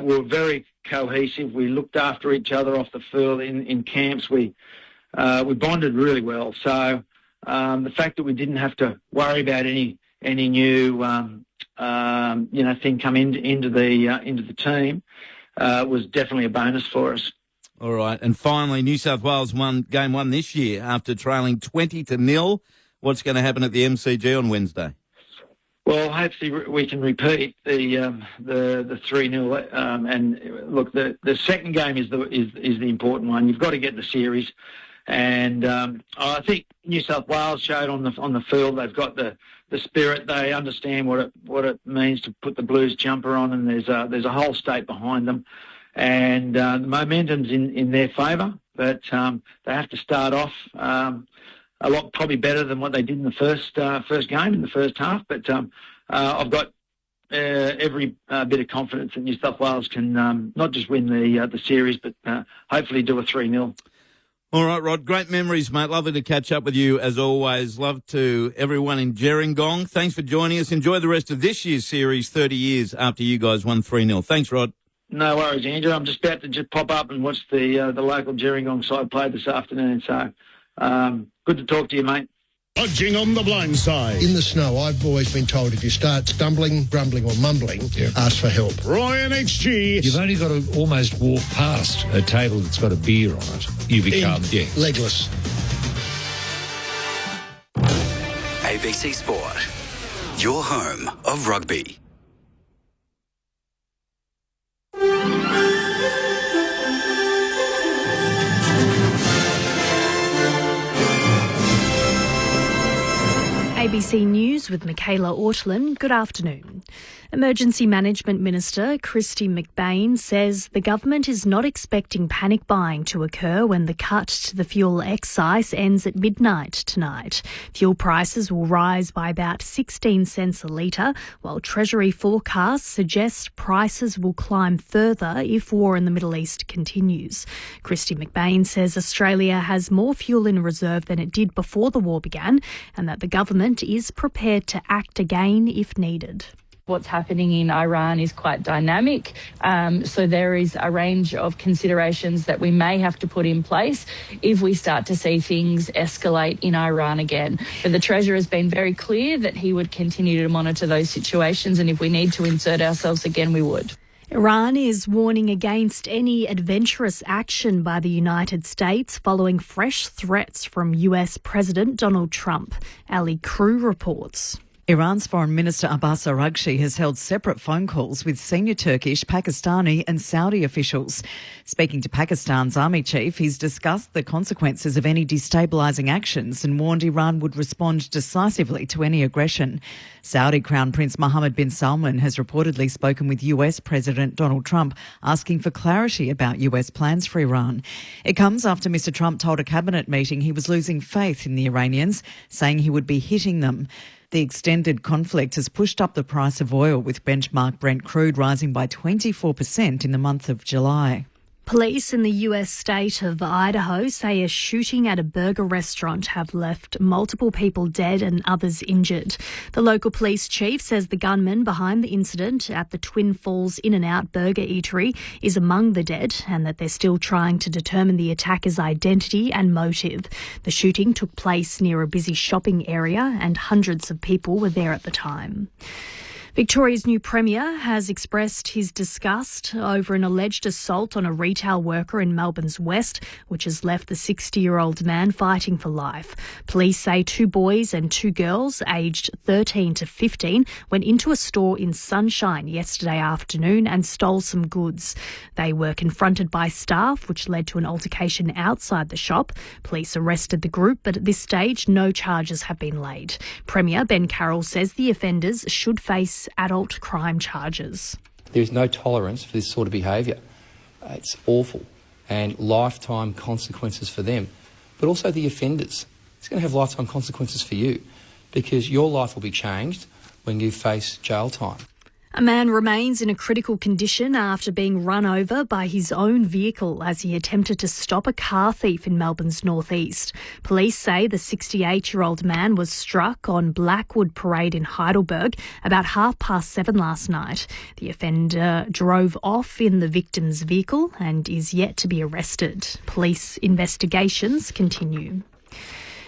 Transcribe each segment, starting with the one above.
were very cohesive. We looked after each other off the field in camps. We bonded really well. So the fact that we didn't have to worry about any new thing come into the team was definitely a bonus for us. All right, and finally, New South Wales won game one this year after trailing 20-0. What's going to happen at the MCG on Wednesday? Well, hopefully we can repeat the 3-0. And look, the second game is the important one. You've got to get the series, and I think New South Wales showed on the field they've got the spirit. They understand what it means to put the Blues jumper on, and there's a whole state behind them, and the momentum's in their favour. But they have to start off a lot probably better than what they did in the first game in the first half. But I've got every bit of confidence that New South Wales can not just win the series, but hopefully do a 3-0. All right, Rod, great memories, mate. Lovely to catch up with you as always. Love to everyone in Gerringong. Thanks for joining us. Enjoy the rest of this year's series, 30 years after you guys won 3-0. Thanks, Rod. No worries, Andrew. I'm just about to pop up and watch the local Gerringong side play this afternoon. So good to talk to you, mate. Dodging on the blind side. In the snow, I've always been told if you start stumbling, grumbling or mumbling, ask for help. Ryan XG. You've only got to almost walk past a table that's got a beer on it. You become, legless. ABC Sport, your home of rugby. ABC News with Michaela Ortlin. Good afternoon. Emergency Management Minister Christy McBain says the government is not expecting panic buying to occur when the cut to the fuel excise ends at midnight tonight. Fuel prices will rise by about 16 cents a litre, while Treasury forecasts suggest prices will climb further if war in the Middle East continues. Christy McBain says Australia has more fuel in reserve than it did before the war began, and that the government is prepared to act again if needed. What's happening in Iran is quite dynamic, so there is a range of considerations that we may have to put in place if we start to see things escalate in Iran again. But the Treasurer has been very clear that he would continue to monitor those situations, and if we need to insert ourselves again, we would. Iran is warning against any adventurous action by the United States following fresh threats from US President Donald Trump. Ali Crew reports. Iran's Foreign Minister Abbas Araghchi has held separate phone calls with senior Turkish, Pakistani and Saudi officials. Speaking to Pakistan's army chief, he's discussed the consequences of any destabilising actions and warned Iran would respond decisively to any aggression. Saudi Crown Prince Mohammed bin Salman has reportedly spoken with US President Donald Trump, asking for clarity about US plans for Iran. It comes after Mr Trump told a cabinet meeting he was losing faith in the Iranians, saying he would be hitting them. The extended conflict has pushed up the price of oil, with benchmark Brent crude rising by 24% in the month of July. Police in the US state of Idaho say a shooting at a burger restaurant have left multiple people dead and others injured. The local police chief says the gunman behind the incident at the Twin Falls In-N-Out Burger Eatery is among the dead, and that they're still trying to determine the attacker's identity and motive. The shooting took place near a busy shopping area and hundreds of people were there at the time. Victoria's new Premier has expressed his disgust over an alleged assault on a retail worker in Melbourne's West, which has left the 60-year-old man fighting for life. Police say 2 boys and 2 girls, aged 13 to 15, went into a store in Sunshine yesterday afternoon and stole some goods. They were confronted by staff, which led to an altercation outside the shop. Police arrested the group, but at this stage, no charges have been laid. Premier Ben Carroll says the offenders should face adult crime charges. There is no tolerance for this sort of behaviour. It's awful, and lifetime consequences for them. But also the offenders. It's going to have lifetime consequences for you, because your life will be changed when you face jail time. A man remains in a critical condition after being run over by his own vehicle as he attempted to stop a car thief in Melbourne's northeast. Police say the 68-year-old man was struck on Blackwood Parade in Heidelberg about 7:30 last night. The offender drove off in the victim's vehicle and is yet to be arrested. Police investigations continue.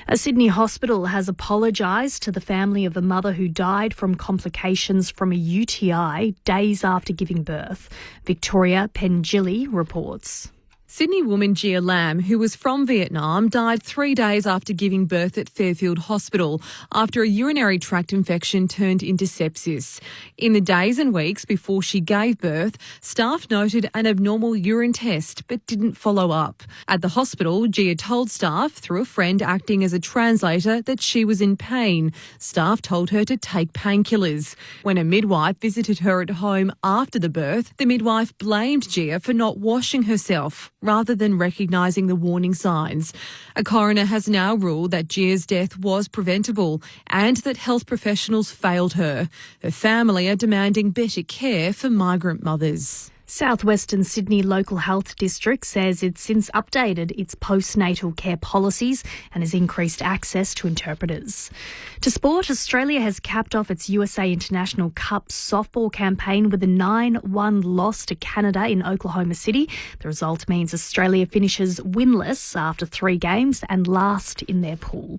A Sydney hospital has apologised to the family of a mother who died from complications from a UTI days after giving birth. Victoria Pengilly reports. Sydney woman Gia Lam, who was from Vietnam, died 3 days after giving birth at Fairfield Hospital after a urinary tract infection turned into sepsis. In the days and weeks before she gave birth, staff noted an abnormal urine test but didn't follow up. At the hospital, Gia told staff, through a friend acting as a translator, that she was in pain. Staff told her to take painkillers. When a midwife visited her at home after the birth, the midwife blamed Gia for not washing herself, rather than recognising the warning signs. A coroner has now ruled that Gia's death was preventable and that health professionals failed her. Her family are demanding better care for migrant mothers. Southwestern Sydney Local Health District says it's since updated its postnatal care policies and has increased access to interpreters. To sport, Australia has capped off its USA International Cup softball campaign with a 9-1 loss to Canada in Oklahoma City. The result means Australia finishes winless after 3 games and last in their pool.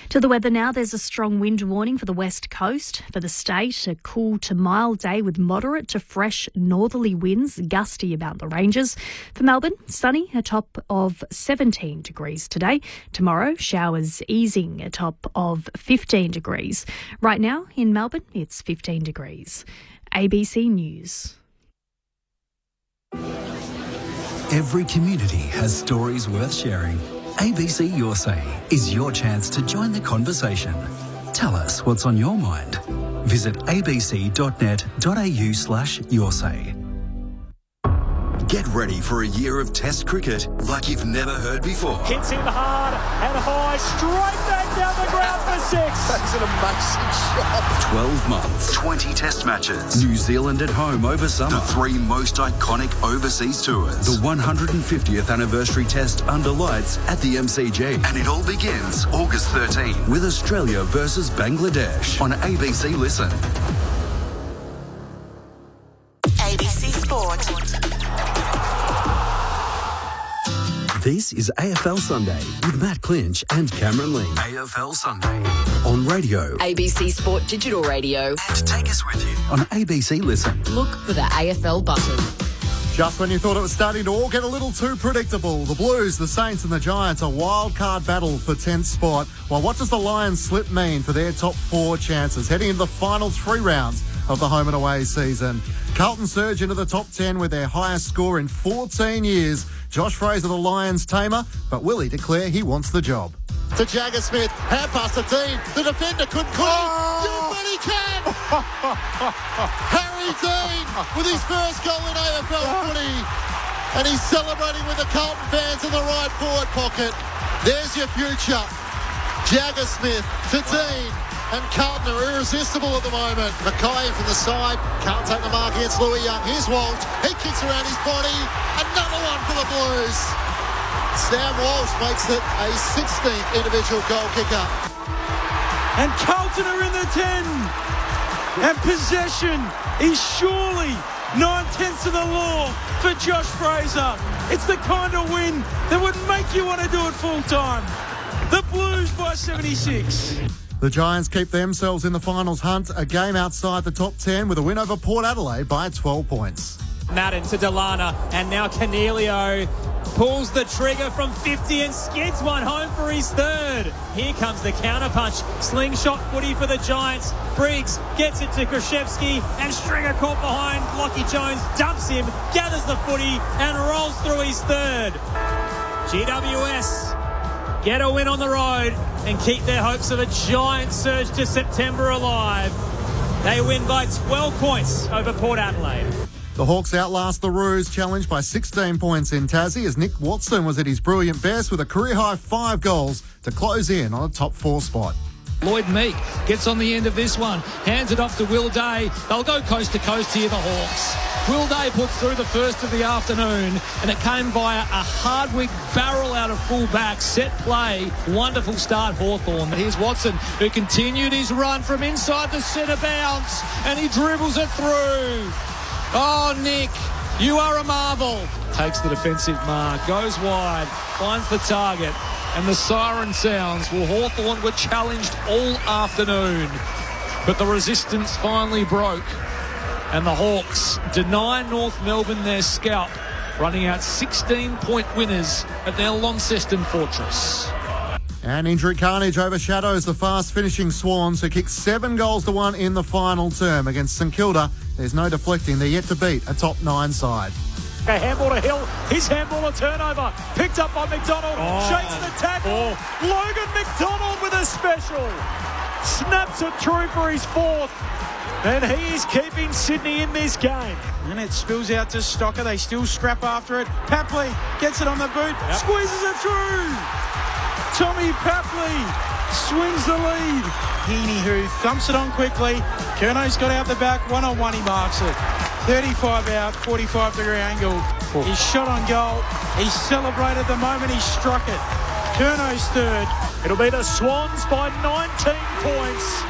To the weather now, there's a strong wind warning for the west coast. For the state, a cool to mild day with moderate to fresh northerly winds, gusty about the ranges. For Melbourne, sunny, a top of 17 degrees today. Tomorrow, showers easing, a top of 15 degrees. Right now in Melbourne, it's 15 degrees. ABC News. Every community has stories worth sharing. ABC Your Say is your chance to join the conversation. Tell us what's on your mind. Visit abc.net.au/yoursay. Get ready for a year of Test cricket like you've never heard before. Hits him hard and high, straight back down the ground for 6. That's an amazing shot. 12 months, 20 Test matches. New Zealand at home over summer. The 3 most iconic overseas tours. The 150th anniversary Test under lights at the MCG. And it all begins August 13 with Australia versus Bangladesh on ABC Listen. ABC Sport. This is AFL Sunday with Matt Clinch and Cameron Lee. AFL Sunday on radio. ABC Sport Digital Radio. And take us with you on ABC Listen. Look for the AFL button. Just when you thought it was starting to all get a little too predictable, the Blues, the Saints and the Giants, a wild card battle for 10th spot. Well, what does the Lions slip mean for their top 4 chances heading into the final 3 rounds of the home and away season? Carlton surge into the top 10 with their highest score in 14 years. Josh Fraser, the Lions tamer, but will he declare he wants the job? To Jagger Smith, hand pass to Dean. The defender couldn't call. You bet he can! Harry Dean with his first goal in AFL footy. And he's celebrating with the Carlton fans in the right forward pocket. There's your future. Jagger Smith to Dean. And Carlton are irresistible at the moment. Mackay from the side. Can't take the mark against Louis Young. Here's Walsh. He kicks around his body. Another one for the Blues. Sam Walsh makes it a 16th individual goal kicker. And Carlton are in the 10. And possession is surely 9/10 of the law for Josh Fraser. It's the kind of win that would make you want to do it full time. The Blues by 76. The Giants keep themselves in the finals hunt, a game outside the top 10 with a win over Port Adelaide by 12 points. Madden to Delana, and now Cornelio pulls the trigger from 50 and skids one home for his 3rd. Here comes the counterpunch. Slingshot footy for the Giants. Briggs gets it to Krzyzewski, and Stringer caught behind. Lockie Jones dumps him, gathers the footy and rolls through his 3rd. GWS get a win on the road and keep their hopes of a giant surge to September alive. They win by 12 points over Port Adelaide. The Hawks outlast the Roos, challenged by 16 points in Tassie as Nick Watson was at his brilliant best with a career-high 5 goals to close in on a top 4 spot. Lloyd Meek gets on the end of this one, hands it off to Will Day. They'll go coast to coast here, the Hawks. Will Day puts through the first of the afternoon, and it came via a Hardwick barrel out of full back, set play. Wonderful start, Hawthorn. Here's Watson, who continued his run from inside the centre bounce, and he dribbles it through. Oh, Nick, you are a marvel. Takes the defensive mark, goes wide, finds the target, and the siren sounds. Well, Hawthorn were challenged all afternoon, but the resistance finally broke, and the Hawks deny North Melbourne their scalp, running out 16-point winners at their Launceston fortress. And injury carnage overshadows the fast-finishing Swans, who kicked 7-1 in the final term against St Kilda. There's no deflecting. They're yet to beat a top 9 side. A handball to Hill. His handball a turnover. Picked up by McDonald. Shakes the tackle. Logan McDonald with a special. Snaps it through for his fourth. And he is keeping Sydney in this game. And it spills out to Stocker. They still scrap after it. Papley gets it on the boot. Squeezes it through. Tommy Papley swings the lead. Heaney, who thumps it on quickly. Curno's got out the back. One-on-one, he marks it. 35 out, 45-degree angle. He's shot on goal. He celebrated the moment he struck it. Curno's third. It'll be the Swans by 19 points.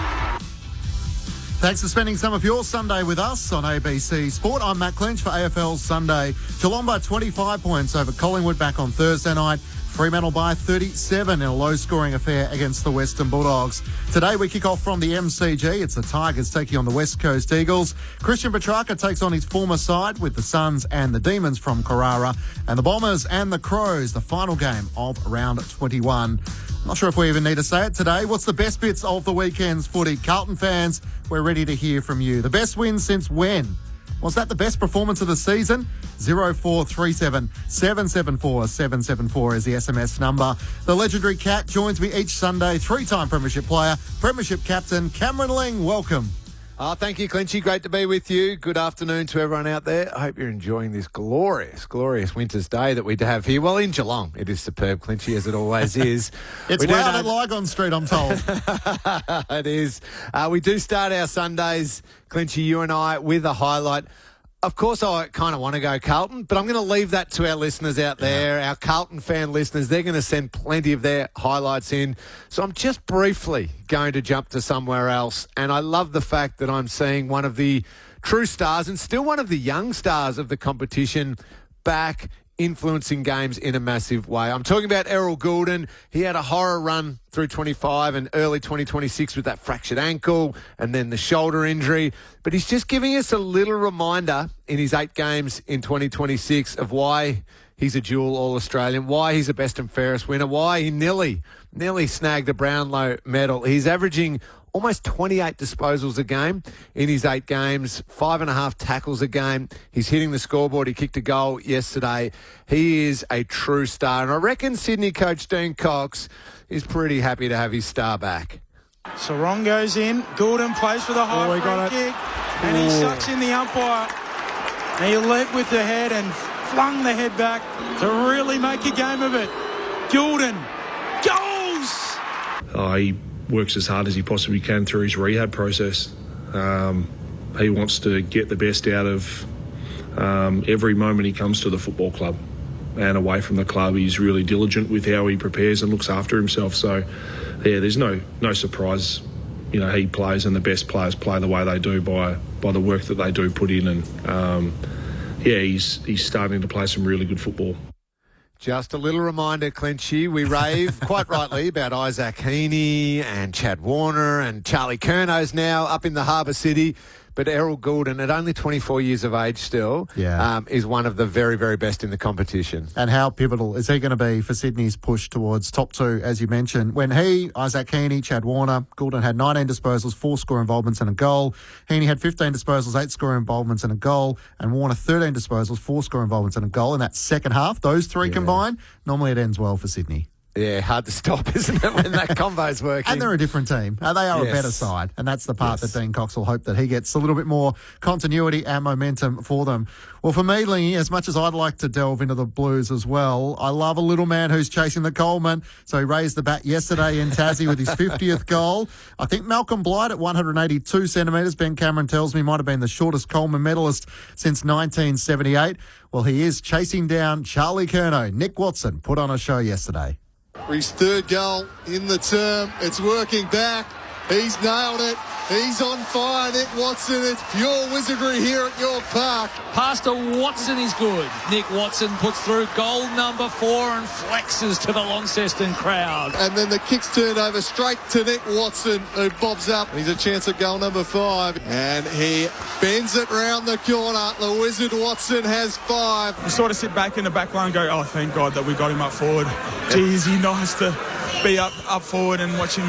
Thanks for spending some of your Sunday with us on ABC Sport. I'm Matt Clinch for AFL Sunday. Geelong by 25 points over Collingwood back on Thursday night. Fremantle by 37 in a low-scoring affair against the Western Bulldogs. Today we kick off from the MCG. It's the Tigers taking on the West Coast Eagles. Christian Petrarca takes on his former side with the Suns and the Demons from Carrara. And the Bombers and the Crows, the final game of round 21. Not sure if we even need to say it today. What's the best bits of the weekend's footy? Carlton fans, we're ready to hear from you. The best win since when? Was that the best performance of the season? 0437 774 774 is the SMS number. The legendary Cat joins me each Sunday. 3-time Premiership player, Premiership captain Cameron Ling. Welcome. Thank you, Clinchy. Great to be with you. Good afternoon to everyone out there. I hope you're enjoying this glorious winter's day that we have here. Well, in Geelong, it is superb, Clinchy, as it always is. It's loud at Lygon Street, I'm told. It is. We do start our Sundays, Clinchy, you and I, with a highlight. Of course, I kind of want to go Carlton, but I'm going to leave that to our listeners out there, our Carlton fan listeners. They're going to send plenty of their highlights in. So I'm just briefly going to jump to somewhere else. And I love the fact that I'm seeing one of the true stars and still one of the young stars of the competition back influencing games in a massive way. I'm talking about Errol Goulden. He had a horror run through 25 and early 2026 with that fractured ankle and then the shoulder injury. But he's just giving us a little reminder in his 8 games in 2026 of why he's a dual All-Australian, why he's a best and fairest winner, why he nearly snagged the Brownlow medal. He's averaging almost 28 disposals a game in his 8 games, 5.5 tackles a game. He's hitting the scoreboard. He kicked a goal yesterday. He is a true star. And I reckon Sydney coach Dean Cox is pretty happy to have his star back. Sarong goes in. Goulden plays for the high free kick. And he sucks in the umpire. And he led with the head and flung the head back to really make a game of it. Goulden goals! He works as hard as he possibly can through his rehab process. He wants to get the best out of every moment he comes to the football club and away from the club. He's really diligent with how he prepares and looks after himself. So, there's no surprise. He plays, and the best players play the way they do by the work that they do put in. And he's starting to play some really good football. Just a little reminder, Clinchy, we rave quite rightly about Isaac Heaney and Chad Warner and Charlie Curno's now up in the Harbour City. But Errol Goulden, at only 24 years of age still, is one of the very, very best in the competition. And how pivotal is he going to be for Sydney's push towards top 2, as you mentioned? When Isaac Heaney, Chad Warner, Goulden had 19 disposals, 4 score involvements and a goal. Heaney had 15 disposals, 8 score involvements and a goal. And Warner 13 disposals, 4 score involvements and a goal in that second half. Those 3 combined, normally it ends well for Sydney. Yeah, hard to stop, isn't it, when that combo's working? And they're a different team. They are a better side, and that's the part that Dean Cox will hope that he gets a little bit more continuity and momentum for them. Well, for me, Lingy, as much as I'd like to delve into the Blues as well, I love a little man who's chasing the Coleman. So he raised the bat yesterday in Tassie with his 50th goal. I think Malcolm Blight at 182 centimetres, Ben Cameron tells me, might have been the shortest Coleman medalist since 1978. Well, he is chasing down Charlie Curnow. Nick Watson put on a show yesterday. His third goal in the term. It's working back. He's nailed it. He's on fire, Nick Watson. It's pure wizardry here at York Park. Pass to Watson is good. Nick Watson puts through goal number 4 and flexes to the Launceston crowd. And then the kick's turned over straight to Nick Watson, who bobs up. He's a chance at goal number 5. And he bends it round the corner. The wizard Watson has 5. You sort of sit back in the back line and go, oh, thank God that we got him up forward. Gee, is he nice to be up forward and watch him,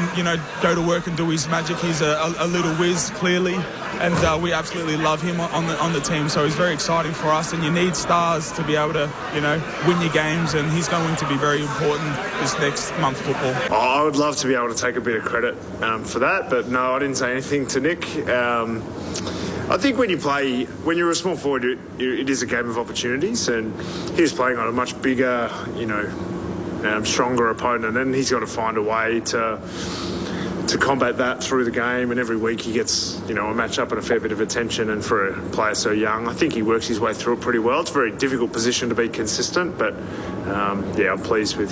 go to work and do his magic. He's a little whiz, clearly, and we absolutely love him on the team. So he's very exciting for us, and you need stars to be able to, win your games, and he's going to be very important this next month football. I would love to be able to take a bit of credit for that, but no, I didn't say anything to Nick. I think when you're a small forward, it is a game of opportunities, and he's playing on a much bigger, stronger opponent, and he's got to find a way to combat that through the game, and every week he gets a match up and a fair bit of attention, and for a player so young I think he works his way through it pretty well. It's a very difficult position to be consistent, but I'm pleased with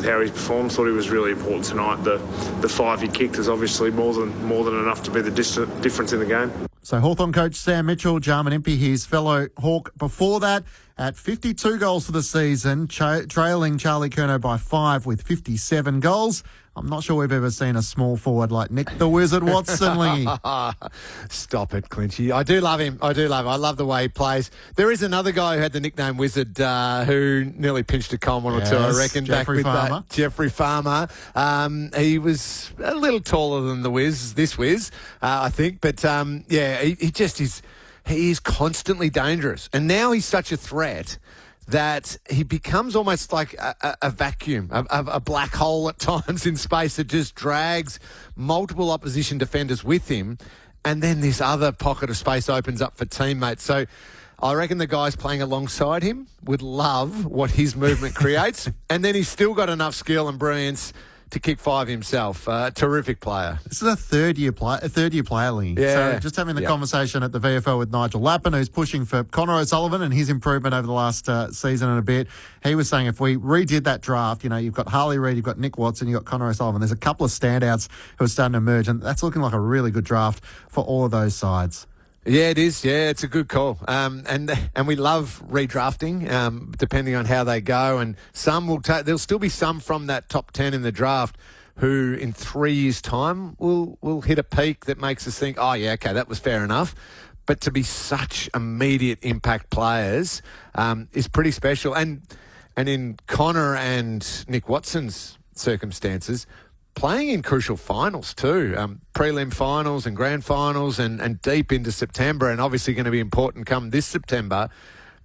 how he's performed. Thought he was really important tonight. The 5 he kicked is obviously more than enough to be the difference in the game. So Hawthorn coach Sam Mitchell, Jarman Impey, his fellow Hawk before that, at 52 goals for the season, trailing Charlie Curnow by 5 with 57 goals. I'm not sure we've ever seen a small forward like Nick the Wizard Watson, Lingy. Stop it, Clinchy. I do love him. I love the way he plays. There is another guy who had the nickname Wizard who nearly pinched a Coleman or two, I reckon, Jeffrey Farmer. Jeffrey Farmer. He was a little taller than this Wiz, I think. But, he just is... He is constantly dangerous. And now he's such a threat that he becomes almost like a vacuum, a black hole at times in space that just drags multiple opposition defenders with him, and then this other pocket of space opens up for teammates. So I reckon the guys playing alongside him would love what his movement creates, and then he's still got enough skill and brilliance to kick 5 himself. Terrific player. This is a third-year player, Lee. Yeah. So just having the conversation at the VFL with Nigel Lappin, who's pushing for Connor O'Sullivan and his improvement over the last season and a bit. He was saying if we redid that draft, you've got Harley Reid, you've got Nick Watson, you've got Connor O'Sullivan. There's a couple of standouts who are starting to emerge, and that's looking like a really good draft for all of those sides. Yeah, it is. Yeah, it's a good call. And we love redrafting, depending on how they go. And some there'll still be some from that top 10 in the draft who in 3 years' time will hit a peak that makes us think, oh, yeah, okay, that was fair enough. But to be such immediate impact players is pretty special. And in Connor and Nick Watson's circumstances, playing in crucial finals too, prelim finals and grand finals and deep into September, and obviously going to be important come this September.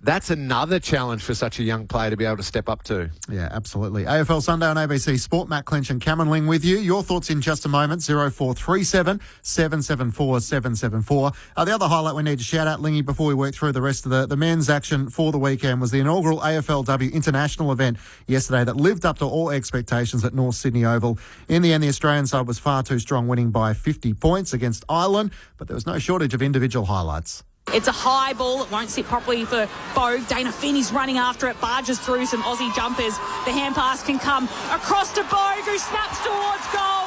That's another challenge for such a young player to be able to step up to. Yeah, absolutely. AFL Sunday on ABC Sport. Matt Clinch and Cameron Ling with you. Your thoughts in just a moment. 0437 774 774. The other highlight we need to shout out, Lingy, before we work through the rest of the men's action for the weekend was the inaugural AFLW International event yesterday that lived up to all expectations at North Sydney Oval. In the end, the Australian side was far too strong, winning by 50 points against Ireland, but there was no shortage of individual highlights. It's a high ball. It won't sit properly for Bogue. Dana Finney's running after it, barges through some Aussie jumpers. The hand pass can come across to Bogue, who snaps towards goal.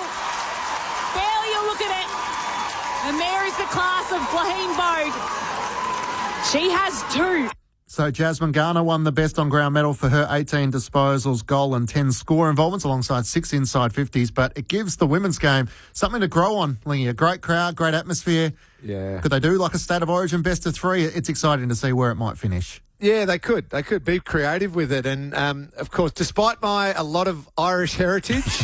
Barely a look at it. And there is the class of Blaine Bogue. She has 2. So Jasmine Garner won the best on-ground medal for her 18 disposals, goal and 10 score involvements alongside 6 inside 50s. But it gives the women's game something to grow on, Lingy. A great crowd, great atmosphere. Yeah. Could they do like a State of Origin best of 3? It's exciting to see where it might finish. Yeah, they could. They could be creative with it. And, of course, despite a lot of Irish heritage,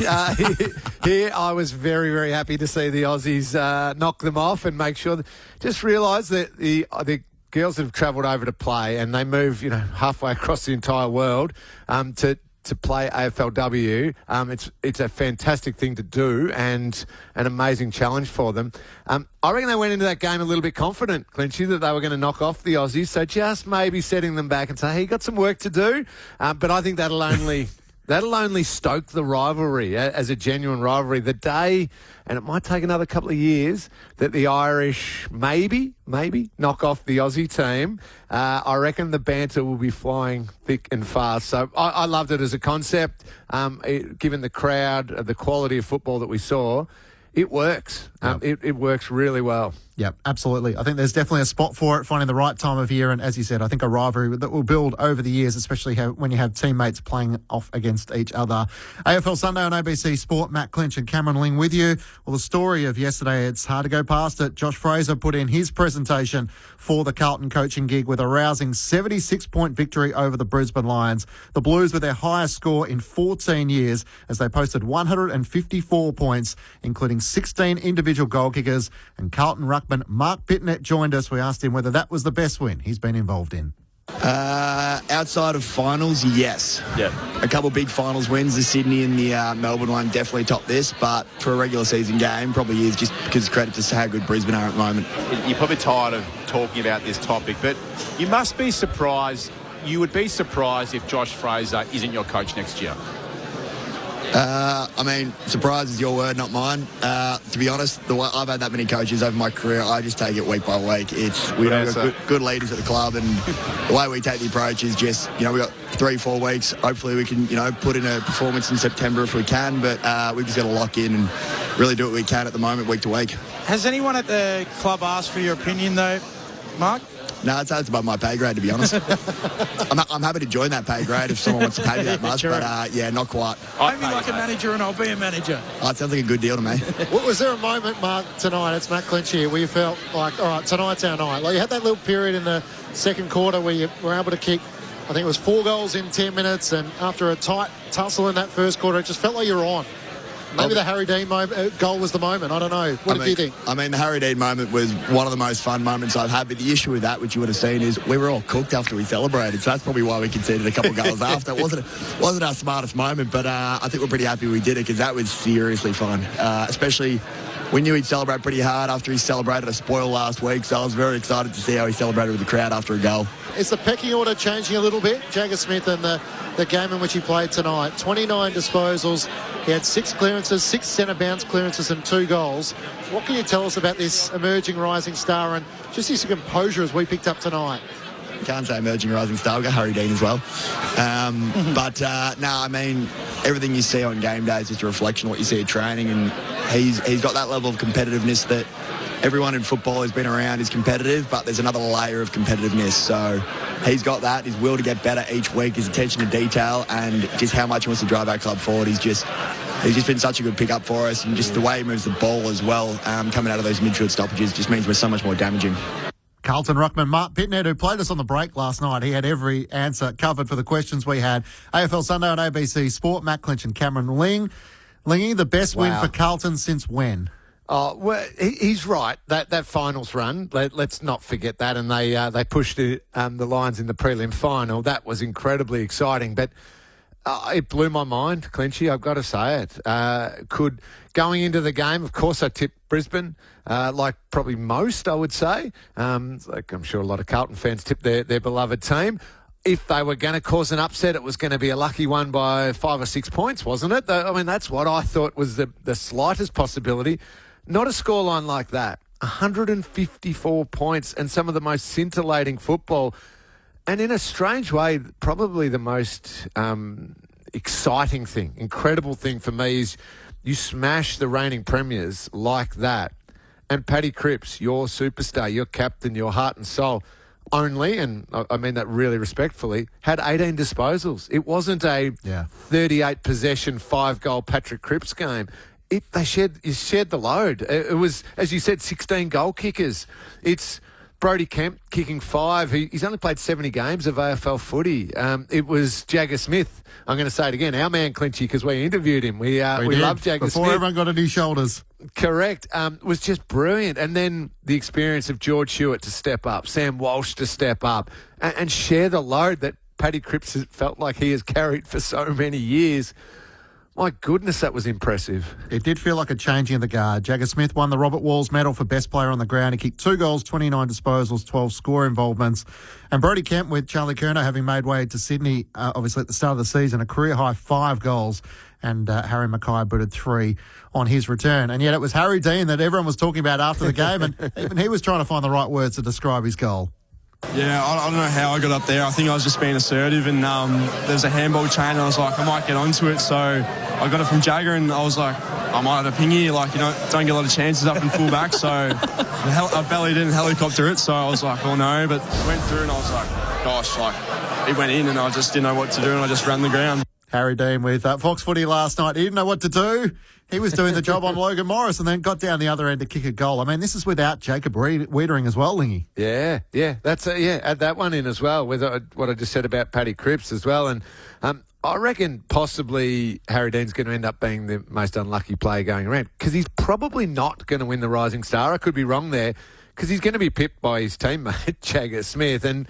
here I was very, very happy to see the Aussies knock them off and make sure just realise that the girls that have travelled over to play, and they move, halfway across the entire world, to to play AFLW. It's a fantastic thing to do and an amazing challenge for them. I reckon they went into that game a little bit confident, Clinchy, that they were going to knock off the Aussies. So just maybe setting them back and say, hey, you got some work to do. But I think that'll only stoke the rivalry as a genuine rivalry. The day, and it might take another couple of years, that the Irish maybe knock off the Aussie team, I reckon the banter will be flying thick and fast. So I loved it as a concept. Given the crowd, the quality of football that we saw, it works. It works really well. Yep, absolutely. I think there's definitely a spot for it, finding the right time of year. And as you said, I think a rivalry that will build over the years, especially when you have teammates playing off against each other. AFL Sunday on ABC Sport. Matt Clinch and Cameron Ling with you. Well, the story of yesterday, it's hard to go past it. Josh Fraser put in his presentation for the Carlton coaching gig with a rousing 76-point victory over the Brisbane Lions. The Blues with their highest score in 14 years as they posted 154 points, including 16 individual goal kickers. And Carlton ruckman Mark Pitnett joined us. We asked him whether that was the best win he's been involved in. Outside of finals, yes. Yep. A couple big finals wins, the Sydney and the Melbourne one definitely topped this, but for a regular season game, probably is just because credit to how good Brisbane are at the moment. You're probably tired of talking about this topic, but you must be surprised. You would be surprised if Josh Fraser isn't your coach next year. I mean, surprise is your word, not mine. To be honest, I've had that many coaches over my career. I just take it week by week. We've got good leaders at the club, and the way we take the approach is just, we've got 3-4 weeks. Hopefully we can, put in a performance in September if we can, but we've just got to lock in and really do what we can at the moment, week to week. Has anyone at the club asked for your opinion, though, Mark? No, it's above my pay grade, to be honest. I'm happy to join that pay grade if someone wants to pay me that much, but not quite. Pay me like a manager and I'll be a manager. Oh, it sounds like a good deal to me. Was there a moment, Mark, tonight, it's Matt Clinch here, where you felt like, all right, tonight's our night? Like you had that little period in the second quarter where you were able to kick, I think it was 4 goals in 10 minutes, and after a tight tussle in that first quarter, it just felt like you were on. Maybe the Harry Dean goal was the moment. I don't know. What did you think? I mean, the Harry Dean moment was one of the most fun moments I've had. But the issue with that, which you would have seen, is we were all cooked after we celebrated. So that's probably why we conceded a couple of goals after. It wasn't our smartest moment, but I think we're pretty happy we did it because that was seriously fun. Especially, we knew he'd celebrate pretty hard after he celebrated a spoil last week. So I was very excited to see how he celebrated with the crowd after a goal. Is the pecking order changing a little bit? Jagger Smith and the game in which he played tonight, 29 disposals. He had 6 clearances, 6 centre bounce clearances and 2 goals. What can you tell us about this emerging rising star and just his composure as we picked up tonight? Can't say emerging rising star. We've got Harry Dean as well. I mean, everything you see on game day is just a reflection of what you see at training, and he's got that level of competitiveness that everyone in football has been around is competitive, but there's another layer of competitiveness. So he's got that, his will to get better each week, his attention to detail, and just how much he wants to drive our club forward. He's just been such a good pickup for us, and just the way he moves the ball as well, coming out of those midfield stoppages, just means we're so much more damaging. Carlton ruckman Mark Pitnett, who played us on the break last night, he had every answer covered for the questions we had. AFL Sunday on ABC Sport, Matt Clinch and Cameron Ling. Lingy, the best win for Carlton since when? Oh, well, he's right. That finals run, let's not forget that. And they pushed the Lions in the prelim final. That was incredibly exciting. But it blew my mind, Clinchy, I've got to say it. Going into the game, of course, I tipped Brisbane, like probably most, I would say. Like I'm sure a lot of Carlton fans tipped their beloved team. If they were going to cause an upset, it was going to be a lucky one by 5 or 6 points, wasn't it? I mean, that's what I thought was the slightest possibility. Not a scoreline like that. 154 points and some of the most scintillating football. And in a strange way, probably the most exciting thing, incredible thing for me is you smash the reigning premiers like that. And Paddy Cripps, your superstar, your captain, your heart and soul, only, and I mean that really respectfully, had 18 disposals. It wasn't a 38 possession, 5-goal Patrick Cripps game. You shared the load. It was, as you said, 16 goal kickers. It's Brodie Kemp kicking 5. He's only played 70 games of AFL footy. It was Jagger Smith. I'm going to say it again, our man Clinchy, because we interviewed him. We love Jagger Smith. Before everyone got on his shoulders. Correct. Was just brilliant. And then the experience of George Hewitt to step up, Sam Walsh to step up and share the load that Paddy Cripps has felt like he has carried for so many years. My goodness, that was impressive. It did feel like a changing of the guard. Jagger Smith won the Robert Walls medal for best player on the ground. He kicked 2 goals, 29 disposals, 12 score involvements. And Brodie Kemp, with Charlie Curnow having made way to Sydney, obviously at the start of the season, a career-high 5 goals. And Harry Mackay booted 3 on his return. And yet it was Harry Dean that everyone was talking about after the game, and even he was trying to find the right words to describe his goal. Yeah, I don't know how I got up there. I think I was just being assertive, and there's a handball chain, and I was like, I might get onto it. So I got it from Jagger, and I was like, I might have a ping here. Like, don't get a lot of chances up in full back. So I bellied in and helicopter it. So I was like, oh no. But went through, and I was like, gosh, it went in, and I just didn't know what to do, and I just ran the ground. Harry Dean with Fox Footy last night. He didn't know what to do. He was doing the job on Logan Morris and then got down the other end to kick a goal. I mean, this is without Jacob Wiedering as well, Lingy. Yeah. That's add that one in as well with what I just said about Paddy Cripps as well. And I reckon possibly Harry Dean's going to end up being the most unlucky player going around because he's probably not going to win the Rising Star. I could be wrong there because he's going to be pipped by his teammate, Jagger Smith. And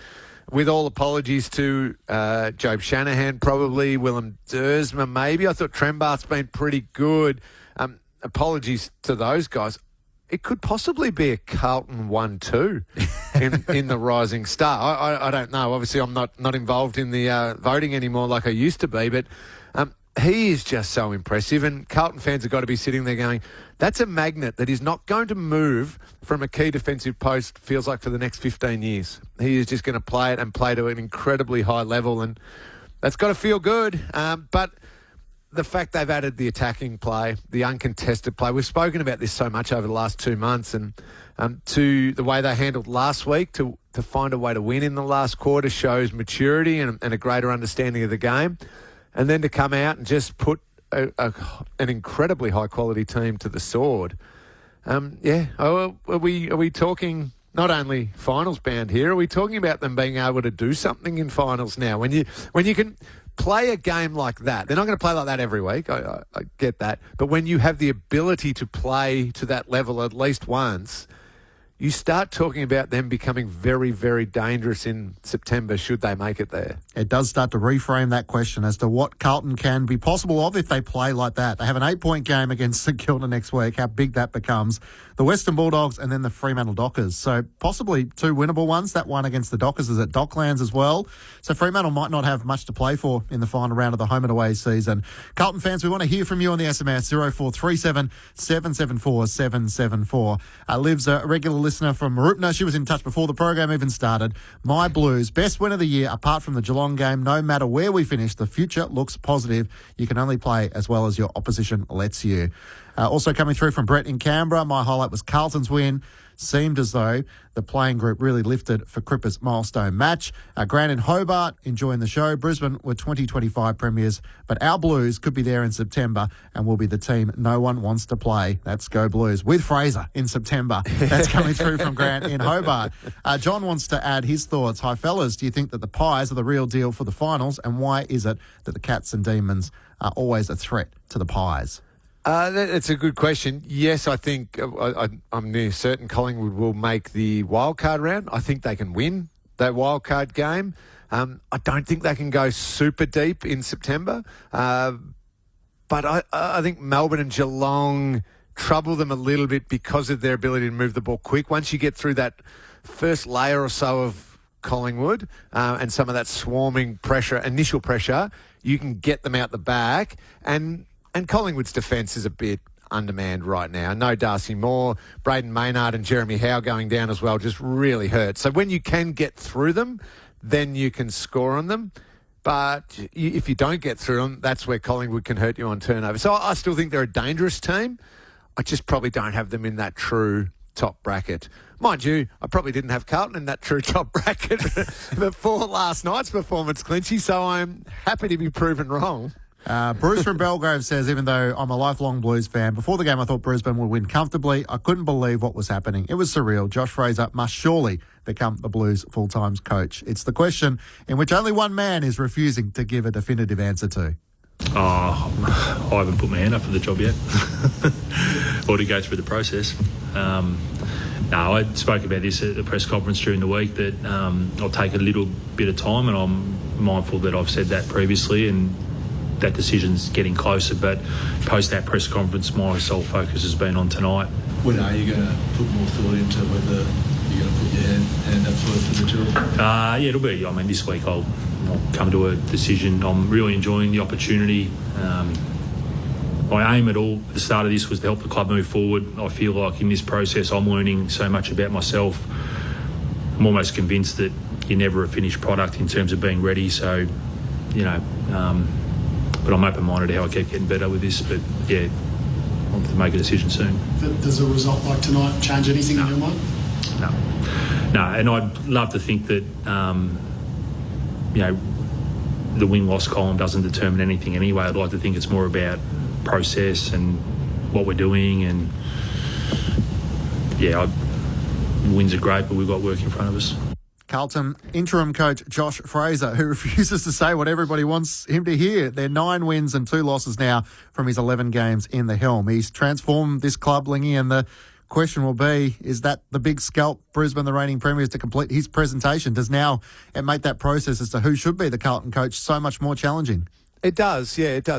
with all apologies to Jobe Shanahan, probably, Willem Dersma, maybe. I thought Trembath's been pretty good. Apologies to those guys. It could possibly be a Carlton 1-2 in the Rising Star. I don't know. Obviously, I'm not involved in the voting anymore like I used to be, but he is just so impressive. And Carlton fans have got to be sitting there going, that's a magnet that is not going to move from a key defensive post, feels like, for the next 15 years. He is just going to play it and play to an incredibly high level, and that's got to feel good. But the fact they've added the attacking play, the uncontested play, we've spoken about this so much over the last 2 months, and to the way they handled last week, to find a way to win in the last quarter shows maturity and a greater understanding of the game. And then to come out and just put an incredibly high-quality team to the sword. Are we talking not only finals bound here, are we talking about them being able to do something in finals now? When you can play a game like that, they're not going to play like that every week, I get that, but when you have the ability to play to that level at least once, you start talking about them becoming very, very dangerous in September should they make it there. It does start to reframe that question as to what Carlton can be possible of if they play like that. They have an 8-point game against St Kilda next week, how big that becomes. The Western Bulldogs and then the Fremantle Dockers. So possibly 2 winnable ones. That one against the Dockers is at Docklands as well. So Fremantle might not have much to play for in the final round of the home and away season. Carlton fans, we want to hear from you on the SMS 0437 774 774. Liv's a regular listener from Marupna. She was in touch before the program even started. My Blues, best win of the year apart from the Geelong game. No matter where we finish, the future looks positive. You can only play as well as your opposition lets you. Also coming through from Brett in Canberra, my highlight was Carlton's win. Seemed as though the playing group really lifted for Cripper's milestone match. Grant in Hobart, enjoying the show. Brisbane were 2025 premiers, but our Blues could be there in September and will be the team no one wants to play. That's Go Blues with Fraser in September. That's coming through from Grant in Hobart. John wants to add his thoughts. Hi, fellas. Do you think that the Pies are the real deal for the finals? And why is it that the Cats and Demons are always a threat to the Pies? That's a good question. Yes, I think I'm near certain Collingwood will make the wildcard round. I think they can win that wildcard game. I don't think they can go super deep in September. But I think Melbourne and Geelong trouble them a little bit because of their ability to move the ball quick. Once you get through that first layer or so of Collingwood and some of that swarming pressure, initial pressure, you can get them out the back. And Collingwood's defence is a bit undermanned right now. No Darcy Moore, Braden Maynard and Jeremy Howe going down as well just really hurt. So when you can get through them, then you can score on them. But if you don't get through them, that's where Collingwood can hurt you on turnover. So I still think they're a dangerous team. I just probably don't have them in that true top bracket. Mind you, I probably didn't have Carlton in that true top bracket before last night's performance, Clinchy, so I'm happy to be proven wrong. Bruce from Belgrave says, even though I'm a lifelong Blues fan, before the game I thought Brisbane would win comfortably. I couldn't believe what was happening. It was surreal. Josh Fraser must surely become the Blues full-time coach. It's the question in which only one man is refusing to give a definitive answer to. I haven't put my hand up for the job yet or to go through the process. No, I spoke about this at the press conference during the week that I'll take a little bit of time and I'm mindful that I've said that previously, and that decision's getting closer. But post that press conference, my sole focus has been on tonight. When are you going to put more thought into whether you're going to put your hand up for the job? Yeah, it'll be. I mean, this week I'll come to a decision. I'm really enjoying the opportunity. My aim at the start of this was to help the club move forward. I feel like in this process I'm learning so much about myself. I'm almost convinced that you're never a finished product in terms of being ready. So, but I'm open-minded how I keep getting better with this. But yeah, I want to make a decision soon. Does a result like tonight change anything in your mind? No, and I'd love to think that the win-loss column doesn't determine anything anyway. I'd like to think it's more about process and what we're doing, and wins are great, but we've got work in front of us. Carlton interim coach Josh Fraser, who refuses to say what everybody wants him to hear. They're 9 wins and 2 losses now from his 11 games in the helm. He's transformed this club, Lingy, and the question will be, is that the big scalp Brisbane, the reigning premiers, to complete his presentation? Does now it make that process as to who should be the Carlton coach so much more challenging? It does,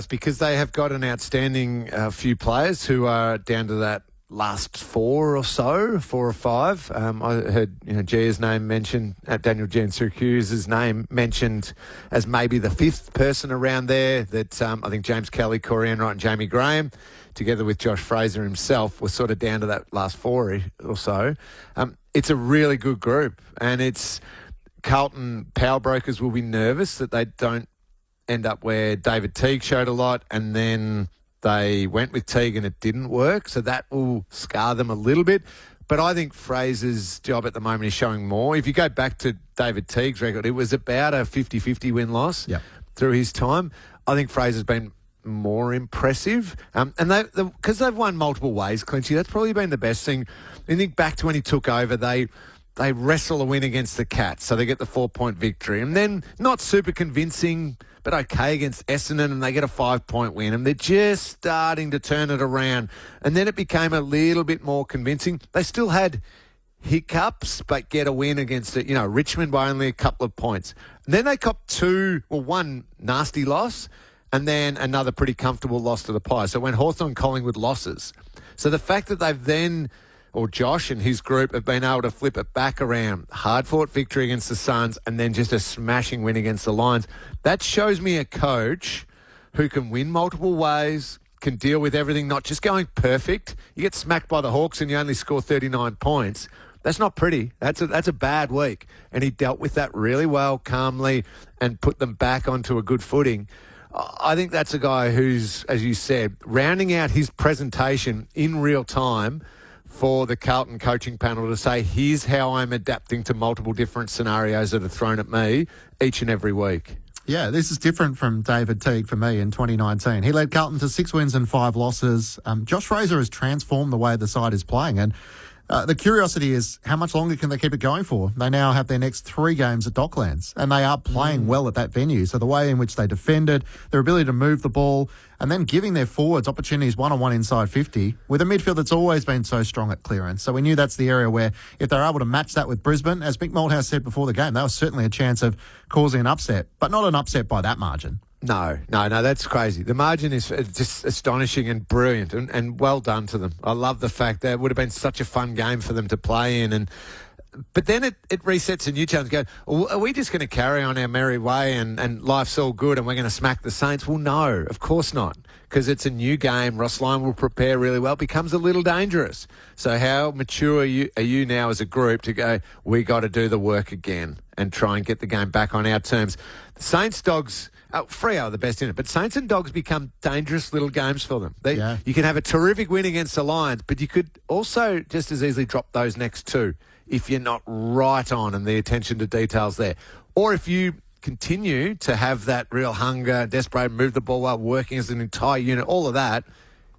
because they have got an outstanding few players who are down to that last 4 or 5. I heard Gia's name mentioned, Daniel Giansyracuse' name mentioned as maybe the 5th person around there. That I think James Kelly, Corey Enright and Jamie Graham, together with Josh Fraser himself, were sort of down to that last 4 or so. It's a really good group, and it's Carlton power brokers will be nervous that they don't end up where David Teague showed a lot, and then they went with Teague and it didn't work. So that will scar them a little bit. But I think Fraser's job at the moment is showing more. If you go back to David Teague's record, it was about a 50-50 win-loss through his time. I think Fraser's been more impressive. And because they've won multiple ways, Clinchy, that's probably been the best thing. I think back to when he took over, they wrestle a win against the Cats, so they get the 4-point victory. And then not super convincing, but okay against Essendon, and they get a 5-point win. And they're just starting to turn it around. And then it became a little bit more convincing. They still had hiccups, but get a win against it. Richmond by only a couple of points. And then they copped one nasty loss, and then another pretty comfortable loss to the Pies. So it went Hawthorn, Collingwood losses. So the fact that they've then, or Josh and his group, have been able to flip it back around, hard-fought victory against the Suns and then just a smashing win against the Lions, that shows me a coach who can win multiple ways, can deal with everything, not just going perfect. You get smacked by the Hawks and you only score 39 points. That's not pretty. That's a bad week. And he dealt with that really well, calmly, and put them back onto a good footing. I think that's a guy who's, as you said, rounding out his presentation in real time for the Carlton coaching panel to say, here's how I'm adapting to multiple different scenarios that are thrown at me each and every week. Yeah, this is different from David Teague for me in 2019. He led Carlton to 6 wins and 5 losses. Josh Fraser has transformed the way the side is playing, and the curiosity is, how much longer can they keep it going for? They now have their next 3 games at Docklands, and they are playing well at that venue. So the way in which they defended, their ability to move the ball, and then giving their forwards opportunities one-on-one inside 50, with a midfield that's always been so strong at clearance. So we knew that's the area where, if they're able to match that with Brisbane, as Mick Malthouse said before the game, there was certainly a chance of causing an upset, but not an upset by that margin. No, that's crazy. The margin is just astonishing and brilliant, and well done to them. I love the fact that it would have been such a fun game for them to play in, but then it resets a new challenge. Go, are we just going to carry on our merry way and life's all good and we're going to smack the Saints? Well, no, of course not, because it's a new game. Ross Lyon will prepare really well. It becomes a little dangerous. So how mature are you now as a group to go, we got to do the work again and try and get the game back on our terms? The Saints Dogs... Freo are the best in it, but Saints and Dogs become dangerous little games for them. You can have a terrific win against the Lions, but you could also just as easily drop those next 2 if you're not right on and the attention to details there. Or if you continue to have that real hunger, desperate, move the ball well, working as an entire unit, all of that,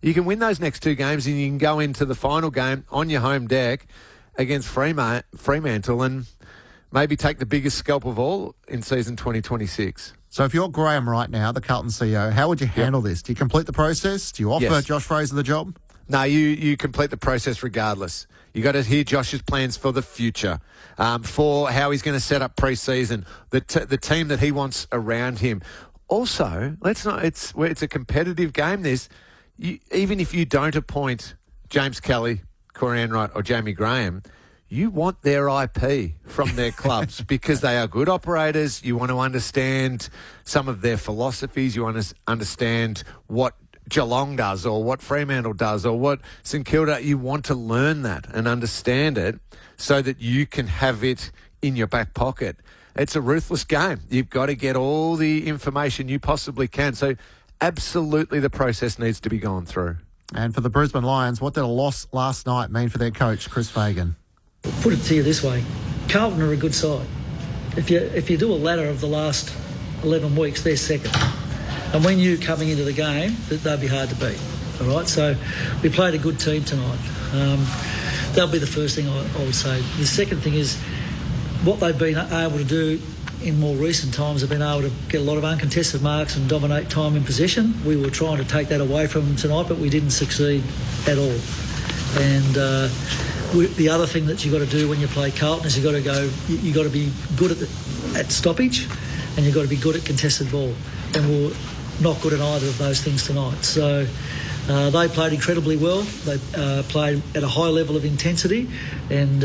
you can win those next 2 games and you can go into the final game on your home deck against Fremantle and maybe take the biggest scalp of all in season 2026. So if you're Graham right now, the Carlton CEO, how would you handle this? Do you complete the process? Do you offer Josh Fraser the job? No, you complete the process regardless. You got to hear Josh's plans for the future, for how he's going to set up pre-season, the team that he wants around him. Also, it's a competitive game. Even if you don't appoint James Kelly, Corey Enright or Jamie Graham, you want their IP from their clubs because they are good operators. You want to understand some of their philosophies. You want to understand what Geelong does or what Fremantle does or what St Kilda. You want to learn that and understand it so that you can have it in your back pocket. It's a ruthless game. You've got to get all the information you possibly can. So absolutely the process needs to be gone through. And for the Brisbane Lions, what did a loss last night mean for their coach, Chris Fagan? Put it to you this way. Carlton are a good side. If you do a ladder of the last 11 weeks, they're second. And when you're coming into the game, they'll be hard to beat. All right, so we played a good team tonight. That'll be the first thing I would say. The second thing is what they've been able to do in more recent times. Have been able to get a lot of uncontested marks and dominate time in possession. We were trying to take that away from them tonight, but we didn't succeed at all. And the other thing that you've got to do when you play Carlton is you've got to be good at stoppage, and you've got to be good at contested ball. And we're not good at either of those things tonight. So they played incredibly well. They played at a high level of intensity, and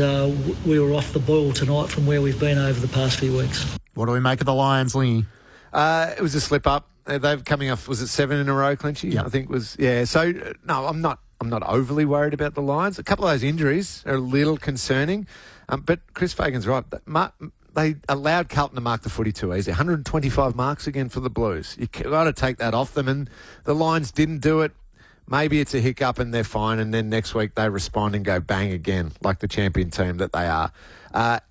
we were off the boil tonight from where we've been over the past few weeks. What do we make of the Lions, Lingy? It was a slip up. They're coming off, was it 7 in a row, Clinchy? Yeah. I think it was, yeah. So, no, I'm not overly worried about the Lions. A couple of those injuries are a little concerning. But Chris Fagan's right. They allowed Carlton to mark the footy too easy. 125 marks again for the Blues. You've got to take that off them, and the Lions didn't do it. Maybe it's a hiccup and they're fine, and then next week they respond and go bang again, like the champion team that they are.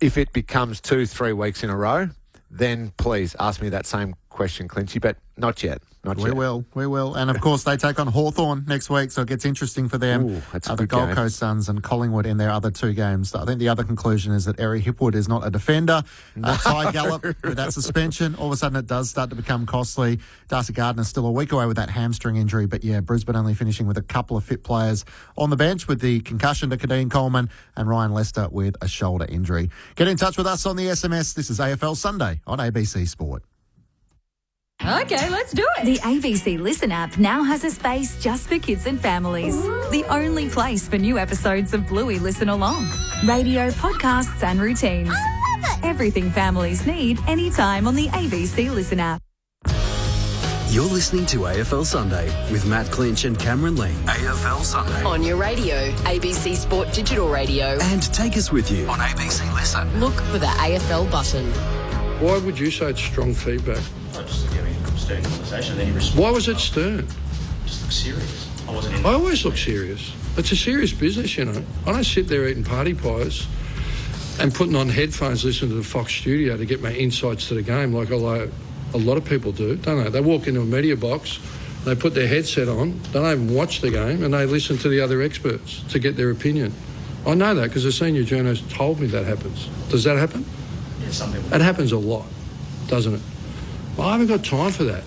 If it becomes 2-3 weeks in a row, then please ask me that same question, Clinchy, but not yet. We will. And, of course, they take on Hawthorn next week, so it gets interesting for them. Ooh, that's a the good Gold game. Coast Suns and Collingwood in their other two games. I think the other conclusion is that Eri Hipwood is not a defender. Ty Gallop, with that suspension, all of a sudden it does start to become costly. Darcy Gardner's still a week away with that hamstring injury, but, yeah, Brisbane only finishing with a couple of fit players on the bench with the concussion to Kadeen Coleman and Ryan Lester with a shoulder injury. Get in touch with us on the SMS. This is AFL Sunday on ABC Sport. Okay, let's do it. The ABC Listen app now has a space just for kids and families. Ooh. The only place for new episodes of Bluey Listen Along. Radio, podcasts and routines. I love it. Everything families need anytime on the ABC Listen app. You're listening to AFL Sunday with Matt Clinch and Cameron Ling. AFL Sunday. On your radio, ABC Sport Digital Radio. And take us with you on ABC Listen. Look for the AFL button. Why would you say it's strong feedback? Just giving a stern conversation, then he responds. Why was it stern? Just look serious. I always look serious. It's a serious business, you know. I don't sit there eating party pies and putting on headphones listening to the Fox studio to get my insights to the game like a lot of people do, don't they? They walk into a media box, they put their headset on, they don't even watch the game, and they listen to the other experts to get their opinion. I know that because a senior journalist told me that happens. Does that happen? Yeah, some people. It happens a lot, doesn't it? Well, I haven't got time for that.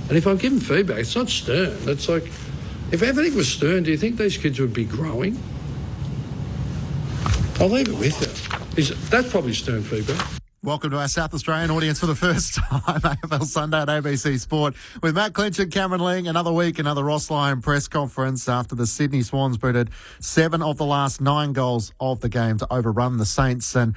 And if I give them feedback, it's not stern. It's like, if everything was stern, do you think these kids would be growing? I'll leave it with you. That's probably stern feedback. Welcome to our South Australian audience for the first time, AFL Sunday at ABC Sport with Matt Clinch and Cameron Ling. Another week, another Ross Lyon press conference after the Sydney Swans booted 7 of the last 9 goals of the game to overrun the Saints and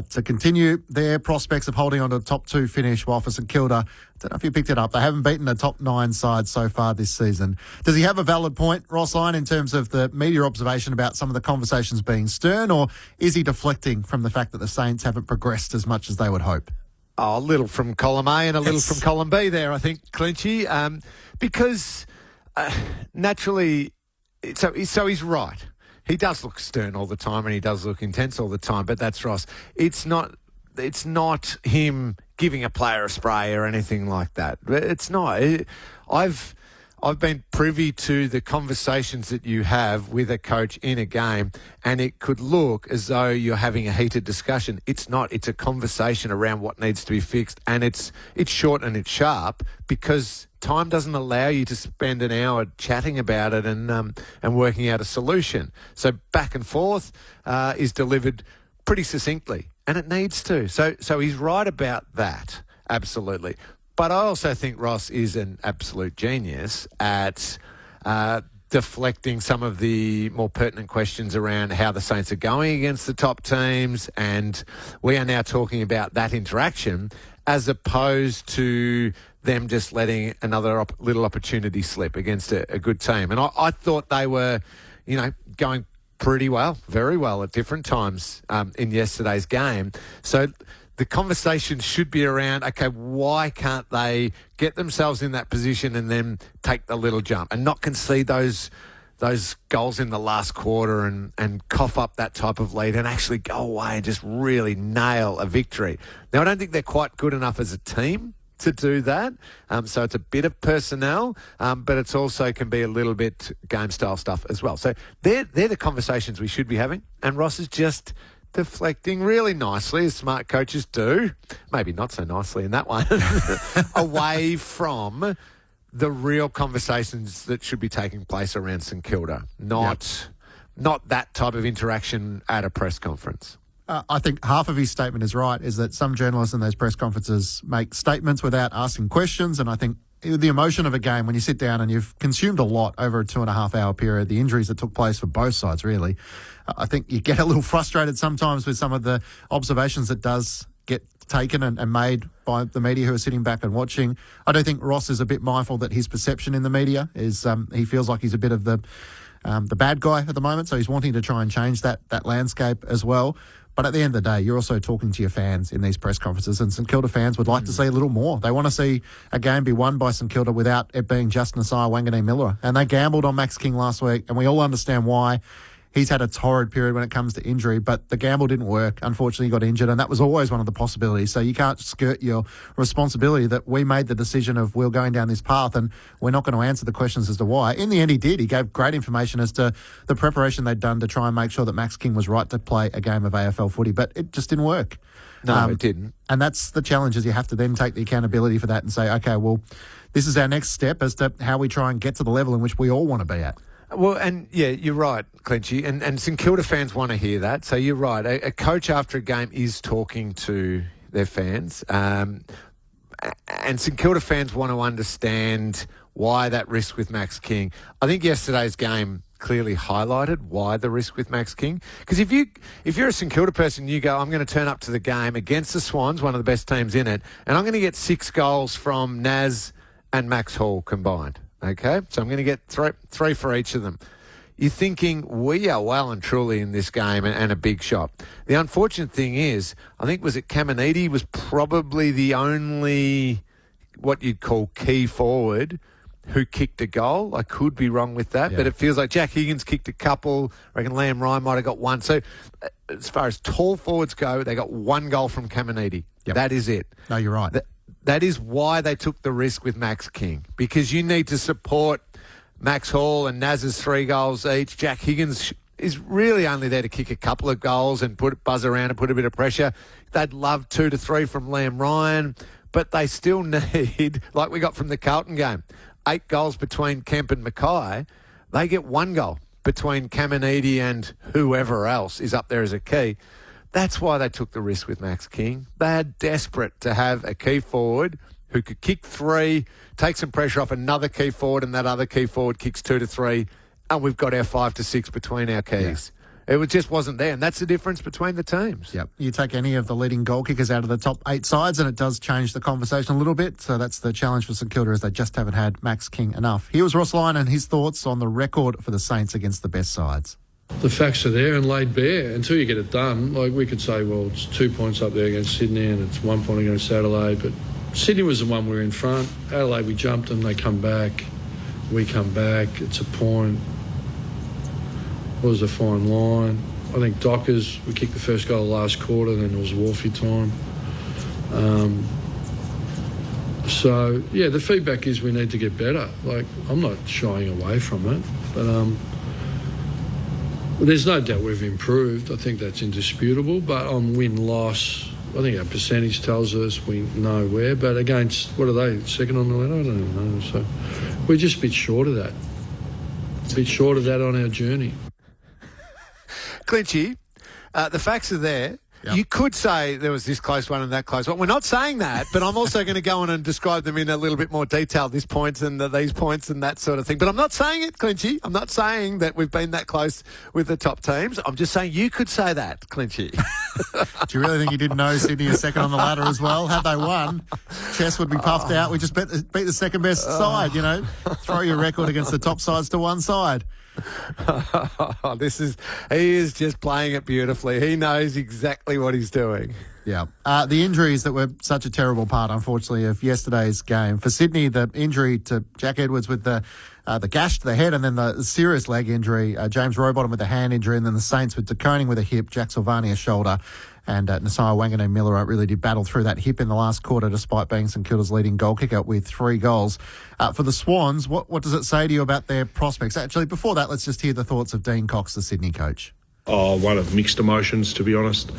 to continue their prospects of holding on to the top 2 finish, while for St Kilda, I don't know if you picked it up, they haven't beaten a top 9 side so far this season. Does he have a valid point, Ross Lyon, in terms of the media observation about some of the conversations being stern, or is he deflecting from the fact that the Saints haven't progressed as much as they would hope? Oh, a little from column A and a little from column B there, I think, Clinchy, because naturally, so he's right. He does look stern all the time and he does look intense all the time, but that's Ross. It's not him giving a player a spray or anything like that. It's not. I've been privy to the conversations that you have with a coach in a game, and it could look as though you're having a heated discussion. It's not. It's a conversation around what needs to be fixed, and it's short and it's sharp because time doesn't allow you to spend an hour chatting about it and working out a solution. So back and forth is delivered pretty succinctly, and it needs to. So he's right about that, absolutely. But I also think Ross is an absolute genius at deflecting some of the more pertinent questions around how the Saints are going against the top teams, and we are now talking about that interaction as opposed to them just letting another little opportunity slip against a good team. And I thought they were, going pretty well, very well at different times in yesterday's game. So the conversation should be around, okay, why can't they get themselves in that position and then take the little jump and not concede those goals in the last quarter and cough up that type of lead and actually go away and just really nail a victory. Now, I don't think they're quite good enough as a team to do that. So it's a bit of personnel, but it's also can be a little bit game-style stuff as well. So they're the conversations we should be having, and Ross is just deflecting really nicely, as smart coaches do, maybe not so nicely in that one, away from the real conversations that should be taking place around St Kilda, not that type of interaction at a press conference. I think half of his statement is right, is that some journalists in those press conferences make statements without asking questions, and I think the emotion of a game, when you sit down and you've consumed a lot over a 2.5 hour period, the injuries that took place for both sides, really, I think you get a little frustrated sometimes with some of the observations that does get taken and made by the media who are sitting back and watching. I do think Ross is a bit mindful that his perception in the media is he feels like he's a bit of the bad guy at the moment, so he's wanting to try and change that landscape as well. But at the end of the day, you're also talking to your fans in these press conferences, and St Kilda fans would like to see a little more. They want to see a game be won by St Kilda without it being just Nasiah Wanganeen-Miller. And they gambled on Max King last week, and we all understand why. He's had a torrid period when it comes to injury, but the gamble didn't work. Unfortunately, he got injured, and that was always one of the possibilities. So you can't skirt your responsibility that we made the decision of we're going down this path, and we're not going to answer the questions as to why. In the end, he did. He gave great information as to the preparation they'd done to try and make sure that Max King was right to play a game of AFL footy, but it just didn't work. No, it didn't. And that's the challenge, is you have to then take the accountability for that and say, okay, well, this is our next step as to how we try and get to the level in which we all want to be at. Well, and yeah, you're right, Clinchy, and St Kilda fans want to hear that. So you're right. A coach after a game is talking to their fans, and St Kilda fans want to understand why that risk with Max King. I think yesterday's game clearly highlighted why the risk with Max King. Because if you're a St Kilda person, you go, I'm going to turn up to the game against the Swans, one of the best teams in it, and I'm going to get 6 goals from Naz and Max Hall combined. Okay, so I'm going to get three for each of them. You're thinking we are well and truly in this game and a big shot. The unfortunate thing is, I think Caminiti was probably the only what you'd call key forward who kicked a goal. I could be wrong with that, but it feels like Jack Higgins kicked a couple. I reckon Liam Ryan might have got one. So as far as tall forwards go, they got 1 goal from Caminiti. Yep. That is it. No, you're right. That is why they took the risk with Max King, because you need to support Max Hall and Naz's 3 goals each. Jack Higgins is really only there to kick a couple of goals and buzz around and put a bit of pressure. They'd love 2 to 3 from Liam Ryan, but they still need, like we got from the Carlton game, 8 goals between Kemp and Mackay. They get 1 goal between Caminiti and whoever else is up there as a key. That's why they took the risk with Max King. They're desperate to have a key forward who could kick 3, take some pressure off another key forward, and that other key forward kicks 2 to 3, and we've got our 5 to 6 between our keys. Yeah. It just wasn't there, and that's the difference between the teams. Yep. You take any of the leading goal kickers out of the top 8 sides, and it does change the conversation a little bit. So that's the challenge for St Kilda, is they just haven't had Max King enough. Here was Ross Lyon and his thoughts on the record for the Saints against the best sides. The facts are there and laid bare. Until you get it done, like we could say, well, it's 2 points up there against Sydney and it's 1 point against Adelaide, but Sydney was the one we were in front. Adelaide, we jumped them, they come back, we come back, it's a point. It was a fine line. I think Dockers, we kicked the first goal last quarter, then it was Wolfie time. So, yeah, the feedback is we need to get better. Like, I'm not shying away from it, but there's no doubt we've improved. I think that's indisputable. But on win-loss, I think our percentage tells us we know where. But against, what are they, second on the ladder? I don't know. So we're just a bit short of that. A bit short of that on our journey. Clinchy, the facts are there. Yep. You could say there was this close one and that close one. We're not saying that, but I'm also going to go on and describe them in a little bit more detail, this points and these points and that sort of thing. But I'm not saying it, Clinchy. I'm not saying that we've been that close with the top teams. I'm just saying you could say that, Clinchy. Do you really think you didn't know Sydney is second on the ladder as well? Had they won, chest would be puffed out. We just beat the second best side, you know. Throw your record against the top sides to one side. He is just playing it beautifully. He knows exactly what he's doing. Yeah. The injuries that were such a terrible part, unfortunately, of yesterday's game. For Sydney, the injury to Jack Edwards with the gash to the head and then the serious leg injury, James Rowbottom with the hand injury, and then the Saints with De Koning with a hip, Jack Silvani a shoulder, and Nasiah Wanganeen-Miller really did battle through that hip in the last quarter despite being St Kilda's leading goal kicker with 3 goals. For the Swans, what does it say to you about their prospects? Actually, before that, let's just hear the thoughts of Dean Cox, the Sydney coach. One of mixed emotions, to be honest.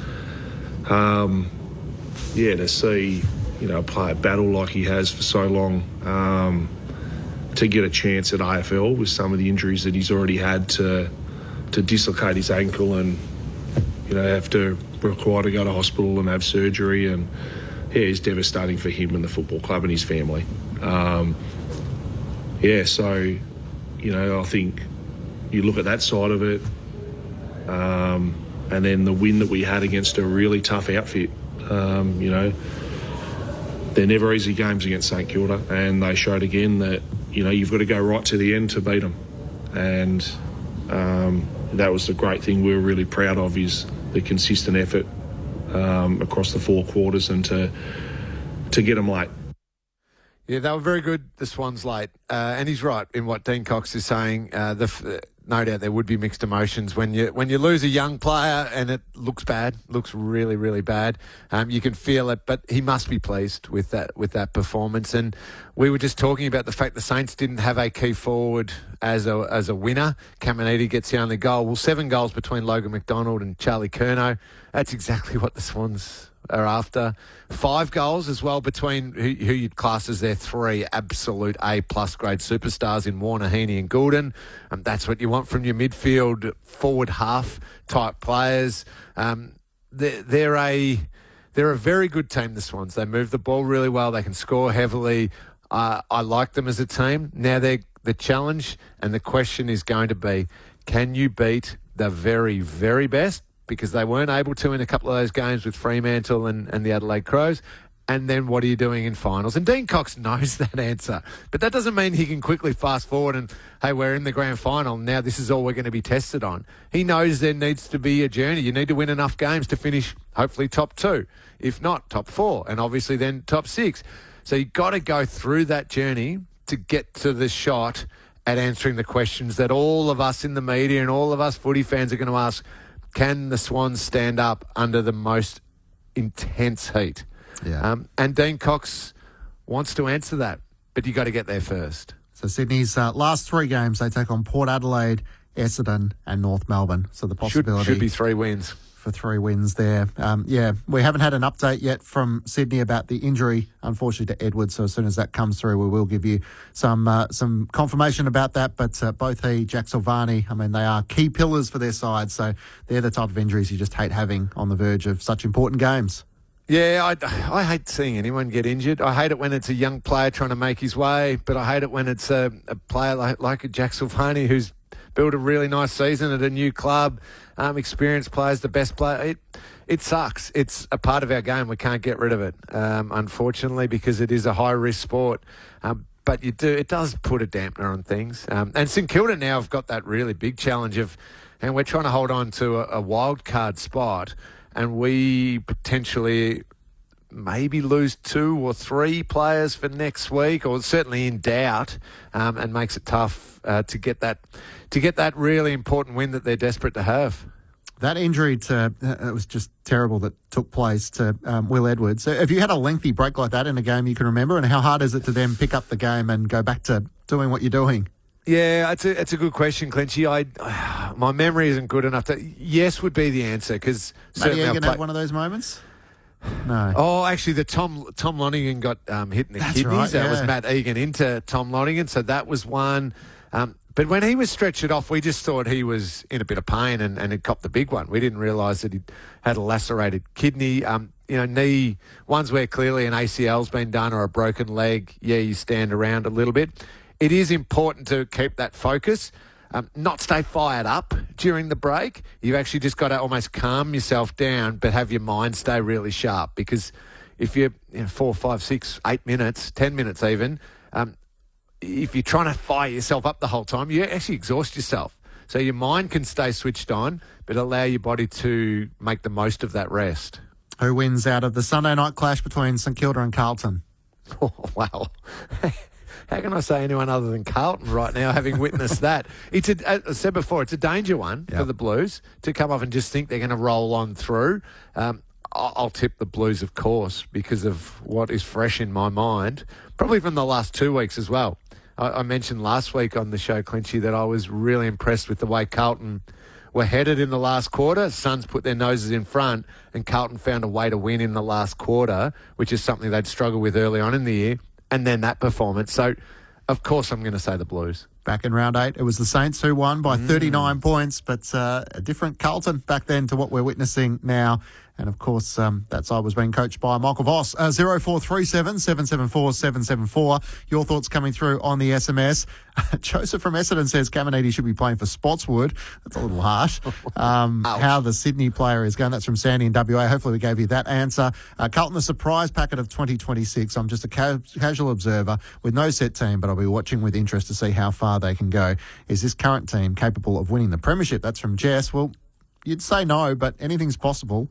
To see, a player battle like he has for so long, to get a chance at AFL with some of the injuries that he's already had to dislocate his ankle and, have to require to go to hospital and have surgery, and it's devastating for him and the football club and his family. I think you look at that side of it, and then the win that we had against a really tough outfit. They're never easy games against St Kilda, and they showed again that, you've got to go right to the end to beat them. And that was the great thing we were really proud of, is the consistent effort across the 4 quarters and to get them late. Yeah, they were very good, the Swans, late. And he's right in what Dean Cox is saying. No doubt there would be mixed emotions when you lose a young player and it looks bad, looks really, really bad. You can feel it, but he must be pleased with that performance. And we were just talking about the fact the Saints didn't have a key forward as a winner. Caminiti gets the only goal. Well, 7 goals between Logan McDonald and Charlie Curnow. That's exactly what the Swans are after. 5 goals as well between who you'd class as their 3 absolute A-plus grade superstars in Warner, Heaney and Goulden. That's what you want from your midfield, forward half type players. They're a very good team, the Swans. They move the ball really well. They can score heavily. I like them as a team. Now the challenge and the question is going to be, can you beat the very, very best? Because they weren't able to in a couple of those games with Fremantle and the Adelaide Crows. And then what are you doing in finals? And Dean Cox knows that answer. But that doesn't mean he can quickly fast forward and, hey, we're in the grand final. Now this is all we're going to be tested on. He knows there needs to be a journey. You need to win enough games to finish, hopefully, top 2. If not, top 4. And obviously then top 6. So you've got to go through that journey to get to the shot at answering the questions that all of us in the media and all of us footy fans are going to ask. Can the Swans stand up under the most intense heat? Yeah. And Dean Cox wants to answer that, but you got to get there first. So Sydney's last 3 games, they take on Port Adelaide, Essendon and North Melbourne. So the possibility should be 3 wins. For 3 wins there. We haven't had an update yet from Sydney about the injury, unfortunately, to Edwards. So as soon as that comes through, we will give you some confirmation about that. But both he, Jack Silvani, they are key pillars for their side. So they're the type of injuries you just hate having on the verge of such important games. Yeah, I hate seeing anyone get injured. I hate it when it's a young player trying to make his way, but I hate it when it's a player like a Jack Silvani who's built a really nice season at a new club, experienced players, the best player. It sucks. It's a part of our game. We can't get rid of it, unfortunately, because it is a high-risk sport. But it does put a dampener on things. And St Kilda now have got that really big challenge and we're trying to hold on to a wild card spot, and we potentially maybe lose 2 or 3 players for next week, or certainly in doubt, and makes it tough to get that really important win that they're desperate to have. That injury it was just terrible that took place to Will Edwards. So have you had a lengthy break like that in a game you can remember? And how hard is it to then pick up the game and go back to doing what you're doing? Yeah, it's a good question, Clinchy. My memory isn't good enough to... Yes would be the answer, because... Matty Egan had one of those moments? No. Oh, actually, the Tom Lonergan got hit in the kidneys. Right, That was Matt Egan into Tom Lonergan, so that was one. But when he was stretched off, we just thought he was in a bit of pain and had copped the big one. We didn't realise that he had a lacerated kidney. Knee, ones where clearly an ACL's been done or a broken leg, you stand around a little bit. It is important to keep that focus, not stay fired up during the break. You've actually just got to almost calm yourself down, but have your mind stay really sharp, because if you're 4, 5, 6, 8 minutes, 10 minutes even, if you're trying to fire yourself up the whole time, you actually exhaust yourself. So your mind can stay switched on, but allow your body to make the most of that rest. Who wins out of the Sunday night clash between St Kilda and Carlton? Oh, wow. How can I say anyone other than Carlton right now, having witnessed that? As I said before, it's a danger one for the Blues to come off and just think they're going to roll on through. I'll tip the Blues, of course, because of what is fresh in my mind, probably from the last 2 weeks as well. I mentioned last week on the show, Clinchy, that I was really impressed with the way Carlton were headed in the last quarter. Suns put their noses in front and Carlton found a way to win in the last quarter, which is something they'd struggled with early on in the year, and then that performance. So, of course, I'm going to say the Blues. Back in round 8, it was the Saints who won by 39 points, but a different Carlton back then to what we're witnessing now. And, of course, that side was being coached by Michael Voss. 0437 774 774. Your thoughts coming through on the SMS. Joseph from Essendon says Caminiti should be playing for Spotswood. That's a little harsh. How the Sydney player is going. That's from Sandy in WA. Hopefully we gave you that answer. Carlton, the surprise packet of 2026. I'm just a casual observer with no set team, but I'll be watching with interest to see how far they can go. Is this current team capable of winning the premiership? That's from Jess. Well, you'd say no, but anything's possible.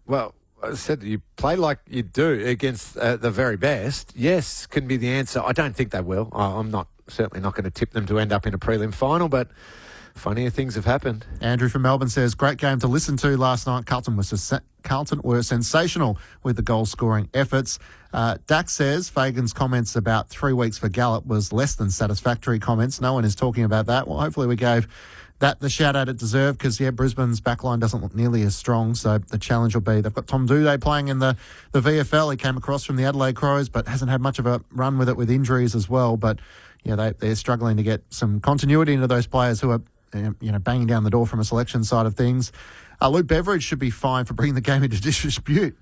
Well, I said you play like you do against the very best. Yes, can be the answer. I don't think they will. I'm certainly not going to tip them to end up in a prelim final, but funnier things have happened. Andrew from Melbourne says, great game to listen to last night. Carlton were sensational with the goal-scoring efforts. Dax says Fagan's comments about 3 weeks for Gallup was less than satisfactory comments. No one is talking about that. Well, hopefully we gave that the shout-out it deserved, because, Brisbane's backline doesn't look nearly as strong, so the challenge will be, they've got Tom Doedee playing in the VFL. He came across from the Adelaide Crows, but hasn't had much of a run with it with injuries as well. But, they're struggling to get some continuity into those players who are, banging down the door from a selection side of things. Luke Beveridge should be fine for bringing the game into disrepute.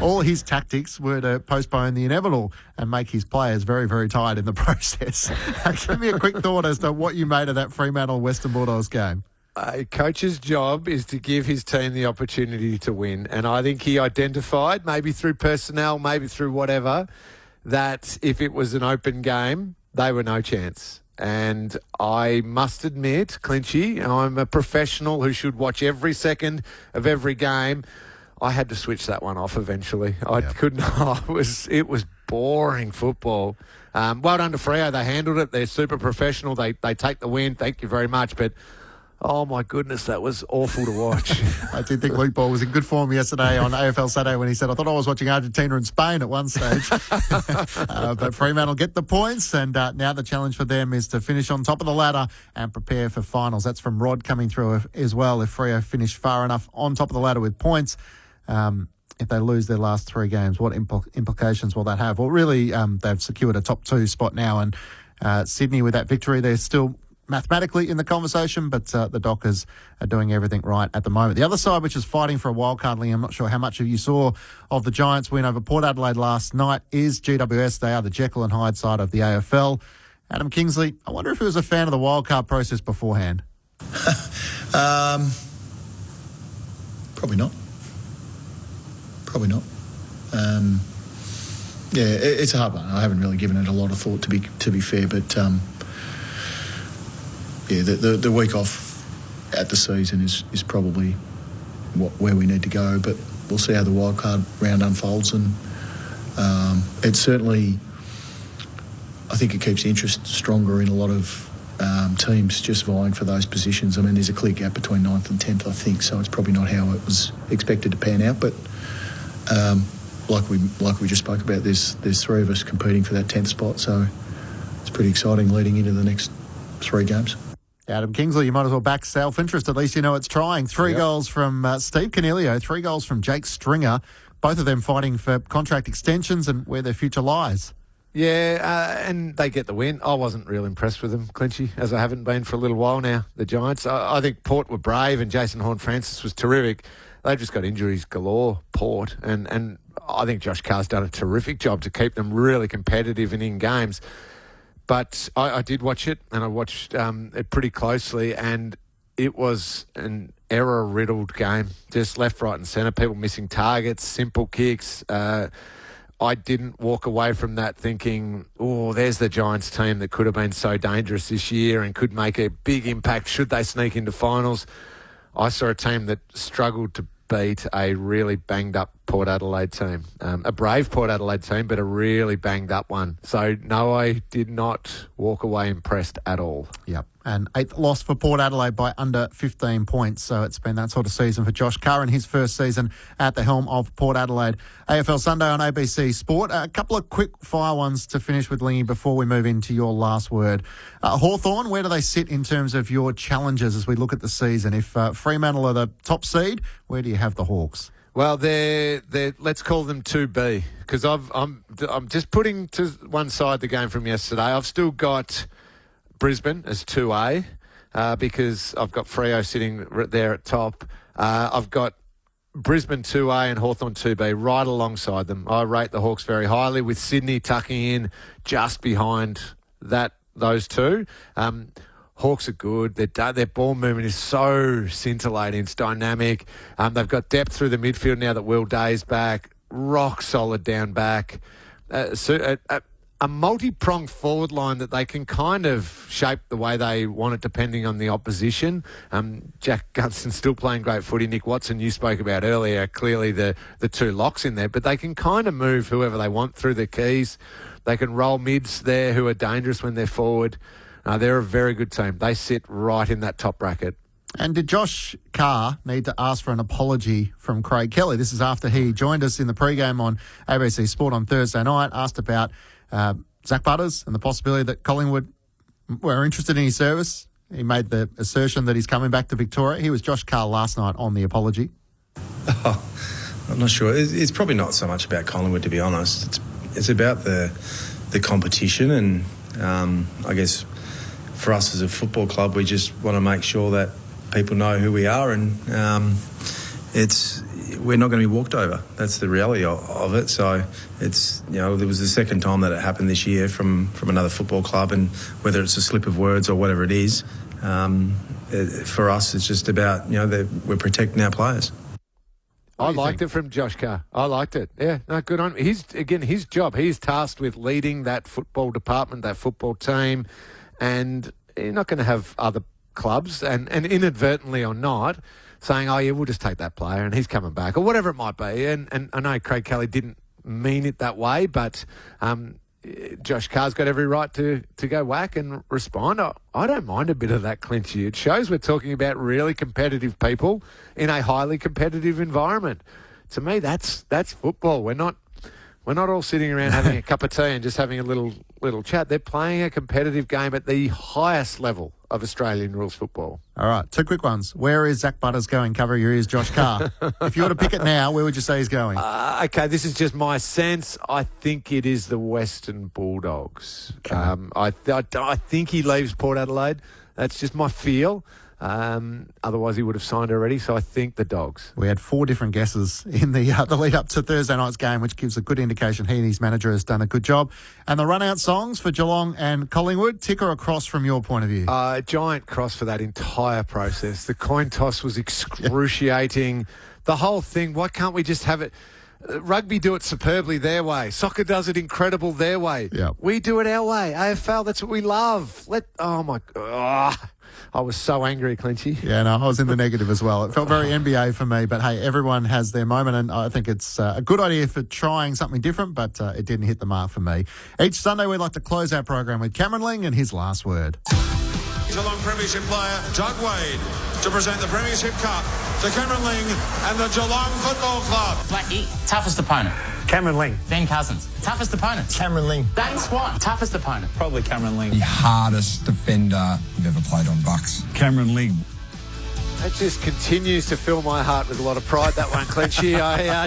All his tactics were to postpone the inevitable and make his players very, very tired in the process. Give me a quick thought as to what you made of that Fremantle-Western Bulldogs game. A coach's job is to give his team the opportunity to win. And I think he identified, maybe through personnel, maybe through whatever, that if it was an open game, they were no chance. And I must admit, Clinchy, I'm a professional who should watch every second of every game. I had to switch that one off eventually. I couldn't. It was boring football. Well done to Freo. They handled it. They're super professional. They take the win. Thank you very much. But, oh, my goodness, that was awful to watch. I did think Luke Ball was in good form yesterday on AFL Saturday when he said, I thought I was watching Argentina and Spain at one stage. But Fremantle get the points, and now the challenge for them is to finish on top of the ladder and prepare for finals. That's from Rod coming through as well. If Freo finish far enough on top of the ladder with points, if they lose their last 3 games, what implications will that have? Well, really, they've secured a top 2 spot now, and Sydney, with that victory, they're still mathematically in the conversation, but the Dockers are doing everything right at the moment. The other side, which is fighting for a wildcard, Liam, I'm not sure how much of you saw of the Giants' win over Port Adelaide last night, is GWS. They are the Jekyll and Hyde side of the AFL. Adam Kingsley, I wonder if he was a fan of the wildcard process beforehand. Probably not. It's a hard one. I haven't really given it a lot of thought, to be fair, but the week off at the season is probably where we need to go, but we'll see how the wildcard round unfolds, and it certainly, I think it keeps the interest stronger in a lot of teams just vying for those positions. I mean, there's a clear gap between 9th and 10th, I think, so it's probably not how it was expected to pan out. But like we just spoke about, there's 3 of us competing for that 10th spot, so it's pretty exciting leading into the next 3 games. Adam Kingsley, you might as well back self-interest. At least you know it's trying. 3 goals from Steve Canelio, 3 goals from Jake Stringer, both of them fighting for contract extensions and where their future lies. Yeah, and they get the win. I wasn't real impressed with them, Clinchy, as I haven't been for a little while now, the Giants. I think Port were brave and Jason Horne-Francis was terrific. They've just got injuries galore, Port, and I think Josh Carr's done a terrific job to keep them really competitive and in games. But I did watch it, and I watched it pretty closely, and it was an error-riddled game. Just left, right and centre, people missing targets, simple kicks. I didn't walk away from that thinking, oh, there's the Giants team that could have been so dangerous this year and could make a big impact should they sneak into finals. I saw a team that struggled to beat a really banged-up Port Adelaide team. A brave Port Adelaide team, but a really banged-up one. So, no, I did not walk away impressed at all. Yep. And 8th loss for Port Adelaide by under 15 points. So it's been that sort of season for Josh Carr in his first season at the helm of Port Adelaide. AFL Sunday on ABC Sport. A couple of quick fire ones to finish with, Lingy, before we move into your last word. Hawthorn, where do they sit in terms of your challenges as we look at the season? If Fremantle are the top seed, where do you have the Hawks? Well, they're let's call them 2B, because I'm just putting to one side the game from yesterday. I've still got Brisbane as 2A because I've got Freo sitting there at top. I've got Brisbane 2A and Hawthorn 2B right alongside them. I rate the Hawks very highly, with Sydney tucking in just behind those two. Hawks are good. Their ball movement is so scintillating. It's dynamic. They've got depth through the midfield now that Will Day's back. Rock solid down back. A multi-pronged forward line that they can kind of shape the way they want it depending on the opposition. Jack Gunston's still playing great footy. Nick Watson, you spoke about earlier, clearly the 2 locks in there, but they can kind of move whoever they want through the keys. They can roll mids there who are dangerous when they're forward. They're a very good team. They sit right in that top bracket. And did Josh Carr need to ask for an apology from Craig Kelly? This is after he joined us in the pre-game on ABC Sport on Thursday night, asked about Zach Butters and the possibility that Collingwood were interested in his service. He made the assertion that he's coming back to Victoria. He was Josh Carr last night on the apology. I'm not sure. It's probably not so much about Collingwood, to be honest. It's about the competition, and I guess for us as a football club, we just want to make sure that people know who we are, and we're not going to be walked over. That's the reality of it. So it's, there was the second time that it happened this year from another football club, and whether it's a slip of words or whatever it is, for us it's just about we're protecting our players. I liked it from Josh Carr. I liked it. Yeah, no, good on him. His job. He's tasked with leading that football department, that football team, and you're not going to have other clubs, and inadvertently or not, saying, oh, yeah, we'll just take that player and he's coming back, or whatever it might be. And I know Craig Kelly didn't mean it that way, but Josh Carr's got every right to go whack and respond. I don't mind a bit of that, Clinchy. It shows we're talking about really competitive people in a highly competitive environment. To me, that's football. We're not all sitting around having a cup of tea and just having a little chat. They're playing a competitive game at the highest level of Australian rules football. All right, 2 quick ones. Where is Zach Butters going? Cover your ears, Josh Carr. If you were to pick it now, where would you say he's going? Okay, this is just my sense. I think it is the Western Bulldogs. Okay. I think he leaves Port Adelaide. That's just my feel. Otherwise, he would have signed already, so I think the Dogs. We had 4 different guesses in the lead-up to Thursday night's game, which gives a good indication he and his manager has done a good job. And the run-out songs for Geelong and Collingwood, tick or a cross from your point of view? Giant cross for that entire process. The coin toss was excruciating. The whole thing, why can't we just have it? Rugby do it superbly their way. Soccer does it incredible their way. Yep. We do it our way. AFL, that's what we love. Oh, my God. I was so angry, Clinchy. Yeah, no, I was in the negative as well. It felt very NBA for me, but hey, everyone has their moment, and I think it's a good idea for trying something different, but it didn't hit the mark for me. Each Sunday, we'd like to close our program with Cameron Ling and his last word. Geelong Premiership player Doug Wade to present the Premiership Cup to Cameron Ling and the Geelong Football Club. Blackie, toughest opponent. Cameron Ling. Ben Cousins, toughest opponent. Cameron Ling. Dane Swan, toughest opponent. Probably Cameron Ling. The hardest defender you've ever played on Bucks. Cameron Ling. It just continues to fill my heart with a lot of pride, that one, Clenchy.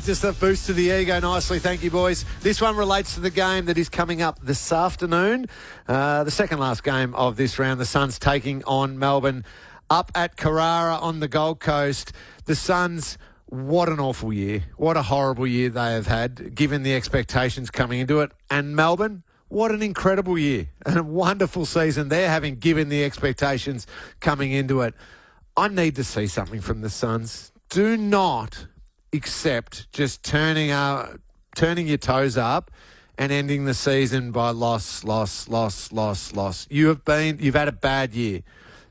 Just a boost to the ego nicely. Thank you, boys. This one relates to the game that is coming up this afternoon. The second last game of this round. The Suns taking on Melbourne up at Carrara on the Gold Coast. The Suns, what an awful year. What a horrible year they have had, given the expectations coming into it. And Melbourne, what an incredible year and a wonderful season they're having, given the expectations coming into it. I need to see something from the Suns. Do not accept just turning your toes up and ending the season by loss. You've had a bad year.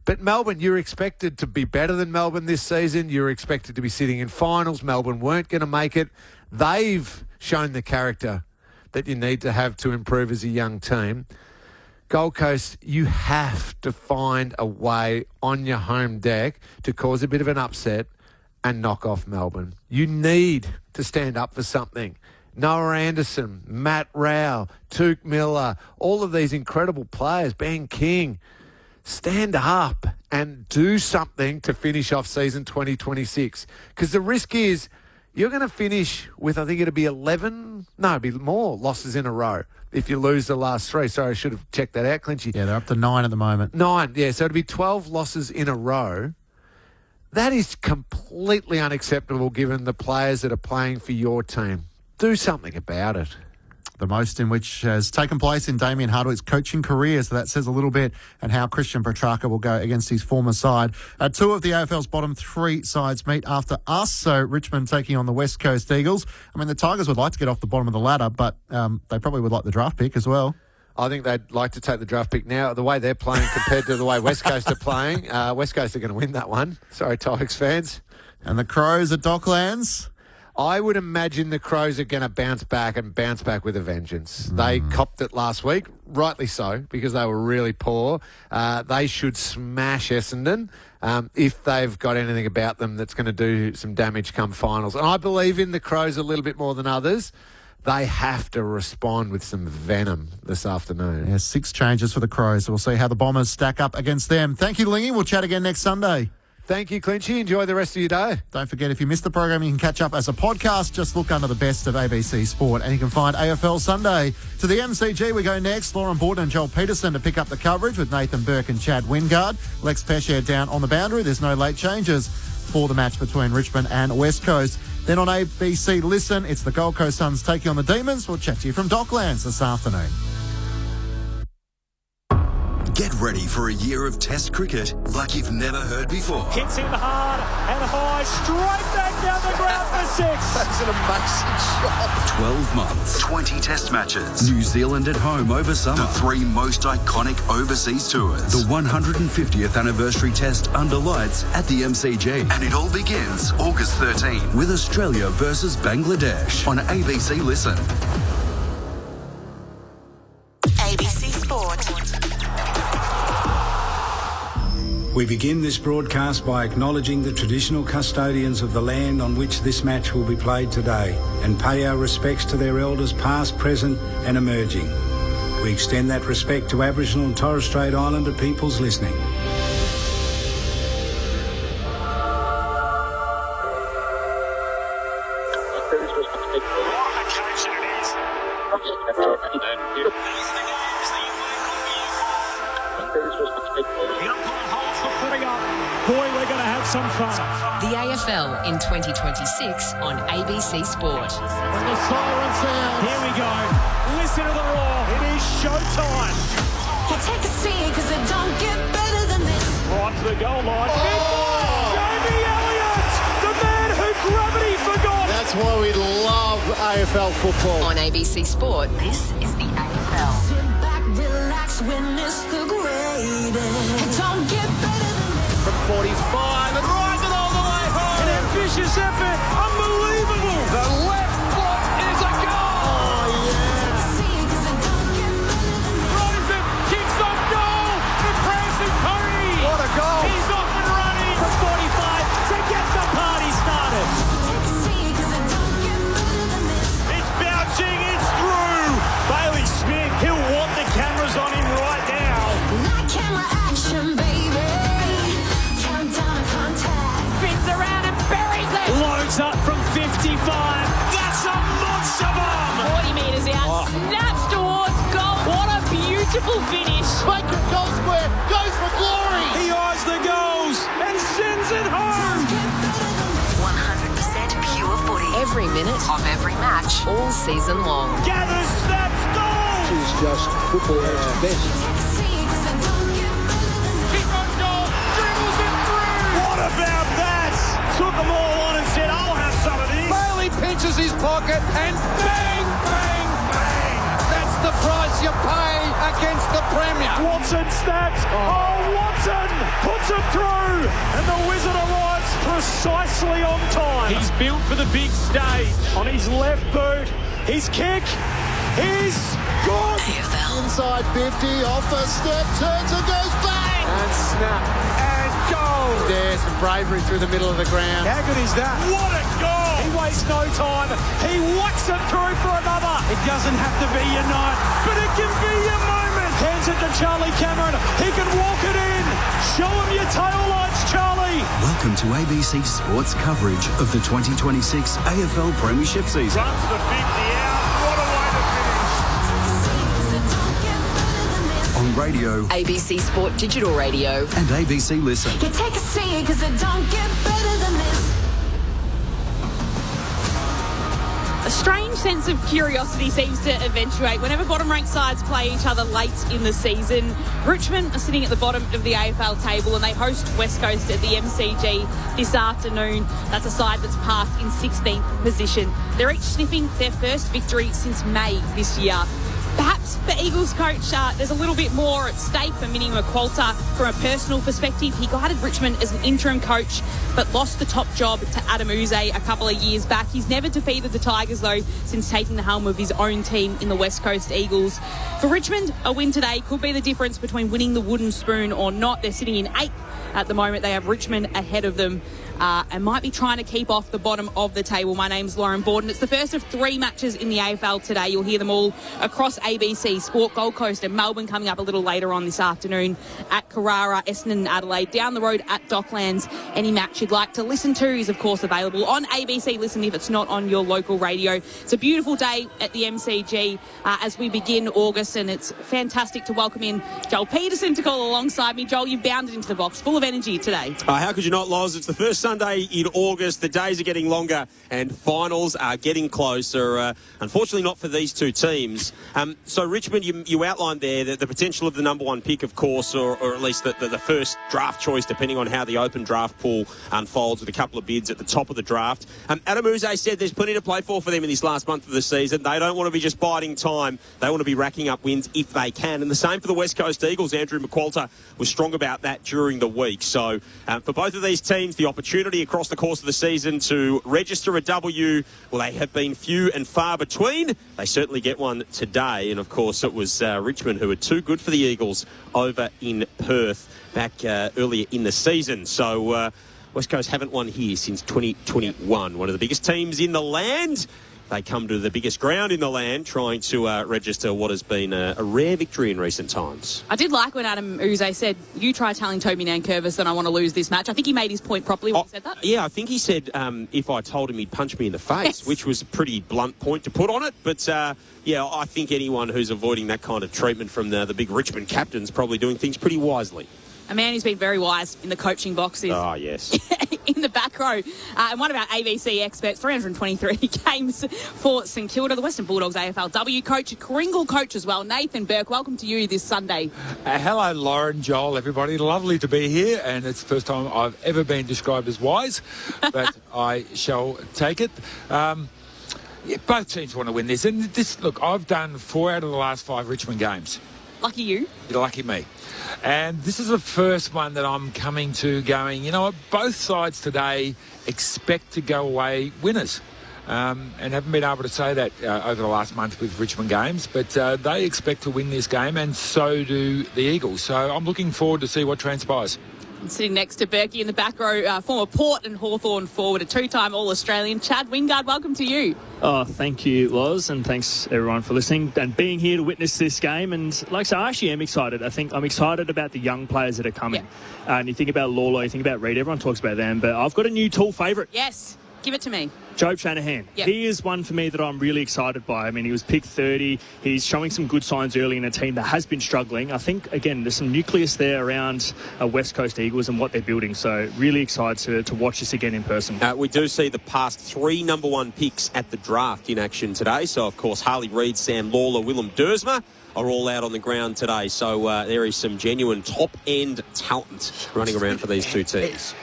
But Melbourne, you're expected to be better than Melbourne this season. You're expected to be sitting in finals. Melbourne weren't going to make it. They've shown the character that you need to have to improve as a young team. Gold Coast, you have to find a way on your home deck to cause a bit of an upset and knock off Melbourne. You need to stand up for something. Noah Anderson, Matt Rao, Tuke Miller, all of these incredible players, Ben King, stand up and do something to finish off season 2026. Because the risk is you're going to finish with, I think it'll be 11, no, it'll be more losses in a row if you lose the last three. Sorry, I should have checked that out, Clinchy. Yeah, they're up to 9 at the moment. 9, yeah, so it'll be 12 losses in a row. That is completely unacceptable given the players that are playing for your team. Do something about it. The most in which has taken place in Damien Hardwick's coaching career, so that says a little bit, and how Christian Petrarca will go against his former side. 2 of the AFL's bottom 3 sides meet after us, so Richmond taking on the West Coast Eagles. I mean, the Tigers would like to get off the bottom of the ladder, but they probably would like the draft pick as well. I think they'd like to take the draft pick now. The way they're playing compared to the way West Coast are playing, West Coast are going to win that one. Sorry, Tigers fans. And the Crows at Docklands? I would imagine the Crows are going to bounce back with a vengeance. They copped it last week, rightly so, because they were really poor. They should smash Essendon if they've got anything about them that's going to do some damage come finals. And I believe in the Crows a little bit more than others. They have to respond with some venom this afternoon. Yeah, 6 changes for the Crows. So we'll see how the Bombers stack up against them. Thank you, Lingy. We'll chat again next Sunday. Thank you, Clinchy. Enjoy the rest of your day. Don't forget, if you missed the program, you can catch up as a podcast. Just look under the best of ABC Sport, and you can find AFL Sunday. To the MCG we go next. Lauren Borden and Joel Peterson to pick up the coverage with Nathan Burke and Chad Wingard. Lex Pesce down on the boundary. There's no late changes for the match between Richmond and West Coast. Then on ABC Listen, it's the Gold Coast Suns taking on the Demons. We'll chat to you from Docklands this afternoon. Get ready for a year of Test cricket like you've never heard before. Hits him hard and high, straight back down the ground for 6. That's an amazing shot. 12 months, 20 Test matches. New Zealand at home over summer. The 3 most iconic overseas tours. The 150th anniversary Test under lights at the MCG. And it all begins August 13 with Australia versus Bangladesh on ABC Listen. ABC Sport. We begin this broadcast by acknowledging the traditional custodians of the land on which this match will be played today and pay our respects to their elders past, present and emerging. We extend that respect to Aboriginal and Torres Strait Islander peoples listening. Boy, we're going to have some fun. The AFL in 2026 on ABC Sport. And the siren's sound. Here we go. Listen to the roar. It is showtime. You take a seat because it don't get better than this. Right to the goal line. Jamie Elliott, the man who gravity forgot. That's why we love AFL football. On ABC Sport, this is the AFL. Sit back, relax, witness the greatest. It don't get better than this. From 45 and right all the way home. An ambitious effort. Unbelievable. The left foot is a goal. Oh, yeah. Rosen kicks off goal. The prancing pony beautiful finish. Baker goal square, goes for glory. He eyes the goals and sends it home. 100% pure footy. Every minute of every match, all season long. Gathers, snaps, goal. It's just football at its best. Kick on goal, dribbles it through. What about that? Took them all on and said, I'll have some of this. Bailey pinches his pocket and bang, bang, bang. That's the price you pay against the Premier. Watson snaps. Oh, Watson puts it through. And the Wizard arrives precisely on time. He's built for the big stage. On his left boot, his kick is good. Inside 50, off a step, turns and goes bang. And snap. And goal. There's some bravery through the middle of the ground. How good is that? What a goal. He wastes no time. He whacks it through for another. It doesn't have to be your night, but it can be your moment. Hands it to Charlie Cameron. He can walk it in. Show him your tail lights, Charlie. Welcome to ABC Sports coverage of the 2026 AFL Premiership season. Runs the 50 out. What a way to finish. On radio, ABC Sport Digital Radio. and ABC Listen. You take a seat because it don't get better than this. A strange sense of curiosity seems to eventuate whenever bottom-ranked sides play each other late in the season. Richmond are sitting at the bottom of the AFL table and they host West Coast at the MCG this afternoon. That's a side that's parked in 16th position. They're each sniffing their first victory since May this year. Perhaps for Eagles coach, there's a little bit more at stake for Minnie McQualter from a personal perspective. He guided Richmond as an interim coach, but lost the top job to Adam Uze a couple of years back. He's never defeated the Tigers, though, since taking the helm of his own team in the West Coast Eagles. For Richmond, a win today could be the difference between winning the wooden spoon or not. They're sitting in 8th at the moment. They have Richmond ahead of them. And might be trying to keep off the bottom of the table. My name's Lauren Borden. It's the first of 3 matches in the AFL today. You'll hear them all across ABC Sport. Gold Coast and Melbourne coming up a little later on this afternoon at Carrara, Essendon and Adelaide. Down the road at Docklands. Any match you'd like to listen to is, of course, available on ABC Listen if it's not on your local radio. It's a beautiful day at the MCG as we begin August, and it's fantastic to welcome in Joel Peterson to call alongside me. Joel, you've bounded into the box, full of energy today. How could you not, Loz? It's the first Sunday in August. The days are getting longer and finals are getting closer. Unfortunately not for these two teams. So Richmond, you outlined there the potential of the number one pick, of course, or at least the first draft choice, depending on how the open draft pool unfolds with a couple of bids at the top of the draft. Adam Uze said there's plenty to play for them in this last month of the season. They don't want to be just biding time. They want to be racking up wins if they can. And the same for the West Coast Eagles. Andrew McQualter was strong about that during the week. So for both of these teams, the opportunity across the course of the season to register a W, well, they have been few and far between. They certainly get one today. And, of course, it was Richmond who were too good for the Eagles over in Perth back earlier in the season. So West Coast haven't won here since 2021. One of the biggest teams in the land. They come to the biggest ground in the land trying to register what has been a rare victory in recent times. I did like when Adam Uze said, you try telling Toby Nankervis that I want to lose this match. I think he made his point properly when he said that. Yeah, I think he said if I told him he'd punch me in the face, yes, which was a pretty blunt point to put on it. But, yeah, I think anyone who's avoiding that kind of treatment from the big Richmond captain's probably doing things pretty wisely. A man who's been very wise in the coaching boxes. Oh, yes. In the back row. And one of our ABC experts, 323 games for St Kilda, the Western Bulldogs AFLW coach, Kringle coach as well. Nathan Burke, welcome to you this Sunday. Hello, Lauren, Joel, everybody. Lovely to be here, and it's the first time I've ever been described as wise, but I shall take it. Yeah, both teams want to win this. And this, look, I've done 4 out of the last 5 Richmond games. Lucky you. Lucky me. And this is the first one that I'm coming to going, you know what, both sides today expect to go away winners. And haven't been able to say that over the last month with Richmond games, but they expect to win this game, and so do the Eagles. So I'm looking forward to see what transpires. I'm sitting next to Berkey in the back row, former Port and Hawthorn forward, a 2-time All-Australian. Chad Wingard, welcome to you. Oh, thank you, Loz, and thanks everyone for listening and being here to witness this game. And like I say, I actually am excited. I think I'm excited about the young players that are coming. Yeah. And you think about Lawler, you think about Reid, everyone talks about them, but I've got a new tall favourite. Yes. Give it to me. Joe Shanahan. Yep. He is one for me that I'm really excited by. I mean, he was picked 30. He's showing some good signs early in a team that has been struggling. I think, again, there's some nucleus there around West Coast Eagles and what they're building. So really excited to watch this again in person. We do see the past 3 number 1 picks at the draft in action today. So, of course, Harley Reid, Sam Lawler, Willem Dersma are all out on the ground today. So there is some genuine top-end talent running around for these two teams.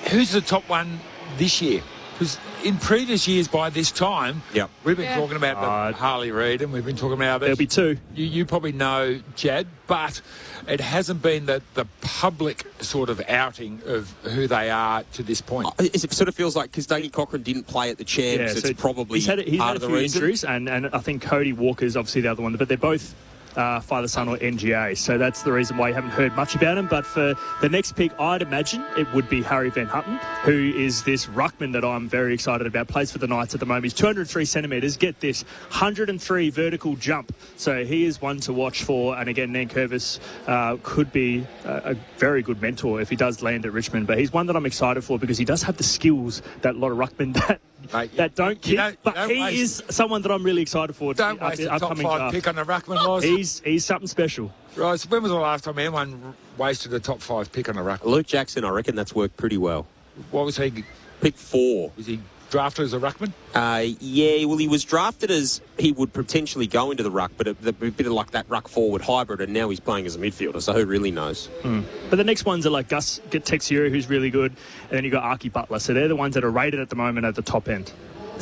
Who's the top one this year? Because in previous years by this time, we've been talking about the Harley Reid and we've been talking about... There'll be 2. You probably know, Jad, but it hasn't been the public sort of outing of who they are to this point. It sort of feels like because Dougie Cochran didn't play at the Champs, it's probably he's had part of the reason. Injuries, and I think Cody Walker's obviously the other one, but they're both... father-son or NGA, so that's the reason why you haven't heard much about him. But for the next pick, I'd imagine it would be Harry Van Houten, who is this ruckman that I'm very excited about, plays for the Knights at the moment. He's 203 centimetres, get this, 103 vertical jump, so he is one to watch for. And again, Nankervis could be a very good mentor if he does land at Richmond, but he's one that I'm excited for because he does have the skills that a lot of ruckmen that don't kick, but he is someone that I'm really excited for. Don't waste a top 5 pick on the ruckman, Loz. He's something special. Right, so when was the last time anyone wasted a top 5 pick on a ruckman? Luke Jackson, I reckon that's worked pretty well. What was he? Pick 4. Was he drafted as a ruckman? Yeah, well, he was drafted as he would potentially go into the ruck, but a bit of like that ruck forward hybrid, and now he's playing as a midfielder, so who really knows? But the next ones are like Gus Texiera, who's really good, and then you've got Archie Butler, so they're the ones that are rated at the moment at the top end.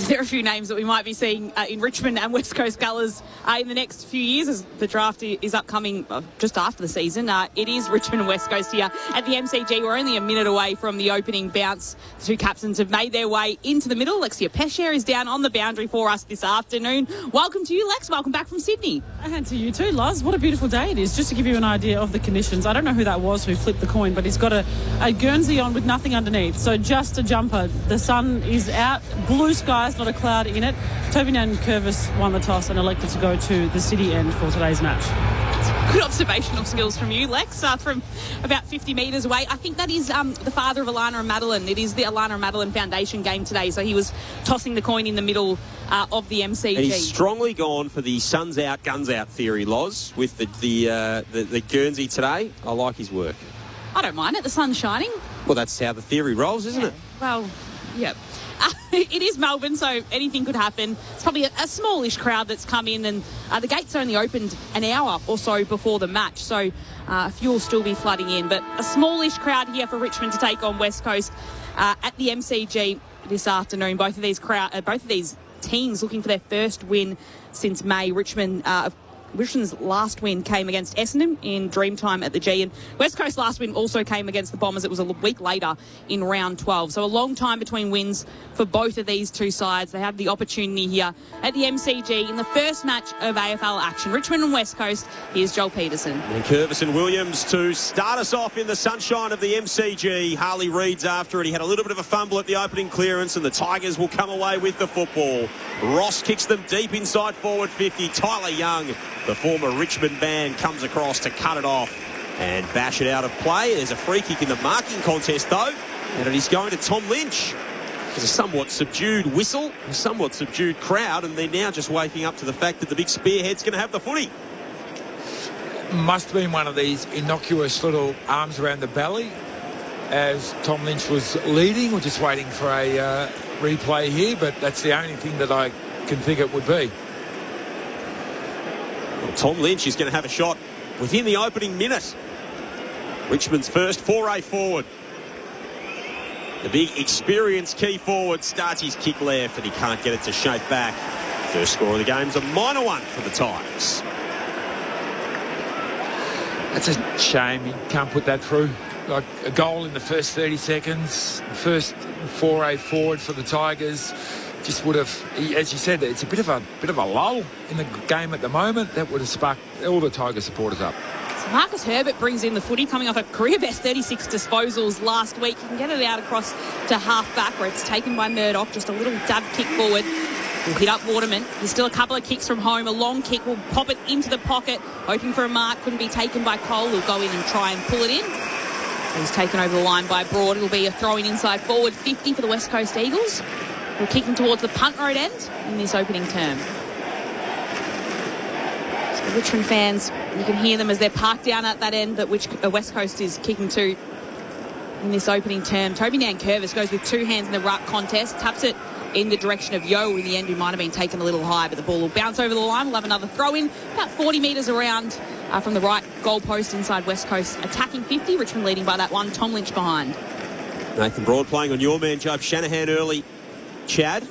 There are a few names that we might be seeing in Richmond and West Coast colours in the next few years as the draft is upcoming just after the season. It is Richmond and West Coast here at the MCG. We're only a minute away from the opening bounce. The 2 captains have made their way into the middle. Alexia Pesher is down on the boundary for us this afternoon. Welcome to you, Lex. Welcome back from Sydney. And to you too, Loz. What a beautiful day it is. Just to give you an idea of the conditions, I don't know who that was who flipped the coin, but he's got a Guernsey on with nothing underneath. So just a jumper. The sun is out. Blue skies, not a cloud in it. Toby Nankervis won the toss and elected to go to the city end for today's match. Good observational skills from you, Lex, from about 50 metres away. I think that is the father of Alana and Madeline. It is the Alana and Madeline Foundation game today, so he was tossing the coin in the middle of the MCG. And he's strongly gone for the sun's out, guns out theory, Loz, with the Guernsey today. I like his work. I don't mind it. The sun's shining. Well, that's how the theory rolls, isn't it? Well, yep. It is Melbourne, so anything could happen. It's probably a smallish crowd that's come in, and the gates only opened an hour or so before the match, so a few will still be flooding in. But a smallish crowd here for Richmond to take on West Coast at the MCG this afternoon. Both of these teams looking for their first win since May. Richmond's last win came against Essendon in Dreamtime at the G, and West Coast's last win also came against the Bombers. It was a week later in round 12. So a long time between wins for both of these two sides. They have the opportunity here at the MCG in the first match of AFL action. Richmond and West Coast. Here's Joel Peterson. And Curvis and Williams to start us off in the sunshine of the MCG. Harley Reid's after it. He had a little bit of a fumble at the opening clearance, and the Tigers will come away with the football. Ross kicks them deep inside forward 50. Tyler Young, the former Richmond man, comes across to cut it off and bash it out of play. There's a free kick in the marking contest, though, and it is going to Tom Lynch. There's a somewhat subdued whistle, a somewhat subdued crowd, and they're now just waking up to the fact that the big spearhead's going to have the footy. Must have been one of these innocuous little arms around the belly as Tom Lynch was leading. We're just waiting for a replay here, but that's the only thing that I can think it would be. Well, Tom Lynch is going to have a shot within the opening minute. Richmond's first foray forward. The big experienced key forward starts his kick left, and he can't get it to shape back. First score of the game's a minor one for the Tigers. That's a shame you can't put that through. Like a goal in the first 30 seconds, first foray forward for the Tigers. Just would have, as you said, it's a bit of a lull in the game at the moment. That would have sparked all the Tiger supporters up. So Marcus Herbert brings in the footy, coming off a career-best 36 disposals last week. He can get it out across to half-back, where it's taken by Murdoch. Just a little dab kick forward. Will hit up Waterman. There's still a couple of kicks from home. A long kick will pop it into the pocket, hoping for a mark. Couldn't be taken by Cole. He'll go in and try and pull it in. He's taken over the line by Broad. It'll be a throw-in inside forward 50 for the West Coast Eagles. We're kicking towards the punt road end in this opening term. So Richmond fans, you can hear them as they're parked down at that end that which West Coast is kicking to in this opening term. Toby Nankervis goes with two hands in the ruck contest, taps it in the direction of Yo in the end, who might have been taken a little high, but the ball will bounce over the line. We'll have another throw-in about 40 metres around from the right goal post inside West Coast, attacking 50. Richmond leading by that one. Tom Lynch behind. Nathan Broad playing on your man, Job Shanahan early. Chad.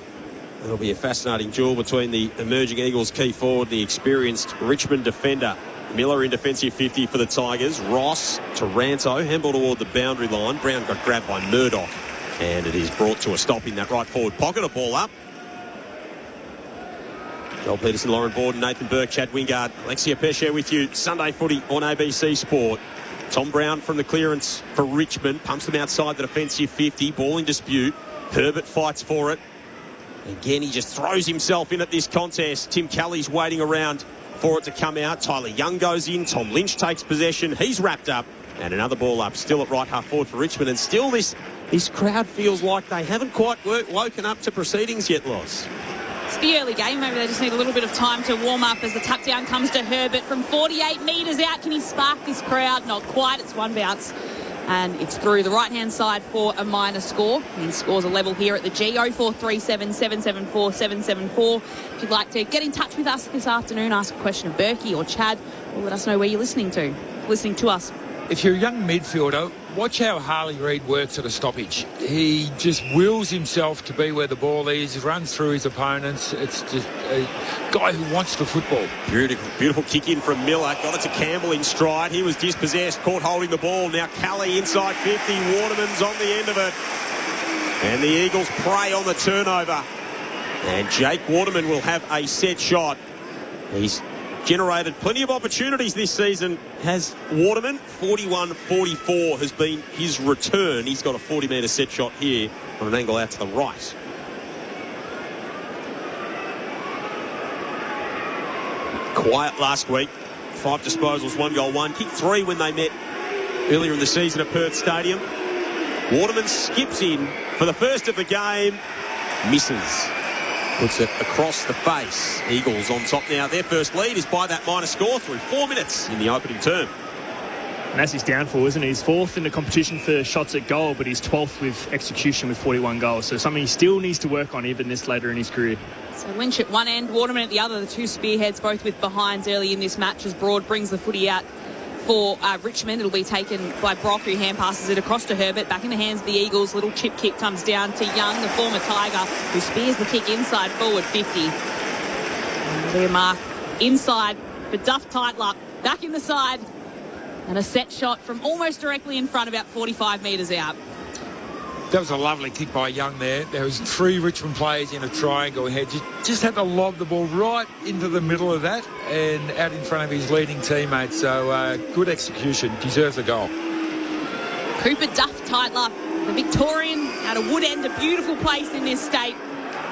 It'll be a fascinating duel between the emerging Eagles key forward, the experienced Richmond defender. Miller in defensive 50 for the Tigers. Ross, Taranto, handball toward the boundary line. Brown got grabbed by Murdoch, and it is brought to a stop in that right forward pocket. A ball up. Joel Peterson, Lauren Borden, Nathan Burke, Chad Wingard, Alexia Pesce with you. Sunday footy on ABC Sport. Tom Brown from the clearance for Richmond. Pumps them outside the defensive 50. Ball in dispute. Herbert fights for it. Again, he just throws himself in at this contest. Tim Kelly's waiting around for it to come out. Tyler Young goes in. Tom Lynch takes possession. He's wrapped up. And another ball up. Still at right half forward for Richmond. And still this crowd feels like they haven't quite woken up to proceedings yet, Loz. It's the early game. Maybe they just need a little bit of time to warm up as the tap down comes to Herbert from 48 metres out. Can he spark this crowd? Not quite. It's one bounce. And it's through the right-hand side for a minor score. And scores a level here at the G. 0437 774 774. If you'd like to get in touch with us this afternoon, ask a question of Berkey or Chad, or let us know where you're listening to us. If you're a young midfielder, watch how Harley Reid works at a stoppage. He just wills himself to be where the ball is, runs through his opponents. It's just a guy who wants the football. Beautiful kick in from Miller. Got it to Campbell in stride. He was dispossessed, caught holding the ball. Now Kelly inside 50. Waterman's on the end of it. And the Eagles prey on the turnover. And Jake Waterman will have a set shot. He's generated plenty of opportunities this season, has Waterman. 41-44 has been his return. He's got a 40-metre set shot here on an angle out to the right. Quiet last week. 5 disposals, 1 goal, 1. Kicked 3 when they met earlier in the season at Perth Stadium. Waterman skips in for the first of the game. Misses. Puts it across the face. Eagles on top now. Their first lead is by that minor score through 4 minutes in the opening term. And that's his downfall, isn't it? He's 4th in the competition for shots at goal, but he's 12th with execution with 41 goals. So something he still needs to work on even this later in his career. So Lynch at one end, Waterman at the other. The two spearheads both with behinds early in this match as Broad brings the footy out for Richmond. It'll be taken by Brock, who hand passes it across to Herbert. Back in the hands of the Eagles. Little chip kick comes down to Young, the former Tiger, who spears the kick inside forward 50. And their mark inside for Duff Tightler. Back in the side. And a set shot from almost directly in front, about 45 metres out. That was a lovely kick by Young there. There was 3 Richmond players in a triangle head. Just had to lob the ball right into the middle of that and out in front of his leading teammate. So good execution. Deserves a goal. Cooper Duff Tightler, the Victorian, out of Wood End, a beautiful place in this state.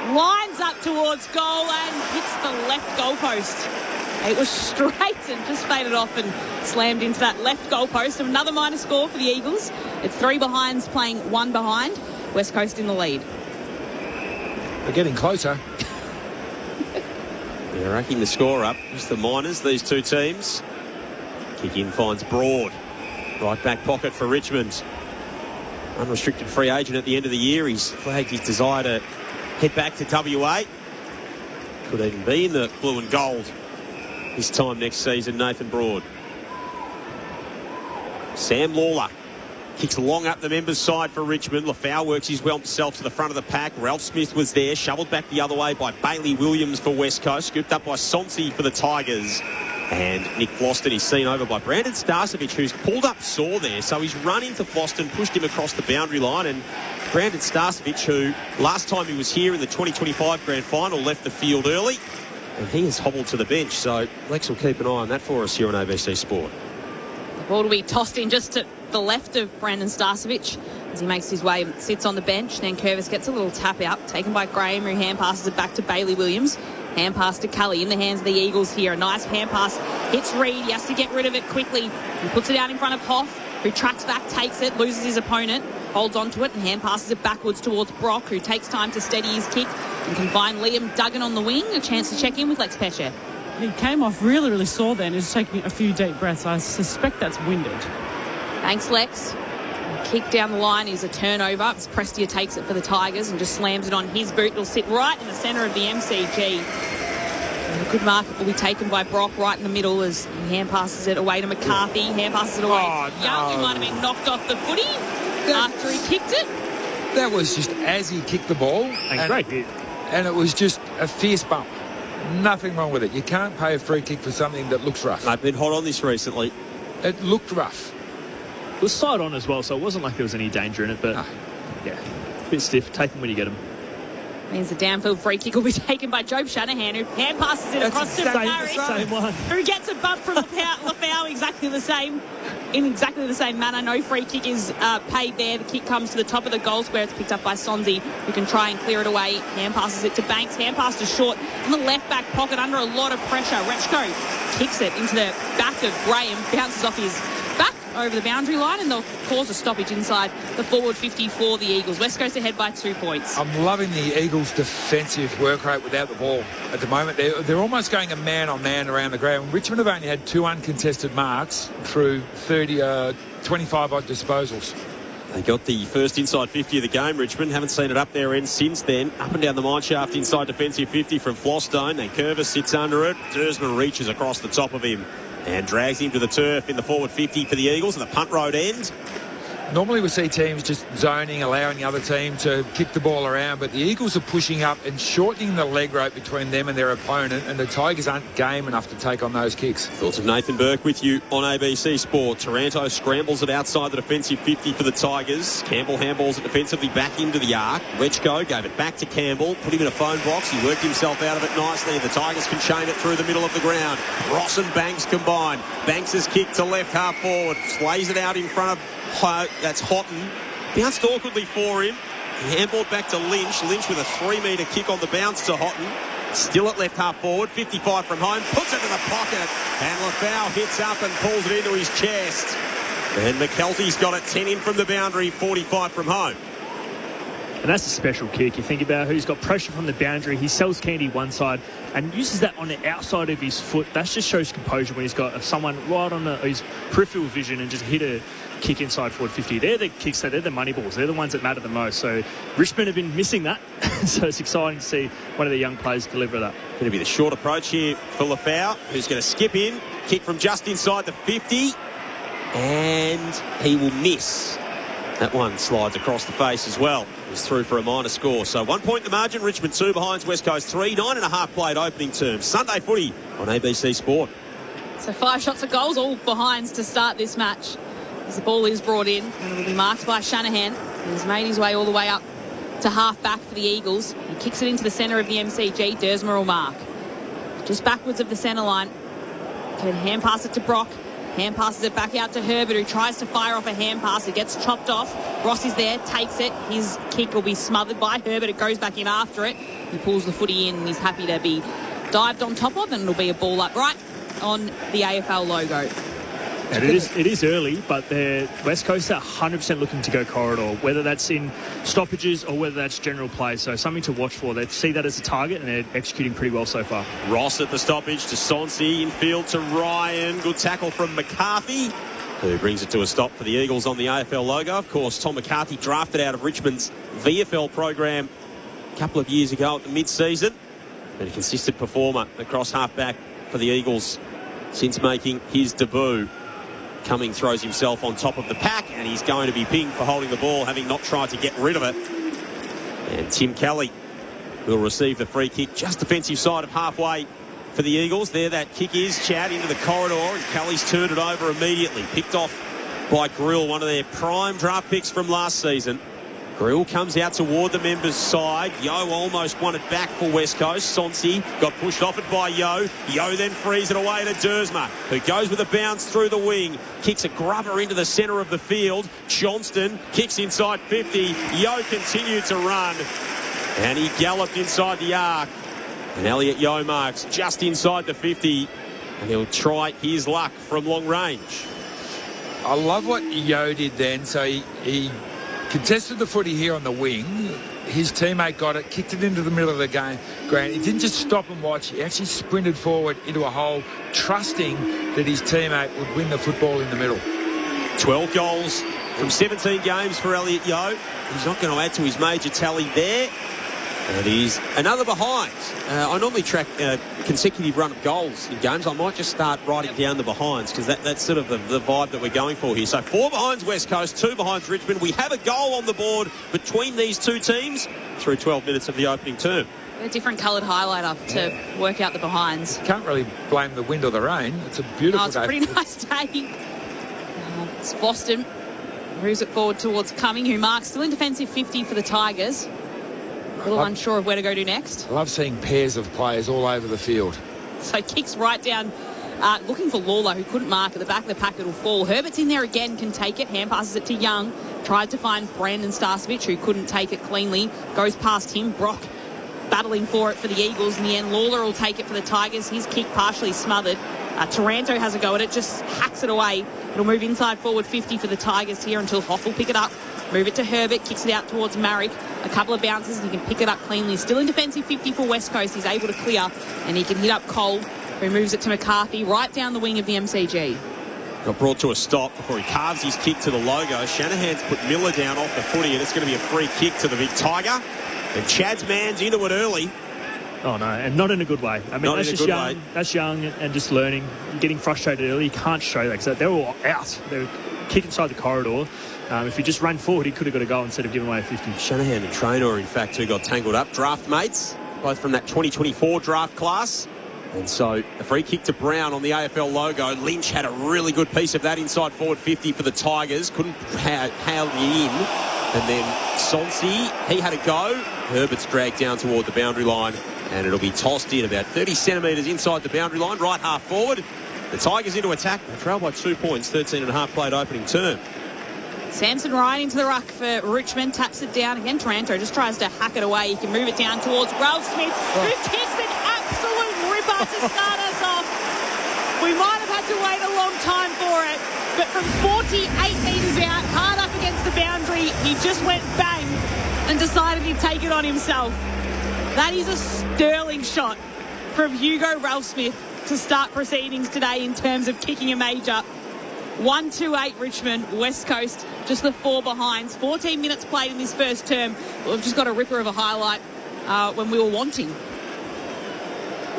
Lines up towards goal and hits the left goalpost. It was straight and just faded off and slammed into that left goalpost. Another minor score for the Eagles. It's 3 behinds playing 1 behind. West Coast in the lead. They're getting closer. They're racking the score up. Just the minors, these two teams. Kick in finds Broad. Right back pocket for Richmond. Unrestricted free agent at the end of the year. He's flagged his desire to head back to WA. Could even be in the blue and gold this time next season. Nathan Broad. Sam Lawler kicks long up the members' side for Richmond. Lafau works his well himself to the front of the pack. Ralph Smith was there, shoveled back the other way by Bailey Williams for West Coast, scooped up by Sonsi for the Tigers. And Nick Floston is seen over by Brandon Starcevic, who's pulled up sore there. So he's run into Floston, pushed him across the boundary line, and Brandon Starcevic, who last time he was here in the 2025 Grand Final, left the field early. And he has hobbled to the bench, so Lex will keep an eye on that for us here on ABC Sport. The ball will be tossed in just to the left of Brandon Starcevic as he makes his way, sits on the bench. Nankervis gets a little tap out, taken by Graham, who hand passes it back to Bailey Williams. Hand pass to Cully in the hands of the Eagles here. A nice hand pass. Hits Reed. He has to get rid of it quickly. He puts it out in front of Hoff, who tracks back, takes it, loses his opponent, holds on to it and hand passes it backwards towards Brock, who takes time to steady his kick and can find Liam Duggan on the wing. A chance to check in with Lex Pesce. He came off really, really sore then. He's taking a few deep breaths. I suspect that's winded. Thanks, Lex. The kick down the line is a turnover. As Prestia takes it for the Tigers and just slams it on his boot. It'll sit right in the centre of the MCG. And a good mark will be taken by Brock right in the middle as he hand passes it away to McCarthy. Hand passes it away to Young, who might have been knocked off the footy after he kicked it. That was just as he kicked the ball. And great hit. And it was just a fierce bump. Nothing wrong with it. You can't pay a free kick for something that looks rough. I've been hot on this recently. It looked rough. It was side on as well, so it wasn't like there was any danger in it, but yeah, a bit stiff. Take them when you get them. Means the downfield free kick will be taken by Job Shanahan, who hand passes it across to Barry, who gets a bump from Lafau exactly the same. In exactly the same manner. No free kick is paid there. The kick comes to the top of the goal square. It's picked up by Sonzi, who can try and clear it away. Hand passes it to Banks. Hand pass to Short in the left back pocket under a lot of pressure. Rechko kicks it into the back of Graham, bounces off his back over the boundary line, and they'll cause a stoppage inside the forward 50 for the Eagles. West Coast ahead by 2 points. I'm loving the Eagles' defensive work rate without the ball at the moment. They're almost going a man-on-man around the ground. Richmond have only had 2 uncontested marks through 25-odd disposals. They got the first inside 50 of the game, Richmond. Haven't seen it up their end since then. Up and down the mine shaft inside defensive 50 from Flostone. Then Curvis sits under it. Dersman reaches across the top of him and drags him to the turf in the forward 50 for the Eagles at the punt road end. Normally we see teams just zoning, allowing the other team to kick the ball around, but the Eagles are pushing up and shortening the leg rope between them and their opponent, and the Tigers aren't game enough to take on those kicks. Thoughts of Nathan Burke with you on ABC Sport. Taranto scrambles it outside the defensive 50 for the Tigers. Campbell handballs it defensively back into the arc. Rechko gave it back to Campbell, put him in a phone box. He worked himself out of it nicely. The Tigers can chain it through the middle of the ground. Ross and Banks combine. Banks' kick to left half forward. Slays it out in front of that's Houghton. Bounced awkwardly for him. He handballed back to Lynch. Lynch with a 3-metre kick on the bounce to Houghton. Still at left half forward. 55 from home. Puts it to the pocket. And Lafau hits up and pulls it into his chest. And McKelty's got it 10 in from the boundary. 45 from home. And that's a special kick. You think about who's got pressure from the boundary. He sells Candy one side and uses that on the outside of his foot. That just shows composure when he's got someone right on his peripheral vision and just hit a kick inside forward 50. They're the kicks, they're the money balls. They're the ones that matter the most. So Richmond have been missing that. So it's exciting to see one of the young players deliver that. Going to be the short approach here for Lafau, who's going to skip in. Kick from just inside the 50. And he will miss. That one slides across the face as well. He's through for a minor score. So 1 point in the margin. Richmond 2 behind West Coast 3. 9.5 played opening term. Sunday footy on ABC Sport. So 5 shots of goals, all behinds to start this match. As the ball is brought in, and it will be marked by Shanahan. He's made his way all the way up to half back for the Eagles. He kicks it into the centre of the MCG. Dersmer will mark. Just backwards of the centre line. Can hand pass it to Brock. Hand passes it back out to Herbert, who tries to fire off a hand pass. It gets chopped off. Ross is there, takes it. His kick will be smothered by Herbert. It goes back in after it. He pulls the footy in and he's happy to be dived on top of, and it'll be a ball up right on the AFL logo. And it is early, but the West Coast are 100% looking to go corridor, whether that's in stoppages or whether that's general play. So something to watch for. They see that as a target and they're executing pretty well so far. Ross at the stoppage to Sonsi, infield to Ryan. Good tackle from McCarthy, who brings it to a stop for the Eagles on the AFL logo. Of course, Tom McCarthy drafted out of Richmond's VFL program a couple of years ago at the mid-season. And a consistent performer across half-back for the Eagles since making his debut. Cumming throws himself on top of the pack, and he's going to be pinged for holding the ball, having not tried to get rid of it. And Tim Kelly will receive the free kick just defensive side of halfway for the Eagles. There that kick is, Chad into the corridor, and Kelly's turned it over immediately. Picked off by Grill, one of their prime draft picks from last season. Grill comes out toward the members' side. Yo almost won it back for West Coast. Sonsi got pushed off it by Yo. Yo then frees it away to Dersmer, who goes with a bounce through the wing. Kicks a grubber into the centre of the field. Johnston kicks inside 50. Yo continued to run, and he galloped inside the arc And Elliot Yeo marks just inside the 50. And he'll try his luck from long range. I love what Yeo did then. So he contested the footy here on the wing. His teammate got it, kicked it into the middle of the game. Grant, he didn't just stop and watch. He actually sprinted forward into a hole, trusting that his teammate would win the football in the middle. 12 goals from 17 games for Elliot Yeo. He's not going to add to his major tally there. And he's another behind. I normally track consecutive run of goals in games. I might just start writing down the behinds because that's sort of the vibe that we're going for here. So 4 behinds West Coast, 2 behinds Richmond. We have a goal on the board between these two teams through 12 minutes of the opening term. A different coloured highlighter to work out the behinds. Can't really blame the wind or the rain. It's a beautiful day. It's a pretty nice day. It's Boston. Moves it forward towards Cumming, who marks still in defensive 50 for the Tigers. A little unsure of where to go to next. I love seeing pairs of players all over the field. So kicks right down, looking for Lawler, who couldn't mark at the back of the pack. It'll fall. Herbert's in there again, can take it. Hand passes it to Young. Tried to find Brandon Starcevich, who couldn't take it cleanly. Goes past him. Brock battling for it for the Eagles. In the end, Lawler will take it for the Tigers. His kick partially smothered. Taranto has a go at it, just hacks it away. It'll move inside forward 50 for the Tigers here until Hoff will pick it up. Move it to Herbert, kicks it out towards Marrick. A couple of bounces and he can pick it up cleanly. Still in defensive 50 for West Coast. He's able to clear and he can hit up Cole, who moves it to McCarthy right down the wing of the MCG. Got brought to a stop before he carves his kick to the logo. Shanahan's put Miller down off the footy and it's going to be a free kick to the big Tiger. And Chad's man's into it early. Oh, no, and not in a good way. I mean, that's just young. That's young and just learning, getting frustrated early. You can't show that because they were all out. They were kicking inside the corridor. If he just ran forward, he could have got a goal instead of giving away a 50. Shanahan and Traynor, in fact, who got tangled up. Draft mates, both from that 2024 draft class. And so a free kick to Brown on the AFL logo. Lynch had a really good piece of that inside forward 50 for the Tigers. Couldn't hail it in. And then Sonsi, he had a go. Herbert's dragged down toward the boundary line. And it'll be tossed in about 30 centimetres inside the boundary line, right half forward. The Tigers into attack. They trail by 2 points, 13.5 played opening term. Samson Ryan into the ruck for Richmond, taps it down again. Taranto just tries to hack it away. He can move it down towards Ralph Smith, who kicks an absolute ripper to start us off. We might have had to wait a long time for it, but from 48 metres out, hard up against the boundary, he just went bang and decided he'd take it on himself. That is a sterling shot from Hugo Ralph Smith to start proceedings today in terms of kicking a major. 1-2-8 Richmond, West Coast, just the 4 behinds. 14 minutes played in this first term. We've just got a ripper of a highlight when we were wanting.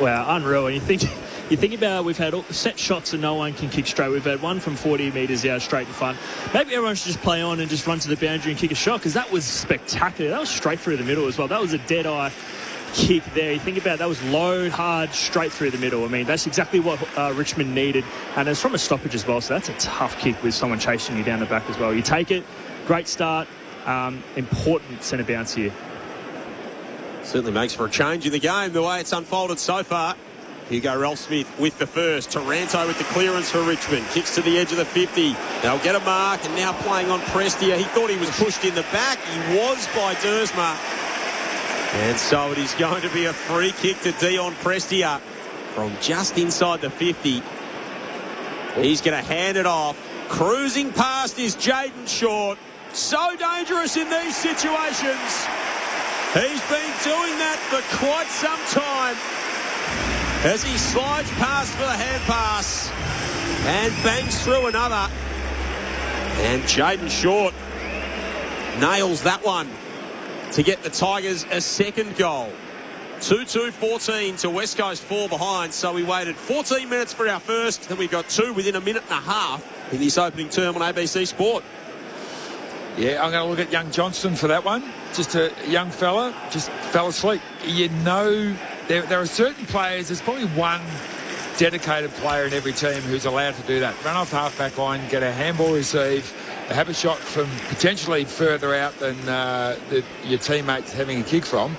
Wow, unreal. And you think about it, we've had set shots and no one can kick straight. We've had one from 40 metres out straight in front. Maybe everyone should just play on and just run to the boundary and kick a shot because that was spectacular. That was straight through the middle as well. That was a dead-eye kick there. You think about it, that was low, hard, straight through the middle. I mean, that's exactly what Richmond needed. And it's from a stoppage as well, so that's a tough kick with someone chasing you down the back as well. You take it, great start, important centre bounce here. Certainly makes for a change in the game, the way it's unfolded so far. Hugo Ralph Smith with the first. Taranto with the clearance for Richmond. Kicks to the edge of the 50. They'll get a mark, and now playing on Prestia. He thought he was pushed in the back. He was by Dersma. And so it is going to be a free kick to Dion Prestia from just inside the 50. He's going to hand it off. Cruising past is Jaden Short. So dangerous in these situations. He's been doing that for quite some time as he slides past for the hand pass and bangs through another. And Jaden Short nails that one to get the Tigers a second goal. 2-2-14 to West Coast 4 behind. So we waited 14 minutes for our first. Then we've got 2 within a minute and a half in this opening term on ABC Sport. Yeah, I'm going to look at young Johnston for that one. Just a young fella, just fell asleep. You know, there are certain players, there's probably one dedicated player in every team who's allowed to do that. Run off half-back line, get a handball receive, have a shot from potentially further out than your teammates having a kick from.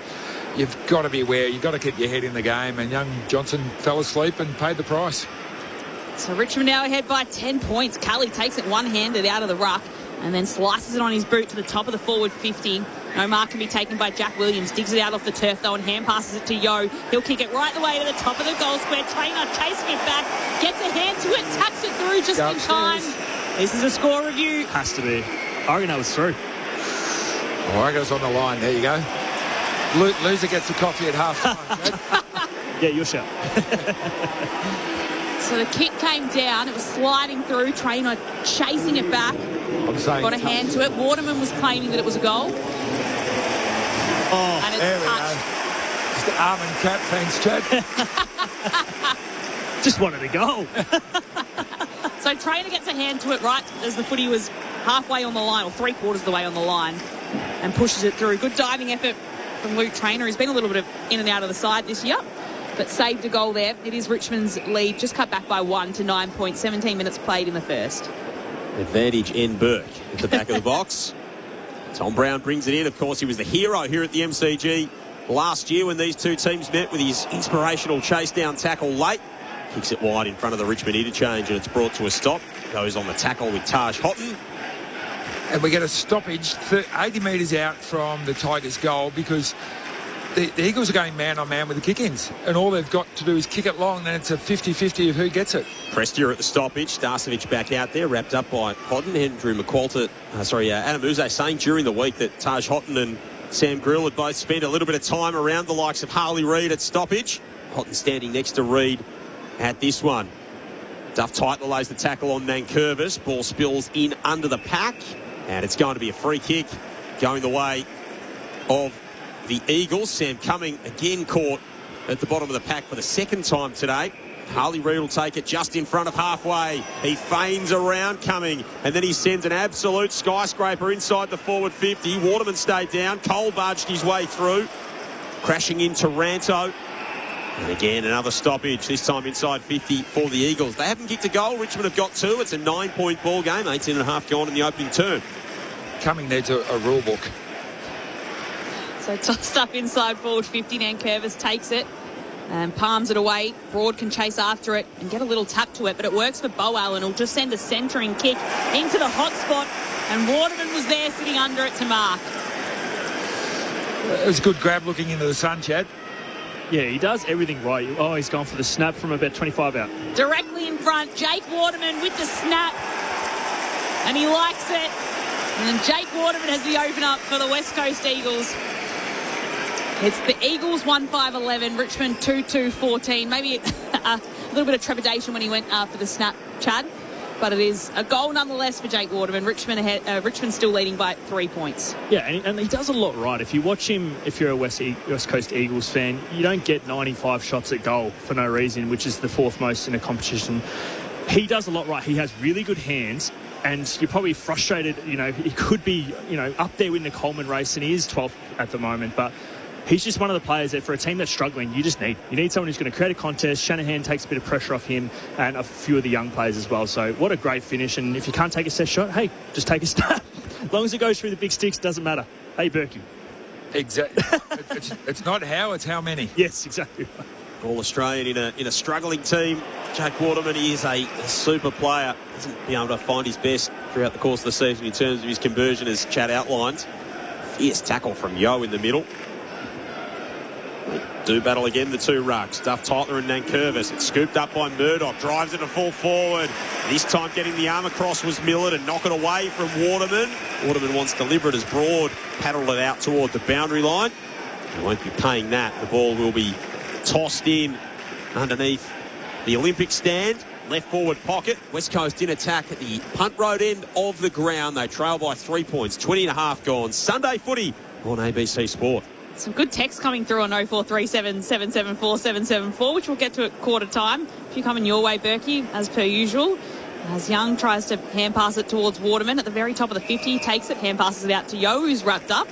You've got to be aware. You've got to keep your head in the game. And young Johnson fell asleep and paid the price. So Richmond now ahead by 10 points. Kelly takes it one-handed out of the ruck and then slices it on his boot to the top of the forward 50. No mark can be taken by Jack Williams. Digs it out off the turf, though, and hand passes it to Yo. He'll kick it right the way to the top of the goal square. Trainer chasing it back, gets a hand to it, taps it through just in time. This is a score review. Has to be. I reckon that was through. Oh, I reckon it was on the line. There you go. Loser gets the coffee at half time. Yeah, your shout. So the kick came down. It was sliding through. Trainer chasing it back. Got a hand to it. Waterman was claiming that it was a goal. Oh, and it's there we touched. go. Just the arm and cap. Thanks, Chad. Just wanted a goal. So Trainer gets a hand to it right as the footy was halfway on the line, or 3/4 of the way on the line, and pushes it through. Good diving effort from Luke Trainer. He's been a little bit of in and out of the side this year, but saved a goal there. It is Richmond's lead, just cut back by 1 to 9 points. 17 minutes played in the first. Advantage N. Burke at the back of the box. Tom Brown brings it in. Of course, he was the hero here at the MCG last year when these two teams met with his inspirational chase down tackle late. Kicks it wide in front of the Richmond interchange, and it's brought to a stop. Goes on the tackle with Taj Houghton. And we get a stoppage 80 metres out from the Tigers' goal because the Eagles are going man-on-man with the kick-ins, and all they've got to do is kick it long, and it's a 50-50 of who gets it. Prestia at the stoppage. Starcevic back out there, wrapped up by Houghton. Andrew McQualter, Adam Uze saying during the week that Taj Houghton and Sam Grill had both spent a little bit of time around the likes of Harley Reid at stoppage. Houghton standing next to Reid at this one. Duff Tightler lays the tackle on Nankervis. Ball spills in under the pack, and it's going to be a free kick going the way of the Eagles. Sam Cumming again caught at the bottom of the pack for the second time today. Harley Reid will take it just in front of halfway. He feigns around Cumming, and then he sends an absolute skyscraper inside the forward 50. Waterman stayed down. Cole barged his way through, crashing into Ranto. And again, another stoppage, this time inside 50 for the Eagles. They haven't kicked a goal. Richmond have got 2. It's a 9-point ball game. 18.5 gone in the opening turn. Cumming needs a rule book. So tossed up inside forward 50. Nankervis takes it and palms it away. Broad can chase after it and get a little tap to it, but it works for Bo Allen. He'll just send a centering kick into the hot spot, and Waterman was there sitting under it to mark. It was a good grab looking into the sun, Chad. Yeah, he does everything right. Oh, he's gone for the snap from about 25 out. Directly in front, Jake Waterman with the snap, and he likes it. And then Jake Waterman has the open up for the West Coast Eagles. It's the Eagles 1-5-11, Richmond 2-2-14. Maybe a little bit of trepidation when he went for the snap, Chad. But it is a goal nonetheless for Jake Waterman. Richmond still leading by 3 points. Yeah, and he does a lot right. If you watch him, if you're a West Coast Eagles fan, you don't get 95 shots at goal for no reason, which is the 4th most in a competition. He does a lot right. He has really good hands, and you're probably frustrated. He could be, up there with the Coleman race, and he is 12th at the moment, but he's just one of the players that for a team that's struggling, you need someone who's going to create a contest. Shanahan takes a bit of pressure off him and a few of the young players as well. So what a great finish. And if you can't take a set shot, hey, just take a snap. As long as it goes through the big sticks, doesn't matter. Hey, Berkey. Exactly. it's not how, it's how many. Yes, exactly. All Australian in a struggling team. Jake Waterman, he is a super player. Hasn't been able to find his best throughout the course of the season in terms of his conversion, as Chad outlined. Fierce tackle from Yo in the middle. Do battle again, the two rucks. Duff Tightler and Nankervis. It's scooped up by Murdoch. Drives it to full forward. This time getting the arm across was Millard, and knock it away from Waterman. Waterman wants deliberate as Broad paddled it out toward the boundary line. He won't be paying that. The ball will be tossed in underneath the Olympic stand. Left forward pocket. West Coast in attack at the punt road end of the ground. They trail by 3 points. 20.5 gone. Sunday footy on ABC Sport. Some good text coming through on 0437 774 774, which we'll get to at quarter time. A few coming your way, Berkey, as per usual. As Young tries to hand pass it towards Waterman at the very top of the 50, takes it, hand passes it out to Yo, who's wrapped up.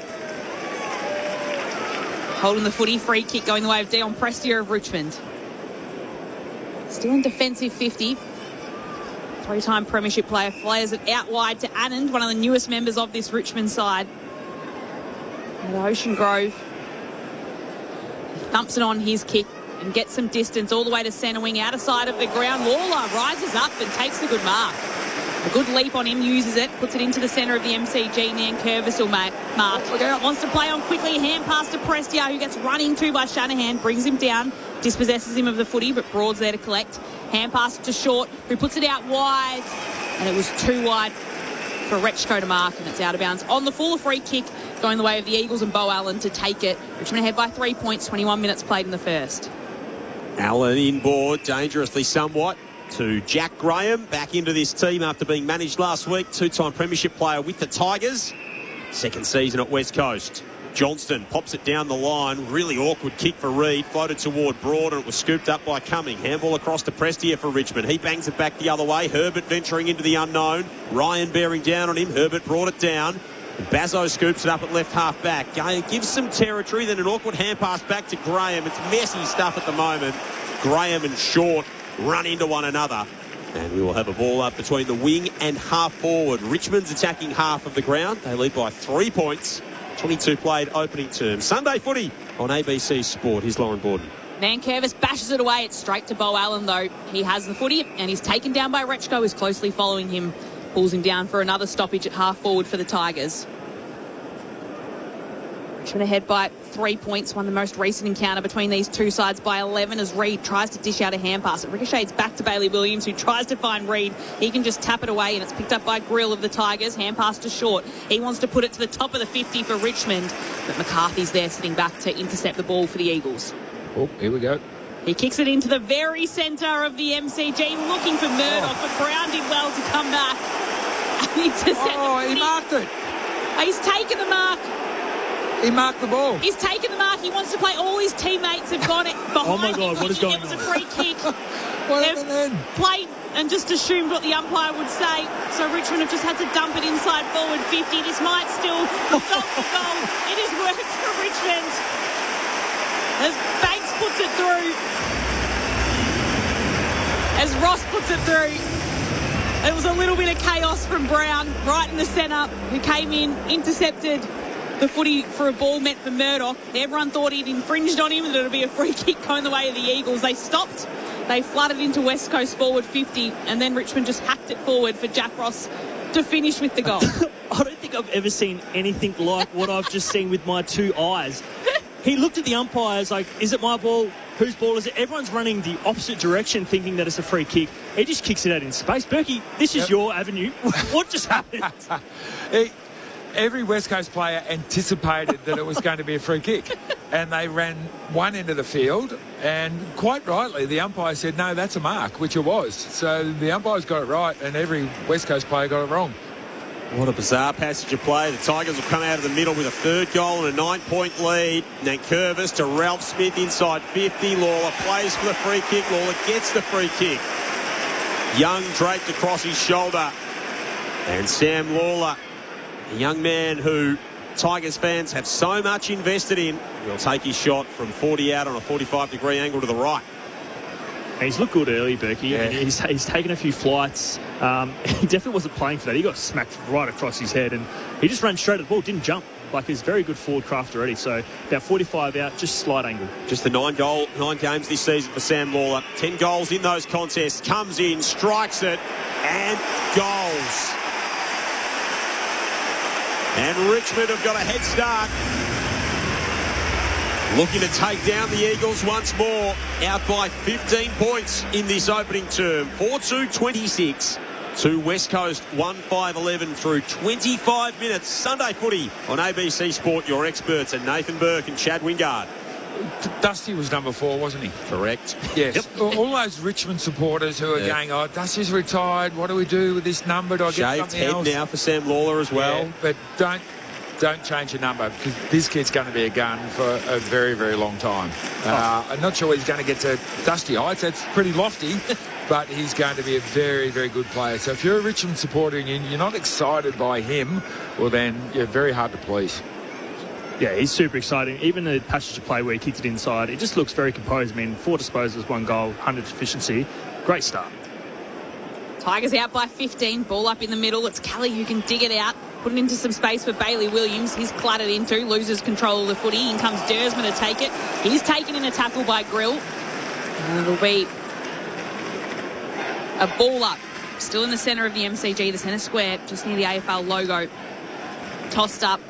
Holding the footy, free kick going the way of Dion Prestia of Richmond. Still in defensive 50. 3-time premiership player flares it out wide to Anand, one of the newest members of this Richmond side. And Ocean Grove thumps it on his kick and gets some distance all the way to centre wing, outer side of the ground. Lawler rises up and takes a good mark. A good leap on him, uses it, puts it into the centre of the MCG. Nankervis will mark. Wants to play on quickly. Hand pass to Prestia, who gets run into by Shanahan, brings him down, dispossesses him of the footy, but Broad's there to collect. Hand pass to Short, who puts it out wide, and it was too wide for Rechko to mark, and it's out of bounds. On the full, a free kick going the way of the Eagles and Bo Allen to take it. Richmond ahead by 3 points, 21 minutes played in the first. Allen inboard, dangerously somewhat, to Jack Graham, back into this team after being managed last week. Two-time premiership player with the Tigers. Second season at West Coast. Johnston pops it down the line. Really awkward kick for Reid. Floated toward Broad, and it was scooped up by Cumming. Handball across to Prestia for Richmond. He bangs it back the other way. Herbert venturing into the unknown. Ryan bearing down on him. Herbert brought it down. Bazzo scoops it up at left half back. Gives some territory, then an awkward hand pass back to Graham. It's messy stuff at the moment. Graham and Short run into one another. And we will have a ball up between the wing and half forward. Richmond's attacking half of the ground. They lead by 3 points. 22 played opening term. Sunday footy on ABC Sport. Here's Lauren Borden. Nankervis bashes it away. It's straight to Bo Allen, though. He has the footy, and he's taken down by Rechko, who's closely following him. Pulls him down for another stoppage at half forward for the Tigers. Richmond ahead by 3 points. Won the most recent encounter between these two sides by 11 as Reid tries to dish out a hand pass. It ricochets back to Bailey Williams, who tries to find Reid. He can just tap it away, and it's picked up by Grill of the Tigers. Hand pass to Short. He wants to put it to the top of the 50 for Richmond, but McCarthy's there sitting back to intercept the ball for the Eagles. Oh, here we go. He kicks it into the very centre of the MCG, looking for Murdoch, but Brown did well to come back. He marked it. He's taken the mark. He marked the ball. He's taken the mark. He wants to play. All his teammates have gone behind Oh my God, him. what is going on? It was on? a free kick. What They've happened then? played and just assumed what the umpire would say. So Richmond have just had to dump it inside forward 50. This might still result in goal. It has worked for Richmond. As Banks puts it through. As Ross puts it through. It was a little bit of chaos from Brown, right in the centre, who came in, intercepted the footy for a ball meant for Murdoch. Everyone thought he'd infringed on him and that it would be a free kick going the way of the Eagles. They stopped. They flooded into West Coast forward 50, and then Richmond just hacked it forward for Jack Ross to finish with the goal. I don't think I've ever seen anything like what I've just seen with my two eyes. He looked at the umpires like, is it my ball? Whose ball is it? Everyone's running the opposite direction thinking that it's a free kick. He just kicks it out in space. Berkey, this is your avenue. What just happened? Every West Coast player anticipated that it was going to be a free kick, and they ran one end of the field, and quite rightly the umpire said no, that's a mark, which it was. So the umpires got it right, and every West Coast player got it wrong. What a bizarre passage of play. The Tigers will come out of the middle with a third goal and a 9-point lead. Nankervis to Ralph Smith inside 50. Lawler plays for the free kick. Lawler gets the free kick. Young draped across his shoulder, and Sam Lawler, a young man who Tigers fans have so much invested in, will take his shot from 40 out on a 45-degree angle to the right. He's looked good early, Berkey. Yeah. He's taken a few flights. He definitely wasn't playing for that. He got smacked right across his head, and he just ran straight at the ball, didn't jump. Like, he's very good forward craft already. So about 45 out, just slight angle. Just the 9 games this season for Sam Lawler. 10 goals in those contests. Comes in, strikes it, and goals. And Richmond have got a head start. Looking to take down the Eagles once more. Out by 15 points in this opening term. 4-2-26 to West Coast. 1-5-11 through 25 minutes. Sunday footy on ABC Sport. Your experts are Nathan Burke and Chad Wingard. Dusty was number 4, wasn't he? Correct. Yes. Yep. All those Richmond supporters who are going, oh, Dusty's retired. What do we do with this number? Do I get Shaved something head else? now for Sam Lawler as well. Yeah, but don't change your number, because this kid's going to be a gun for a very, very long time. I'm not sure he's going to get to Dusty heights. That's pretty lofty, but he's going to be a very, very good player. So if you're a Richmond supporter and you're not excited by him, well, then you're very hard to please. Yeah, he's super exciting. Even the passage of play where he kicked it inside, it just looks very composed. I mean, 4 disposals, 1 goal, 100 efficiency. Great start. Tigers out by 15. Ball up in the middle. It's Kelly who can dig it out. Put it into some space for Bailey Williams. He's cluttered into, loses control of the footy. In comes Dersman to take it. He's taken in a tackle by Grill. And it'll be a ball up still in the centre of the MCG, the centre square, just near the AFL logo. Tossed up,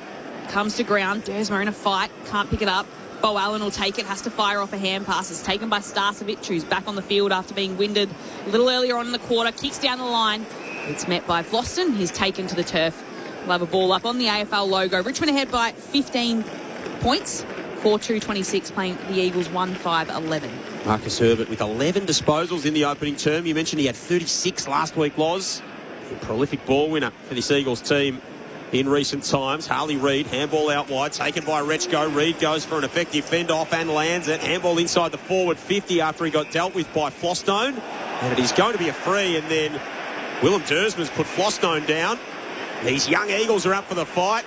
comes to ground. Dersma in a fight, can't pick it up. Bo Allen will take it, has to fire off a hand pass. It's taken by Starcevic, who's back on the field after being winded a little earlier on in the quarter. Kicks down the line. It's met by Vlosten. He's taken to the turf. We'll have a ball up on the AFL logo. Richmond ahead by 15 points. 4-2-26 playing the Eagles 1-5-11. Marcus Herbert with 11 disposals in the opening term. You mentioned he had 36 last week, Loz. A prolific ball winner for this Eagles team in recent times. Harley Reid, handball out wide, taken by Rechko. Reid goes for an effective fend off and lands it. Handball inside the forward 50 after he got dealt with by Flostone. And it is going to be a free, and then Willem Dersma's put Flostone down. These young Eagles are up for the fight.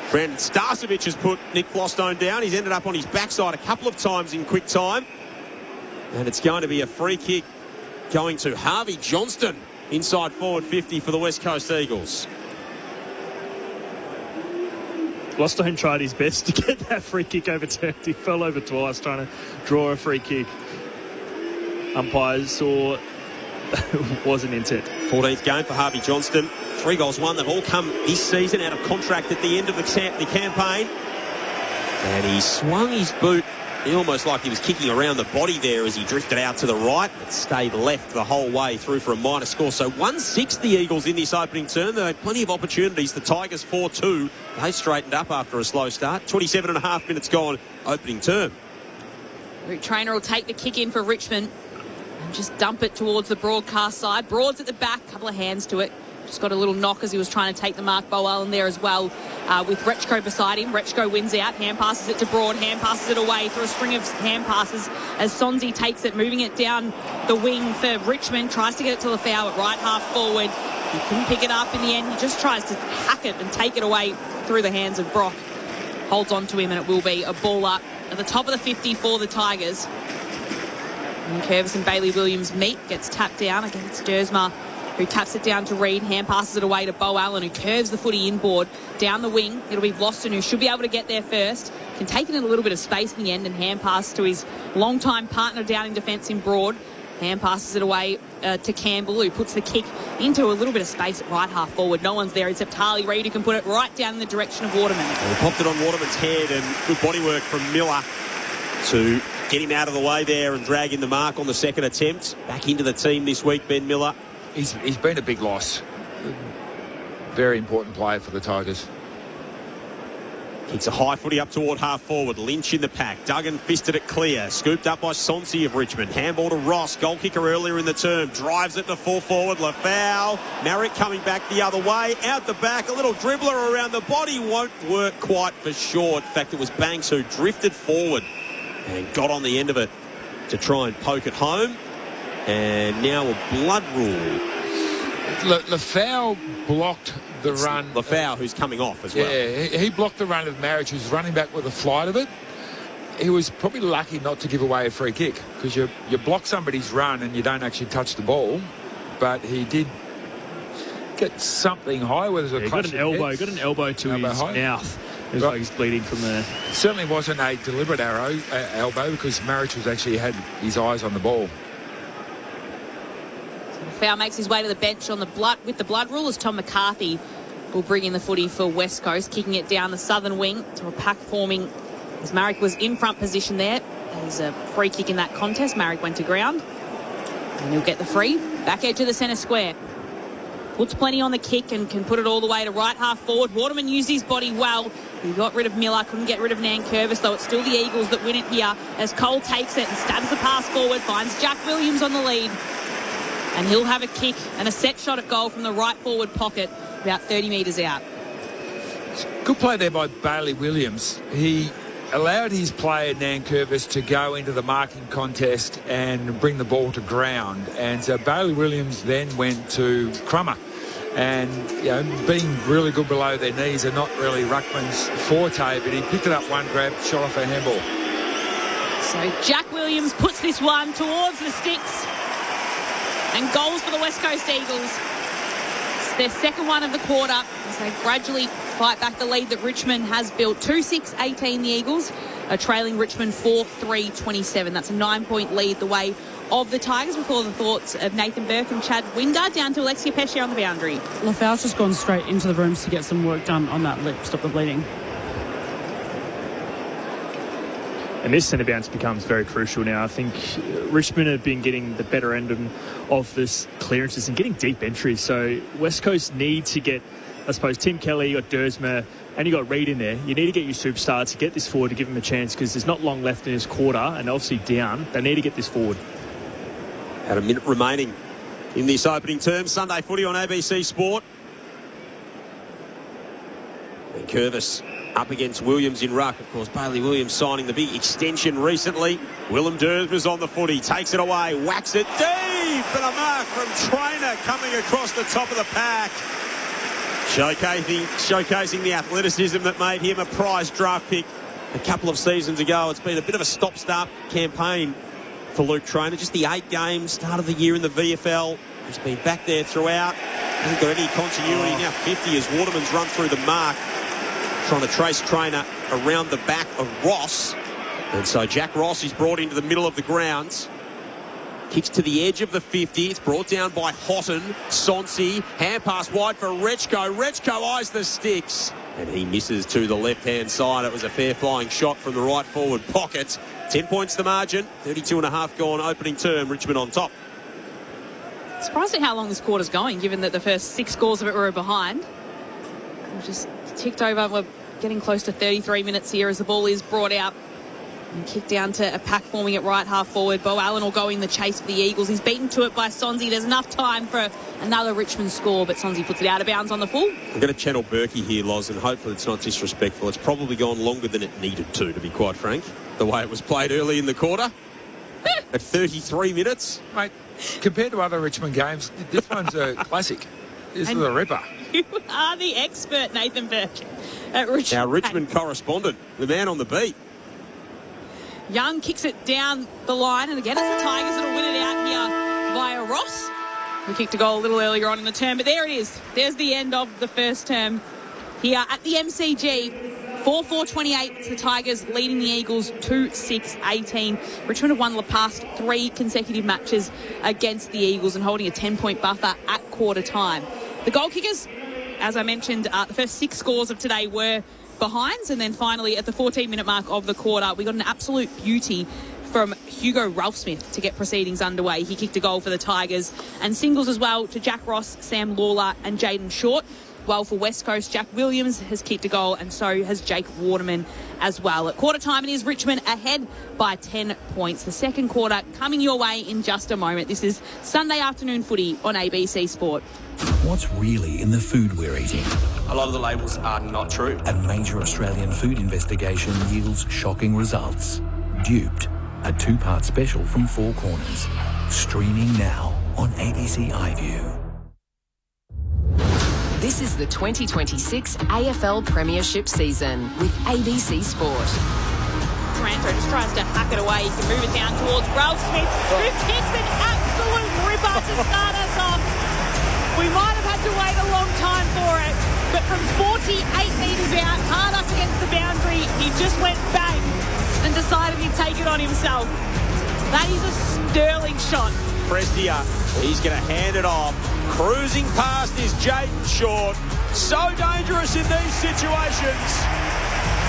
Brandon Starcevic has put Nick Flostone down. He's ended up on his backside a couple of times in quick time. And it's going to be a free kick going to Harvey Johnston inside forward 50 for the West Coast Eagles. Flostone tried his best to get that free kick overturned. He fell over twice trying to draw a free kick. Umpires saw wasn't intent. 14th game for Harvey Johnston. 3 goals, 1. They've all come this season out of contract at the end of the campaign. And he swung his boot almost like he was kicking around the body there as he drifted out to the right, but stayed left the whole way through for a minor score. So 1-6 the Eagles in this opening term. They had plenty of opportunities. The Tigers 4-2. They straightened up after a slow start. 27.5 minutes gone opening term. Rick Traynor will take the kick in for Richmond and just dump it towards the broadcast side. Broad's at the back, couple of hands to it. Just got a little knock as he was trying to take the mark. Bo Allen there as well with Rechko beside him. Rechko wins out, hand passes it to Broad, hand passes it away through a string of hand passes as Sonzi takes it, moving it down the wing for Richmond. Tries to get it to Lafau at right half forward. He couldn't pick it up in the end. He just tries to hack it and take it away through the hands of Brock. Holds on to him, and it will be a ball up at the top of the 50 for the Tigers. And Curvis and Bailey Williams meet, gets tapped down against Dersma, who taps it down to Reid, hand passes it away to Bo Allen, who curves the footy inboard down the wing. It'll be Vlosten, who should be able to get there first. Can take it in a little bit of space in the end and hand pass to his long-time partner down in defence in Broad. Hand passes it away to Campbell, who puts the kick into a little bit of space at right half forward. No one's there except Harley Reid, who can put it right down in the direction of Waterman. He popped it on Waterman's head, and good body work from Miller to get him out of the way there and drag in the mark on the second attempt. Back into the team this week, Ben Miller. He's been a big loss. Very important player for the Tigers. Kicks a high footy up toward half forward. Lynch in the pack. Duggan fisted it clear. Scooped up by Sonsi of Richmond. Handball to Ross. Goal kicker earlier in the term. Drives it to full forward. Lafau. Marrick coming back the other way. Out the back. A little dribbler around the body. Won't work quite for short. In fact, it was Banks who drifted forward and got on the end of it to try and poke it home. And now a blood rule. Lafau blocked the run. Lafau, who's coming off as well. Yeah, he blocked the run of Marriage, who's running back with the flight of it. He was probably lucky not to give away a free kick, because you block somebody's run and you don't actually touch the ball. But he did get something high, whether it was a got an elbow to his mouth. It was like he's bleeding from there. Certainly wasn't a deliberate elbow, because Marriage was actually had his eyes on the ball. Foul makes his way to the bench on the with the blood rule as Tom McCarthy will bring in the footy for West Coast, kicking it down the southern wing to a pack forming as Marrick was in front position there. There's a free kick in that contest. Marrick went to ground and he'll get the free. Back edge of the centre square. Puts plenty on the kick and can put it all the way to right half forward. Waterman used his body well. He got rid of Miller, couldn't get rid of Nankervis, though it's still the Eagles that win it here as Cole takes it and stabs the pass forward, finds Jack Williams on the lead. And he'll have a kick and a set shot at goal from the right forward pocket, about 30 metres out. Good play there by Bailey Williams. He allowed his player Nankervis to go into the marking contest and bring the ball to ground. And so Bailey Williams then went to Crummer. And, being really good below their knees are not really Ruckman's forte, but he picked it up one grab, shot off a handball. So Jack Williams puts this one towards the sticks. And goals for the West Coast Eagles. It's their second one of the quarter as they gradually fight back the lead that Richmond has built. 2-6-18 the Eagles are trailing Richmond 4-3-27. That's a 9-point lead the way of the Tigers before the thoughts of Nathan Burke and Chad Wingard. Down to Alexia Pesce on the boundary. Lafau's just gone straight into the rooms to get some work done on that lip, stop the bleeding. And this centre bounce becomes very crucial now. I think Richmond have been getting the better end of this clearances and getting deep entries. So West Coast need to get, I suppose, Tim Kelly, you got Dersma, and you got Reid in there. You need to get your superstar to get this forward to give him a chance, because there's not long left in this quarter, and obviously down. They need to get this forward. Had a minute remaining in this opening term. Sunday footy on ABC Sport. And Curvis up against Williams in ruck. Of course, Bailey Williams signing the big extension recently. Willem Dersma's on the footy. Takes it away. Whacks it deep. And a mark from Trainer coming across the top of the pack. Showcasing the athleticism that made him a prize draft pick a couple of seasons ago. It's been a bit of a stop-start campaign for Luke Trainer. Just the 8 games, start of the year in the VFL. He's been back there throughout. Hasn't got any continuity. Now 50 as Waterman's run through the mark, trying to trace Trainer around the back of Ross. And so Jack Ross is brought into the middle of the grounds. Kicks to the edge of the 50. It's brought down by Houghton. Sonsi. Hand pass wide for Rechko. Rechko eyes the sticks. And he misses to the left-hand side. It was a fair flying shot from the right forward pocket. 10 points the margin. 32.5 gone opening term. Richmond on top. Surprised at how long this quarter's going, given that the first 6 scores of it were behind. We've just ticked over. We're getting close to 33 minutes here as the ball is brought out and kicked down to a pack forming at right half forward. Bo Allen will go in the chase for the Eagles. He's beaten to it by Sonsi. There's enough time for another Richmond score, but Sonsi puts it out of bounds on the full. I'm going to channel Berkey here, Loz, and hopefully it's not disrespectful. It's probably gone longer than it needed to be quite frank, the way it was played early in the quarter. At 33 minutes. Mate, compared to other Richmond games, this one's a classic. This is a ripper. You are the expert, Nathan Burke, at Richmond. Our Richmond correspondent, the man on the beat. Young kicks it down the line, and again it's the Tigers that'll win it out here via Ross. We kicked a goal a little earlier on in the term, but there it is. There's the end of the first term here at the MCG. 4-4-28. It's the Tigers leading the Eagles 2-6-18. Richmond have won the past 3 consecutive matches against the Eagles and holding a 10-point buffer at quarter time. The goal kickers, as I mentioned, the first 6 scores of today were behinds, and then finally at the 14-minute mark of the quarter, we got an absolute beauty from Hugo Ralphsmith to get proceedings underway. He kicked a goal for the Tigers, and singles as well to Jack Ross, Sam Lawler and Jaden Short. Well, for West Coast, Jack Williams has kicked a goal, and so has Jake Waterman as well. At quarter time, it is Richmond ahead by 10 points. The second quarter coming your way in just a moment. This is Sunday afternoon footy on ABC Sport. What's really in the food we're eating? A lot of the labels are not true. A major Australian food investigation yields shocking results. Duped, a 2-part special from Four Corners. Streaming now on ABC iView. This is the 2026 AFL Premiership season with ABC Sport. Taranto just tries to hack it away. He can move it down towards Ralphsmith, who kicks an absolute ripper to start us off. We might have had to wait a long time for it, but from 48 metres out, hard up against the boundary, he just went bang and decided he'd take it on himself. That is a sterling shot. Prestia, he's going to hand it off. Cruising past is Jaden Short. So dangerous in these situations.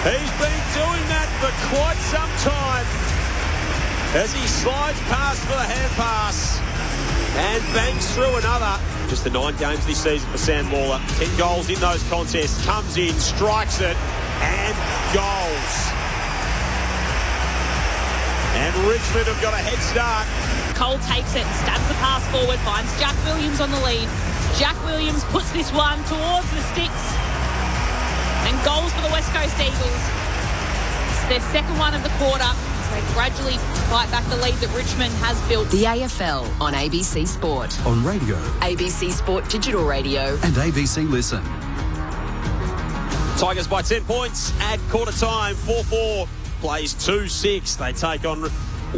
He's been doing that for quite some time as he slides past for the hand pass and bangs through another. Just the 9 games this season for Sam Lawler. 10 goals in those contests. Comes in, strikes it, and goals. And Richmond have got a head start. Cole takes it and stabs the pass forward, finds Jack Williams on the lead. Jack Williams puts this one towards the sticks. And goals for the West Coast Eagles. It's their second one of the quarter. So they gradually fight back the lead that Richmond has built. The AFL on ABC Sport. On radio. ABC Sport Digital Radio. And ABC Listen. Tigers by 10 points at quarter time. 4-4 plays 2-6. They take on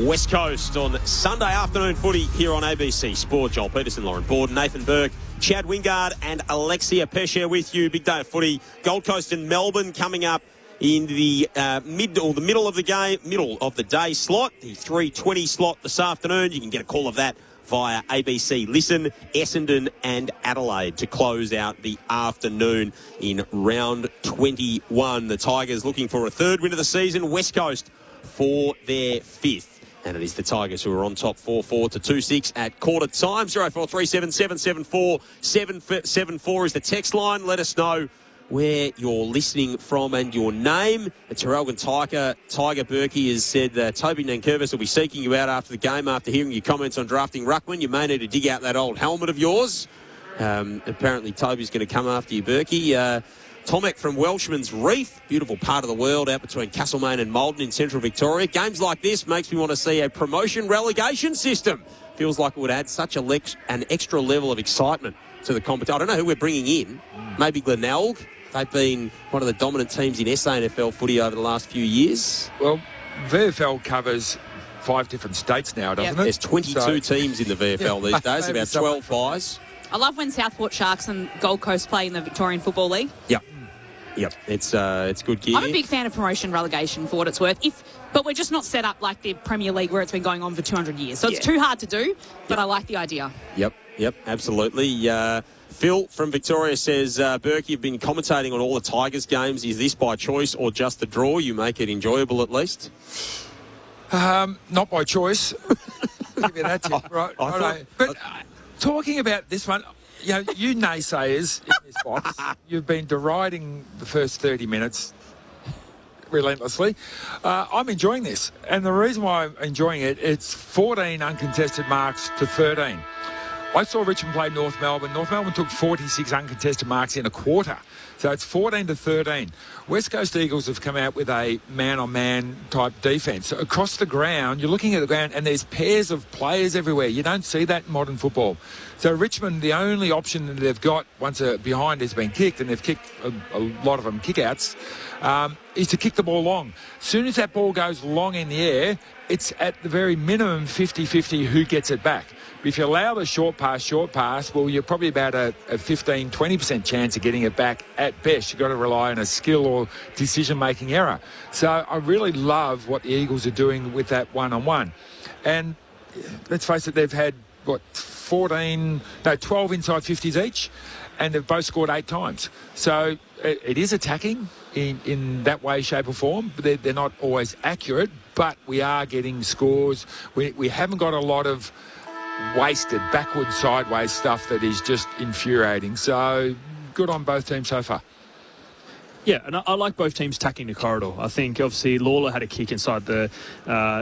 West Coast on Sunday afternoon footy here on ABC Sport. Joel Peterson, Lauren Borden, Nathan Burke, Chad Wingard and Alexia Pesce with you. Big day of footy. Gold Coast and Melbourne coming up in the middle of the day slot, the 3:20 slot this afternoon. You can get a call of that via ABC Listen, Essendon and Adelaide to close out the afternoon in round 21. The Tigers looking for a third win of the season. West Coast for their fifth. And it is the Tigers who are on top 4-4 to 2-6 at quarter time. 0437 774 774 is the text line. Let us know where you're listening from and your name. And Terrelgan Tiger Berkey has said that Toby Nankervis will be seeking you out after the game after hearing your comments on drafting ruckman. You may need to dig out that old helmet of yours. Apparently Toby's going to come after you, Berkey. Tomek from Welshman's Reef, beautiful part of the world out between Castlemaine and Maldon in central Victoria. Games like this makes me want to see a promotion relegation system. Feels like it would add such an extra level of excitement to the competition. I don't know who we're bringing in. Maybe Glenelg. They've been one of the dominant teams in SANFL footy over the last few years. Well, VFL covers 5 different states now, doesn't it? There's 22 teams in the VFL these days, about 12 buys. I love when Southport Sharks and Gold Coast play in the Victorian Football League. Yep, it's good gear. I'm a big fan of promotion relegation for what it's worth. But we're just not set up like the Premier League where it's been going on for 200 years. So it's too hard to do, but I like the idea. Yep, absolutely. Phil from Victoria says, Berkey, you've been commentating on all the Tigers games. Is this by choice or just the draw? You make it enjoyable at least? Not by choice. Give you that tip. Right. But talking about this one, you naysayers in this box, you've been deriding the first 30 minutes relentlessly. I'm enjoying this. And the reason why I'm enjoying it, it's 14 uncontested marks to 13. I saw Richmond play North Melbourne. North Melbourne took 46 uncontested marks in a quarter. So it's 14 to 13. West Coast Eagles have come out with a man-on-man type defence. So across the ground, you're looking at the ground and there's pairs of players everywhere. You don't see that in modern football. So Richmond, the only option that they've got once a behind has been kicked, and they've kicked a lot of them kick-outs, is to kick the ball long. As soon as that ball goes long in the air, it's at the very minimum 50-50 who gets it back. If you allow the short pass, well, you're probably about a 15-20% chance of getting it back at best. You've got to rely on a skill or decision-making error. So I really love what the Eagles are doing with that one-on-one. And let's face it, they've had, 12 inside 50s each, and they've both scored 8 times. So it is attacking in that way, shape or form. But they're not always accurate, but we are getting scores. We haven't got a lot of wasted backward sideways stuff that is just infuriating. So good on both teams so far. Yeah, and I like both teams tacking the corridor. I think, obviously, Lawler had a kick inside the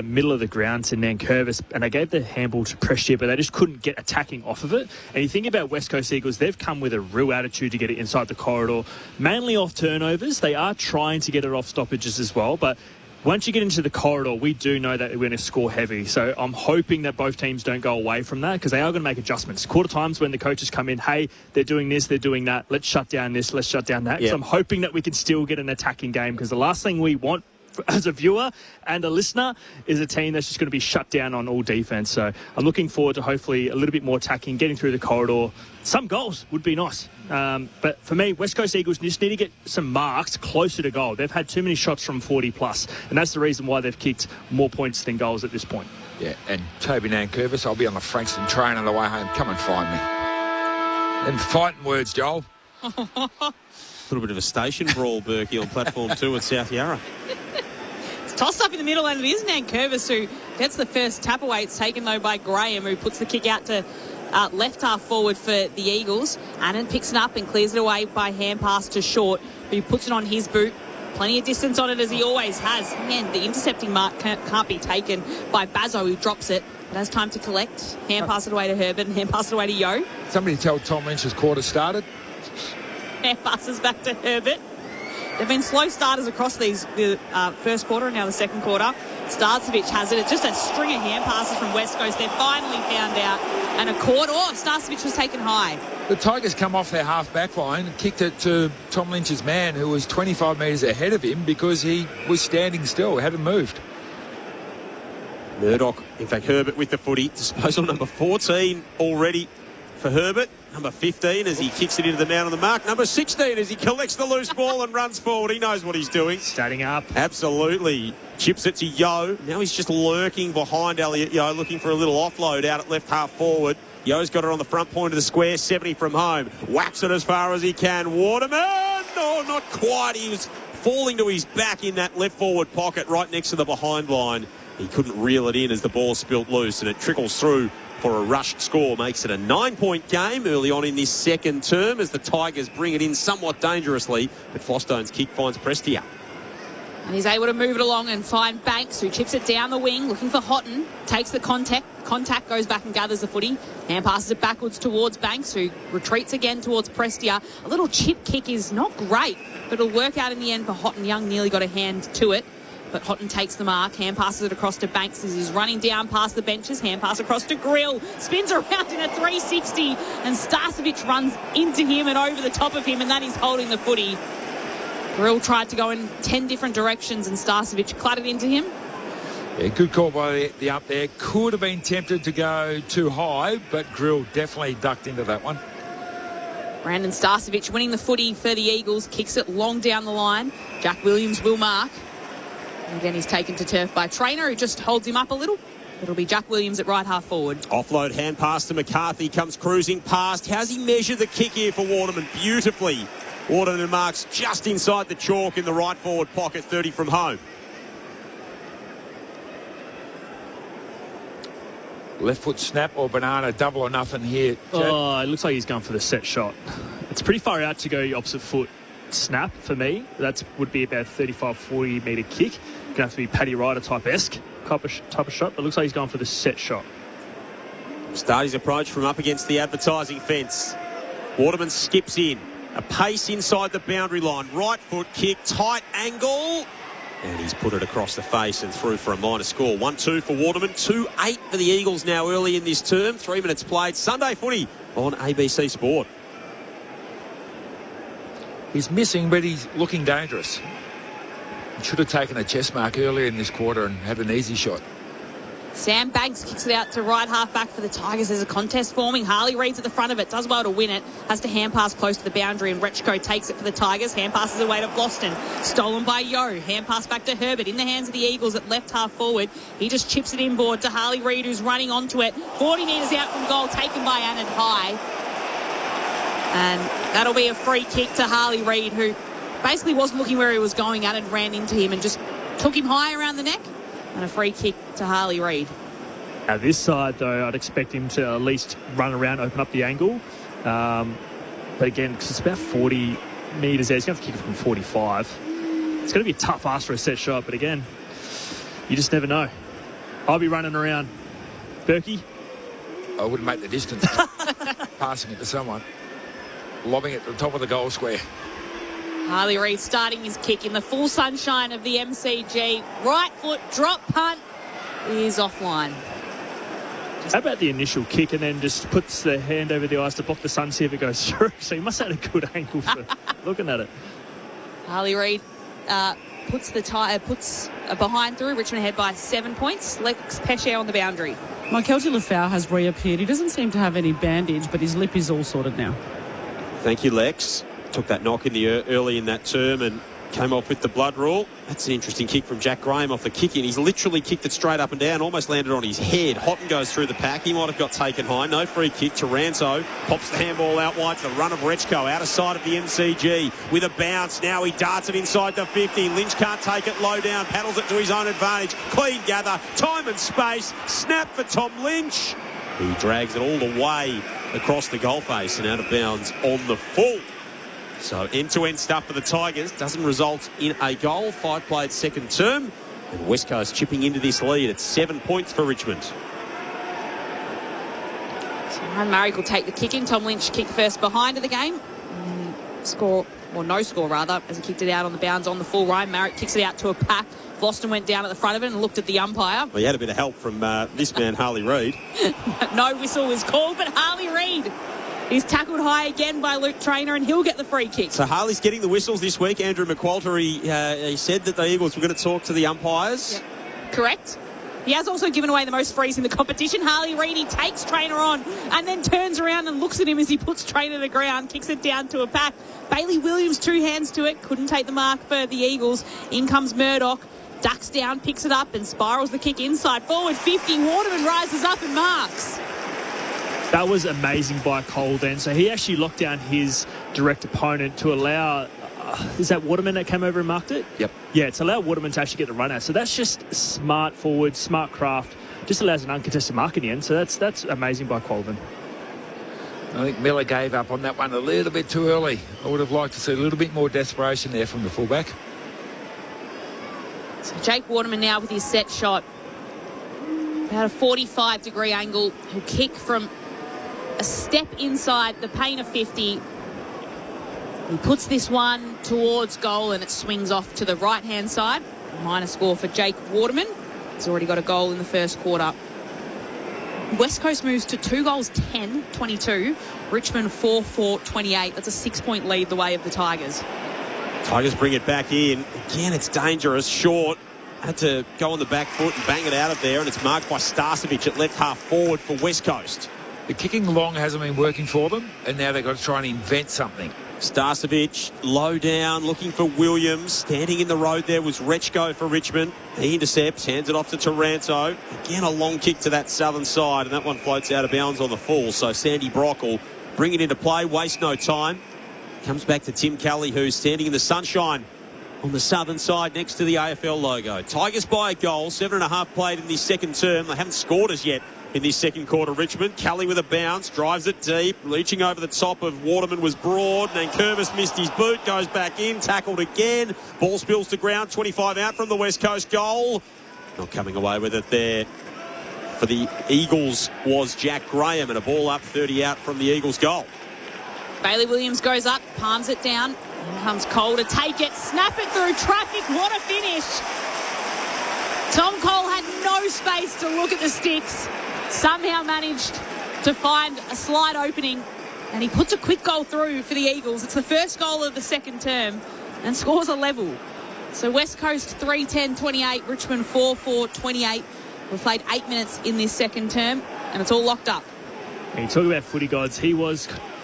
middle of the ground to Nankervis, and they gave the handball to Prestia, but they just couldn't get attacking off of it. And you think about West Coast Eagles, they've come with a real attitude to get it inside the corridor, mainly off turnovers. They are trying to get it off stoppages as well, but once you get into the corridor, we do know that we're going to score heavy. So I'm hoping that both teams don't go away from that, because they are going to make adjustments. Quarter times when the coaches come in, hey, they're doing this, they're doing that. Let's shut down this, let's shut down that. Yep. So I'm hoping that we can still get an attacking game, because the last thing we want as a viewer and a listener is a team that's just going to be shut down on all defence. So I'm looking forward to hopefully a little bit more attacking, getting through the corridor. Some goals would be nice. But for me, West Coast Eagles just need to get some marks closer to goal. They've had too many shots from 40 plus, and that's the reason why they've kicked more points than goals at this point. Yeah, and Toby Nankervis, I'll be on the Frankston train on the way home. Come and find me. And fighting words, Joel. A little bit of a station brawl, Berkey, on platform 2 at South Yarra. It's tossed up in the middle, and it is Nankervis who gets the first tap away. It's taken, though, by Graham, who puts the kick out to left half forward for the Eagles. Annan picks it up and clears it away by hand pass to Short, who puts it on his boot. Plenty of distance on it, as he always has. Man, the intercepting mark can't be taken by Bazzo, who drops it. But has time to collect. Hand pass it away to Herbert and hand pass it away to Yo. Somebody tell Tom Lynch's quarter started. Hand passes back to Herbert. They've been slow starters across the first quarter and now the second quarter. Starcevic has it. It's just a string of hand passes from West Coast. They're finally found out. And a quarter. Oh, Starcevic was taken high. The Tigers come off their half-back line and kicked it to Tom Lynch's man, who was 25 metres ahead of him because he was standing still, hadn't moved. Murdoch, in fact, Herbert with the footy. Disposal number 14 already for Herbert. Number 15 as he kicks it into the man on the mark. Number 16 as he collects the loose ball and runs forward. He knows what he's doing. Standing up. Absolutely. Chips it to Yo. Now he's just lurking behind Elliot Yo, looking for a little offload out at left half forward. Yo's got it on the front point of the square, 70 from home. Whacks it as far as he can. Waterman! Oh, not quite. He was falling to his back in that left forward pocket right next to the behind line. He couldn't reel it in as the ball spilt loose, and it trickles through for a rushed score. Makes it a 9-point game early on in this second term as the Tigers bring it in somewhat dangerously, but Flosstone's kick finds Prestia. And he's able to move it along and find Banks, who chips it down the wing, looking for Houghton. Takes the contact, goes back and gathers the footy. And passes it backwards towards Banks, who retreats again towards Prestia. A little chip kick is not great, but it'll work out in the end for Houghton. Young nearly got a hand to it, but Houghton takes the mark. Hand passes it across to Banks as he's running down past the benches. Hand pass across to Grill. Spins around in a 360, and Starcevic runs into him and over the top of him, and that is holding the footy. Grill tried to go in 10 different directions, and Starcevic clattered into him. Yeah, good call by the up there. Could have been tempted to go too high, but Grill definitely ducked into that one. Brandon Starcevic winning the footy for the Eagles. Kicks it long down the line. Jack Williams will mark. And again, he's taken to turf by Trainer, who just holds him up a little. It'll be Jack Williams at right half forward. Offload hand pass to McCarthy. Comes cruising past. How's he measured the kick here for Waterman? Beautifully. Waterman marks just inside the chalk in the right forward pocket, 30 from home. Left foot snap or banana, double or nothing here. Jack. Oh, it looks like he's going for the set shot. It's pretty far out to go opposite foot snap for me. That would be about a 35-40 metre kick. Going to have to be Paddy Ryder type-esque type of shot, but it looks like he's going for the set shot. Start his approach from up against the advertising fence. Waterman skips in. A pace inside the boundary line. Right foot kick, tight angle. And he's put it across the face and through for a minor score. 1-2 for Waterman. 2-8 for the Eagles now early in this term. 3 minutes played. Sunday footy on ABC Sport. He's missing, but he's looking dangerous. He should have taken a chest mark earlier in this quarter and had an easy shot. Sam Banks kicks it out to right half back for the Tigers. There's a contest forming. Harley Reid's at the front of it. Does well to win it. Has to hand pass close to the boundary, and Rechko takes it for the Tigers. Hand passes away to Boston. Stolen by Yo. Hand pass back to Herbert. In the hands of the Eagles at left half forward. He just chips it inboard to Harley Reid, who's running onto it. 40 metres out from goal, taken by Anand High. And that'll be a free kick to Harley Reid, who basically wasn't looking where he was going at and ran into him and just took him high around the neck. And a free kick to Harley Reid. Now this side, though, I'd expect him to at least run around, open up the angle. But again, because it's about 40 metres there, he's going to have to kick it from 45. It's going to be a tough ask for a set shot, but again, you just never know. I'll be running around. Berkey? I wouldn't make the distance. Passing it to someone. Lobbing it to the top of the goal square. Harley Reid starting his kick in the full sunshine of the MCG. Right foot drop punt is offline. How about the initial kick and then just puts the hand over the eyes to block the sun, see if it goes through? So he must have had a good angle for looking at it. Harley Reid puts a behind through. Richmond ahead by 7 points. Lex Pesce on the boundary. Kelty Lafau has reappeared. He doesn't seem to have any bandage, but his lip is all sorted now. Thank you, Lex. Took that knock in the early in that term and came off with the blood rule. That's an interesting kick from Jack Graham off the kick-in. He's literally kicked it straight up and down, almost landed on his head. Houghton goes through the pack. He might have got taken high. No free kick. Taranto pops the handball out wide to the run of Rechko out of sight of the MCG with a bounce. Now he darts it inside the 50. Lynch can't take it low down. Paddles it to his own advantage. Clean gather. Time and space. Snap for Tom Lynch. He drags it all the way across the goal face and out of bounds on the full. So end-to-end stuff for the Tigers. Doesn't result in a goal. 5 played second term. And West Coast chipping into this lead at 7 points for Richmond. So Ryan Marrick will take the kick in. Tom Lynch kicked first behind of the game. Score, or no score rather, as he kicked it out on the bounds on the full. Ryan Marrick kicks it out to a pack. Boston went down at the front of it and looked at the umpire. Well, he had a bit of help from this man, Harley Reid. No whistle was called, but Harley Reid is tackled high again by Luke Trainer, and he'll get the free kick. So Harley's getting the whistles this week. Andrew McQualter, he said that the Eagles were going to talk to the umpires. Yep. Correct. He has also given away the most frees in the competition. Harley Reedy takes Trainer on and then turns around and looks at him as he puts Trainer to the ground, kicks it down to a pack. Bailey Williams, 2 hands to it, couldn't take the mark for the Eagles. In comes Murdoch, ducks down, picks it up and spirals the kick inside. Forward 50, Waterman rises up and marks. That was amazing by Cole then. So he actually locked down his direct opponent to allow... is that Waterman that came over and marked it? Yep. Yeah, it's allowed Waterman to actually get the run out. So that's just smart forward, smart craft. Just allows an uncontested mark in the end. So that's amazing by Colvin. I think Miller gave up on that one a little bit too early. I would have liked to see a little bit more desperation there from the fullback. So Jake Waterman now with his set shot. About a 45-degree angle. He'll kick from a step inside the paint of 50. He puts this one towards goal and it swings off to the right-hand side. Minor score for Jake Waterman. He's already got a goal in the first quarter. West Coast moves to 2 goals, 10-22. Richmond 4-4-28. That's a 6-point lead the way of the Tigers. Tigers bring it back in. Again, it's dangerous. Short. Had to go on the back foot and bang it out of there, and it's marked by Starcevic at left half forward for West Coast. The kicking long hasn't been working for them, and now they've got to try and invent something. Starcevic low down, looking for Williams. Standing in the road there was Rechko for Richmond. He intercepts, hands it off to Taranto. Again, a long kick to that southern side, and that one floats out of bounds on the full. So Sandy Brock will bring it into play, waste no time. Comes back to Tim Kelly, who's standing in the sunshine on the southern side next to the AFL logo. Tigers by a goal, 7.5 played in this second term. They haven't scored as yet in this second quarter. Richmond, Kelly with a bounce, drives it deep, reaching over the top of Waterman was broad, and Curvis missed his boot, goes back in, tackled again, ball spills to ground, 25 out from the West Coast goal. Not coming away with it there for the Eagles was Jack Graham, and a ball up, 30 out from the Eagles goal. Bailey Williams goes up, palms it down. In comes Cole to take it, snap it through traffic. What a finish. Tom Cole had no space to look at the sticks. Somehow managed to find a slight opening, and he puts a quick goal through for the Eagles. It's the first goal of the second term and scores a level. So West Coast 3-10-28, Richmond 4-4-28. We've played 8 minutes in this second term, and it's all locked up. And you talk about footy gods.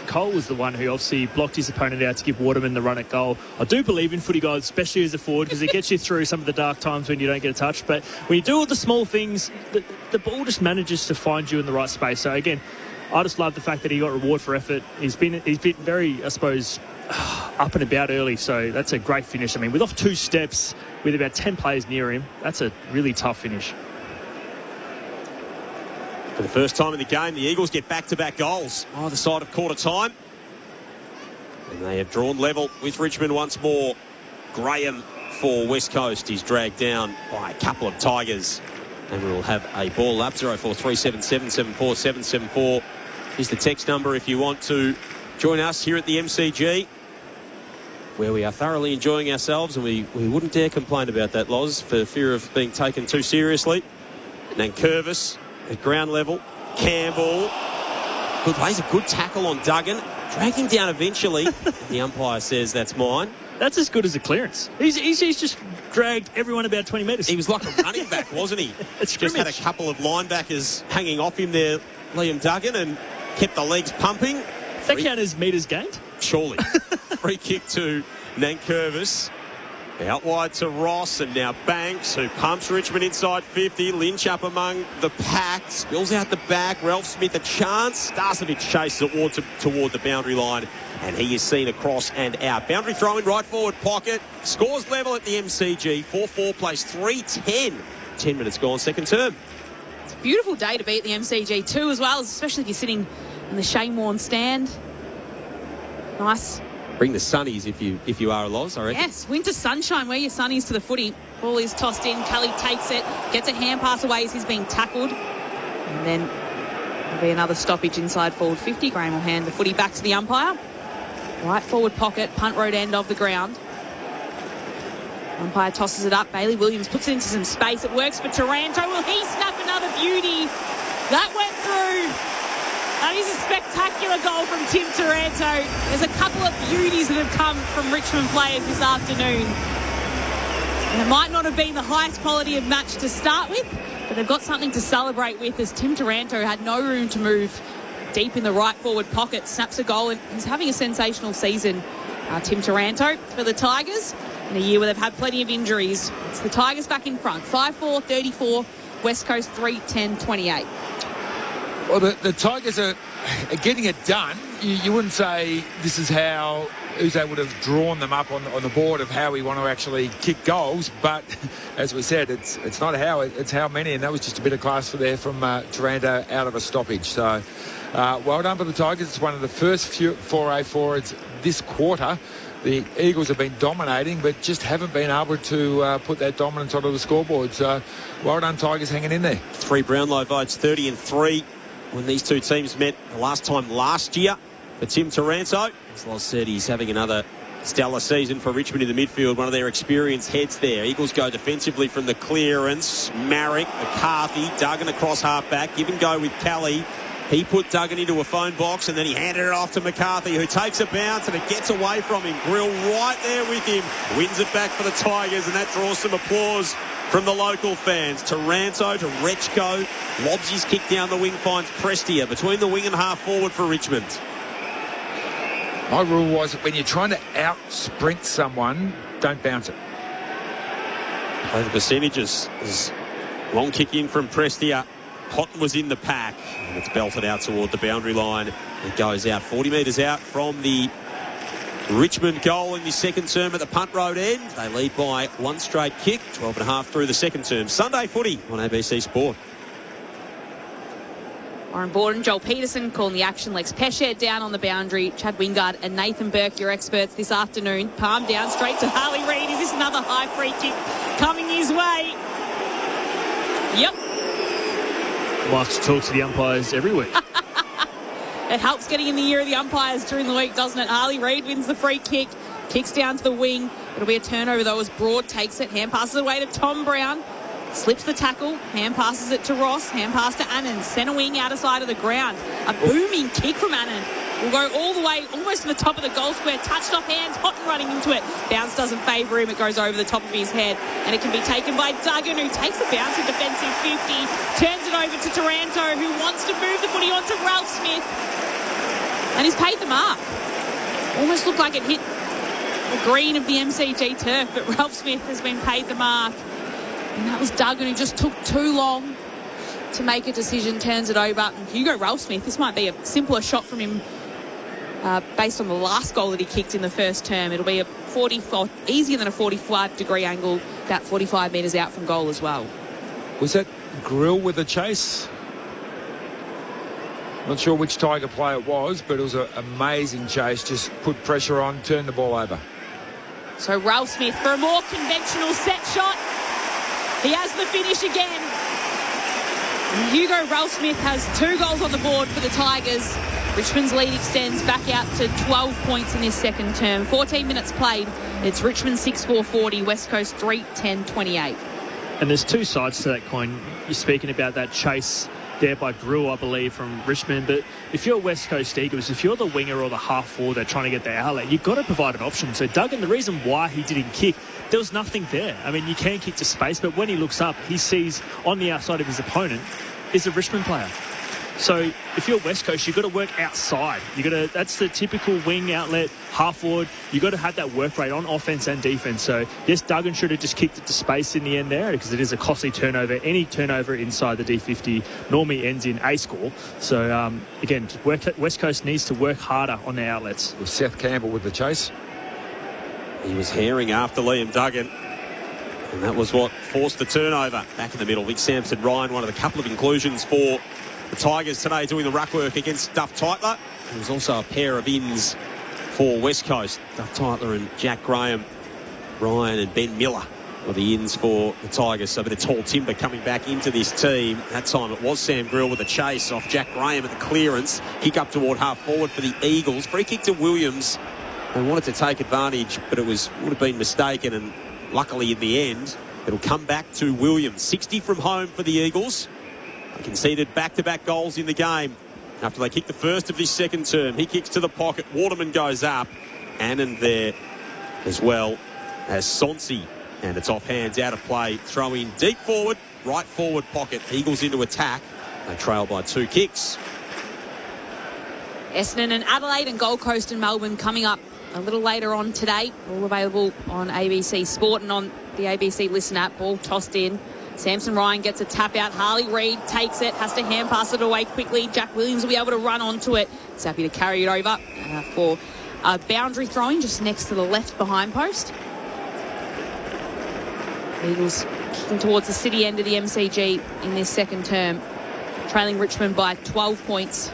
Cole was the one who obviously blocked his opponent out to give Waterman the run at goal. I do believe in footy gods, especially as a forward, because it gets you through some of the dark times when you don't get a touch. But when you do all the small things, the ball just manages to find you in the right space. So again, I just love the fact that he got reward for effort. He's been very, I suppose, up and about early. So that's a great finish. I mean, with off 2 steps, with about 10 players near him, that's a really tough finish. For the first time in the game, the Eagles get back-to-back goals either side of quarter time. And they have drawn level with Richmond once more. Graham for West Coast. He's dragged down by a couple of Tigers. And we'll have a ball up. 04377 74774 is the text number if you want to join us here at the MCG, where we are thoroughly enjoying ourselves, and we wouldn't dare complain about that, Loz, for fear of being taken too seriously. Nankervis at ground level. Campbell lays a good tackle on Duggan, dragged him down eventually. The umpire says that's mine. That's as good as a clearance. He's just dragged everyone about 20 metres. He was like a running back, wasn't he? Just had a couple of linebackers hanging off him there, Liam Duggan, and kept the legs pumping. Does that count as metres gained? Surely. Free kick to Nankervis. Out wide to Ross, and now Banks, who pumps Richmond inside 50. Lynch up among the pack, spills out the back. Ralph Smith a chance. Starcevic chases it toward the boundary line, and he is seen across and out. Boundary throw in right forward pocket. Scores level at the MCG. 4-4 plays 3-10. 10 minutes gone, second term. It's a beautiful day to be at the MCG too, as well, especially if you're sitting in the Shane Warne stand. Nice. Bring the sunnies if you are a Loz, I reckon. Yes, winter sunshine, wear your sunnies to the footy. Ball is tossed in, Kelly takes it, gets a hand pass away as he's being tackled. And then there'll be another stoppage inside forward 50. Graham will hand the footy back to the umpire. Right forward pocket, punt road end of the ground. Umpire tosses it up. Bailey Williams puts it into some space. It works for Taranto. Will he snap another beauty? That went through. That is a spectacular goal from Tim Taranto. There's a couple of beauties that have come from Richmond players this afternoon. And it might not have been the highest quality of match to start with, But they've got something to celebrate with, as Tim Taranto had no room to move deep in the right forward pocket, snaps a goal, and he's having a sensational season. Tim Taranto for the Tigers in a year where they've had plenty of injuries. It's the Tigers back in front, 5-4, 34, West Coast 3-10, 28. Well, the Tigers are getting it done. You wouldn't say this is how Uzo would have drawn them up on the board of how we want to actually kick goals, but as we said, it's not how, it's how many, and that was just a bit of class from Taranto out of a stoppage. So well done for the Tigers. It's one of the first few 4A forwards this quarter. The Eagles have been dominating, but just haven't been able to put that dominance onto the scoreboard. So well done, Tigers, hanging in there. 3 Brownlow votes, 30-3 when these two teams met the last time last year for Tim Taranto. As Loz said, he's having another stellar season for Richmond in the midfield, one of their experienced heads there. Eagles go defensively from the clearance. Marek, McCarthy, Duggan across half-back. Give and go with Kelly. He put Duggan into a phone box and then he handed it off to McCarthy, who takes a bounce and it gets away from him. Grill right there with him. Wins it back for the Tigers, and that draws some applause from the local fans. Taranto to Rechko. Lobs his kick down the wing, finds Prestia between the wing and half forward for Richmond. My rule was that when you're trying to out-sprint someone, don't bounce it. Play the percentages. There's long kick in from Prestia. Cotton was in the pack, and it's belted out toward the boundary line. It goes out 40 metres out from the Richmond goal in the second term at the Punt Road end. They lead by one straight kick, 12.5 through the second term. Sunday footy on ABC Sport. Warren Borden, Joel Peterson calling the action. Lex Pesher down on the boundary. Chad Wingard and Nathan Burke, your experts this afternoon. Palm down straight to Harley Reid. Is this another high free kick coming his way? Yep. We'll have to talk to the umpires every week. It helps getting in the ear of the umpires during the week, doesn't it? Harley Reid wins the free kick, kicks down to the wing. It'll be a turnover, though, as Broad takes it. Hand passes it away to Tom Brown. Slips the tackle. Hand passes it to Ross. Hand pass to Annan. Centre wing out of side of the ground. A booming kick from Annan. Will go all the way, almost to the top of the goal square. Touched off hands. Houghton running into it. Bounce doesn't favour him. It goes over the top of his head. And it can be taken by Duggan, who takes the bounce in defensive 50. Turns it over to Taranto, who wants to move the footy on to Ralph Smith. And he's paid the mark. Almost looked like it hit the green of the MCG turf, but Ralph Smith has been paid the mark. And that was Duggan, who just took too long to make a decision, turns it over. And Hugo Ralph Smith, this might be a simpler shot from him based on the last goal that he kicked in the first term. It'll be easier than a 45-degree angle, about 45 metres out from goal as well. Was that Grill with a chase? Not sure which Tiger player it was, but it was an amazing chase. Just put pressure on, turn the ball over. So Ralph Smith for a more conventional set shot. He has the finish again. And Hugo Ralph Smith has 2 goals on the board for the Tigers. Richmond's lead extends back out to 12 points in this second term. 14 minutes played. It's Richmond 6-4-40, West Coast 3-10-28. And there's two sides to that coin. You're speaking about that chase there by Grill, I believe, from Richmond. But if you're West Coast Eagles, if you're the winger or the half forward that's trying to get the outlet, you've got to provide an option. So Duggan, the reason why he didn't kick, there was nothing there. I mean, you can kick to space, but when he looks up, he sees on the outside of his opponent is a Richmond player. So if you're West Coast, you've got to work outside. That's the typical wing outlet, half forward. You've got to have that work rate on offense and defense. So yes, Duggan should have just kicked it to space in the end there, because it is a costly turnover. Any turnover inside the D50 normally ends in a score. So again, West Coast needs to work harder on their outlets. Was Seth Campbell with the chase? He was herring after Liam Duggan, and that was what forced the turnover. Back in the middle, Vic Sampson Ryan, one of the couple of inclusions for the Tigers today, doing the ruck work against Duff Tytler. There was also a pair of ins for West Coast. Duff Tytler and Jack Graham, Ryan and Ben Miller were the ins for the Tigers. So a bit of tall timber coming back into this team. That time it was Sam Grill with a chase off Jack Graham at the clearance. Kick up toward half forward for the Eagles. Free kick to Williams. They wanted to take advantage, but it would have been mistaken, and luckily in the end it'll come back to Williams. 60 from home for the Eagles. They conceded back-to-back goals in the game after they kicked the first of this second term. He kicks to the pocket. Waterman goes up. Annan there as well as Sonsi And it's off hands, out of play. Throw in deep forward, right forward pocket. Eagles into attack. They trail by 2 kicks. Essendon and Adelaide and Gold Coast and Melbourne coming up a little later on today. All available on ABC Sport and on the ABC Listen app. Ball tossed in. Samson Ryan gets a tap out. Harley Reid takes it, has to hand pass it away quickly. Jack Williams will be able to run onto it. He's happy to carry it over for a boundary throwing just next to the left behind post. Eagles kicking towards the city end of the MCG in this second term, trailing Richmond by 12 points.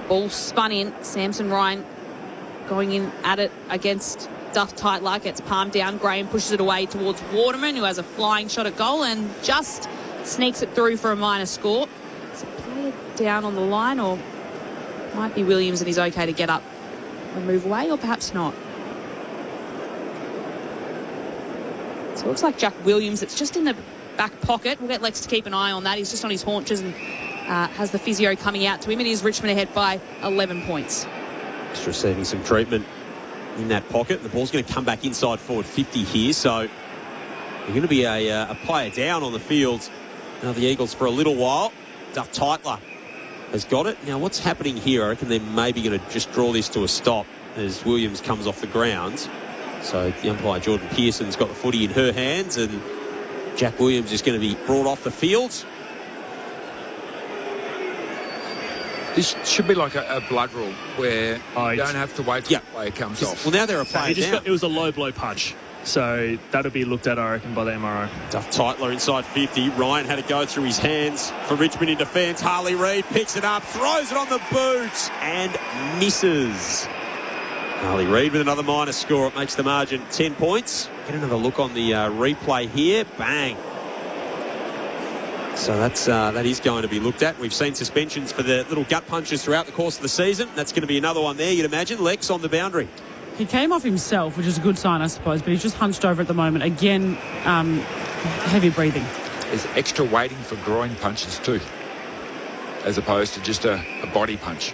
Ball spun in. Samson Ryan going in at it against Duff Tightler, gets palmed down. Graham pushes it away towards Waterman, who has a flying shot at goal and just sneaks it through for a minor score. Is it player down on the line, or might be Williams and he's okay to get up and move away, or perhaps not? So it looks like Jack Williams. It's just in the back pocket. We'll get Lex to keep an eye on that. He's just on his haunches and has the physio coming out to him. It is Richmond ahead by 11 points. Just receiving some treatment in that pocket. The ball's going to come back inside forward 50 here, so they're going to be a player down on the field. Now the Eagles for a little while. Duff Tightler has got it. Now what's happening here? I reckon they're maybe going to just draw this to a stop as Williams comes off the ground. So the umpire Jordan Pearson's got the footy in her hands, and Jack Williams is going to be brought off the field. This should be like a blood rule where you don't have to wait till the player comes off. Well, now they're a player down. It was a low blow punch. So that'll be looked at, I reckon, by the MRO. Duff Tightler inside 50. Ryan had to go through his hands for Richmond in defence. Harley Reid picks it up, throws it on the boot and misses. Harley Reid with another minor score. It makes the margin 10 points. Get another look on the replay here. Bang. So that is going to be looked at. We've seen suspensions for the little gut punches throughout the course of the season. That's going to be another one there, you'd imagine. Lex on the boundary. He came off himself, which is a good sign, I suppose, but he's just hunched over at the moment. Again, heavy breathing. There's extra waiting for groin punches too, as opposed to just a body punch.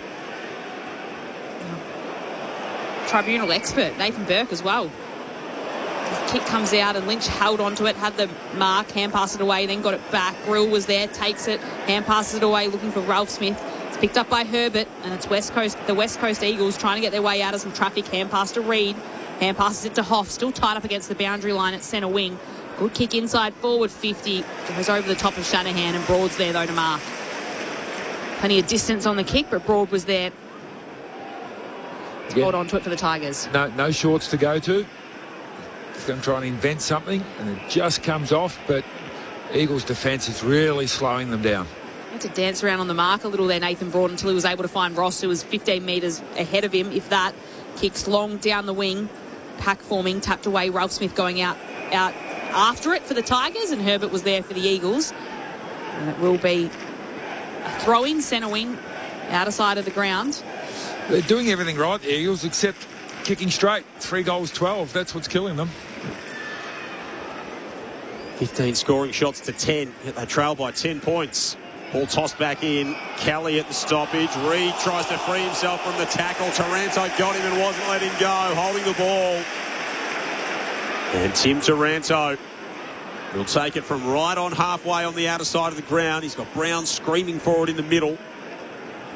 Tribunal expert, Nathan Burke as well. The kick comes out and Lynch held onto it, had the mark, hand passed it away, then got it back. Brill was there, takes it, hand passes it away, looking for Ralph Smith. It's picked up by Herbert, and it's the West Coast Eagles trying to get their way out of some traffic. Hand pass to Reid, hand passes it to Hoff, still tied up against the boundary line at centre wing. Good kick inside forward 50, goes over the top of Shanahan, and Broad's there though to mark. Plenty of distance on the kick, but Broad was there to hold on to it for the Tigers. No shorts to go to. He's going to try and invent something, and it just comes off, but Eagles' defence is really slowing them down. Had to dance around on the mark a little there, Nathan Broad, until he was able to find Ross, who was 15 metres ahead of him, if that. Kicks long down the wing, pack forming, tapped away. Ralph Smith going out after it for the Tigers, and Herbert was there for the Eagles. And it will be a throw-in centre wing, outer side of the ground. They're doing everything right, the Eagles, except kicking straight. 3 goals, 12. That's what's killing them. 15 scoring shots to 10. They trail by 10 points. Ball tossed back in. Kelly at the stoppage. Reid tries to free himself from the tackle. Taranto got him and wasn't letting go, holding the ball. And Tim Taranto will take it from right on halfway on the outer side of the ground. He's got Brown screaming for it in the middle.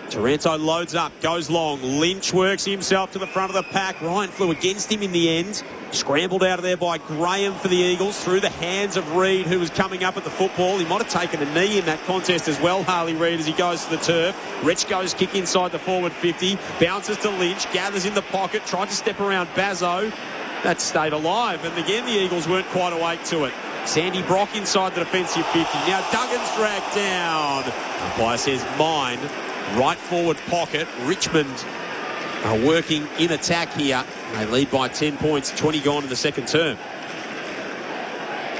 Taranto loads up, goes long. Lynch works himself to the front of the pack. Ryan flew against him in the end. Scrambled out of there by Graham for the Eagles through the hands of Reid, who was coming up at the football. He might have taken a knee in that contest as well, Harley Reid, as he goes to the turf. Rich goes kick inside the forward 50. Bounces to Lynch, gathers in the pocket, tried to step around Bazzo. That stayed alive, and again the Eagles weren't quite awake to it. Sandy Brock inside the defensive 50. Now Duggan's dragged down. Umpire says mine. Right forward pocket. Richmond are working in attack here. They lead by 10 points, 20 gone in the second term.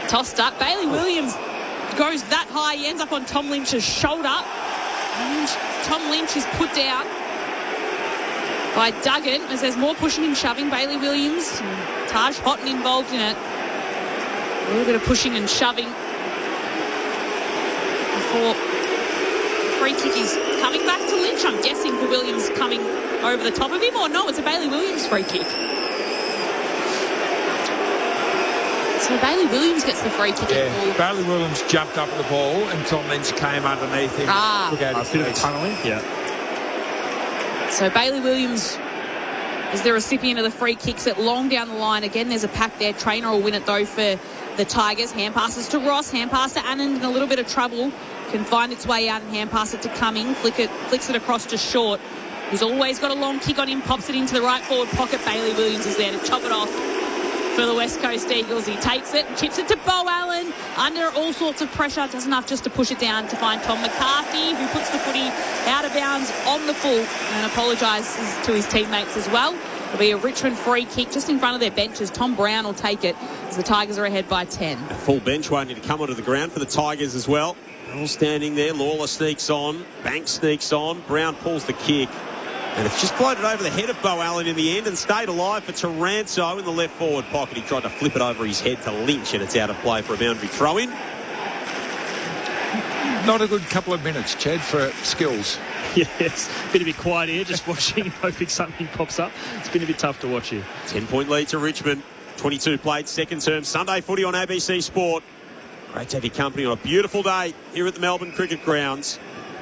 Tossed up. Bailey Williams goes that high. He ends up on Tom Lynch's shoulder. And Tom Lynch is put down by Duggan as there's more pushing and shoving. Bailey Williams, Taj Houghton involved in it. A little bit of pushing and shoving before free kick is coming back to Lynch. I'm guessing for Williams coming over the top of him, or no, it's a Bailey Williams free kick. So Bailey Williams gets the free kick at ball. Bailey Williams jumped up at the ball and Tom Lynch came underneath him. Took out his bit of legs. tunnelling. Yeah. So Bailey Williams is the recipient of the free kicks at long down the line. Again, there's a pack there. Trainer will win it though for the Tigers. Hand passes to Ross. Hand pass to Annan in a little bit of trouble. Can find its way out and hand pass it to Cumming. Flicks it across to Short, who's always got a long kick on him. Pops it into the right forward pocket. Bailey Williams is there to chop it off for the West Coast Eagles. He takes it and chips it to Bo Allen under all sorts of pressure. Does enough just to push it down to find Tom McCarthy, who puts the footy out of bounds on the full and apologises to his teammates as well. It'll be a Richmond free kick just in front of their benches. Tom Brown will take it as the Tigers are ahead by 10. A full bench waiting to come onto the ground for the Tigers as well. They're all standing there. Lawler sneaks on. Banks sneaks on. Brown pulls the kick. And it's just floated over the head of Bo Allen in the end and stayed alive for Taranto in the left forward pocket. He tried to flip it over his head to Lynch, and it's out of play for a boundary throw-in. Not a good couple of minutes, Chad, for skills. Yes, been a bit quiet here, just watching and hoping something pops up. It's been a bit tough to watch here. 10-point lead to Richmond. 22 played, second term. Sunday footy on ABC Sport. Great to have your company on a beautiful day here at the Melbourne Cricket Grounds.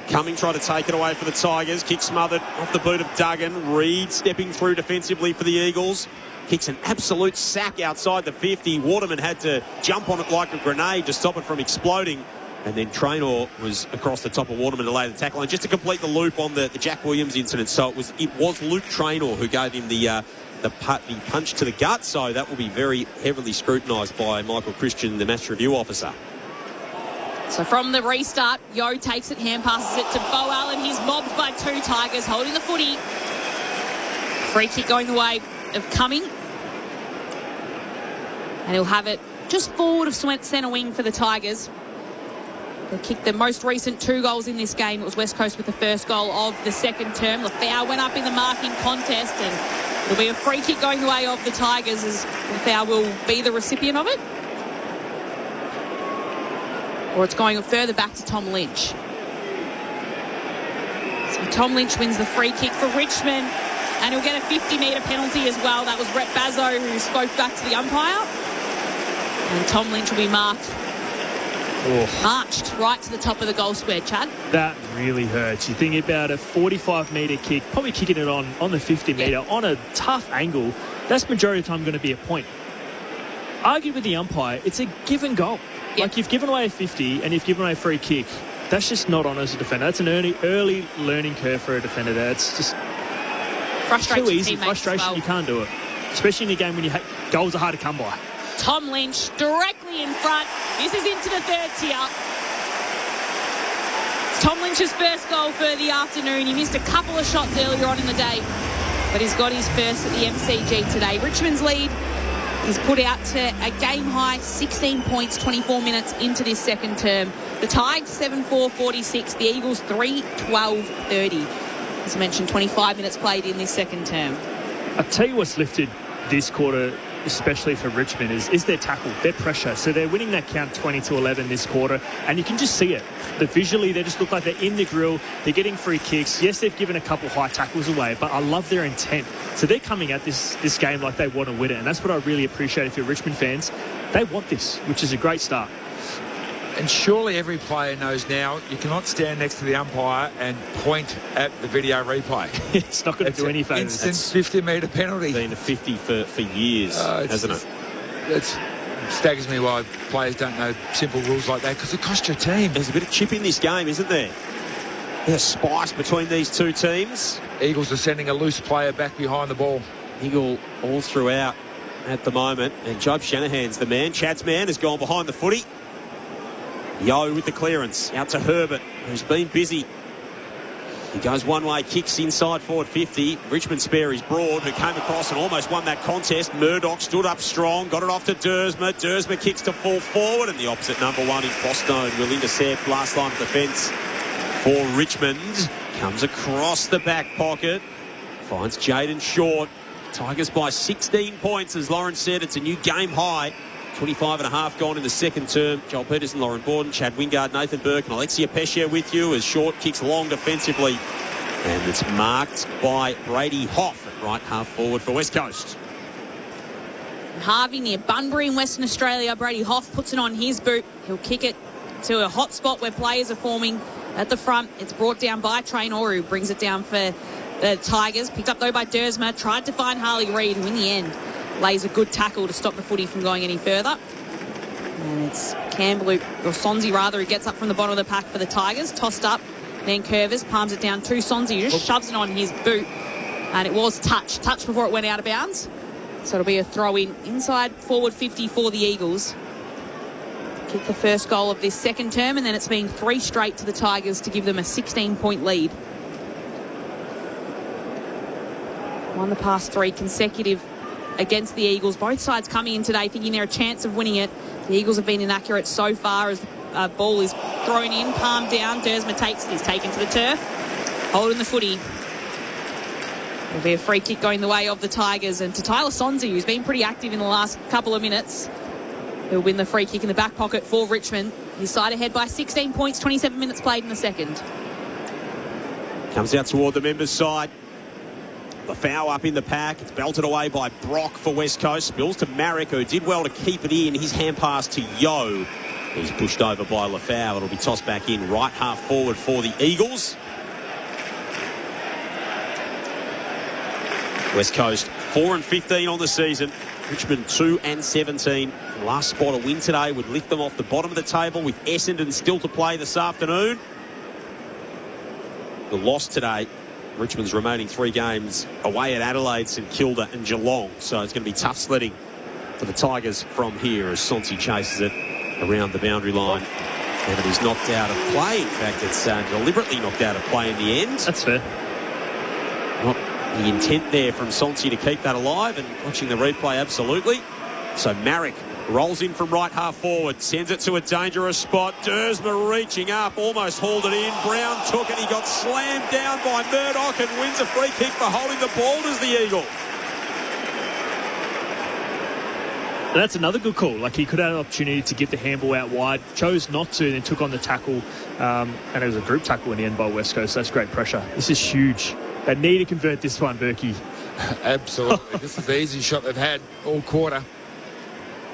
Cumming tried to take it away for the Tigers. Kick smothered off the boot of Duggan. Reed stepping through defensively for the Eagles. Kicks an absolute sack outside the 50. Waterman had to jump on it like a grenade to stop it from exploding. And then Traynor was across the top of Waterman to lay the tackle. And just to complete the loop on the Jack Williams incident, so it was Luke Traynor who gave him the punch to the gut. So that will be very heavily scrutinised by Michael Christian, the match review officer. So from the restart, Yo takes it, hand passes it to Bo Allen. He's mobbed by two Tigers holding the footy. Free kick going the way of Cumming. And he'll have it just forward of centre wing for the Tigers. They kicked the most recent 2 goals in this game. It was West Coast with the first goal of the second term. Lafau went up in the marking contest, and it'll be a free kick going the way of the Tigers as Lafau will be the recipient of it. Or it's going further back to Tom Lynch. So Tom Lynch wins the free kick for Richmond, and he'll get a 50-metre penalty as well. That was Rhett Bazzo who spoke back to the umpire. And Tom Lynch will be marked. Marched right to the top of the goal square, Chad. That really hurts. You think about a 45-metre kick, probably kicking it on the 50-metre, on a tough angle. That's majority of the time going to be a point. Argue with the umpire, it's a given goal. Yep. Like, you've given away a 50 and you've given away a free kick. That's just not on as a defender. That's an early learning curve for a defender there. It's just too easy. Frustration, well. You can't do it. Especially in a game when goals are hard to come by. Tom Lynch directly in front. This is into the third tier. It's Tom Lynch's first goal for the afternoon. He missed a couple of shots earlier on in the day, but he's got his first at the MCG today. Richmond's lead is put out to a game-high 16 points, 24 minutes into this second term. The Tigers 7-4-46. The Eagles 3-12-30. As I mentioned, 25 minutes played in this second term. I'll tell you what's lifted this quarter, especially for Richmond, is their tackle, their pressure. So they're winning that count 20-11 this quarter, and you can just see it. Visually, they just look like they're in the grill. They're getting free kicks. Yes, they've given a couple high tackles away, but I love their intent. So they're coming at this game like they want to win it, and that's what I really appreciate. If you're Richmond fans, they want this, which is a great start. And surely every player knows now you cannot stand next to the umpire and point at the video replay. It's not going to do any favours. Instant 50-metre penalty. Been a 50 for years, hasn't it? It staggers me why players don't know simple rules like that, because it costs your team. There's a bit of chip in this game, isn't there? There's spice between these two teams. Eagles are sending a loose player back behind the ball. Eagle all throughout at the moment. And Job Shanahan's the man. Chad's man has gone behind the footy. Yo with the clearance out to Herbert, who's been busy. He goes one way, kicks inside forward 50. Richmond spare is Broad, who came across and almost won that contest. Murdoch stood up strong, got it off to Dersma. Dersma kicks to full forward, and the opposite number 1 in Fostone will intercept. Last line of defence for Richmond. Comes across the back pocket, finds Jaden Short. Tigers by 16 points, as Lawrence said. It's a new game high. 25 and a half gone in the second term. Joel Peterson, Lauren Borden, Chad Wingard, Nathan Burke and Alexia Pescia with you as Short kicks long defensively. And it's marked by Brady Hoff at right half forward for West Coast. Harvey near Bunbury in Western Australia. Brady Hoff puts it on his boot. He'll kick it to a hot spot where players are forming at the front. It's brought down by Traynor, who brings it down for the Tigers. Picked up though by Dersma. Tried to find Harley Reid, who in the end lays a good tackle to stop the footy from going any further. And it's Campbell, or Sonzi rather, who gets up from the bottom of the pack for the Tigers. Tossed up, then Curvers palms it down to Sonzi, who just shoves it on his boot. And it was touch before it went out of bounds. So it'll be a throw-in inside forward 50 for the Eagles. Kick the first goal of this second term, and then it's been 3 straight to the Tigers to give them a 16-point lead. Won the past 3 consecutive against the Eagles. Both sides coming in today thinking they're a chance of winning it. The Eagles have been inaccurate so far as the ball is thrown in, palm down. Dersma is taken to the turf, holding the footy. There'll be a free kick going the way of the Tigers, and to Tyler Sonzi, who's been pretty active in the last couple of minutes. He'll win the free kick in the back pocket for Richmond. His side ahead by 16 points, 27 minutes played in the second. Comes out toward the members' side. The foul up in the pack. It's belted away by Brock for West Coast. Spills to Marek, who did well to keep it in. His hand pass to Yo. He's pushed over by Lafau. It'll be tossed back in. Right half forward for the Eagles. West Coast 4-15 on the season. Richmond 2-17. Last spot a win today would lift them off the bottom of the table with Essendon still to play this afternoon. The loss today, Richmond's remaining 3 games away at Adelaide, St Kilda and Geelong. So it's going to be tough sledding for the Tigers from here as Sonsi chases it around the boundary line. And it is knocked out of play. In fact, it's deliberately knocked out of play in the end. That's fair. Not the intent there from Sonsi to keep that alive, and watching the replay, absolutely. So Marek rolls in from right half forward, sends it to a dangerous spot. Dersma reaching up, almost hauled it in. Brown took it. He got slammed down by Murdoch and wins a free kick for holding the ball as the Eagle. That's another good call. Like, he could have an opportunity to give the handball out wide, chose not to, and then took on the tackle. And it was a group tackle in the end by West Coast. So that's great pressure. This is huge. They need to convert this one, Berkey. Absolutely. This is the easy shot they've had all quarter.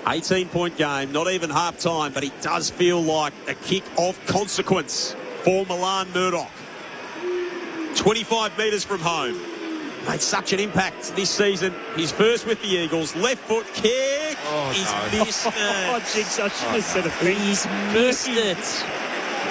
18-point game, not even half-time, but it does feel like a kick of consequence for Milan Murdoch. 25 metres from home. Made such an impact this season. His first with the Eagles. Left foot kick. He's missed it. Oh, Jigs, I should have said a thing. He's missed it.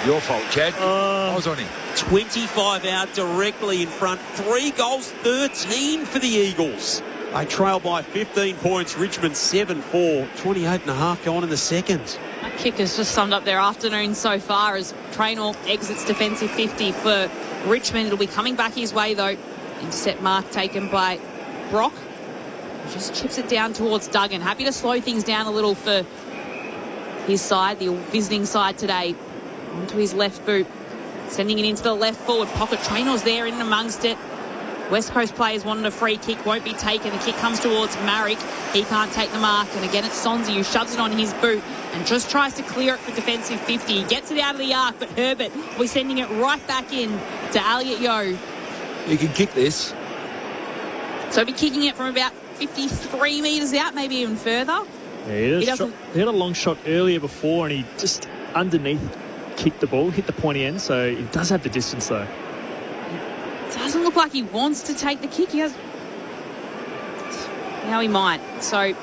Your fault, Chad. I was on him. 25 out directly in front. 3 goals, 13 for the Eagles. They trail by 15 points. Richmond 7-4. 28 and a half going in the second. That kick has just summed up their afternoon so far as Traynor exits defensive 50 for Richmond. It'll be coming back his way, though. Intercept mark taken by Brock. Just chips it down towards Duggan. Happy to slow things down a little for his side, the visiting side today. Onto his left boot. Sending it into the left forward pocket. Traynor's there in amongst it. West Coast players wanted a free kick. Won't be taken. The kick comes towards Marek. He can't take the mark. And again, it's Sonsi who shoves it on his boot and just tries to clear it for defensive 50. He gets it out of the arc, but Herbert will be sending it right back in to Elliot Yeo. You can kick this. So he'll be kicking it from about 53 metres out, maybe even further. Yeah, he had a long shot earlier before, and he just underneath kicked the ball, hit the pointy end, so he does have the distance though. It doesn't look like he wants to take the kick. He has. Now he might. So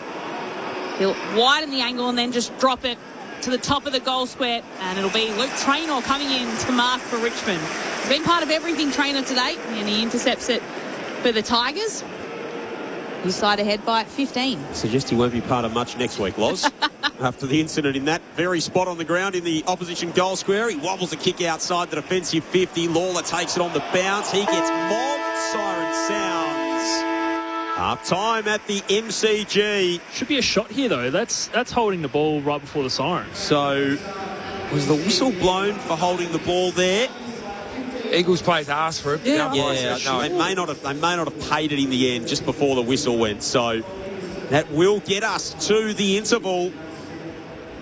he'll widen the angle and then just drop it to the top of the goal square, and it'll be Luke Traynor coming in to mark for Richmond. He's been part of everything Traynor today, and he intercepts it for the Tigers. His side ahead by 15. Suggest he won't be part of much next week, Loz. After the incident in that very spot on the ground in the opposition goal square, he wobbles a kick outside the defensive 50. Lawler takes it on the bounce. He gets mobbed. Siren sounds. Half time at the MCG. Should be a shot here though. That's holding the ball right before the siren. So was the whistle blown for holding the ball there? Eagles players asked for it. Yeah, no, they may not have paid it in the end just before the whistle went. So that will get us to the interval.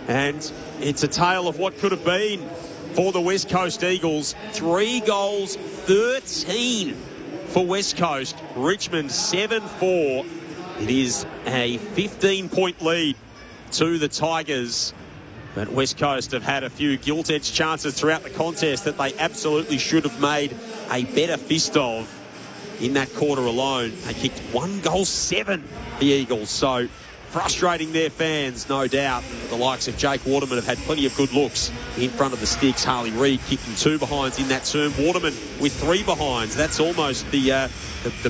And it's a tale of what could have been for the West Coast Eagles. 3 goals, 13 for West Coast. Richmond 7-4. It is a 15-point lead to the Tigers. But West Coast have had a few gilt-edged chances throughout the contest that they absolutely should have made a better fist of in that quarter alone. They kicked 1-7, the Eagles. So frustrating their fans, no doubt. The likes of Jake Waterman have had plenty of good looks in front of the sticks. Harley Reid kicking 2 behinds in that term. Waterman with 3 behinds. That's almost the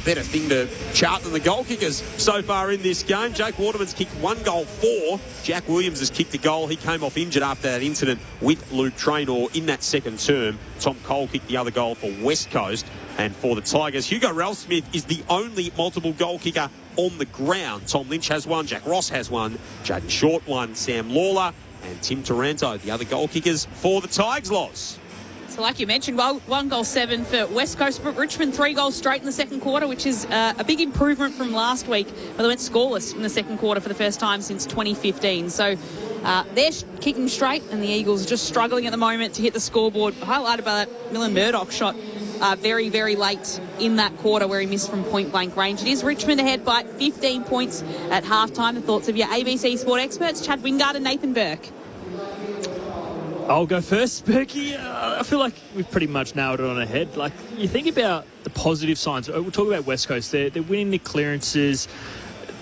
better thing to chart than the goal kickers so far in this game. Jake Waterman's kicked 1 goal 4. Jack Williams has kicked a goal. He came off injured after that incident with Luke Traynor in that second term. Tom Cole kicked the other goal for West Coast. And for the Tigers, Hugo Ralsmith is the only multiple goal kicker on the ground. Tom Lynch has one, Jack Ross has one, Jaden Short one, Sam Lawler and Tim Taranto, the other goal kickers for the Tigers, Loz. So like you mentioned, 1-7 for West Coast, but Richmond 3 goals straight in the second quarter, which is a big improvement from last week, where they went scoreless in the second quarter for the first time since 2015. So they're kicking straight, and the Eagles are just struggling at the moment to hit the scoreboard, highlighted by that Millen Murdoch shot very, very late in that quarter where he missed from point-blank range. It is Richmond ahead by 15 points at halftime. The thoughts of your ABC Sport experts, Chad Wingard and Nathan Burke. I'll go first, Berkey. I feel like we've pretty much nailed it on the head. Like, you think about the positive signs. We'll talk about West Coast. They're winning the clearances.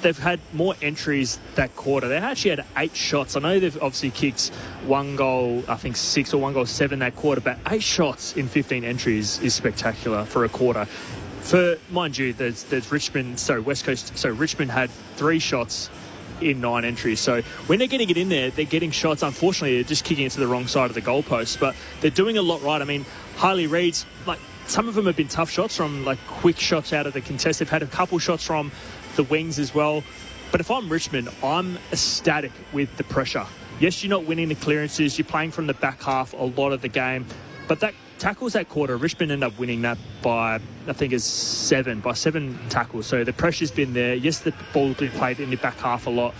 They've had more entries that quarter. They actually had 8 shots. I know they've obviously kicked 1 goal, I think 6 or 1-7 that quarter, but 8 shots in 15 entries is spectacular for a quarter. For, mind you, there's Richmond, so West Coast, so Richmond had 3 shots in 9 entries. So when they're getting it in there, they're getting shots. Unfortunately, they're just kicking it to the wrong side of the goalpost, but they're doing a lot right. I mean, Harley Reid's, like, some of them have been tough shots from, like, quick shots out of the contest. They've had a couple shots from the wings as well. But if I'm Richmond, I'm ecstatic with the pressure. Yes, you're not winning the clearances. You're playing from the back half a lot of the game. But that tackles that quarter, Richmond end up winning that by, I think it's 7 tackles. So the pressure's been there. Yes, the ball's been played in the back half a lot.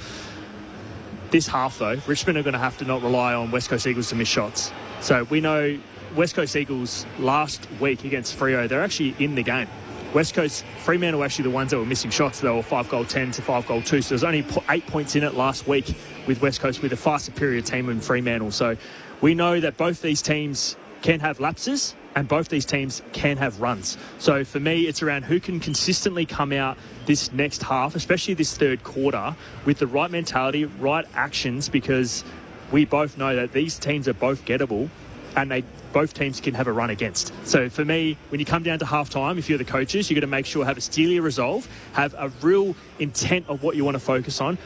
This half, though, Richmond are going to have to not rely on West Coast Eagles to miss shots. So we know West Coast Eagles last week against Freo, they're actually in the game. West Coast, Fremantle were actually the ones that were missing shots. They were 5-10 to 5-2. So there's only 8 points in it last week with West Coast, with a far superior team in Fremantle. So we know that both these teams can have lapses and both these teams can have runs. So for me, it's around who can consistently come out this next half, especially this third quarter, with the right mentality, right actions, because we both know that these teams are both gettable and both teams can have a run against. So for me, when you come down to halftime, if you're the coaches, you're going to make sure have a steely resolve, have a real intent of what you want to focus on,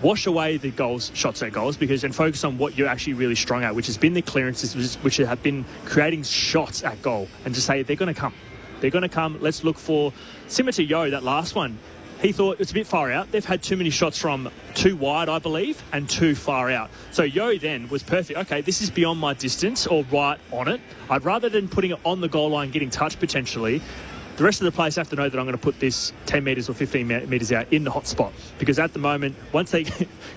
wash away the goals, shots at goals, and focus on what you're actually really strong at, which has been the clearances, which have been creating shots at goal, and just say they're going to come. They're going to come. Let's look for, similar to Yo, that last one. He thought it's a bit far out. They've had too many shots from 2 wide, I believe, and 2 far out. So Yo then was perfect. Okay, this is beyond my distance or right on it. I'd rather than putting it on the goal line, getting touched potentially, the rest of the players have to know that I'm going to put this 10 metres or 15 metres out in the hot spot. Because at the moment, once they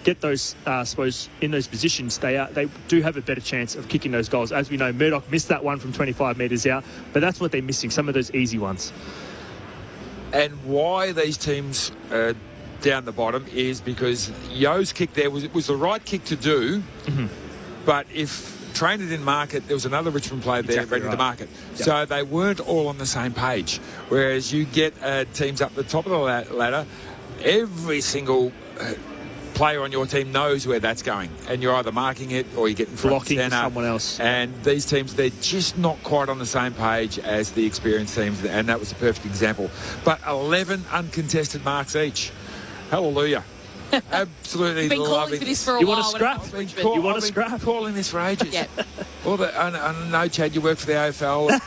get those, I suppose, in those positions, they do have a better chance of kicking those goals. As we know, Murdoch missed that one from 25 metres out, but that's what they're missing, some of those easy ones. And why these teams are down the bottom is because Yo's kick there was the right kick to do, but if Traynor didn't mark it, there was another Richmond player there ready to mark it. Yep. So they weren't all on the same page. Whereas you get teams up the top of the ladder, every single player on your team knows where that's going, and you're either marking it or you're getting blocking someone else. And these teams, they're just not quite on the same page as the experienced teams, and that was a perfect example. But 11 uncontested marks each. Hallelujah. Absolutely. You've been calling for this for a while. You want to scrap? You want to scrap? Calling this for ages. Yeah. I know, Chad, you work for the AFL.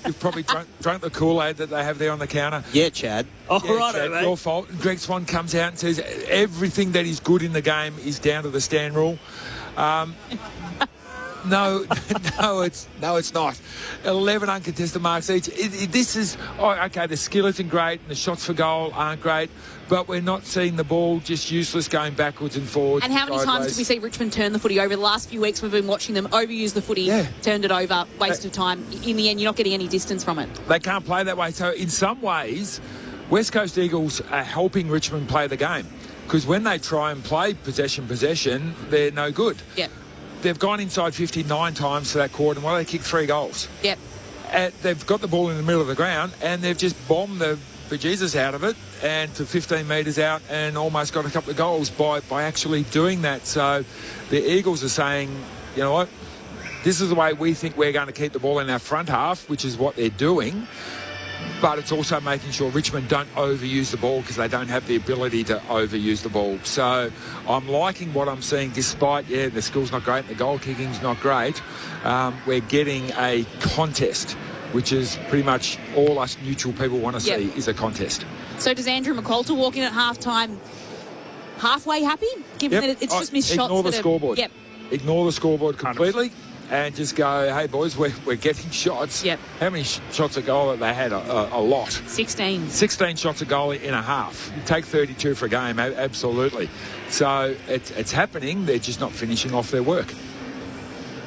You've probably drunk the Kool-Aid that they have there on the counter. Yeah, Chad. Oh, yeah, right, Chad, mate. Your fault. Greg Swan comes out and says everything that is good in the game is down to the stand rule. No, it's not. 11 uncontested marks each. This is, okay, the skill isn't great and the shots for goal aren't great, but we're not seeing the ball just useless going backwards and forwards. And how many times did we see Richmond turn the footy over? The last few weeks we've been watching them overuse the footy, turned it over, waste of time. In the end, you're not getting any distance from it. They can't play that way. So in some ways, West Coast Eagles are helping Richmond play the game, because when they try and play possession, they're no good. Yep. They've gone inside 59 times to that quarter, and they kicked 3 goals. Yep. They've got the ball in the middle of the ground, and they've just bombed the bejesus out of it and to 15 metres out, and almost got a couple of goals by actually doing that. So the Eagles are saying, you know what, this is the way we think we're going to keep the ball in our front half, which is what they're doing. But it's also making sure Richmond don't overuse the ball, because they don't have the ability to overuse the ball. So I'm liking what I'm seeing, despite, the skill's not great, the goal kicking's not great. We're getting a contest, which is pretty much all us neutral people want to see, is a contest. So does Andrew McQualter walk in at half-time halfway happy, given that it's just missed shots? Ignore the scoreboard. Yep. Ignore the scoreboard completely. And just go, hey, boys, we're getting shots. Yep. How many shots a goal have they had? A lot. 16. 16 shots a goal in a half. You take 32 for a game, absolutely. So it's happening. They're just not finishing off their work.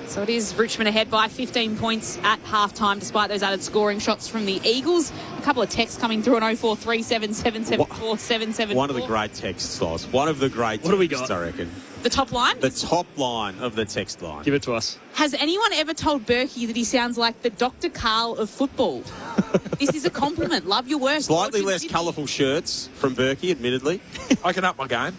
So it is Richmond ahead by 15 points at half-time, despite those added scoring shots from the Eagles. A couple of texts coming through on 0437 774 774. One of the great texts, Loz. One of the great texts, What do we got? I reckon. The top line? The top line of the text line. Give it to us. Has anyone ever told Berkey that he sounds like the Dr. Carl of football? This is a compliment. Love your work. Slightly less colourful shirts from Berkey, admittedly. I can up my game.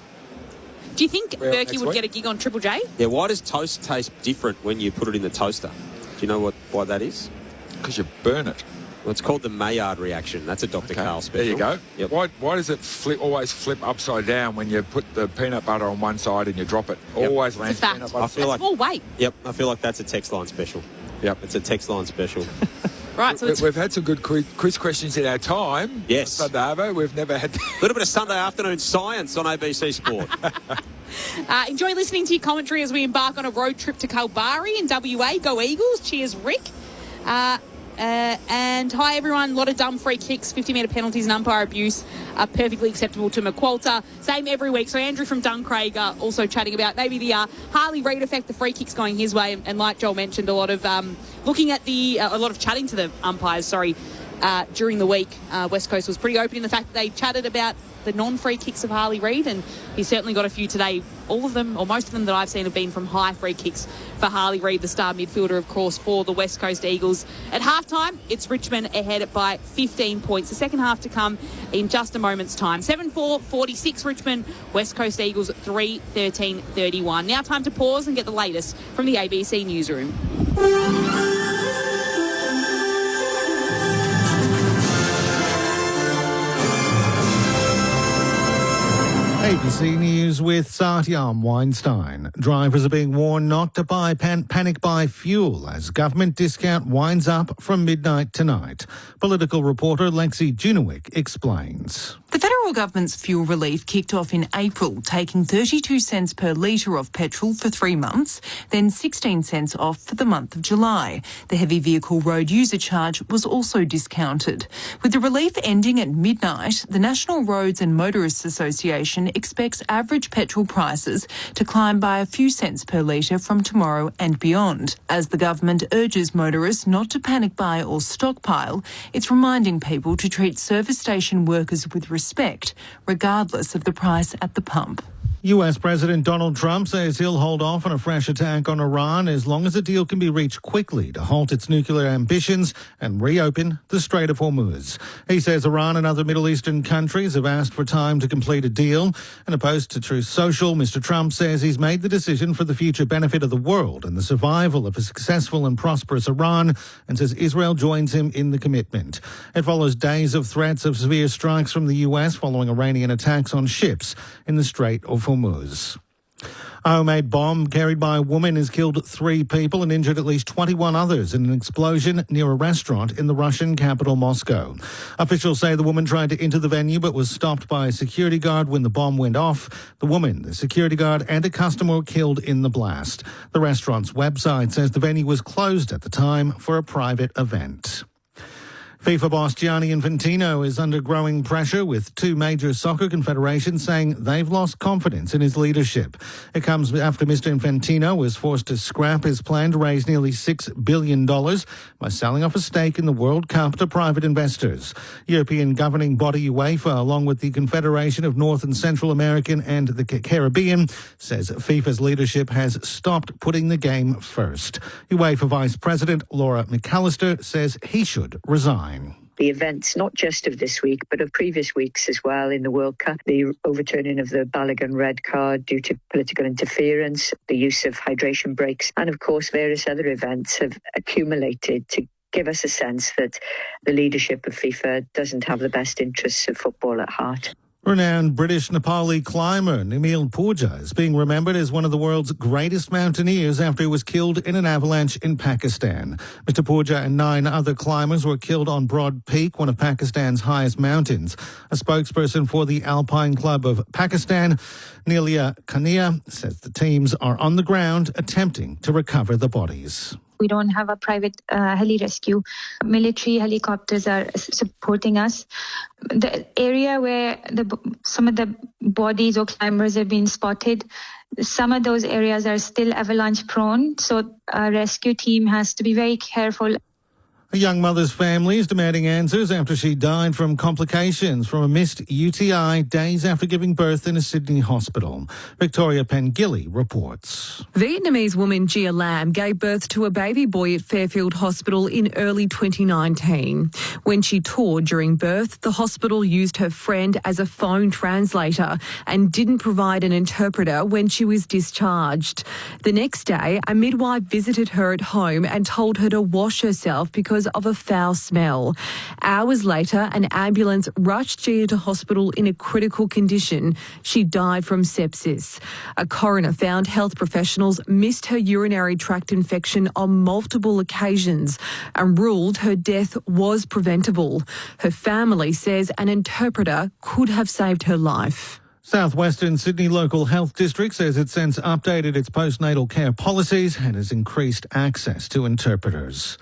Do you think Berkey would get a gig on Triple J? Yeah, why does toast taste different when you put it in the toaster? Do you know why that is? Because you burn it. Well, it's called the Maillard reaction. That's a Dr. Carl special. There you go. Yep. Why does it always flip upside down when you put the peanut butter on one side and you drop it? Always lands peanut butter. I feel like more weight. Yep, I feel like that's a text line special. Yep, it's a text line special. Right, so we've had some good quiz questions in our time. Yes. Sunday, we've never had... A little bit of Sunday afternoon science on ABC Sport. Enjoy listening to your commentary as we embark on a road trip to Kalbarri in WA. Go Eagles. Cheers, Rick. And hi, everyone. A lot of dumb free kicks, 50-metre penalties and umpire abuse are perfectly acceptable to McQualter. Same every week. So Andrew from Duncraig also chatting about maybe the Harley Reid effect, the free kicks going his way. And like Joel mentioned, a lot of looking at a lot of chatting to the umpires, during the week. West Coast was pretty open in the fact that they chatted about the non-free kicks of Harley Reid, and he's certainly got a few today. All of them, or most of them that I've seen, have been from high free kicks for Harley Reid, the star midfielder, of course, for the West Coast Eagles. At halftime, it's Richmond ahead by 15 points. The second half to come in just a moment's time. 7-4-46 Richmond, West Coast Eagles 3-13-31. Now time to pause and get the latest from the ABC newsroom. ABC News with Satyam Weinstein. Drivers are being warned not to panic buy fuel as government discount winds up from midnight tonight. Political reporter Lexi Junowick explains. The federal government's fuel relief kicked off in April, taking 32 cents per litre off petrol for 3 months, then 16 cents off for the month of July. The heavy vehicle road user charge was also discounted. With the relief ending at midnight, the National Roads and Motorists Association expects average petrol prices to climb by a few cents per litre from tomorrow and beyond. As the government urges motorists not to panic buy or stockpile, it's reminding people to treat service station workers with respect, regardless of the price at the pump. US President Donald Trump says he'll hold off on a fresh attack on Iran as long as a deal can be reached quickly to halt its nuclear ambitions and reopen the Strait of Hormuz. He says Iran and other Middle Eastern countries have asked for time to complete a deal. In a post to Truth Social, Mr. Trump says he's made the decision for the future benefit of the world and the survival of a successful and prosperous Iran, and says Israel joins him in the commitment. It follows days of threats of severe strikes from the US following Iranian attacks on ships in the Strait of Hormuz. A homemade bomb carried by a woman has killed 3 people and injured at least 21 others in an explosion near a restaurant in the Russian capital, Moscow. Officials say the woman tried to enter the venue but was stopped by a security guard when the bomb went off. The woman, the security guard and a customer were killed in the blast. The restaurant's website says the venue was closed at the time for a private event. FIFA boss Gianni Infantino is under growing pressure, with two major soccer confederations saying they've lost confidence in his leadership. It comes after Mr. Infantino was forced to scrap his plan to raise nearly $6 billion by selling off a stake in the World Cup to private investors. European governing body UEFA, along with the Confederation of North and Central American and the Caribbean, says FIFA's leadership has stopped putting the game first. UEFA Vice President Laura McAllister says he should resign. The events, not just of this week, but of previous weeks as well in the World Cup, the overturning of the Balogun red card due to political interference, the use of hydration breaks, and of course various other events have accumulated to give us a sense that the leadership of FIFA doesn't have the best interests of football at heart. Renowned British Nepali climber Nimil Purja is being remembered as one of the world's greatest mountaineers after he was killed in an avalanche in Pakistan. Mr. Purja and 9 other climbers were killed on Broad Peak, one of Pakistan's highest mountains. A spokesperson for the Alpine Club of Pakistan, Nelia Kania, says the teams are on the ground attempting to recover the bodies. We don't have a private heli rescue. Military helicopters are supporting us. The area where some of the bodies or climbers have been spotted, some of those areas are still avalanche prone. So a rescue team has to be very careful. A young mother's family is demanding answers after she died from complications from a missed UTI days after giving birth in a Sydney hospital. Victoria Pengilly reports. Vietnamese woman Gia Lam gave birth to a baby boy at Fairfield Hospital in early 2019. When she toured during birth, the hospital used her friend as a phone translator and didn't provide an interpreter when she was discharged. The next day, a midwife visited her at home and told her to wash herself because of a foul smell. Hours later, an ambulance rushed Gia to hospital in a critical condition. She died from sepsis. A coroner found health professionals missed her urinary tract infection on multiple occasions and ruled her death was preventable. Her family says an interpreter could have saved her life. Southwestern Sydney Local Health District says it's since updated its postnatal care policies and has increased access to interpreters.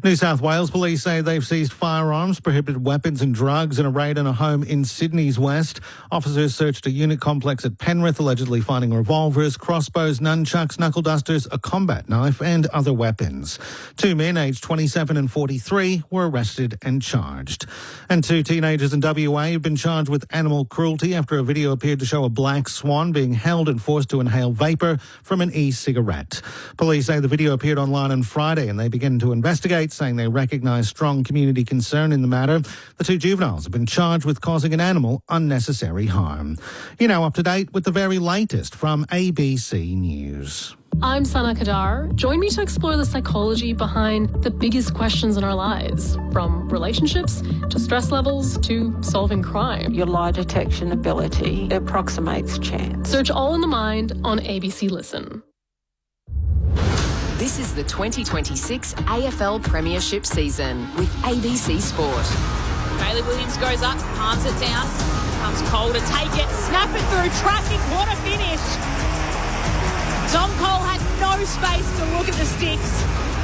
New South Wales police say they've seized firearms, prohibited weapons and drugs in a raid on a home in Sydney's west. Officers searched a unit complex at Penrith, allegedly finding revolvers, crossbows, nunchucks, knuckle dusters, a combat knife and other weapons. 2 men aged 27 and 43 were arrested and charged. And 2 teenagers in WA have been charged with animal cruelty after a video appeared to show a black swan being held and forced to inhale vapour from an e-cigarette. Police say the video appeared online on Friday and they began to investigate, saying they recognise strong community concern in the matter. The 2 juveniles have been charged with causing an animal unnecessary harm. You're now up to date with the very latest from ABC News. I'm Sana Kadar. Join me to explore the psychology behind the biggest questions in our lives, from relationships to stress levels to solving crime. Your lie detection ability approximates chance. Search All in the Mind on ABC Listen. This is the 2026 AFL Premiership season with ABC Sport. Bailey Williams goes up, palms it down, comes Cole to take it, snap it through traffic, what a finish. Tom Cole had no space to look at the sticks,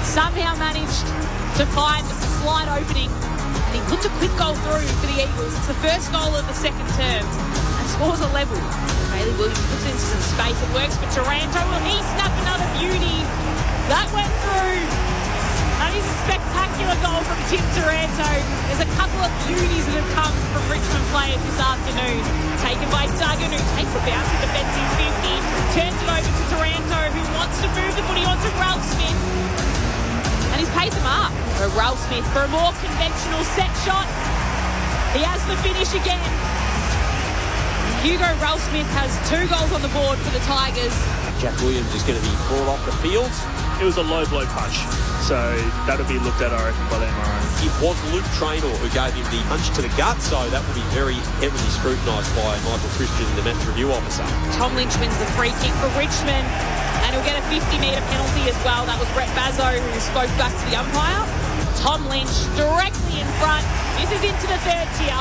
somehow managed to find a slight opening, and he puts a quick goal through for the Eagles. It's the first goal of the second term and scores a level. Bailey Williams puts it into some space, it works for Taranto, will he snap another beauty? That went through. That is a spectacular goal from Tim Taranto. There's a couple of beauties that have come from Richmond players this afternoon. Taken by Duggan, who takes a bounce at defensive 50, turns it over to Taranto, who wants to move the footy onto Ralph Smith. And he's paid them up. For Ralph Smith for a more conventional set shot. He has the finish again. Hugo Ralph Smith has 2 goals on the board for the Tigers. Jack Williams is going to be brought off the field. It was a low blow punch, so that'll be looked at, I reckon, by the MRI. It was Luke Traynor who gave him the punch to the gut, so that will be very heavily scrutinised by Michael Christian, the match review officer. Tom Lynch wins the free kick for Richmond, and he'll get a 50-metre penalty as well. That was Brett Bazzo who spoke back to the umpire. Tom Lynch directly in front. This is into the third tier.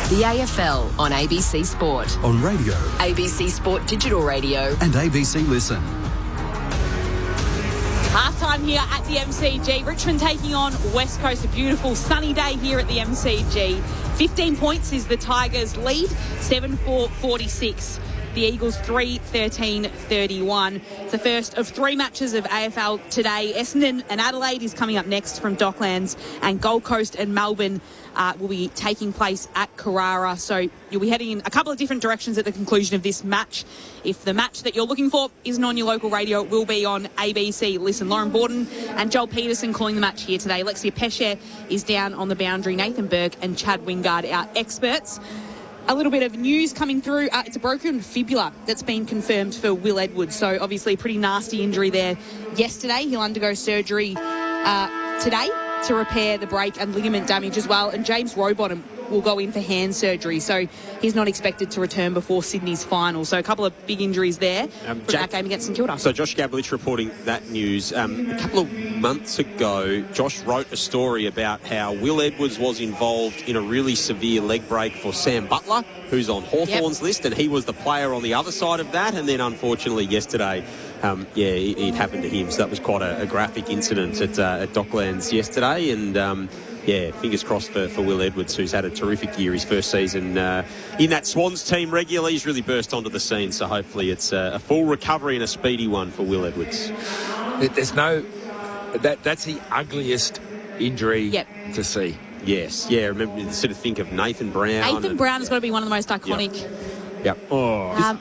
The AFL on ABC Sport. On radio. ABC Sport Digital Radio. And ABC Listen. Halftime 1 here at the MCG. Richmond taking on West Coast. A beautiful sunny day here at the MCG. 15 points is the Tigers' lead, 7-4-46. The Eagles 3-13-31. It's the first of 3 matches of AFL today. Essendon and Adelaide is coming up next from Docklands, and Gold Coast and Melbourne will be taking place at Carrara. So you'll be heading in a couple of different directions at the conclusion of this match. If the match that you're looking for isn't on your local radio, it will be on ABC. Listen, Lauren Borden and Joel Peterson calling the match here today. Alexia Pesce is down on the boundary. Nathan Burke and Chad Wingard, our experts. A little bit of news coming through. It's a broken fibula that's been confirmed for Will Edwards. So obviously a pretty nasty injury there yesterday. He'll undergo surgery today to repair the break and ligament damage as well. And James Rowbottom will go in for hand surgery. So he's not expected to return before Sydney's final. So a couple of big injuries there for that game against St Kilda. So Josh Gablich reporting that news. A couple of months ago, Josh wrote a story about how Will Edwards was involved in a really severe leg break for Sam Butler, who's on Hawthorn's list, and he was the player on the other side of that. And then unfortunately yesterday, it happened to him. So that was quite a graphic incident at Docklands yesterday. And fingers crossed for Will Edwards, who's had a terrific year, his first season in that Swans team regularly. He's really burst onto the scene, so hopefully it's a full recovery and a speedy one for Will Edwards. There's no... That's the ugliest injury to see. Yes, yeah, remember, sort of think of Nathan Brown. Nathan Brown has got to be one of the most iconic. Yep.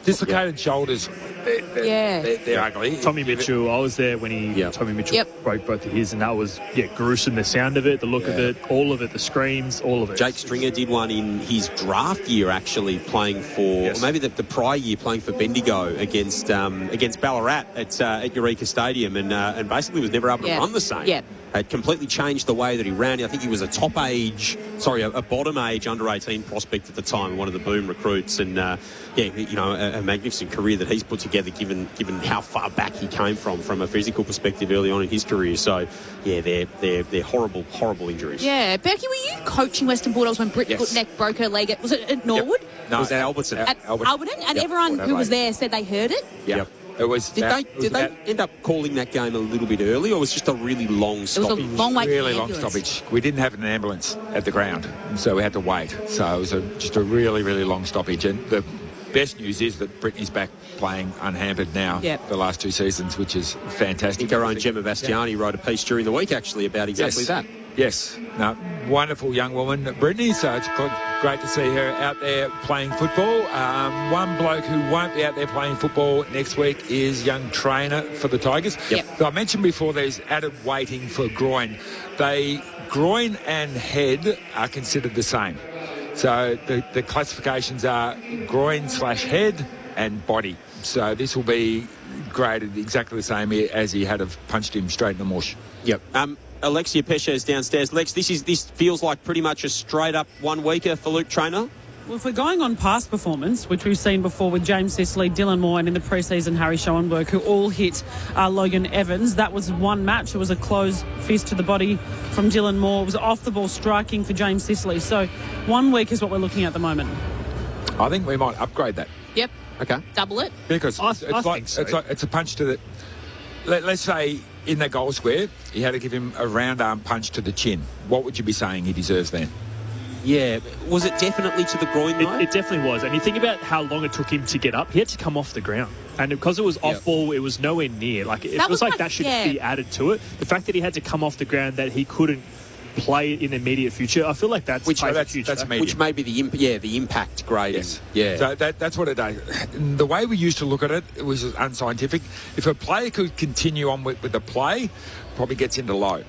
Dislocated shoulders. They're ugly. Tommy Mitchell, I was there when Tommy Mitchell broke both of his, and that was gruesome. The sound of it, the look of it, all of it, the screams, all of it. Jake Stringer did one in his draft year, actually playing for, or maybe the prior year, playing for Bendigo against Ballarat at Eureka Stadium, and basically was never able to run the same. Yeah. It completely changed the way that he ran. I think he was a bottom age under 18 prospect at the time, one of the boom recruits, and a magnificent career that he's put together, given how far back he came from a physical perspective early on in his career. So they're horrible injuries. Yeah, Berkey, were you coaching Western Bulldogs when Britt Goodneck broke her leg? Was it at Norwood? Yep. No, it was at Alberton. At Alberton, and everyone who was there said they heard it. Yep. Did they end up calling that game a little bit early, or was it just a really long stoppage? It was a long wait. Really long stoppage. We didn't have an ambulance at the ground, so we had to wait. So it was just a really, really long stoppage. And the best news is that Brittany's back playing unhampered now the last 2 seasons, which is fantastic. I think our own Gemma Bastiani wrote a piece during the week, actually, about exactly that. Yes. No, wonderful young woman, Brittany, so it's great to see her out there playing football. One bloke who won't be out there playing football next week is young trainer for the Tigers. Yep. So I mentioned before there's added weighting for groin. Groin and head are considered the same. So the classifications are groin/head and body. So this will be graded exactly the same as he had have punched him straight in the mush. Yep. Alexia Pesce is downstairs. Lex, this feels like pretty much a straight-up one-weeker for Luke Traynor. Well, if we're going on past performance, which we've seen before with James Sicily, Dylan Moore, and in the pre-season Harry Schoenberg, who all hit Logan Evans, that was one match. It was a closed fist to the body from Dylan Moore. It was off-the-ball striking for James Sicily. So 1 week is what we're looking at the moment. I think we might upgrade that. Yep. Okay. Double it. Because it's a punch to the... Let's say in the goal square, you had to give him a round arm punch to the chin. What would you be saying he deserves then? Yeah. Was it definitely to the groin, though? It definitely was. And you think about how long it took him to get up. He had to come off the ground. And because it was off ball, it was nowhere near. Like, it was like that should be added to it. The fact that he had to come off the ground, that he couldn't play in the immediate future, I feel like that's which may be the impact grading. Yes. Yeah. So that's what it does. The way we used to look at it, it was unscientific. If a player could continue on with the play, probably gets into low.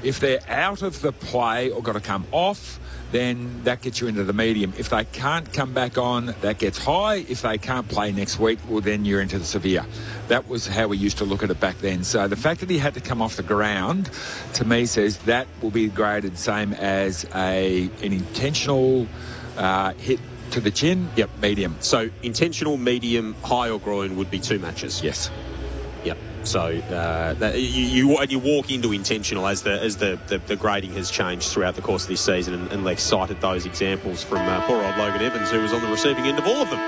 If they're out of the play or got to come off, then that gets you into the medium. If they can't come back on, that gets high. If they can't play next week, well, then you're into the severe. That was how we used to look at it back then. So the fact that he had to come off the ground, to me, says that will be graded same as an intentional hit to the chin. Yep. Medium. So intentional, medium, high or groin would be 2 matches. Yes. Yep. So you walk into intentional as the grading has changed throughout the course of this season, and Lex cited those examples from poor old Logan Evans, who was on the receiving end of all of them.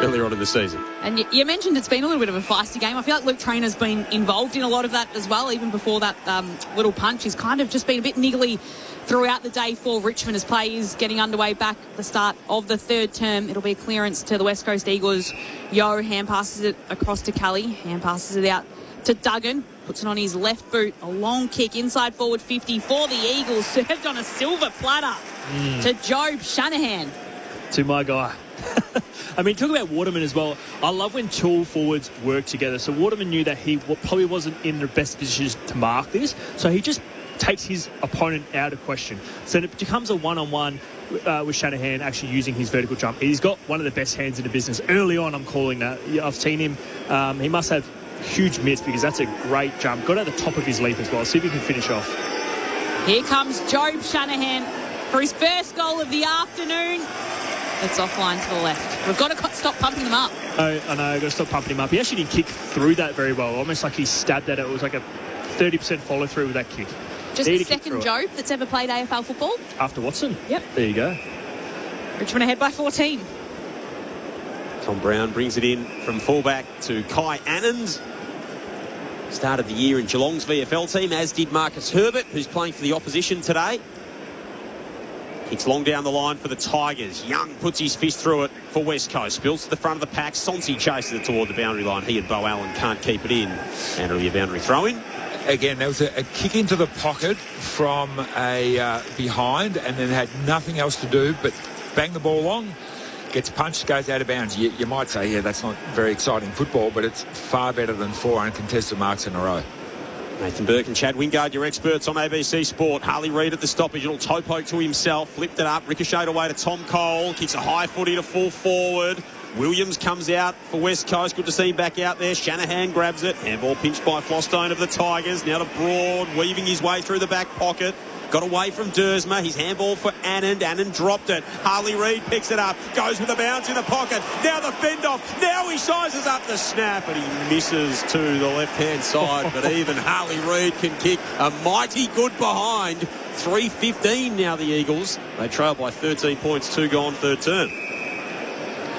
earlier on in the season. And you mentioned it's been a little bit of a feisty game. I feel like Luke Trainer's been involved in a lot of that as well, even before that little punch. He's kind of just been a bit niggly throughout the day for Richmond as play is getting underway back at the start of the third term. It'll be a clearance to the West Coast Eagles. Yo hand passes it across to Cully. Hand passes it out to Duggan. Puts it on his left boot. A long kick inside forward 50 for the Eagles. Served on a silver platter to Job Shanahan. To my guy. I mean, talk about Waterman as well. I love when two forwards work together. So Waterman knew that he probably wasn't in the best position to mark this. So he just takes his opponent out of question. So it becomes a one-on-one with Shanahan actually using his vertical jump. He's got one of the best hands in the business. Early on, I'm calling that. I've seen him. He must have huge mitts because that's a great jump. Got at the top of his leap as well. See if he can finish off. Here comes Job Shanahan for his first goal of the afternoon. It's offline to the left. We've got to stop pumping them up. Oh, I know. I've got to stop pumping him up. He actually didn't kick through that very well. Almost like he stabbed at it. It was like a 30% follow-through with that kick. Just the second Job that's ever played AFL football. After Watson? Yep. There you go. Richmond ahead by 14. Tom Brown brings it in from fullback to Kai Annand. Started the year in Geelong's VFL team, as did Marcus Herbert, who's playing for the opposition today. Kicks long down the line for the Tigers. Young puts his fist through it for West Coast. Spills to the front of the pack. Sonsi chases it toward the boundary line. He and Bo Allen can't keep it in. And it'll be a boundary throw-in. Again, there was a kick into the pocket from a behind and then had nothing else to do but bang the ball long. Gets punched, goes out of bounds. You might say, yeah, that's not very exciting football, but it's far better than 4 uncontested marks in a row. Nathan Burke and Chad Wingard, your experts on ABC Sport. Harley Reid at the stoppage, a little toe poke to himself, flipped it up, ricocheted away to Tom Cole, kicks a high footy to full forward. Williams comes out for West Coast. Good to see him back out there. Shanahan grabs it. Handball pinched by Flostone of the Tigers. Now to Broad, weaving his way through the back pocket. Got away from Dersma. His handball for Annand. Annand dropped it. Harley Reid picks it up. Goes with a bounce in the pocket. Now the fend off. Now he sizes up the snap and he misses to the left-hand side. But even Harley Reid can kick a mighty good behind. 3:15 now the Eagles. They trail by 13 points. 2 gone third term.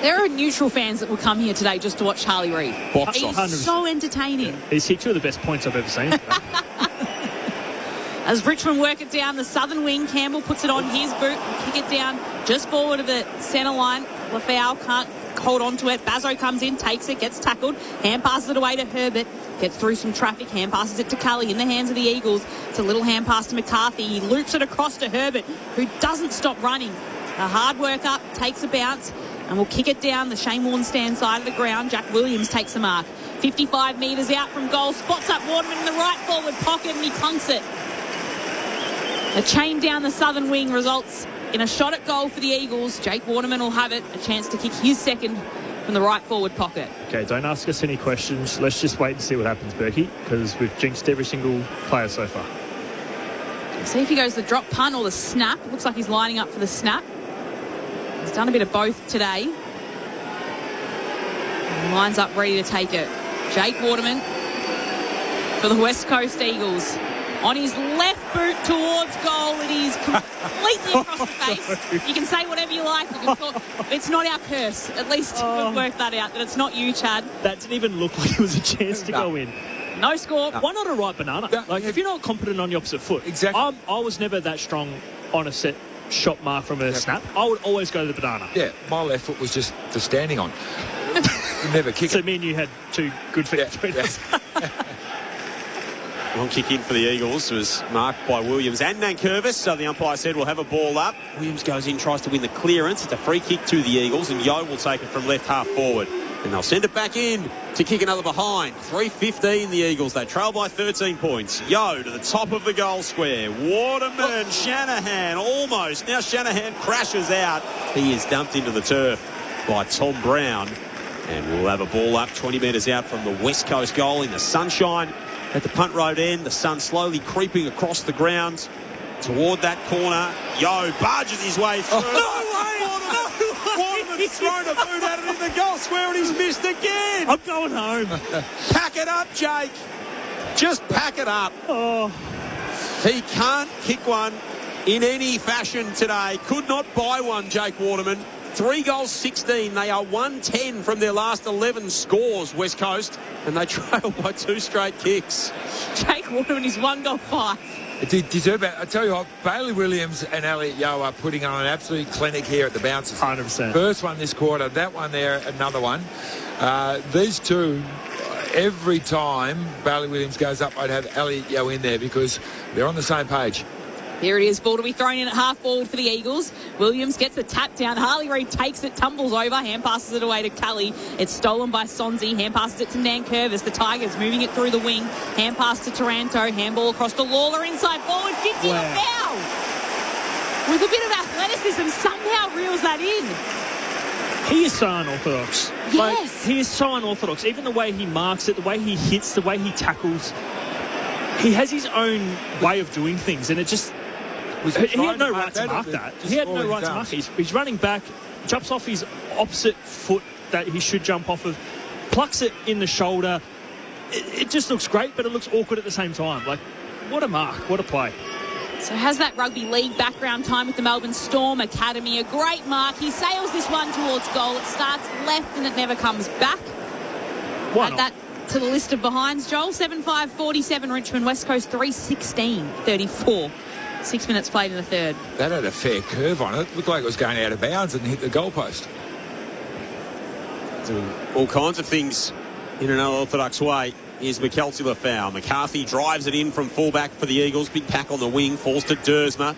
There are neutral fans that will come here today just to watch Harley Reid. He's so entertaining. He's hit 2 of the best points I've ever seen. As Richmond work it down the southern wing, Campbell puts it on his boot and kick it down just forward of the centre line. Lafau can't hold on to it. Bazzo comes in, takes it, gets tackled, hand passes it away to Herbert, gets through some traffic, hand passes it to Cully in the hands of the Eagles. It's a little hand pass to McCarthy. He loops it across to Herbert, who doesn't stop running. A hard work up, takes a bounce, and will kick it down the Shane Warne stand side of the ground. Jack Williams takes a mark. 55 metres out from goal, spots up Waterman in the right forward pocket, and he clunks it. A chain down the southern wing results in a shot at goal for the Eagles. Jake Waterman will have it, a chance to kick his second from the right forward pocket. Okay, don't ask us any questions. Let's just wait and see what happens, Berkey, because we've jinxed every single player so far. See if he goes the drop punt or the snap. It looks like he's lining up for the snap. He's done a bit of both today. He lines up ready to take it. Jake Waterman for the West Coast Eagles. On his left boot towards goal, it is completely across the face. You can say whatever you like. You can talk. It's not our curse. At least we've worked that out, that it's not you, Chad. That didn't even look like it was a chance to go in. No score. Why not a right banana? Like, if you're not competent on the opposite foot. Exactly. I was never that strong on a set shot mark from a snap. I would always go to the banana. Yeah, my left foot was just for standing on. You never kick so it. Me and you had 2 good feet between us. Long kick in for the Eagles was marked by Williams and Nankervis, so the umpire said we'll have a ball up. Williams goes in, tries to win the clearance. It's a free kick to the Eagles, and Yo will take it from left half forward. And they'll send it back in to kick another behind. 3:15 the Eagles. They trail by 13 points. Yo to the top of the goal square. Waterman, Shanahan almost. Now Shanahan crashes out. He is dumped into the turf by Tom Brown. And we'll have a ball up 20 metres out from the West Coast goal in the sunshine. At the punt road end, the sun slowly creeping across the ground toward that corner. Yo barges his way through. Waterman's thrown a boot at it in the goal square and he's missed again. I'm going home. Pack it up, Jake. Just pack it up. Oh. He can't kick one in any fashion today. Could not buy one, Jake Waterman. 3 goals, 16. They are 1-10 from their last 11 scores, West Coast, and they trail by 2 straight kicks. Jake Waterman is 1 goal 5. Deserve it. I tell you what, Bailey Williams and Elliot Yeo are putting on an absolute clinic here at the Bouncers. 100%. First one this quarter, that one there, another one. These two, every time Bailey Williams goes up, I'd have Elliot Yeo in there because they're on the same page. Here it is, ball to be thrown in at half forward for the Eagles. Williams gets the tap down. Harley Reid takes it, tumbles over, hand passes it away to Cully. It's stolen by Sonzi, hand passes it to Nankervis. The Tigers moving it through the wing. Hand pass to Taranto, handball across to Lawler, inside forward, 50 now. With a bit of athleticism, somehow reels that in. He is so unorthodox. Yes. He is so unorthodox. Even the way he marks it, the way he hits, the way he tackles. He has his own way of doing things, and it just... He had no right to mark that. He had no right to mark it. He's running back, jumps off his opposite foot that he should jump off of, plucks it in the shoulder. It just looks great, but it looks awkward at the same time. Like, what a mark, what a play. So has that rugby league background time with the Melbourne Storm Academy. A great mark. He sails this one towards goal. It starts left and it never comes back. Why Add not? that to the list of behinds, Joel. 7-5-47 Richmond, West Coast 3-16-34. 6 minutes played in the third. That had a fair curve on it. Looked like it was going out of bounds and hit the goalpost. Doing all kinds of things in an unorthodox way. Here's McKelty Lafau. McCarthy drives it in from fullback for the Eagles. Big pack on the wing. Falls to Dersma.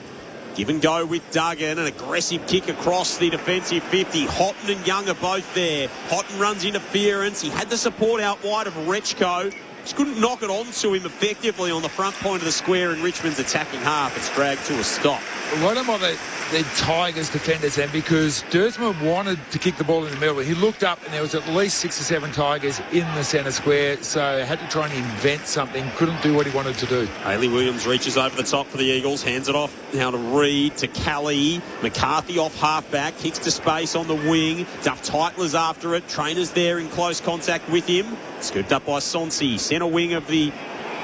Give and go with Duggan. An aggressive kick across the defensive 50. Houghton and Young are both there. Houghton runs interference. He had the support out wide of Rechko. Just couldn't knock it onto him effectively on the front point of the square in Richmond's attacking half. It's dragged to a stop. What about the Tigers defenders then? Because Dersma wanted to kick the ball in the middle. He looked up and there was at least 6 or 7 Tigers in the centre square, so had to try and invent something. Couldn't do what he wanted to do. Hayley Williams reaches over the top for the Eagles, hands it off now to Reid, to Kelly. McCarthy off half-back, kicks to space on the wing. Duff Titler's after it. Trainers there in close contact with him. Scooped up by Sonsi, centre wing of the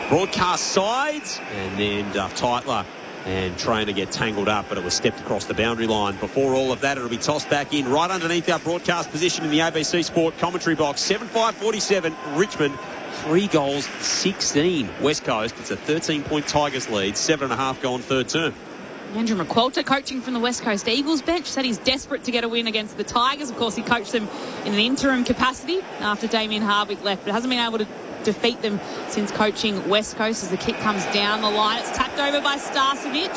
broadcast side. And then Duff Titler and Trainer get tangled up, but it was stepped across the boundary line. Before all of that, it'll be tossed back in right underneath our broadcast position in the ABC Sport commentary box. 7-5-47 Richmond. 3 goals, 16 West Coast. It's a 13-point Tigers lead. 7.5 gone third term. Andrew McQualter, coaching from the West Coast Eagles bench, said he's desperate to get a win against the Tigers. Of course, he coached them in an interim capacity after Damien Hardwick left, but hasn't been able to defeat them since coaching West Coast. As the kick comes down the line, it's tapped over by Starcevic.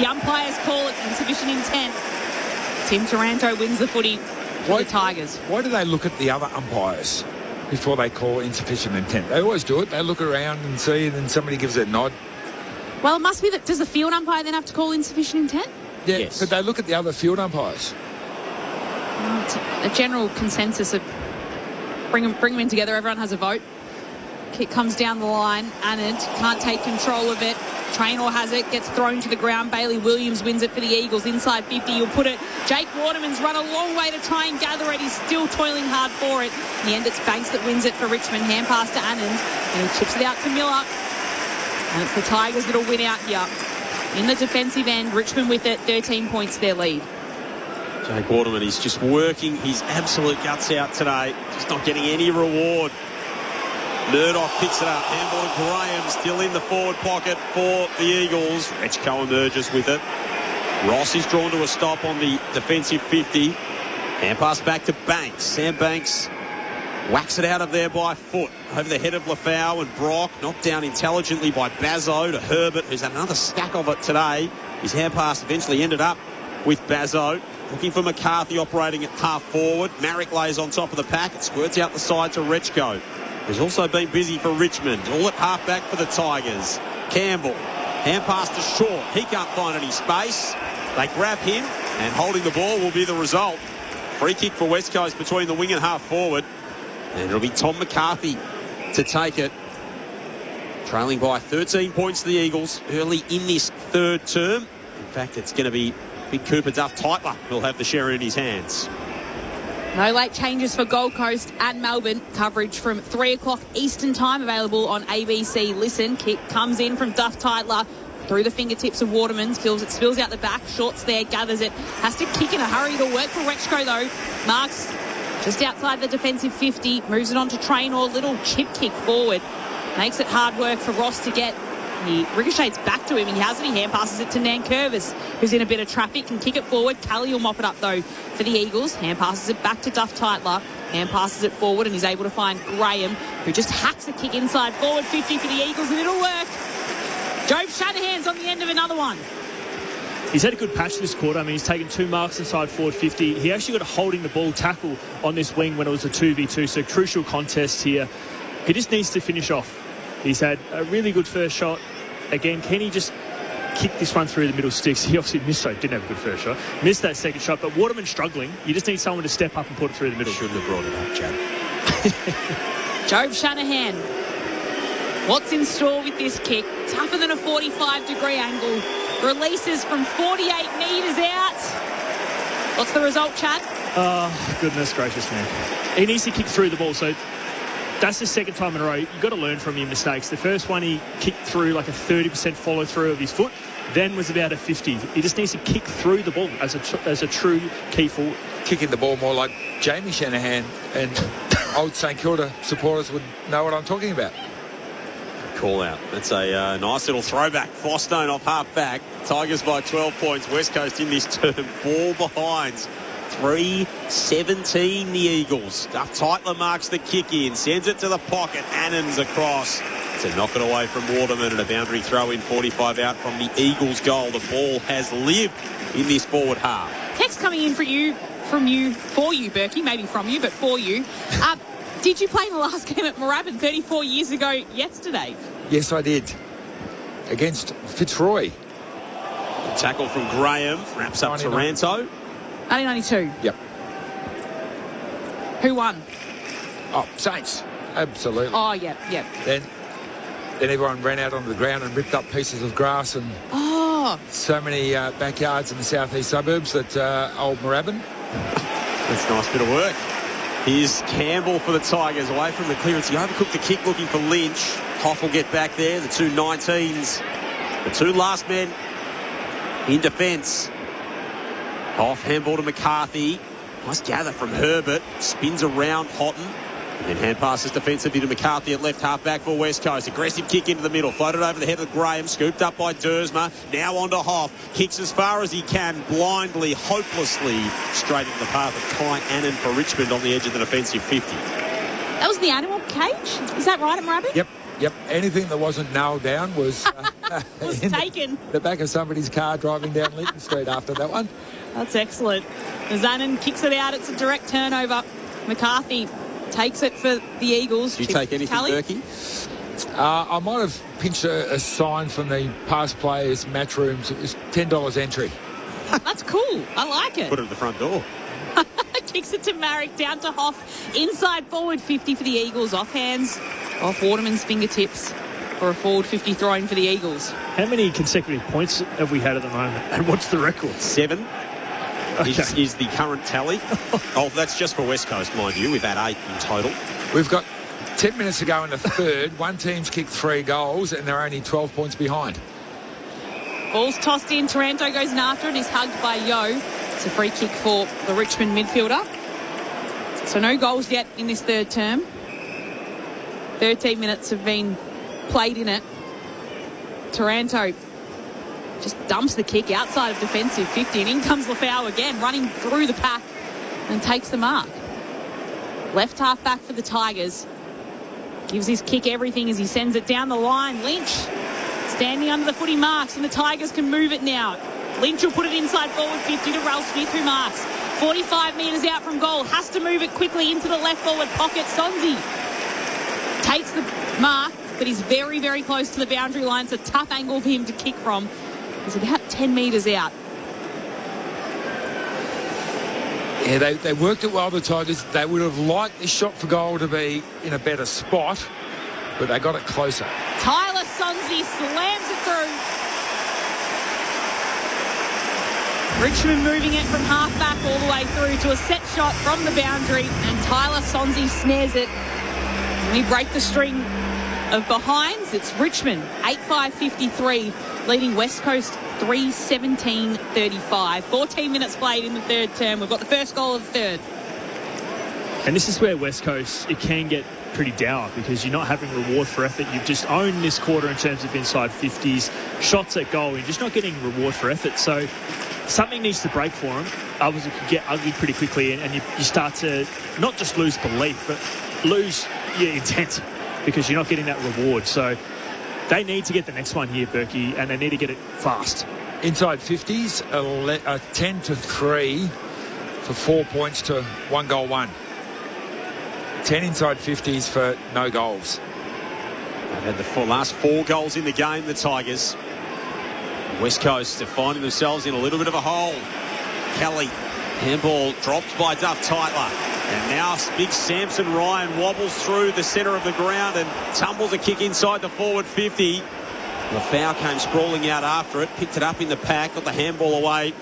The umpires call it insufficient intent. Tim Taranto wins the footy for the Tigers. Why do they look at the other umpires before they call insufficient intent? They always do it. They look around and see, and then somebody gives a nod. Well, it must be that. Does the field umpire then have to call insufficient intent? Yeah, yes. But they look at the other field umpires. Well, it's a general consensus of bring them in together. Everyone has a vote. Kick comes down the line. Anand can't take control of it. Traynor has it, gets thrown to the ground. Bailey Williams wins it for the Eagles. Inside 50, you'll put it. Jake Waterman's run a long way to try and gather it. He's still toiling hard for it. In the end, it's Banks that wins it for Richmond. Hand pass to Anand. And he chips it out to Miller. And it's the Tigers that'll win out here. In the defensive end, Richmond with it, 13 points their lead. Jake Waterman is just working his absolute guts out today. Just not getting any reward. Murdoch picks it up. Handball to Graham, still in the forward pocket for the Eagles. Rechko emerges with it. Ross is drawn to a stop on the defensive 50. Hand pass back to Banks. Sam Banks whacks it out of there by foot. Over the head of Lafau and Brock. Knocked down intelligently by Bazzo to Herbert, who's had another stack of it today. His hand pass eventually ended up with Bazzo. Looking for McCarthy operating at half forward. Marrick lays on top of the pack. It squirts out the side to Rechko, who's also been busy for Richmond. All at half back for the Tigers. Campbell. Hand pass to Short. He can't find any space. They grab him, and holding the ball will be the result. Free kick for West Coast between the wing and half forward. And it'll be Tom McCarthy to take it. Trailing by 13 points to the Eagles early in this third term. In fact, it's going to be Big Cooper Duff Titler who'll have the share in his hands. No late changes for Gold Coast and Melbourne. Coverage from 3 o'clock Eastern time available on ABC Listen. Kick comes in from Duff Titler. through the fingertips of Waterman. Feels it spills out the back. Shorts there, gathers it. Has to kick in a hurry to work for Rechko though. Marks just outside the defensive 50. Moves it on to Traynor. Little chip kick forward. Makes it hard work for Ross to get. He ricochets back to him. He has it. He hand passes it to Nankervis, who's in a bit of traffic. Can kick it forward. Kelly will mop it up though for the Eagles. Hand passes it back to Duff Tytler. Hand passes it forward and he's able to find Graham, who just hacks a kick inside forward 50 for the Eagles, and it'll work. Job Shanahan's on the end of another one. He's had a good patch this quarter. I mean, he's taken 2 marks inside forward 50. He actually got a holding the ball tackle on this wing when it was a 2v2, so crucial contest here. He just needs to finish off. He's had a really good first shot. Again, can he just kick this one through the middle sticks? He obviously missed, so didn't have a good first shot. Missed that second shot, but Waterman struggling. You just need someone to step up and put it through the middle. Shouldn't have brought it up, Chad. Job Shanahan. What's in store with this kick? Tougher than a 45-degree angle. Releases from 48 metres out. What's the result, Chad? Oh, goodness gracious, man. He needs to kick through the ball, so that's the second time in a row. You've got to learn from your mistakes. The first one, he kicked through like a 30% follow-through of his foot, then was about a 50. He just needs to kick through the ball as a true key forward. Kicking the ball more like Jamie Shanahan, and old St Kilda supporters would know what I'm talking about. Call out. That's a nice little throwback. Fostone off half back. Tigers by 12 points. West Coast in this term. 4 behinds. 3-17 the Eagles. Duff Tytler marks the kick in. Sends it to the pocket. Annan's across to knock it away from Waterman, and a boundary throw in 45 out from the Eagles goal. The ball has lived in this forward half. Text coming in for you, Berkey, maybe from you, but for you. Did you play in the last game at Moorabbin 34 years ago yesterday? Yes, I did. Against Fitzroy. The tackle from Graham. Wraps up Taranto. 1992. Yep. Who won? Oh, Saints. Absolutely. Oh, yeah. Then everyone ran out onto the ground and ripped up pieces of grass and so many backyards in the southeast suburbs that old Moorabbin. That's a nice bit of work. Here's Campbell for the Tigers, away from the clearance. He overcooked the kick, looking for Lynch. Hoff will get back there. The 2 19s. The 2 last men in defence. Hoff, handball to McCarthy. Nice gather from Herbert. Spins around Houghton. And hand passes defensively to McCarthy at left half back for West Coast. Aggressive kick into the middle. Floated over the head of Graham. Scooped up by Dersma. Now on to Hoff. Kicks as far as he can. Blindly, hopelessly straight into the path of Ty Annan for Richmond on the edge of the defensive 50. That was the animal cage? Is that right at Moorabbin? Yep. Anything that wasn't nailed down was, taken. The back of somebody's car driving down Linton Street after that one. That's excellent. Zanin kicks it out. It's a direct turnover. McCarthy takes it for the Eagles. Did you take anything, Berkey? I might have pinched a sign from the past players' match rooms. It was $10 entry. That's cool. I like it. Put it at the front door. Kicks it to Marek, down to Hoff. Inside forward 50 for the Eagles. Off hands, off Waterman's fingertips for a forward 50 throw-in for the Eagles. How many consecutive points have we had at the moment? And what's the record? 7. Is the current tally. That's just for West Coast, mind you. We've had 8 in total. We've got 10 minutes to go in the third. One team's kicked 3 goals and they're only 12 points behind. Ball's tossed in. Taranto goes in after and is hugged by Yo. It's a free kick for the Richmond midfielder. So no goals yet in this third term. 13 minutes have been played in it. Taranto just dumps the kick outside of defensive 50, and in comes Lafau again, running through the pack and takes the mark. Left half back for the Tigers. Gives his kick everything as he sends it down the line. Lynch standing under the footy marks, and the Tigers can move it now. Lynch will put it inside forward 50 to Ralph Smith, who marks. 45 metres out from goal. Has to move it quickly into the left forward pocket. Sonzi takes the mark, but he's very, very close to the boundary line. It's a tough angle for him to kick from. He's about 10 metres out. Yeah, they worked it well, the Tigers. They would have liked this shot for goal to be in a better spot, but they got it closer. Tyler Sonzi slams it through. Richmond moving it from half-back all the way through to a set shot from the boundary, and Tyler Sonzi snares it. And we break the string of behinds. It's Richmond, 8-5-53, leading West Coast 3-17-35. 14 minutes played in the third term. We've got the first goal of the third. And this is where West Coast, it can get pretty dour because you're not having reward for effort. You've just owned this quarter in terms of inside 50s, shots at goal. You're just not getting reward for effort. So something needs to break for them. Otherwise it could get ugly pretty quickly and you start to not just lose belief, but lose your intent because you're not getting that reward. So they need to get the next one here, Berkey, and they need to get it fast. Inside 50s, 10-3 for 4 points to 1 goal 1. 10 inside 50s for no goals. They've had the last 4 goals in the game, the Tigers. West Coast are finding themselves in a little bit of a hole. Kelly, handball dropped by Duff Tytler. And now big Samson Ryan wobbles through the centre of the ground and tumbles a kick inside the forward 50. Lafau came sprawling out after it, picked it up in the pack, got the handball away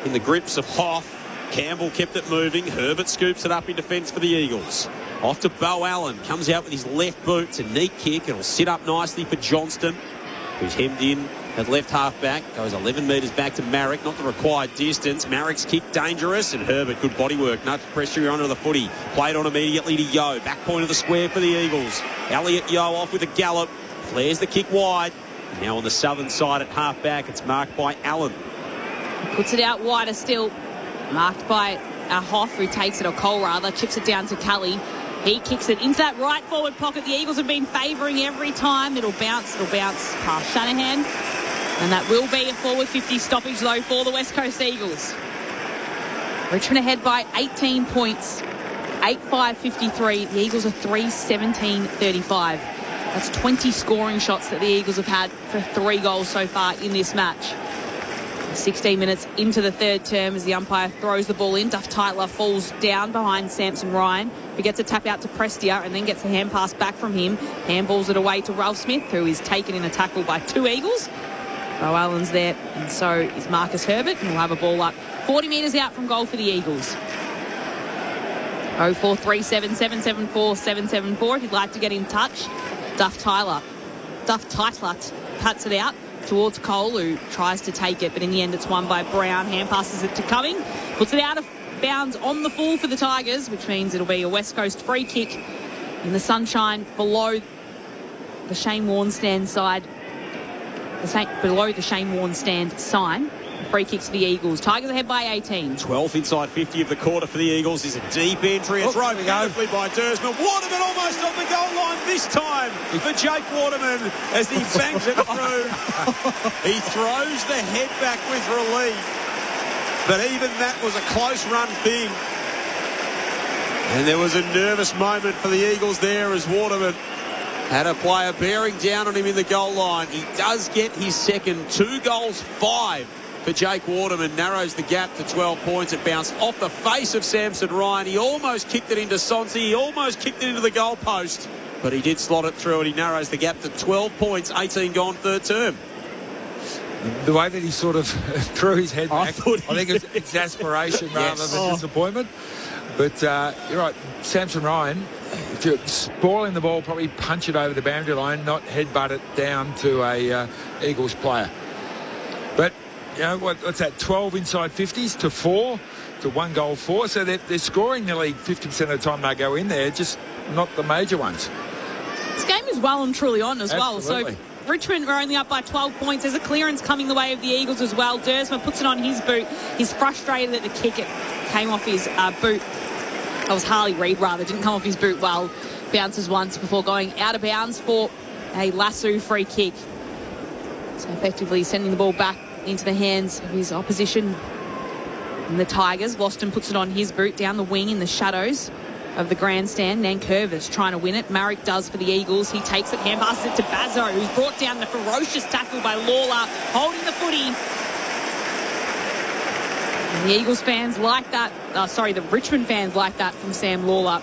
in the grips of Hoff. Campbell kept it moving. Herbert scoops it up in defence for the Eagles. Off to Bo Allen. Comes out with his left boot. It's a neat kick. It'll sit up nicely for Johnston, who's hemmed in at left half back. Goes 11 metres back to Marek. Not the required distance. Marek's kick dangerous. And Herbert, good body work. Nudge pressure under the footy. Played on immediately to Yeo. Back point of the square for the Eagles. Elliot Yeo off with a gallop. Flares the kick wide. Now on the southern side at half back. It's marked by Allen. Puts it out wider still. Marked by Hoff, who takes it, or Cole rather, chips it down to Cully. He kicks it into that right forward pocket. The Eagles have been favouring every time. It'll bounce past Shanahan. And that will be a forward 50 stoppage, though, for the West Coast Eagles. Richmond ahead by 18 points. 8-5-53. The Eagles are 3-17-35. That's 20 scoring shots that the Eagles have had for 3 goals so far in this match. 16 minutes into the third term as the umpire throws the ball in. Duff Tytler falls down behind Samson Ryan, who gets a tap out to Prestia and then gets the hand pass back from him. Handballs it away to Ralph Smith, who is taken in a tackle by 2 Eagles. Bo Allen's there, and so is Marcus Herbert, and we'll have a ball up 40 metres out from goal for the Eagles. 0437 774 774 if you'd like to get in touch. Duff Tytler pats it out towards Cole, who tries to take it, but in the end it's won by Brown. Hand passes it to Cumming, puts it out of bounds on the full for the Tigers, which means it'll be a West Coast free kick in the sunshine below the Shane Warne stand side, below the Shane Warne stand sign. Free kick to the Eagles. Tigers ahead by 18. 12 inside 50 of the quarter for the Eagles is a deep entry. It's right beautifully by Dersman. Waterman almost on the goal line this time for Jake Waterman as he banks it through. He throws the head back with relief, but even that was a close run thing. And there was a nervous moment for the Eagles there as Waterman had a player bearing down on him in the goal line. He does get his second. 2 goals, 5 for Jake Waterman. Narrows the gap to 12 points. It bounced off the face of Samson Ryan. He almost kicked it into Sonsi. He almost kicked it into the goal post, but he did slot it through and he narrows the gap to 12 points. 18 gone third term. The way that he sort of threw his head back, I think it was exasperation rather than disappointment. But you're right, Samson Ryan, if you're spoiling the ball, probably punch it over the boundary line, not headbutt it down to a Eagles player. But, you know, what's that, 12 inside 50s to 4 to 1 goal 4. So they're scoring nearly 50% of the time they go in there, just not the major ones. This game is well and truly on as Absolutely. well. So Richmond were only up by 12 points. There's a clearance coming the way of the Eagles as well. Dersman puts it on his boot. He's frustrated that the kick came off his boot. That was Harley Reid, rather. Didn't come off his boot well. Bounces once before going out of bounds for a lasso free kick. So effectively sending the ball back into the hands of his opposition. And the Tigers, Boston puts it on his boot down the wing in the shadows of the grandstand. Nankervis trying to win it. Marek does for the Eagles. He takes it, hand passes it to Bazzo, who's brought down the ferocious tackle by Lawler, holding the footy. And the Eagles fans like that. The Richmond fans like that from Sam Lawler.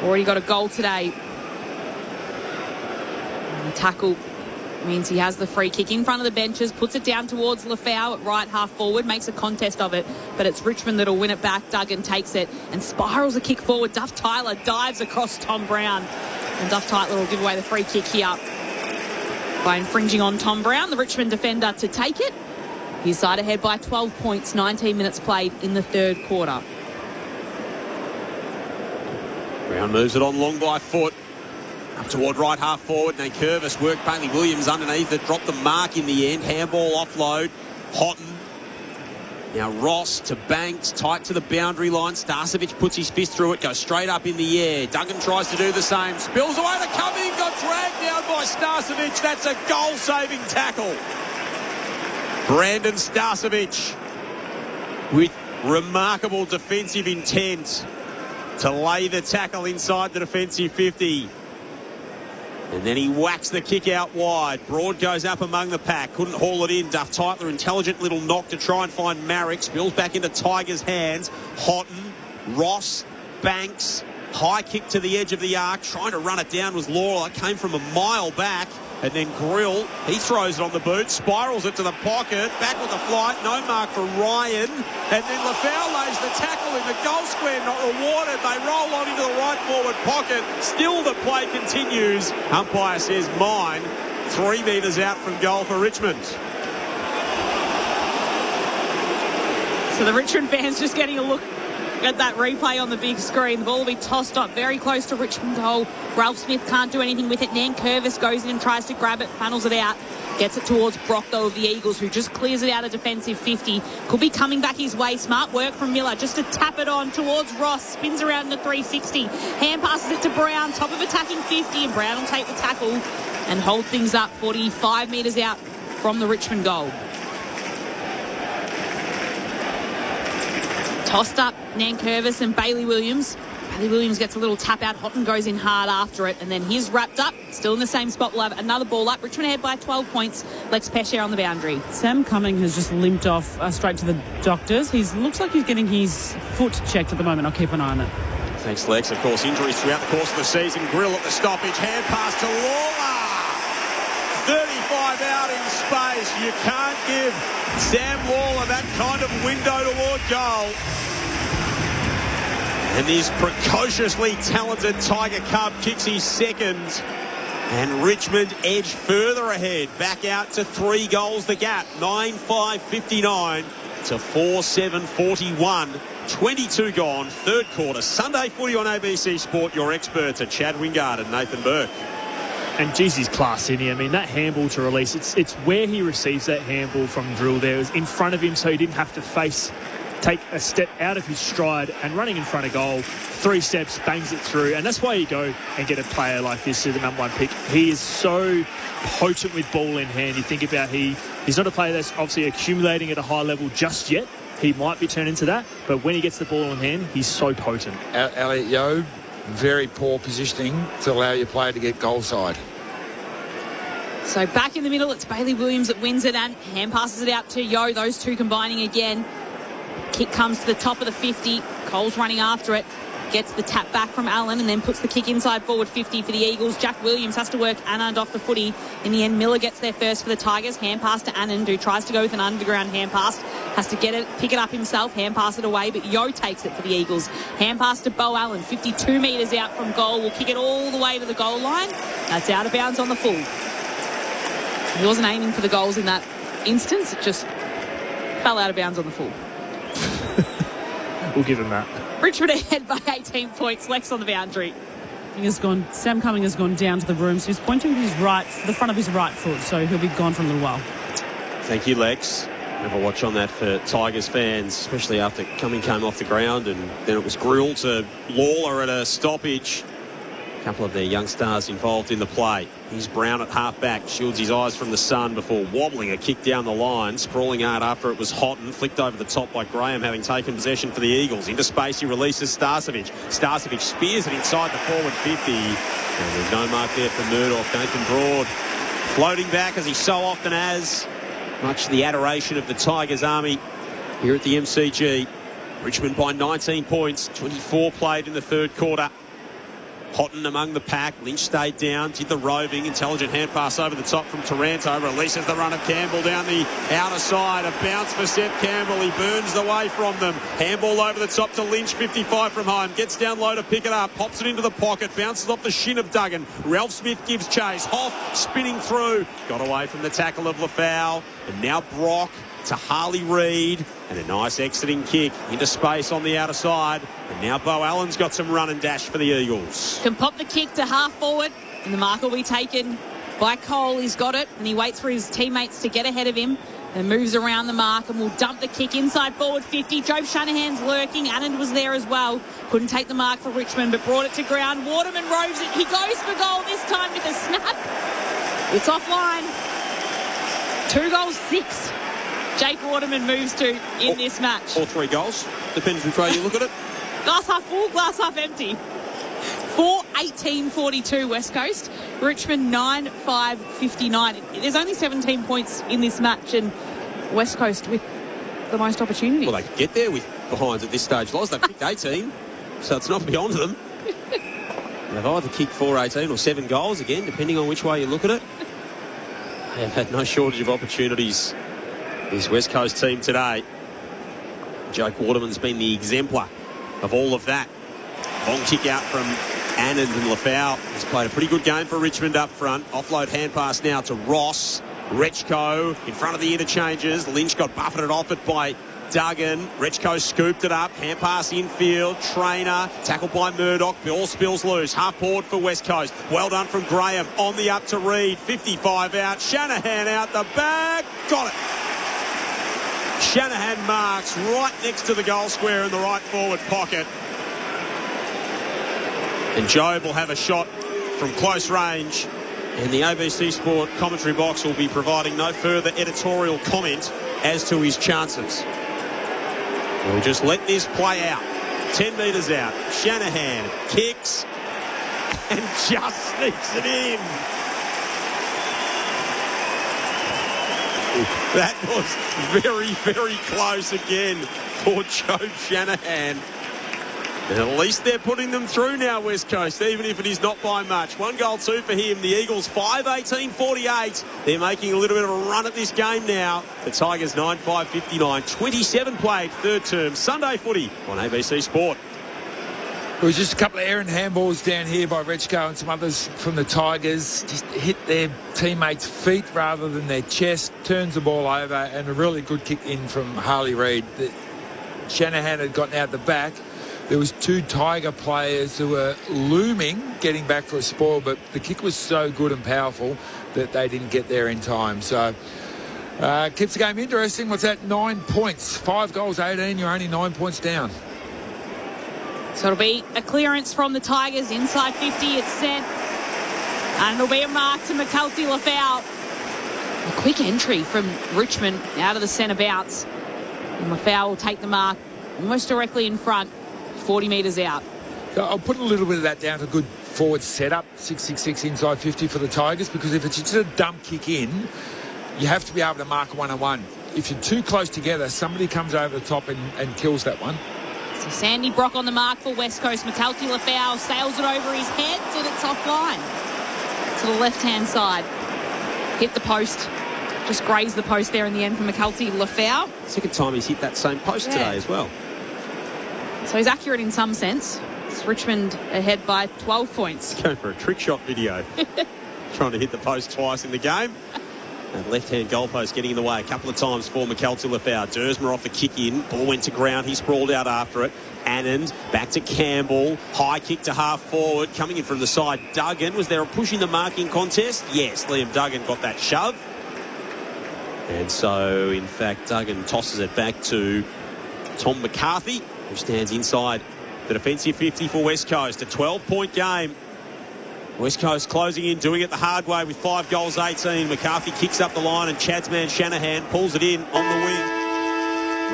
Already got a goal today. And the tackle means he has the free kick in front of the benches, puts it down towards Lafau at right half forward, makes a contest of it, but it's Richmond that'll win it back. Duggan takes it and spirals a kick forward. Duff Tytler dives across Tom Brown, and Duff Tytler will give away the free kick here. by infringing on Tom Brown, the Richmond defender, to take it. His side ahead by 12 points, 19 minutes played in the third quarter. Brown moves it on long by foot. Up toward right half forward. Nankervis worked Bailey Williams underneath it. Dropped the mark in the end. Handball offload. Houghton. Now Ross to Banks. Tight to the boundary line. Starcevic puts his fist through it. Goes straight up in the air. Duggan tries to do the same. Spills away to Cumming. Got dragged down by Starcevic. That's a goal-saving tackle. Brandon Starcevic with remarkable defensive intent to lay the tackle inside the defensive 50. And then he whacks the kick out wide. Broad goes up among the pack. Couldn't haul it in. Duff Tytler, intelligent little knock to try and find Marrick. Spills back into Tigers' hands. Houghton, Ross, Banks. High kick to the edge of the arc. Trying to run it down was Lawler. Came from a mile back. And then Grill, he throws it on the boot, spirals it to the pocket, back with the flight, no mark for Ryan, and then Lafau lays the tackle in the goal square, not rewarded. They roll on into the right forward pocket. Still the play continues. Umpire says mine. 3 metres out from goal for Richmond. So the Richmond fans just getting a look at that replay on the big screen. The ball will be tossed up very close to Richmond goal. Ralph Smith can't do anything with it. Nankervis goes in and tries to grab it, funnels it out, gets it towards Brock, though, of the Eagles, who just clears it out of defensive 50. Could be coming back his way. Smart work from Miller just to tap it on towards Ross. Spins around in the 360. Hand passes it to Brown, top of attacking 50, and Brown will take the tackle and hold things up 45 metres out from the Richmond goal. Tossed up Nankervis and Bailey Williams. Bailey Williams gets a little tap out. Houghton goes in hard after it, and then he's wrapped up. Still in the same spot. We'll have another ball up. Richmond ahead by 12 points. Lex Pesce on the boundary. Sam Cumming has just limped off straight to the doctors. He looks like he's getting his foot checked at the moment. I'll keep an eye on it. Thanks, Lex. Of course, injuries throughout the course of the season. Grill at the stoppage. Hand pass to Lawler. 35 out in space. You can't give Sam Lawler that kind of window toward goal. And this precociously talented Tiger Cub kicks his second. And Richmond edge further ahead. Back out to 3 goals the gap. 9-5-59 to 4-7-41. 22 gone. Third quarter. Sunday footy on ABC Sport. Your experts are Chad Wingard and Nathan Burke. And geez, he's class, isn't he? I mean, that handball to release, it's where he receives that handball from Drill there. It was in front of him, so he didn't have to take a step out of his stride, and running in front of goal, 3 steps, bangs it through. And that's why you go and get a player like this as the number 1 pick. He is so potent with ball in hand. You think about he's not a player that's obviously accumulating at a high level just yet. He might be turned into that, but when he gets the ball in hand, he's so potent. Elliot Yeo, very poor positioning to allow your player to get goal side. So back in the middle, it's Bailey Williams that wins it and hand passes it out to Yeo. Those two combining again. Kick comes to the top of the 50. Cole's running after it. Gets the tap back from Allen and then puts the kick inside forward 50 for the Eagles. Jack Williams has to work Anand off the footy. In the end, Miller gets there first for the Tigers. Hand pass to Anand, who tries to go with an underground hand pass. Has to get it, pick it up himself, hand pass it away, but Yeo takes it for the Eagles. Hand pass to Bo Allen, 52 metres out from goal. Will kick it all the way to the goal line. That's out of bounds on the full. He wasn't aiming for the goals in that instance. It just fell out of bounds on the full. We'll give him that. Richmond ahead by 18 points. Lex on the boundary. Sam Cumming has gone down to the room, so he's pointing with the front of his right foot, so he'll be gone for a little while. Thank you, Lex. Have a watch on that for Tigers fans, especially after Cumming came off the ground, and then it was Grill to Lawler at a stoppage. A couple of their young stars involved in the play. Here's Brown at half-back, shields his eyes from the sun before wobbling a kick down the line, sprawling out after it was Houghton, flicked over the top by Graham, having taken possession for the Eagles. Into space, he releases Starcevic. Starcevic spears it inside the forward 50. And there's no mark there for Murdoch. Nathan Broad floating back as he so often has. Much the adoration of the Tigers army here at the MCG. Richmond by 19 points, 24 played in the third quarter. Houghton among the pack. Lynch stayed down, did the roving. Intelligent hand pass over the top from Taranto. Releases the run of Campbell down the outer side. A bounce for Seth Campbell. He burns away from them. Handball over the top to Lynch, 55 from home. Gets down low to pick it up. Pops it into the pocket. Bounces off the shin of Duggan. Ralph Smith gives chase. Hoff spinning through. Got away from the tackle of Lafau. And now Brock to Harley Reid, and a nice exiting kick into space on the outer side. And now Bo Allen's got some run and dash for the Eagles. Can pop the kick to half forward, and the mark will be taken by Cole. He's got it, and he waits for his teammates to get ahead of him and moves around the mark and will dump the kick inside forward 50. Joe Shanahan's lurking. Anand was there as well. Couldn't take the mark for Richmond, but brought it to ground. Waterman roves it. He goes for goal this time with a snap. It's offline. 2 goals, 6. Jake Waterman moves to in this match. Or 3 goals. Depends which way you look at it. Glass half full, glass half empty. 4-18-42 West Coast. Richmond 9-5-59. There's only 17 points in this match, and West Coast with the most opportunity. Well, they could get there with behinds at this stage. Loz, they've kicked 18, so it's not beyond them. They've either kicked 4-18 or 7 goals again, depending on which way you look at it. They have had no shortage of opportunities. This West Coast team today. Jake Waterman's been the exemplar of all of that. Long kick out from Anand, and Lafau has played a pretty good game for Richmond up front. Offload hand pass now to Ross. Rechko in front of the interchanges. Lynch got buffeted off it by Duggan. Rechko scooped it up. Hand pass infield. Trainer. Tackled by Murdoch. Ball spills loose. Half forward for West Coast. Well done from Graham. On the up to Reid. 55 out. Shanahan out the back. Got it. Shanahan marks right next to the goal square in the right forward pocket. And Jobe will have a shot from close range. And the ABC Sport commentary box will be providing no further editorial comment as to his chances. We'll just let this play out. 10 metres out. Shanahan kicks and just sneaks it in. That was very, very close again for Joe Shanahan. And at least they're putting them through now, West Coast, even if it is not by much. 1 goal, 2 for him. The Eagles 5-18-48. They're making a little bit of a run at this game now. The Tigers 9-5-59. 27 played, third term. Sunday footy on ABC Sport. It was just a couple of errant handballs down here by Rechko and some others from the Tigers. Just hit their teammates' feet rather than their chest. Turns the ball over, and a really good kick in from Harley Reid. Shanahan had gotten out the back. There was 2 Tiger players who were looming, getting back for a spoil, but the kick was so good and powerful that they didn't get there in time. So keeps the game interesting. What's that? 9 points. 5 goals, 18. You're only 9 points down. So it'll be a clearance from the Tigers inside 50. It's sent. And it'll be a mark to McCulty Lafau. A quick entry from Richmond out of the centre bounce. And Lafau will take the mark almost directly in front, 40 metres out. So I'll put a little bit of that down to good forward setup, 6-6-6 inside 50 for the Tigers, because if it's just a dump kick in, you have to be able to mark a one-on-one. If you're too close together, somebody comes over the top and kills that one. So Sandy Brock on the mark for West Coast. McCulty Lafau sails it over his head, and it's offline to the left-hand side. Hit the post. Just grazed the post there in the end for McCulty Lafau. Second time he's hit that same post today as well. So he's accurate in some sense. It's Richmond ahead by 12 points. Going for a trick shot video. Trying to hit the post twice in the game. And left-hand goalpost getting in the way a couple of times for McCulty Lafau. Dersmer off the kick in. Ball went to ground. He sprawled out after it. Anand back to Campbell. High kick to half forward. Coming in from the side. Duggan. Was there a push in the marking contest? Yes, Liam Duggan got that shove. And so, in fact, Duggan tosses it back to Tom McCarthy, who stands inside the defensive 50 for West Coast. A 12-point game. West Coast closing in, doing it the hard way with 5 goals, 18. McCarthy kicks up the line, and Chad's man Shanahan pulls it in on the wing.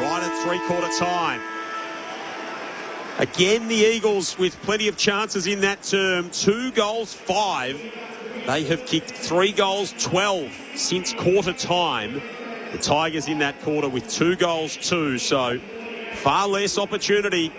Right at three-quarter time. Again, the Eagles with plenty of chances in that term. 2 goals, 5. They have kicked 3 goals, 12 since quarter time. The Tigers in that quarter with 2 goals, 2. So far less opportunity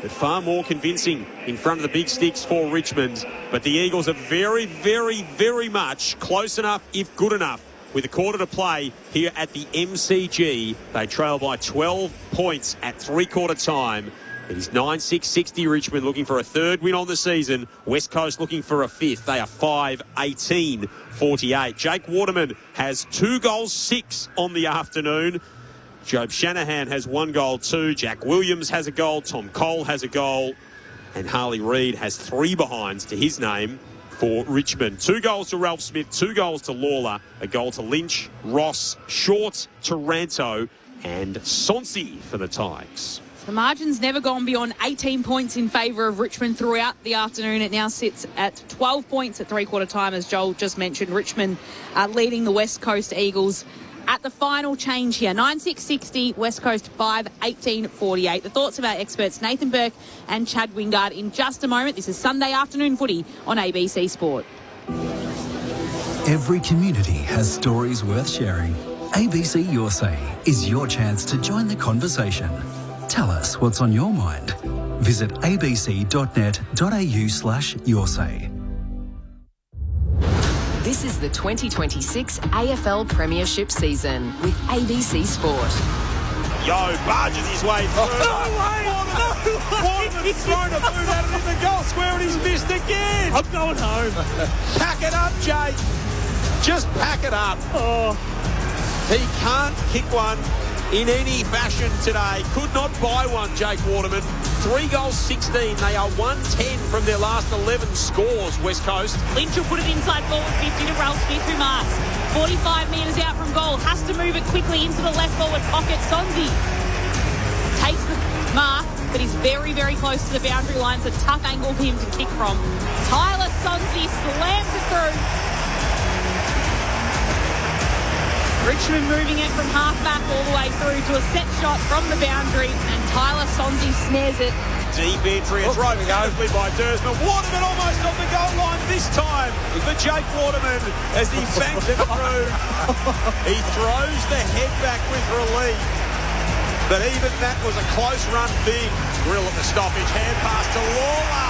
but far more convincing in front of the big sticks for Richmond. But the Eagles are very, very, very much close enough, if good enough. With a quarter to play here at the MCG, they trail by 12 points at three-quarter time. It is 9-6-60 Richmond looking for a third win on the season. West Coast looking for a fifth. They are 5-18-48. Jake Waterman has 2 goals, 6 on the afternoon. Job Shanahan has 1 goal, 2. Jack Williams has a goal. Tom Cole has a goal. And Harley Reid has 3 behinds to his name for Richmond. 2 goals to Ralph Smith, 2 goals to Lawler, a goal to Lynch, Ross, Short, Taranto, and Sonsi for the Tigers. The margin's never gone beyond 18 points in favour of Richmond throughout the afternoon. It now sits at 12 points at three-quarter time, as Joel just mentioned. Richmond leading the West Coast Eagles at the final change here. 9-6-60, West Coast 5-18-48. The thoughts of our experts Nathan Burke and Chad Wingard in just a moment. This is Sunday afternoon footy on ABC Sport. Every community has stories worth sharing. ABC Your Say is your chance to join the conversation. Tell us what's on your mind. Visit abc.net.au/yoursay. This is the 2026 AFL Premiership season with ABC Sport. Yo, barges his way through. Waterman's thrown a boot at it in the goal square and he's missed again. I'm going home. Pack it up, Jake. Just pack it up. Oh. He can't kick one in any fashion today. Could not buy one, Jake Waterman. 3 goals, 16. They are 110 from their last 11 scores, West Coast. Lynch will put it inside forward 50 to Ralph Smith, who marks 45 metres out from goal. Has to move it quickly into the left forward pocket. Sonsi takes the mark, but he's very, very close to the boundary line. It's a tough angle for him to kick from. Tyler Sonsi slams it through. Richmond moving it from half-back all the way through to a set shot from the boundary, and Tyler Sonsi snares it. Deep entry, it's right beautifully by Dursman. Waterman almost on the goal line this time for Jake Waterman as he banks it through. He throws the head back with relief, but even that was a close run thing. Grill at the stoppage, hand pass to Lawler.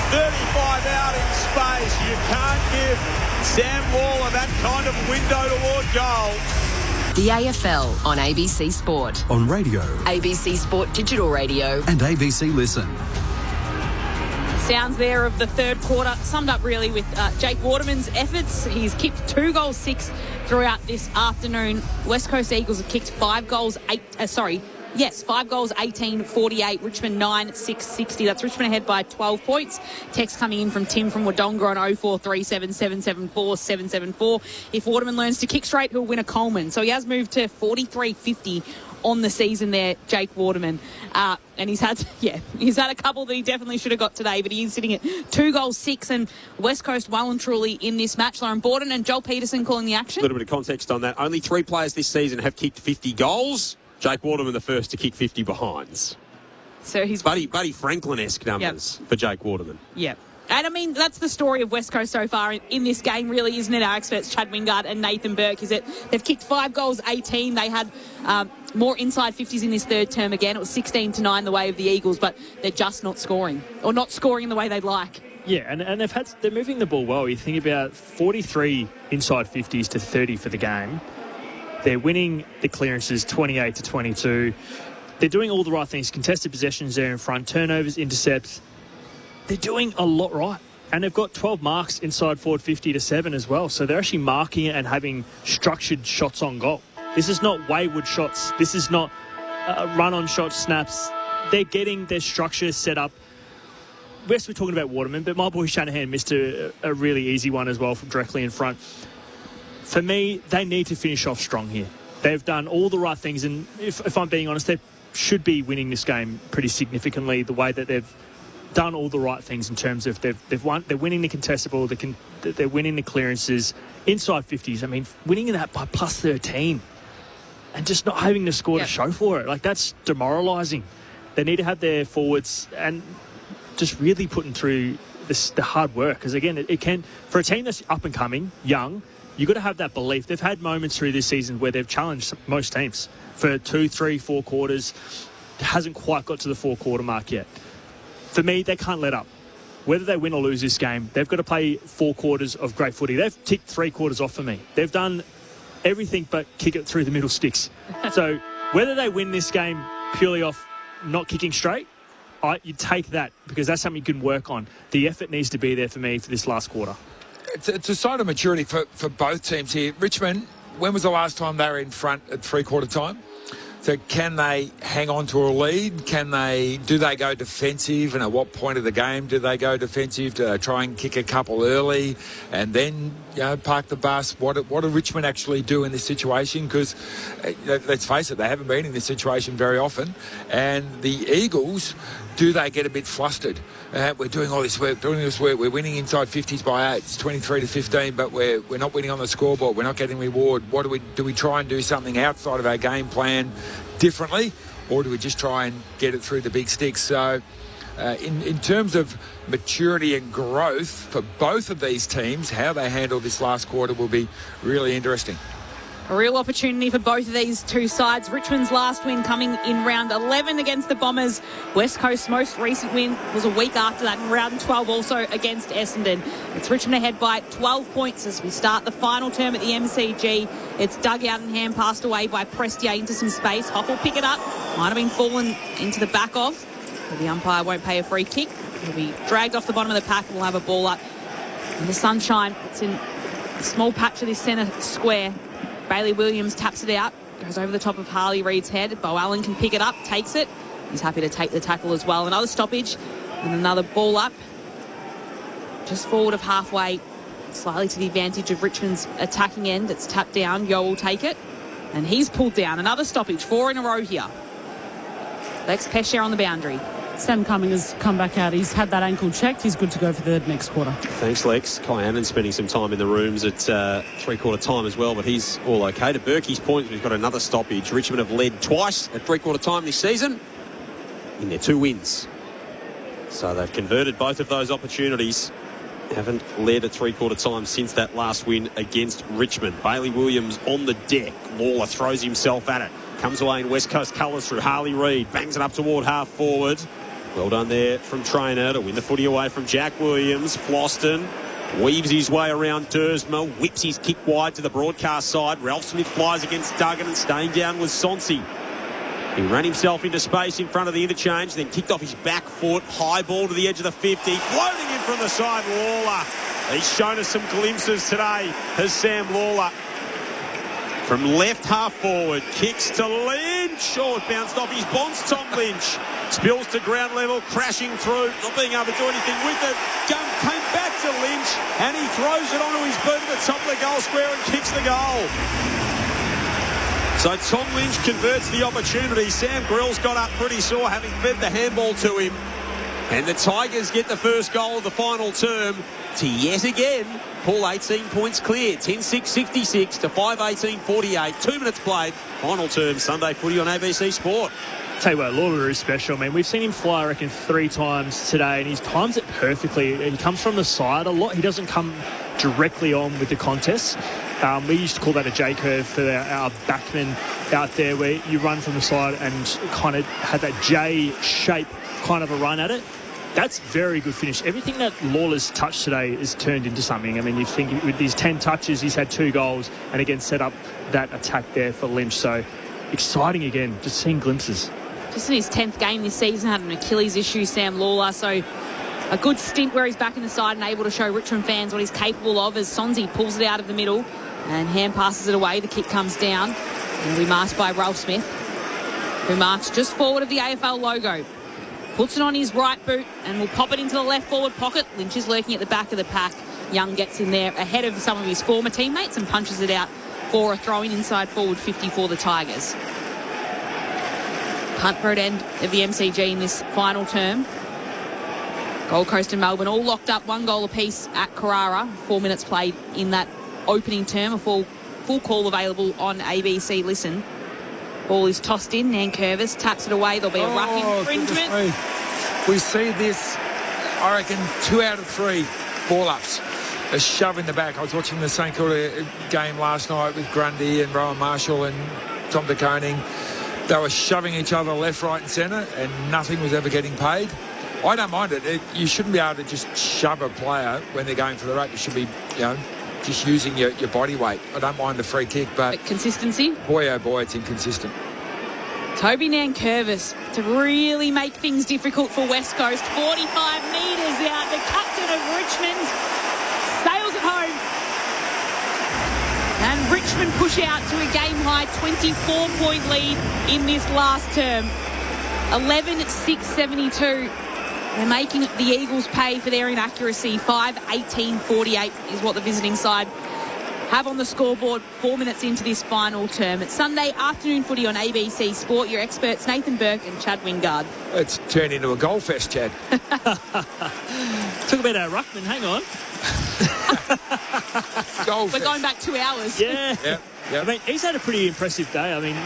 35 out in space. You can't give Sam Lawler that kind of window toward goal. The AFL on ABC Sport. On radio. ABC Sport Digital Radio. And ABC Listen. Sounds there of the third quarter, summed up really with Jake Waterman's efforts. He's kicked 2 goals, 6 throughout this afternoon. West Coast Eagles have kicked 5 goals, 18-48. Richmond 9-6-60. That's Richmond ahead by 12 points. Text coming in from Tim from Wodonga on 0437 774 774. If Waterman learns to kick straight, he'll win a Coleman. So he has moved to 43.50 on the season there, Jake Waterman. And he's had a couple that he definitely should have got today, but he is sitting at 2 goals, 6, and West Coast well and truly in this match. Lauren Borden and Joel Peterson calling the action. A little bit of context on that. Only 3 players this season have kicked 50 goals. Jake Waterman the first to kick 50 behinds. So he's Buddy Franklin-esque numbers for Jake Waterman. Yep. And I mean, that's the story of West Coast so far in this game, really, isn't it? Our experts, Chad Wingard and Nathan Burke, is that they've kicked 5 goals, 18. They had more inside 50s in this third term again. It was 16-9 the way of the Eagles, but they're just not scoring, or not scoring the way they'd like. Yeah, and they're moving the ball well. You think about 43 inside 50s to 30 for the game. They're winning the clearances 28-22. They're doing all the right things. Contested possessions there in front, turnovers, intercepts. They're doing a lot right. And they've got 12 marks inside forward 50 to 7 as well. So they're actually marking it and having structured shots on goal. This is not wayward shots. This is not run-on shot snaps. They're getting their structure set up. West, we're talking about Waterman, but my boy Shanahan missed a really easy one as well from directly in front. For me, they need to finish off strong here. They've done all the right things, and if I'm being honest, they should be winning this game pretty significantly. The way that they've done all the right things in terms of they've won, they're winning the contestable, they're winning the clearances inside 50s. I mean, winning that by plus 13, and just not having the score to show for it, like that's demoralising. They need to have their forwards and just really putting through the hard work, because again, it can, for a team that's up and coming, young. You've got to have that belief. They've had moments through this season where they've challenged most teams for 2, 3, 4 quarters. hasn't quite got to the 4-quarter mark yet. For me, they can't let up. Whether they win or lose this game, they've got to play 4 quarters of great footy. They've ticked 3 quarters off for me. They've done everything but kick it through the middle sticks. So whether they win this game purely off not kicking straight, you take that because that's something you can work on. The effort needs to be there for me for this last quarter. It's a sign of maturity for both teams here. Richmond, when was the last time they were in front at 3-quarter time? So can they hang on to a lead? Do they go defensive? And at what point of the game do they go defensive? Do they try and kick a couple early and then park the bus? What do Richmond actually do in this situation? Because let's face it, they haven't been in this situation very often. And the Eagles, do they get a bit flustered? We're doing all this work, we're winning inside 50s by 8, it's 23-15, but we're not winning on the scoreboard, we're not getting reward. Do we try and do something outside of our game plan differently, or do we just try and get it through the big sticks? So in terms of maturity and growth for both of these teams, how they handle this last quarter will be really interesting. A real opportunity for both of these two sides. Richmond's last win coming in round 11 against the Bombers. West Coast's most recent win was a week after that in round 12, also against Essendon. It's Richmond ahead by 12 points as we start the final term at the MCG. It's dug out and hand passed away by Prestia into some space. Hoff will pick it up. Might have been fallen into the back of. But the umpire won't pay a free kick. He'll be dragged off the bottom of the pack and we'll have a ball up in the sunshine. It's in a small patch of this centre square. Bailey Williams taps it out, goes over the top of Harley Reid's head. Bo Allen can pick it up, takes it. He's happy to take the tackle as well. Another stoppage and another ball up. Just forward of halfway, slightly to the advantage of Richmond's attacking end. It's tapped down. Yo will take it. And he's pulled down. Another stoppage, 4 in a row here. Lex Pesce on the boundary. Sam Cumming has come back out. He's had that ankle checked. He's good to go for the next quarter. Thanks, Lex. Kai Annan spending some time in the rooms at 3-quarter time as well, but he's all okay. To Berkey's point, we've got another stoppage. Richmond have led twice at 3-quarter time this season in their 2 wins. So they've converted both of those opportunities. Haven't led at 3-quarter time since that last win against Richmond. Bailey Williams on the deck. Lawler throws himself at it. Comes away in West Coast colours through Harley Reid. Bangs it up toward half forward. Well done there from Trainer to win the footy away from Jack Williams. Floston weaves his way around Dersma, whips his kick wide to the broadcast side. Ralph Smith flies against Duggan and staying down with Sonsi. He ran himself into space in front of the interchange, then kicked off his back foot. High ball to the edge of the 50. Floating in from the side, Lawler. He's shown us some glimpses today as Sam Lawler. From left half forward, kicks to Lynch. Oh, it bounced off his bonds, Tom Lynch. Spills to ground level, crashing through, not being able to do anything with it. Came back to Lynch, and he throws it onto his boot at the top of the goal square and kicks the goal. So Tom Lynch converts the opportunity. Sam Grill's got up pretty sore, having fed the handball to him. And the Tigers get the first goal of the final term to yet again pull 18 points clear. 10-6-66 to 5-18-48. 2 minutes played. Final term Sunday footy on ABC Sport. Tell you what, Lawler is special. I mean, we've seen him fly, I reckon, 3 times today, and he times it perfectly. He comes from the side a lot. He doesn't come directly on with the contest. We used to call that a J curve for our backmen out there, where you run from the side and kind of have that J shape kind of a run at it. That's very good finish. Everything that Lawler's touched today is turned into something. I mean, you think with these 10 touches, he's had 2 goals, and again set up that attack there for Lynch. So exciting again, just seeing glimpses. Just in his 10th game this season, had an Achilles issue, Sam Lawler. So a good stint where he's back in the side and able to show Richmond fans what he's capable of as Sonsi pulls it out of the middle and hand passes it away. The kick comes down and will be marked by Ralph Smith, who marks just forward of the AFL logo. Puts it on his right boot and will pop it into the left forward pocket. Lynch is lurking at the back of the pack. Young gets in there ahead of some of his former teammates and punches it out for a throw-in inside forward 50 for the Tigers. Hunt for an end of the MCG in this final term. Gold Coast and Melbourne all locked up 1 goal apiece at Carrara. 4 minutes played in that opening term. A full call available on ABC Listen. Ball is tossed in. Nankervis taps it away. There'll be a rough infringement. We see this, I reckon, 2 out of 3 ball-ups. A shove in the back. I was watching the St Kilda game last night with Grundy and Rowan Marshall and Tom de Koning. They were shoving each other left, right and centre, and nothing was ever getting paid. I don't mind it. You shouldn't be able to just shove a player when they're going for the ruck. You should be, just using your body weight. I don't mind the free kick, but consistency? Boy, oh boy, it's inconsistent. Toby Nankervis to really make things difficult for West Coast. 45 metres out. The captain of Richmond sails it home. And Richmond push out to a game-high 24-point lead in this last term. 11-6-72. They're making the Eagles pay for their inaccuracy. 5-18-48 is what the visiting side have on the scoreboard 4 minutes into this final term. It's Sunday afternoon footy on ABC Sport. Your experts Nathan Burke and Chad Wingard. It's turned into a goal fest, Chad. Talk about our ruckman. Hang on. Goal We're fest. going back 2 hours. Yeah. Yep. I mean, he's had a pretty impressive day. I mean,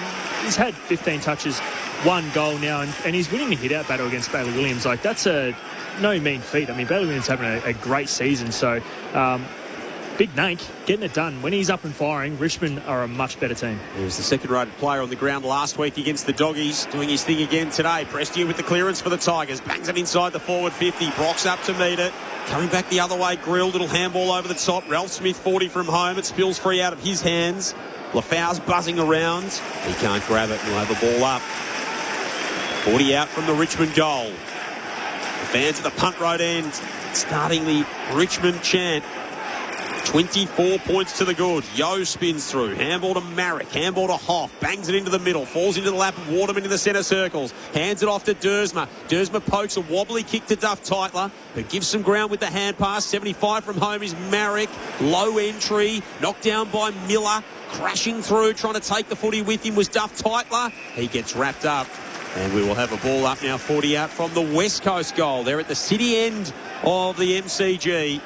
he's had 15 touches, 1 goal now, and he's winning the hit-out battle against Bailey Williams. Like, that's no mean feat. I mean, Bailey Williams having a great season, so Big Nank getting it done. When he's up and firing, Richmond are a much better team. He was the second-rated player on the ground last week against the Doggies, doing his thing again today. Prestia with the clearance for the Tigers. Bangs it inside the forward 50. Brock's up to meet it. Coming back the other way, Grill, little handball over the top. Ralph Smith, 40 from home. It spills free out of his hands. Lafau's buzzing around. He can't grab it. He'll have a ball up. 40 out from the Richmond goal. The fans at the punt road end starting the Richmond chant. 24 points to the good. Yo spins through. Handball to Marek. Handball to Hoff. Bangs it into the middle. Falls into the lap of Waterman in the centre circles. Hands it off to Dersma. Dersma pokes a wobbly kick to Duff Tytler, who gives some ground with the hand pass. 75 from home is Marek. Low entry. Knocked down by Miller. Crashing through. Trying to take the footy with him was Duff Tytler. He gets wrapped up. And we will have a ball up now. 40 out from the West Coast goal. They're at the city end of the MCG.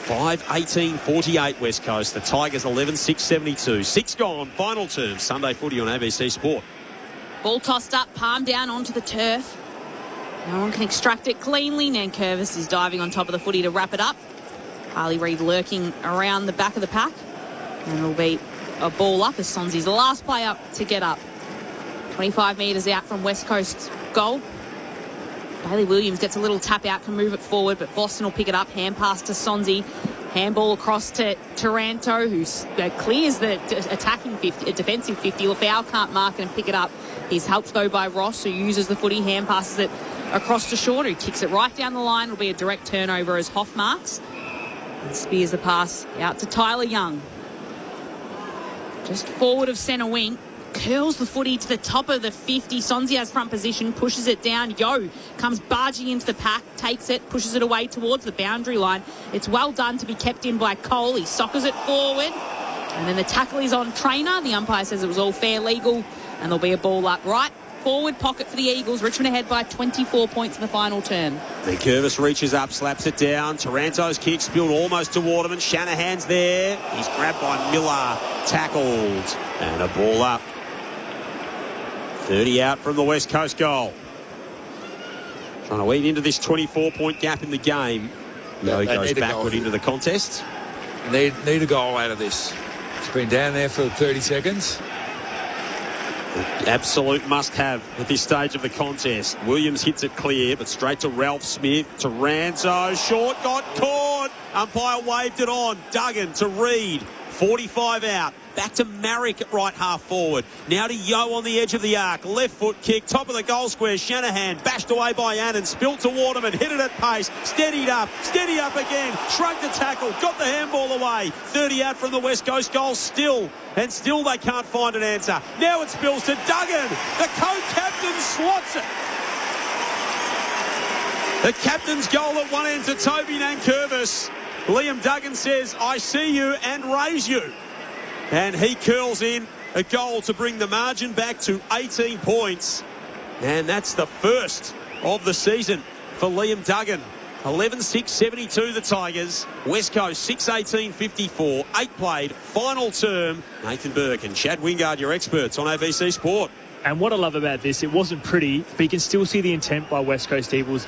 5-18-48 West Coast. The Tigers 11-6-72. 6 gone. Final term. Sunday footy on ABC Sport. Ball tossed up, palm down onto the turf. No one can extract it cleanly. Nankervis is diving on top of the footy to wrap it up. Harley Reid lurking around the back of the pack. And it'll be a ball up as Sonzi's the last player to get up. 25 metres out from West Coast goal. Bailey Williams gets a little tap out, can move it forward, but Boston will pick it up. Hand pass to Sonzi. Handball across to Taranto, who clears the attacking 50, defensive 50. Lafau can't mark it and pick it up. He's helped, though, by Ross, who uses the footy. Hand passes it across to Short, who kicks it right down the line. Will be a direct turnover as Hoff marks. And spears the pass out to Tyler Young. Just forward of centre wing. Curls the footy to the top of the 50. Sonzi has front position, pushes it down. Yo comes barging into the pack, takes it, pushes it away towards the boundary line. It's well done to be kept in by Cole. He soccers it forward. And then the tackle is on Trainer. The umpire says it was all fair, legal, and there'll be a ball up right forward pocket for the Eagles. Richmond ahead by 24 points in the final term. Nankervis reaches up, slaps it down. Taranto's kick spilled almost to Waterman. Shanahan's there. He's grabbed by Miller. Tackled. And a ball up. 30 out from the West Coast goal. Trying to eat into this 24-point gap in the game. No, he goes backward into the contest. Need a goal out of this. It's been down there for 30 seconds. Absolute must-have at this stage of the contest. Williams hits it clear, but straight to Ralph Smith. Taranto, short, got caught. Umpire waved it on. Duggan to Reid. 45 out. Back to Marek at right half forward. Now to Yo on the edge of the arc. Left foot kick. Top of the goal square. Shanahan bashed away by Annan. Spilt to Waterman. Hit it at pace. Steadied up. Steady up again. Shrugged the tackle. Got the handball away. 30 out from the West Coast goal still. And still they can't find an answer. Now it spills to Duggan. The co-captain slots it. The captain's goal at one end to Toby Nankervis. Liam Duggan says, I see you and raise you. And he curls in a goal to bring the margin back to 18 points. And that's the first of the season for Liam Duggan. 11-6-72 the Tigers. West Coast 6-18-54. 8 played. Final term. Nathan Burke and Chad Wingard, your experts on ABC Sport. And what I love about this, it wasn't pretty, but you can still see the intent by West Coast Eagles.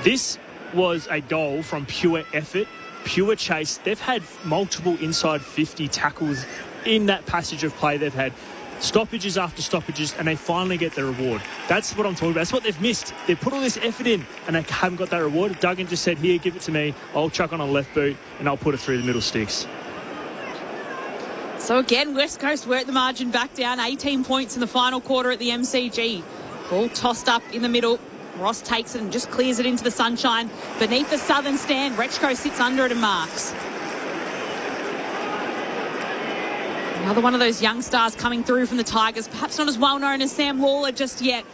This was a goal from pure effort, pure chase. They've had multiple inside 50 tackles in that passage of play. They've had stoppages after stoppages, and they finally get the reward. That's what I'm talking about. That's what they've missed. They've put all this effort in, and they haven't got that reward. Duggan just said, here, give it to me. I'll chuck on a left boot, and I'll put it through the middle sticks. So again, West Coast work the margin back down. 18 points in the final quarter at the MCG. Ball tossed up in the middle. Ross takes it and just clears it into the sunshine. Beneath the southern stand, Rechko sits under it and marks. Another one of those young stars coming through from the Tigers. Perhaps not as well known as Sam Lawler just yet.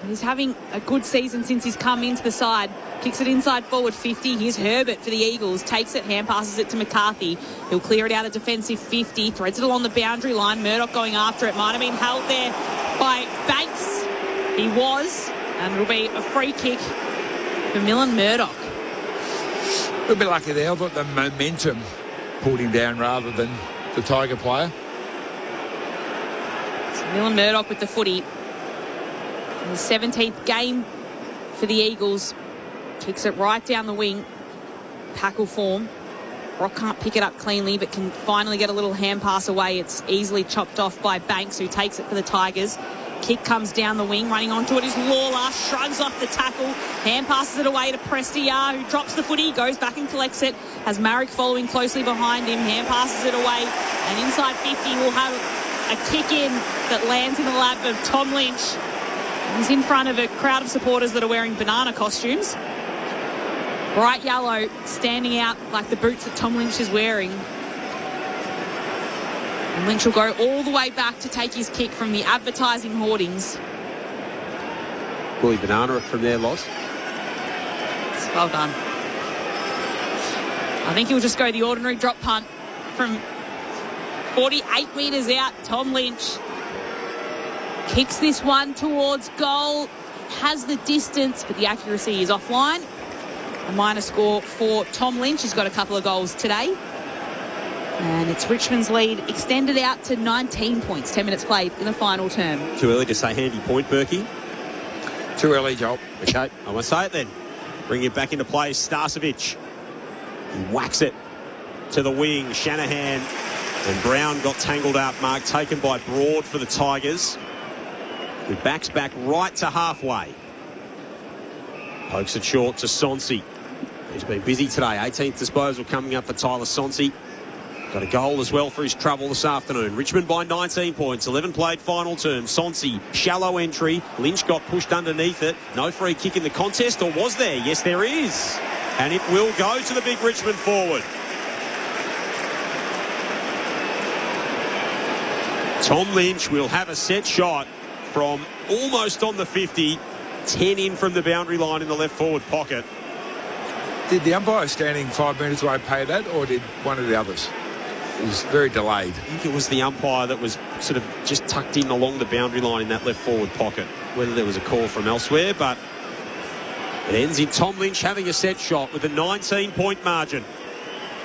But he's having a good season since he's come into the side. Kicks it inside forward 50. Here's Herbert for the Eagles. Takes it, hand passes it to McCarthy. He'll clear it out of defensive 50. Threads it along the boundary line. Murdoch going after it. Might have been held there by Banks. He was. And it'll be a free kick for Millen Murdoch. A little bit lucky there, but the momentum pulled him down rather than the Tiger player. So Millen Murdoch with the footy. In the 17th game for the Eagles. Kicks it right down the wing. Tackle form. Rock can't pick it up cleanly, but can finally get a little hand pass away. It's easily chopped off by Banks, who takes it for the Tigers. Kick comes down the wing. Running onto it is Lawler. Shrugs off the tackle. Hand passes it away to Prestia, who drops the footy. Goes back and collects it. Has Marek following closely behind him. Hand passes it away. And inside 50 will have a kick in that lands in the lap of Tom Lynch. He's in front of a crowd of supporters that are wearing banana costumes. Bright yellow, standing out like the boots that Tom Lynch is wearing. And Lynch will go all the way back to take his kick from the advertising hoardings. Bully banana from there, Loz. Well done. I think he'll just go the ordinary drop punt from 48 metres out. Tom Lynch kicks this one towards goal. Has the distance, but the accuracy is offline. A minor score for Tom Lynch. He's got a couple of goals today. And it's Richmond's lead extended out to 19 points. 10 minutes played in the final term. Too early to say handy point, Berkey. Too early, Joel. Okay, I won't say it then. Bring it back into play. Starcevic. He whacks it to the wing. Shanahan and Brown got tangled up. Mark taken by Broad for the Tigers, who backs back right to halfway. Pokes it short to Sonsi. He's been busy today. 18th disposal coming up for Tyler Sonsi. Got a goal as well for his trouble this afternoon. Richmond by 19 points. 11 played final term. Sonsi, shallow entry. Lynch got pushed underneath it. No free kick in the contest, or was there? Yes, there is. And it will go to the big Richmond forward. Tom Lynch will have a set shot from almost on the 50. 10 in from the boundary line in the left forward pocket. Did the umpire standing 5 metres away pay that, or did one of the others? It was very delayed. I think it was the umpire that was sort of just tucked in along the boundary line in that left forward pocket. Whether there was a call from elsewhere, but it ends in Tom Lynch having a set shot with a 19-point margin.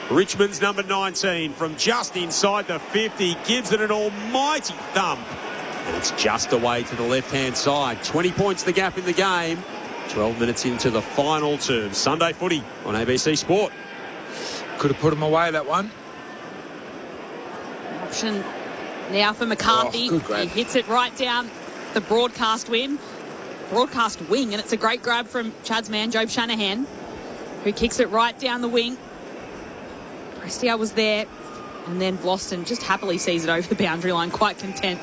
Richmond's number 19 from just inside the 50 gives it an almighty thump. And it's just away to the left-hand side. 20 points the gap in the game. 12 minutes into the final term. Sunday footy on ABC Sport. Could have put him away, that one. Option now for McCarthy. He hits it right down the broadcast wing, and it's a great grab from Chad's man, Job Shanahan, who kicks it right down the wing. Prestia was there, and then Vlosten just happily sees it over the boundary line, quite content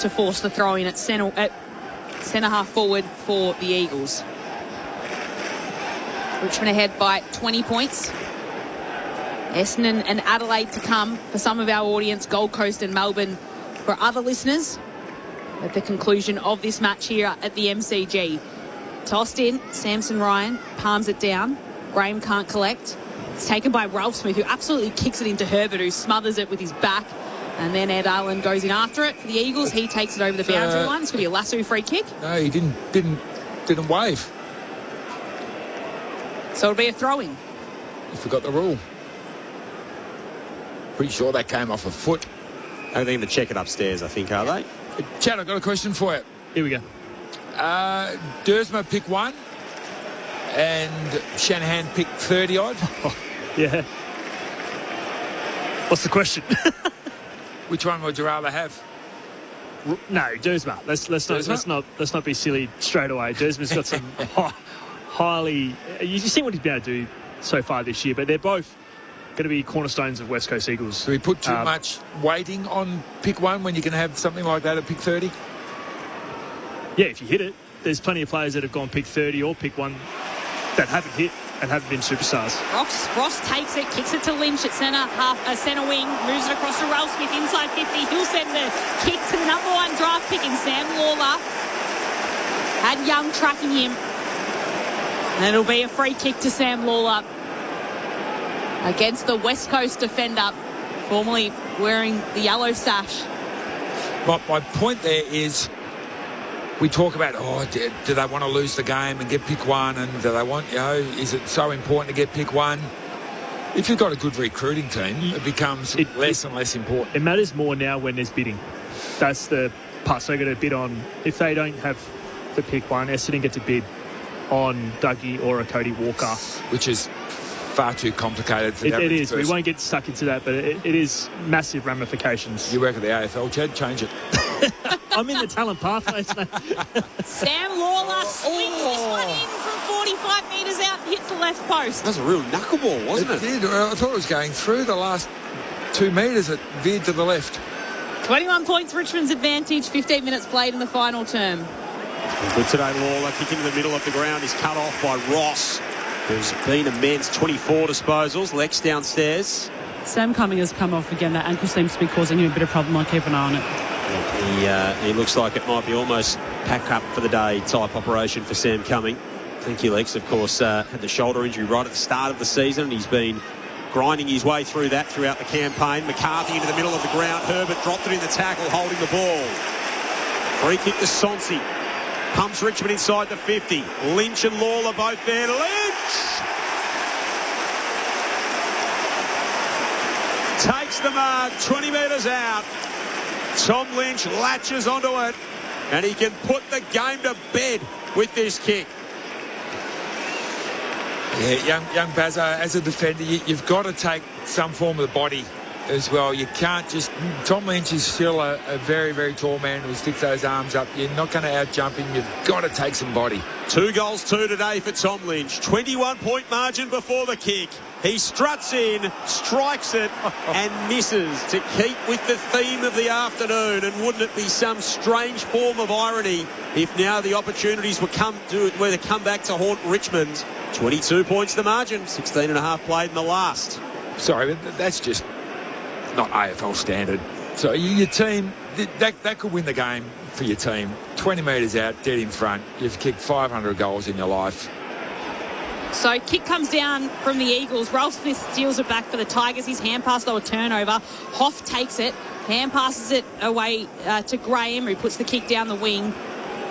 to force the throw in at centre half forward for the Eagles. Richmond ahead by 20 points. Essendon and Adelaide to come for some of our audience, Gold Coast and Melbourne for other listeners at the conclusion of this match here at the MCG. Tossed in, Samson Ryan palms it down. Graham can't collect. It's taken by Ralph Smith, who absolutely kicks it into Herbert, who smothers it with his back. And then Ed Allen goes in after it for the Eagles. He takes it over the boundary line. It's going to be a lasso free kick. No, he didn't wave. So it'll be a throw-in. You forgot the rule. Pretty sure that came off a foot. They're going to check it upstairs, I think, are they? Chad, I've got a question for you. Here we go. Dersma picked 1 and Shanahan picked 30-odd. Yeah. What's the question? Which one would you rather have? No, Dersma. Let's not be silly straight away. Dersma's got some highly. You see what he's been able to do so far this year, but they're both going to be cornerstones of West Coast Eagles. Do we put too much weighting on pick 1 when you can have something like that at pick 30? Yeah, if you hit it, there's plenty of players that have gone pick 30 or pick 1 that haven't hit and haven't been superstars. Ross takes it, kicks it to Lynch at centre wing, moves it across to Ralph Smith inside 50. He'll send the kick to the number 1 draft pick in Sam Lawler. Had Young tracking him. And it'll be a free kick to Sam Lawler against the West Coast defender, formerly wearing the yellow sash. My point there is, we talk about, do they want to lose the game and get pick 1? And do they want, is it so important to get pick 1? If you've got a good recruiting team, it becomes less and less important. It matters more now when there's bidding. That's the part. So they're going to bid on, if they don't have the pick 1, Essendon get to bid on Dougie or a Cody Walker. Which is far too complicated for that. It is. We won't get stuck into that, but it is massive ramifications. You work at the AFL, Chad, change it. I'm in the talent pathways, mate. Sam Lawler swings this one in from 45 metres out and hits the left post. That was a real knuckleball, wasn't it? It did. I thought it was going through the last 2 metres. It veered to the left. 21 points, Richmond's advantage. 15 minutes played in the final term. Good today, Lawler. Kicking in the middle of the ground is cut off by Ross, who's been immense. 24 disposals. Lex downstairs. Sam Cumming has come off again. That ankle seems to be causing him a bit of problem. I'll keep an eye on it. He looks like it might be almost pack up for the day type operation for Sam Cumming. Thank you, Lex. Of course, had the shoulder injury right at the start of the season, and he's been grinding his way through that throughout the campaign. McCarthy into the middle of the ground. Herbert dropped it in the tackle, holding the ball. Free kick to Sonsi. Pumps Richmond inside the 50. Lynch and Lawler both there. Lynch! Takes the mark, 20 metres out. Tom Lynch latches onto it, and he can put the game to bed with this kick. Yeah, young Bazza, as a defender, you've got to take some form of the body as well. You can't just... Tom Lynch is still a very, very tall man who sticks those arms up. You're not going to out-jump him. You've got to take some body. 2 goals, 2 today for Tom Lynch. 21-point margin before the kick. He struts in, strikes it, and misses to keep with the theme of the afternoon. And wouldn't it be some strange form of irony if now the opportunities were to come back to haunt Richmond? 22 points the margin, 16.5 played in the last. Sorry, but that's just not AFL standard. So your team, that could win the game for your team. 20 metres out, dead in front. You've kicked 500 goals in your life. So kick comes down from the Eagles. Ralph Smith steals it back for the Tigers. His hand pass, though, a turnover. Hoff takes it, hand passes it away to Graham, who puts the kick down the wing.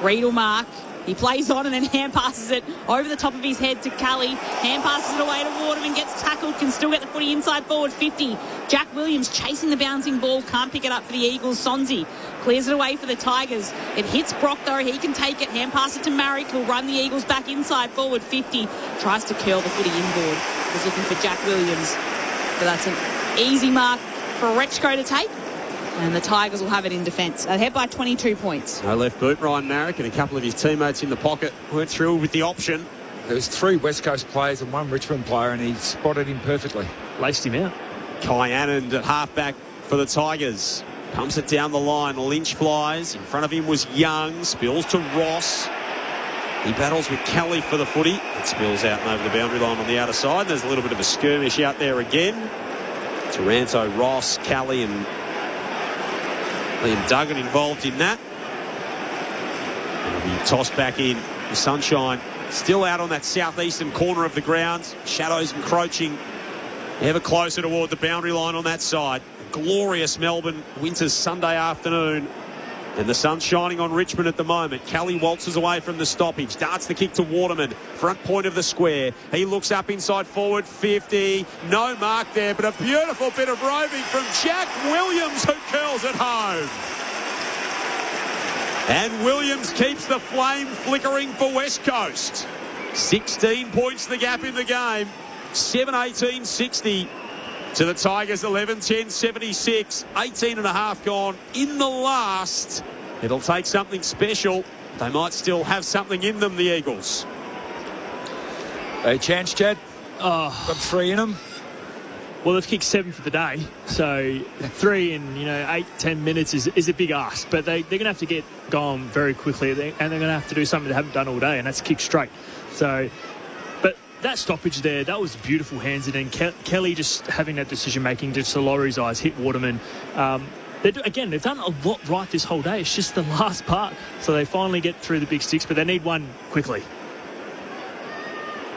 Reed will mark. He plays on and then hand passes it over the top of his head to Cully. Hand passes it away to Waterman, gets tackled, can still get the footy inside forward 50. Jack Williams chasing the bouncing ball, can't pick it up for the Eagles. Sonsi clears it away for the Tigers. It hits Brock, though. He can take it. Hand pass it to Marrick, who'll run the Eagles back inside forward 50. Tries to curl the footy inboard. Was looking for Jack Williams. But that's an easy mark for Rechko to take. And the Tigers will have it in defence. Ahead by 22 points. No left boot, Ryan Marrick, and a couple of his teammates in the pocket weren't thrilled with the option. There was 3 West Coast players and 1 Richmond player, and he spotted him perfectly. Laced him out. Kai Anand at halfback for the Tigers. Pumps it down the line. Lynch flies. In front of him was Young. Spills to Ross. He battles with Kelly for the footy. It spills out and over the boundary line on the outer side. There's a little bit of a skirmish out there again. Taranto, Ross, Kelly and Liam Duggan involved in that. It'll be tossed back in. The sunshine still out on that southeastern corner of the ground. Shadows encroaching ever closer toward the boundary line on that side. Glorious Melbourne winter's Sunday afternoon. And the sun's shining on Richmond at the moment. Kelly waltzes away from the stoppage. Darts the kick to Waterman. Front point of the square. He looks up inside forward 50. No mark there, but a beautiful bit of roving from Jack Williams, who curls it home. And Williams keeps the flame flickering for West Coast. 16 points the gap in the game. 7-18-60 to the Tigers, 11-10-76. 18.5 gone in the last. It'll take something special. They might still have something in them, the Eagles. A chance, Chad? Got 3 in them. Well, they've kicked 7 for the day, so 3 in 8-10 minutes is a big ask. But they're going to have to get going very quickly, and they're going to have to do something they haven't done all day, and that's kick straight. So, but that stoppage there, that was beautiful hands, and then Kelly just having that decision making just to lower his eyes, hit Waterman. They've done a lot right this whole day. It's just the last part, so they finally get through the big sticks, but they need one quickly.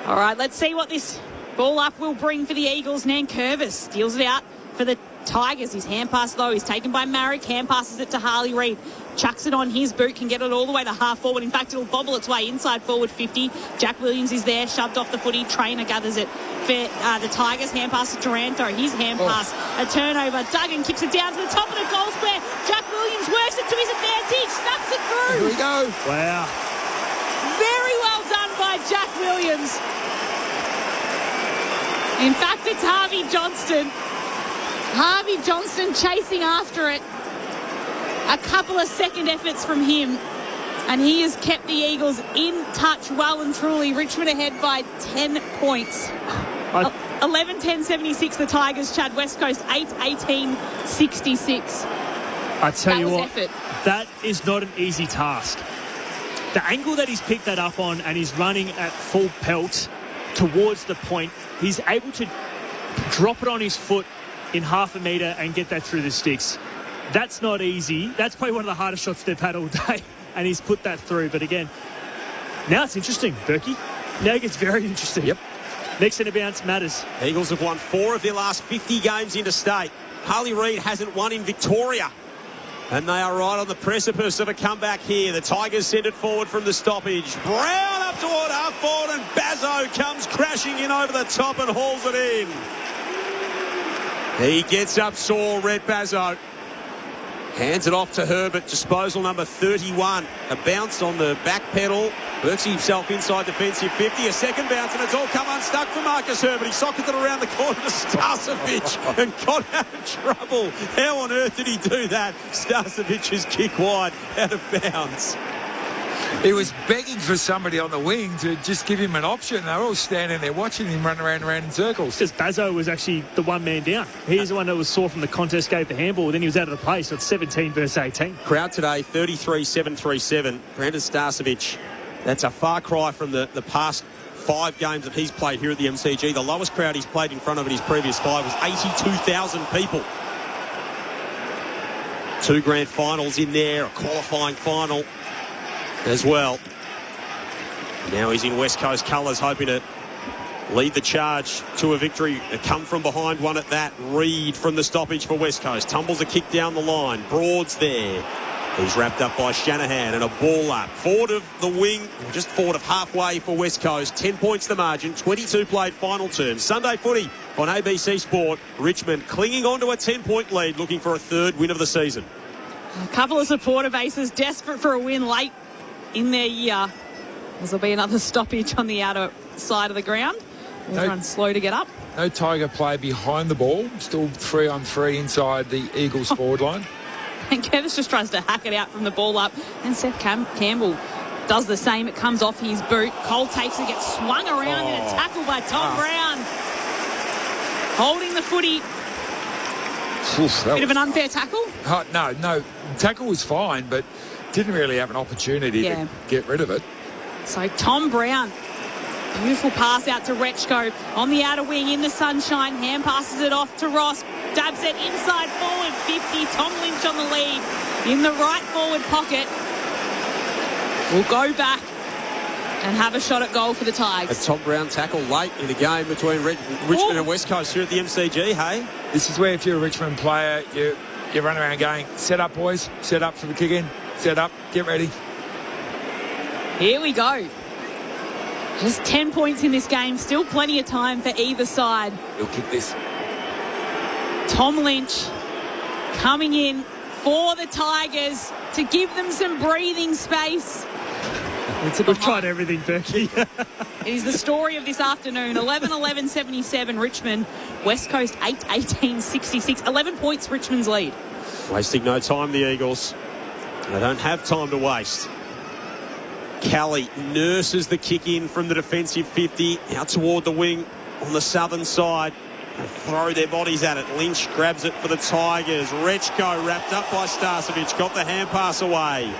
All right, let's see what this ball up will bring for the Eagles. Nankervis deals it out for the Tigers. His hand pass, though, is taken by Marek. Hand passes it to Harley Reid. Chucks it on his boot, can get it all the way to half forward. In fact, it'll bobble its way inside forward 50. Jack Williams is there, shoved off the footy. Trainer gathers it for the Tigers. Hand pass to Taranto. His hand pass, a turnover. Duggan kicks it down to the top of the goal square. Jack Williams works it to his advantage. Snaps it through. Here we go. Wow. Very well done by Jack Williams. In fact, it's Harvey Johnston. Harvey Johnston chasing after it. A couple of second efforts from him. And he has kept the Eagles in touch well and truly. Richmond ahead by 10 points. 11-10-76 the Tigers. Chad, West Coast 8-18-66. I tell you what, effort. that is not an easy task. The angle that he's picked that up on, and he's running at full pelt towards the point, he's able to drop it on his foot in half a metre and get that through the sticks. That's not easy. That's probably one of the hardest shots they've had all day, and he's put that through. But again, now it's interesting, Berkey. Now it gets very interesting. Yep. Next centre bounce matters. Eagles have won 4 of their last 50 games interstate. Harley Reid hasn't won in Victoria. And they are right on the precipice of a comeback here. The Tigers send it forward from the stoppage. Brown up toward half forward, and Bazzo comes crashing in over the top and hauls it in. He gets up sore, Red Bazzo. Hands it off to Herbert, disposal number 31. A bounce on the back pedal. Works himself inside defensive 50. A second bounce, and it's all come unstuck for Marcus Herbert. He socketed it around the corner to Starcevic and got out of trouble. How on earth did he do that? Starcevic's kick wide, out of bounds. He was begging for somebody on the wing to just give him an option. They were all standing there watching him run around in circles. Because Bazzo was actually the one man down. He's the one that was sore from the contest, gave the handball, then he was out of the play, so it's 17 versus 18. Crowd today, 33,737. Brandon Starcevic, that's a far cry from the past 5 games that he's played here at the MCG. The lowest crowd he's played in front of in his previous 5 was 82,000 people. 2 grand finals in there, a qualifying final as well. Now he's in West Coast colours, hoping to lead the charge to a victory. A come from behind one at that. Reid from the stoppage for West Coast. Tumbles a kick down the line. Broad's there. He's wrapped up by Shanahan, and a ball up. Forward of the wing, or just forward of halfway for West Coast. 10 points the margin, 22 played final term. Sunday footy on ABC Sport. Richmond clinging on to a 10-point lead, looking for a 3rd win of the season. A couple of supporter bases desperate for a win late in their year. There'll be another stoppage on the outer side of the ground. They'll run slow to get up. No Tiger play behind the ball. Still 3-on-3 inside the Eagles forward line. And Kevis just tries to hack it out from the ball up. And Seth Campbell does the same. It comes off his boot. Cole takes it, gets swung around in a tackle by Tom Brown. Holding the footy. Bit of an unfair tackle? No. Tackle was fine, but didn't really have an opportunity to get rid of it. So Tom Brown, beautiful pass out to Rechko on the outer wing in the sunshine. Hand passes it off to Ross. Dabs it inside forward 50. Tom Lynch on the lead in the right forward pocket. We'll go back and have a shot at goal for the Tigers. A Tom Brown tackle late in the game between Richmond and West Coast here at the MCG, hey? This is where if you're a Richmond player, you run around going, set up, boys, set up for the kick in, set up, get ready. Here we go. Just 10 points in this game. Still plenty of time for either side. He'll kick this. Tom Lynch coming in for the Tigers to give them some breathing space. We've tried everything, Berkey. It is the story of this afternoon. 11-11-77 Richmond. West Coast 8-18-66. 11 points Richmond's lead. Wasting no time, the Eagles. They don't have time to waste. Kelly nurses the kick in from the defensive 50 out toward the wing on the southern side. They throw their bodies at it. Lynch grabs it for the Tigers. Rechko wrapped up by Starcevic. Got the hand pass away.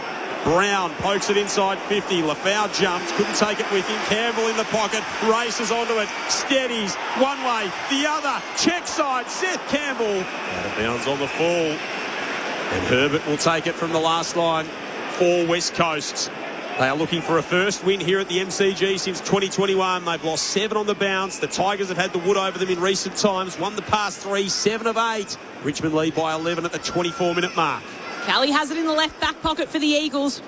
Brown pokes it inside 50. Lafau jumps. Couldn't take it with him. Campbell in the pocket. Races onto it. Steadies. One way. The other. Check side. Seth Campbell. Out of bounds on the full. And Herbert will take it from the last line for West Coast. They are looking for a first win here at the MCG since 2021. They've lost 7 on the bounce. The Tigers have had the wood over them in recent times. Won the past 3, 7 of 8. Richmond lead by 11 at the 24-minute mark. Kelly has it in the left back pocket for the Eagles.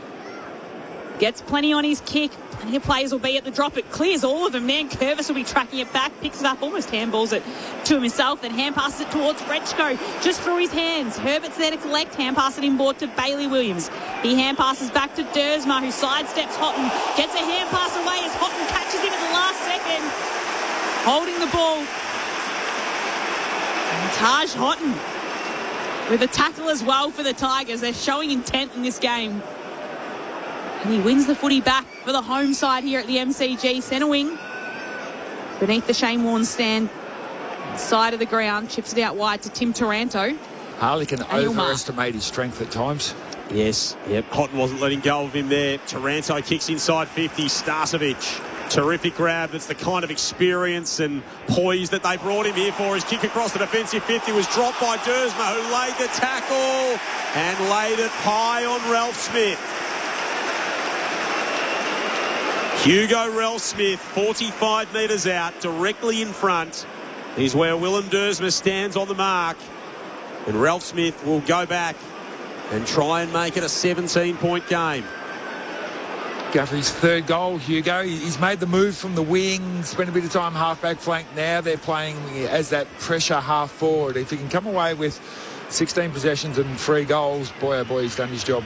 Gets plenty on his kick. Plenty of players will be at the drop. It clears all of them. Nan Curvis will be tracking it back. Picks it up, almost handballs it to himself. Then hand passes it towards Rechko. Just through his hands. Herbert's there to collect. Hand pass it inboard to Bailey Williams. He hand passes back to Dersma, who sidesteps Houghton. Gets a hand pass away as Houghton catches him at the last second. Holding the ball. And Taj Houghton with a tackle as well for the Tigers. They're showing intent in this game. And he wins the footy back for the home side here at the MCG. Centre wing beneath the Shane Warne stand. Side of the ground. Chips it out wide to Tim Taranto. Harley can overestimate his strength at times. Yes, yep. Houghton wasn't letting go of him there. Taranto kicks inside 50. Starcevic. Terrific grab. That's the kind of experience and poise that they brought him here for. His kick across the defensive 50 was dropped by Dersma, who laid the tackle and laid it high on Ralph Smith. Hugo Ralph Smith, 45 metres out, directly in front, is where Willem Dersma stands on the mark. And Ralph Smith will go back and try and make it a 17-point game. Go for his third goal, Hugo. He's made the move from the wing, spent a bit of time half-back flank. Now they're playing as that pressure half-forward. If he can come away with 16 possessions and 3 goals, boy, oh boy, he's done his job.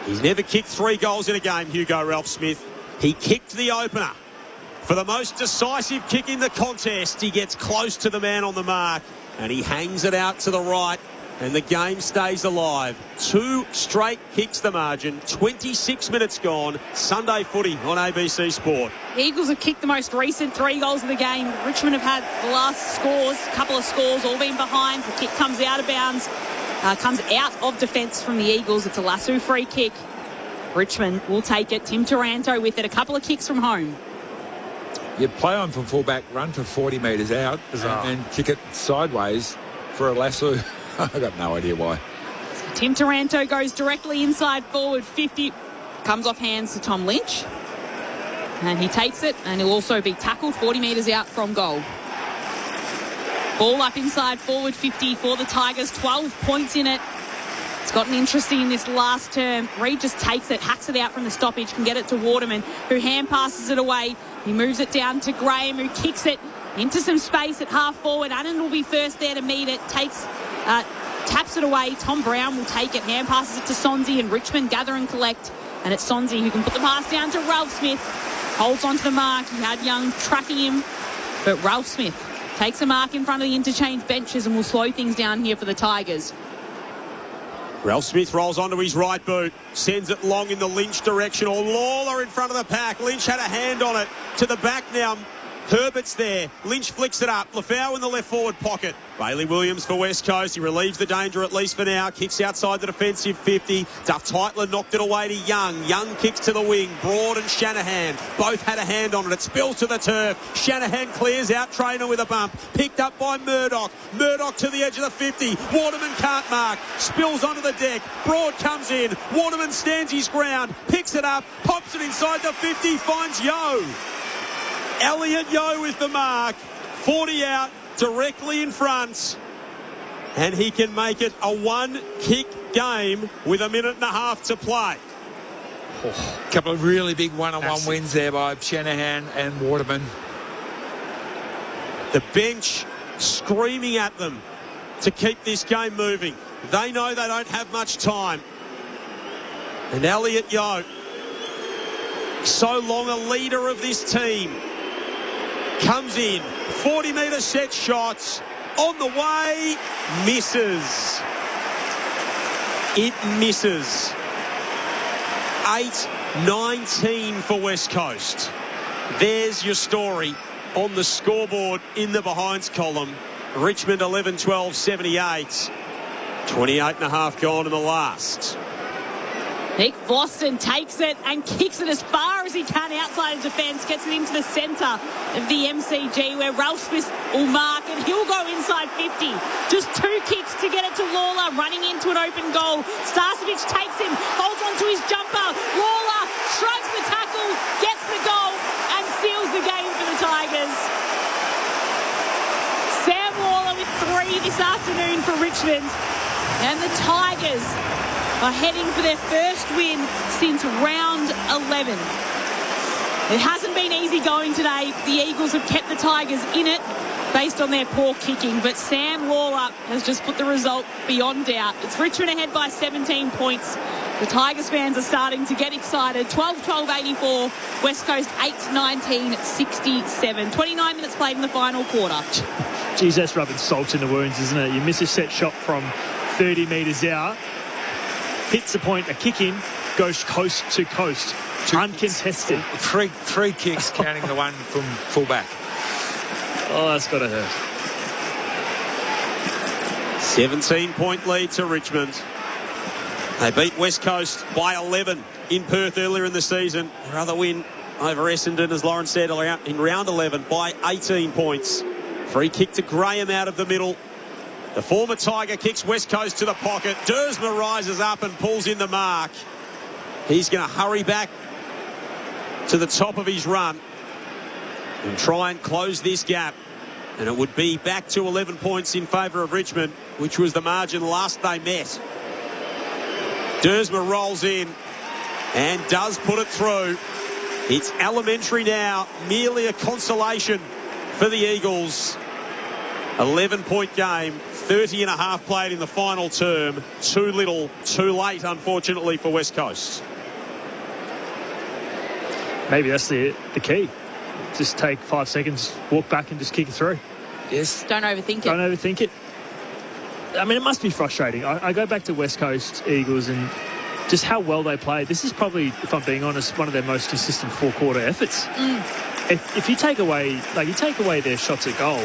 He's never kicked 3 goals in a game, Hugo Ralph Smith. He kicked the opener. For the most decisive kick in the contest, he gets close to the man on the mark and he hangs it out to the right. And the game stays alive. 2 straight kicks the margin. 26 minutes gone. Sunday footy on ABC Sport. The Eagles have kicked the most recent 3 goals of the game. Richmond have had the last couple of scores, all been behind. The kick comes out of bounds, comes out of defence from the Eagles. It's a Lasso free kick. Richmond will take it. Tim Taranto with it. A couple of kicks from home. You play on from fullback, run for 40 metres out and kick it sideways for a lasso. I've got no idea why. Tim Taranto goes directly inside forward 50. Comes off hands to Tom Lynch. And he takes it, and he'll also be tackled 40 metres out from goal. Ball up inside forward 50 for the Tigers. 12 points in it. It's gotten interesting in this last term. Reid just takes it, hacks it out from the stoppage, can get it to Waterman, who hand passes it away. He moves it down to Graham, who kicks it into some space at half forward. Annan will be first there to meet it. Taps it away. Tom Brown will take it. Hand passes it to Sonzi, and Richmond gather and collect. And it's Sonzi who can put the pass down to Ralph Smith. Holds onto the mark. He had Young tracking him. But Ralph Smith takes a mark in front of the interchange benches and will slow things down here for the Tigers. Ralph Smith rolls onto his right boot. Sends it long in the Lynch direction. Or Lawler in front of the pack. Lynch had a hand on it. To the back now. Herbert's there. Lynch flicks it up. Lafau in the left forward pocket. Bailey Williams for West Coast. He relieves the danger at least for now. Kicks outside the defensive 50. Duff Tytler knocked it away to Young. Young kicks to the wing. Broad and Shanahan both had a hand on it. It spills to the turf. Shanahan clears out Traynor with a bump. Picked up by Murdoch. Murdoch to the edge of the 50. Waterman can't mark. Spills onto the deck. Broad comes in. Waterman stands his ground. Picks it up. Pops it inside the 50. Finds Yo. Elliot Yo with the mark. 40 out, directly in front. And he can make it a 1-kick game with a minute and a half to play. A couple of really big one-on-one wins there by Shanahan and Waterman. The bench screaming at them to keep this game moving. They know they don't have much time. And Elliot Yo, so long a leader of this team, comes in, 40-metre set shots, on the way, misses. It misses. 8-19 for West Coast. There's your story on the scoreboard in the behinds column. Richmond 11-12, 78. 28 and a half gone in the last. Nick Boston takes it and kicks it as far as he can outside of defence, gets it into the centre of the MCG where Ralph Smith will mark and he'll go inside 50. Just 2 kicks to get it to Lawler, running into an open goal. Starcevic takes him, holds onto his jumper. Lawler shrugs the tackle, gets the goal and seals the game for the Tigers. Sam Lawler with 3 this afternoon for Richmond. And the Tigers are heading for their first win since round 11. It hasn't been easy going today. The Eagles have kept the Tigers in it based on their poor kicking, but Sam Lawler has just put the result beyond doubt. It's Richmond ahead by 17 points. The Tigers fans are starting to get excited. 12-12-84, West Coast 8-19-67. 29 minutes played in the final quarter. Geez, that's rubbing salt in the wounds, isn't it? You miss a set shot from 30 metres out, hits the point, a kick in, goes coast to coast, uncontested. Three kicks, counting the one from fullback. Oh, that's got to hurt. 17-point lead to Richmond. They beat West Coast by 11 in Perth earlier in the season. Their other win over Essendon, as Lauren said, in round 11 by 18 points. Free kick to Graham out of the middle. The former Tiger kicks West Coast to the pocket. Dersma rises up and pulls in the mark. He's going to hurry back to the top of his run and try and close this gap. And it would be back to 11 points in favour of Richmond, which was the margin last they met. Dersma rolls in and does put it through. It's elementary now, merely a consolation for the Eagles. 11-point game, 30 and a half played in the final term. Too little, too late, unfortunately, for West Coast. Maybe that's the key. Just take 5 seconds, walk back and just kick it through. Yes. Don't overthink it. Don't overthink it. I mean, it must be frustrating. I go back to West Coast Eagles and just how well they played. This is probably, if I'm being honest, one of their most consistent 4-quarter efforts. If you take away their shots at goal,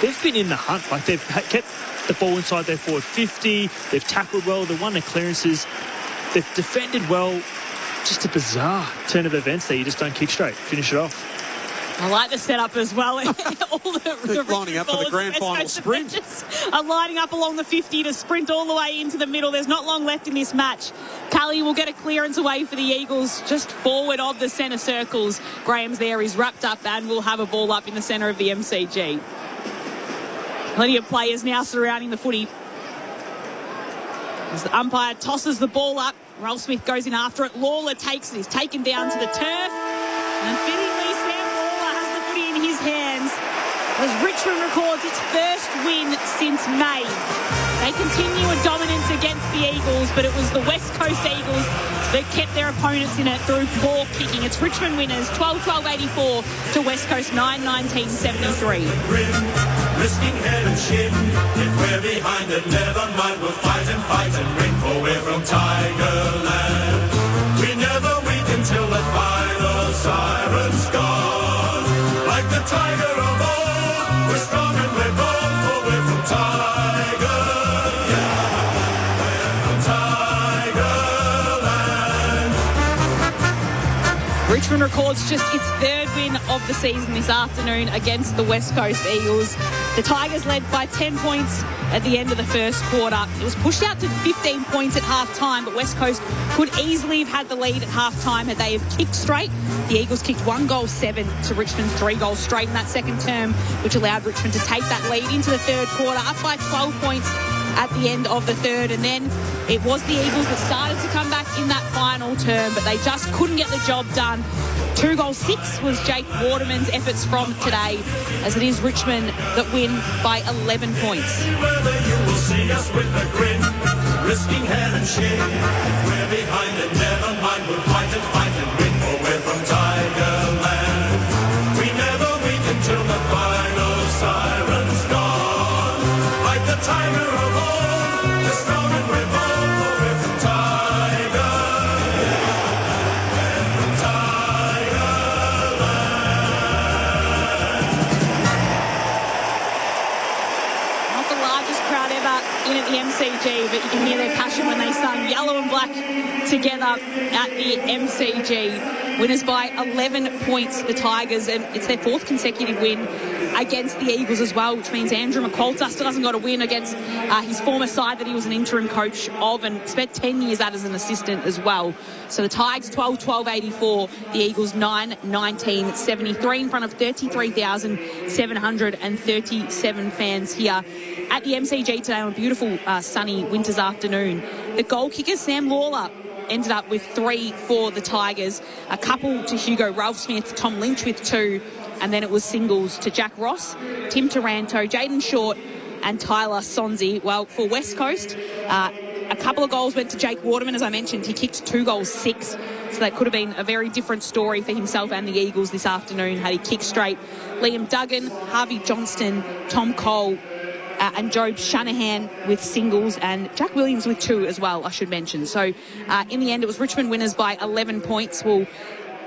they've been in the hunt. Like, they've kept the ball inside their forward 50. They've tackled well. They've won their clearances. They've defended well. Just a bizarre turn of events there. You just don't kick straight. Finish it off. I like the setup as well. All the lining up for the grand final sprint. Are lining up along the 50 to sprint all the way into the middle. There's not long left in this match. Cully will get a clearance away for the Eagles, just forward of the centre circles. Graham's there. He's wrapped up and will have a ball up in the centre of the MCG. Plenty of players now surrounding the footy. As the umpire tosses the ball up, Ralph Smith goes in after it. Lawler takes it. He's taken down to the turf. And fittingly, Sam Lawler has the footy in his hands as Richmond records its first win since May. They continue a dominance against the Eagles, but it was the West Coast Eagles that kept their opponents in it through poor kicking. It's Richmond winners 12-12-84 to West Coast 9-19-73. Risking head and shin. If we're behind it, never mind. We'll fight and ring, for we're from Tigerland. We never weak until the final siren's gone. Like the tiger of old, we're strong and we're bold, for we're from Tiger. Yeah, we're from Tigerland. Richmond records just its third win of the season this afternoon against the West Coast Eagles. The Tigers led by 10 points at the end of the first quarter. It was pushed out to 15 points at half-time, but West Coast could easily have had the lead at half-time had they have kicked straight. The Eagles kicked 1-7 to Richmond's 3 goals straight in that second term, which allowed Richmond to take that lead into the third quarter, up by 12 points at the end of the third. And then it was the Eagles that started to come back in that final term, but they just couldn't get the job done. 2-6 was Jake Waterman's efforts from today, as it is Richmond that win by 11 points. Whether you will see us with a grin, risking head and shin. If we're behind it, never mind. We'll fight and win, for we're from Tigerland. We never weak until the final siren's gone. Like the tiger of old, we're strong and we're bold, for we're from Tiger. together in at the MCG, but you can hear their passion when they sung Yellow and Black together at the MCG. Winners by 11 points, the Tigers, and it's their 4th consecutive win against the Eagles as well, which means Andrew McQualter still hasn't got a win against his former side that he was an interim coach of and spent 10 years at as an assistant as well. So the Tigers 12-12-84, the Eagles 9-19-73 in front of 33,737 fans here at the MCG today on a beautiful sunny winter's afternoon. The goal kicker, Sam Lawler, ended up with 3 for the Tigers, a couple to Hugo Ralph Smith, Tom Lynch with 2, and then it was singles to Jack Ross, Tim Taranto, Jaden Short and Tyler Sonzi. Well, for West Coast, a couple of goals went to Jake Waterman, as I mentioned. He kicked 2 goals, 6. So that could have been a very different story for himself and the Eagles this afternoon had he kicked straight. Liam Duggan, Harvey Johnston, Tom Cole, and Job Shanahan with singles, and Jack Williams with 2 as well, I should mention. So in the end, it was Richmond winners by 11 points. We'll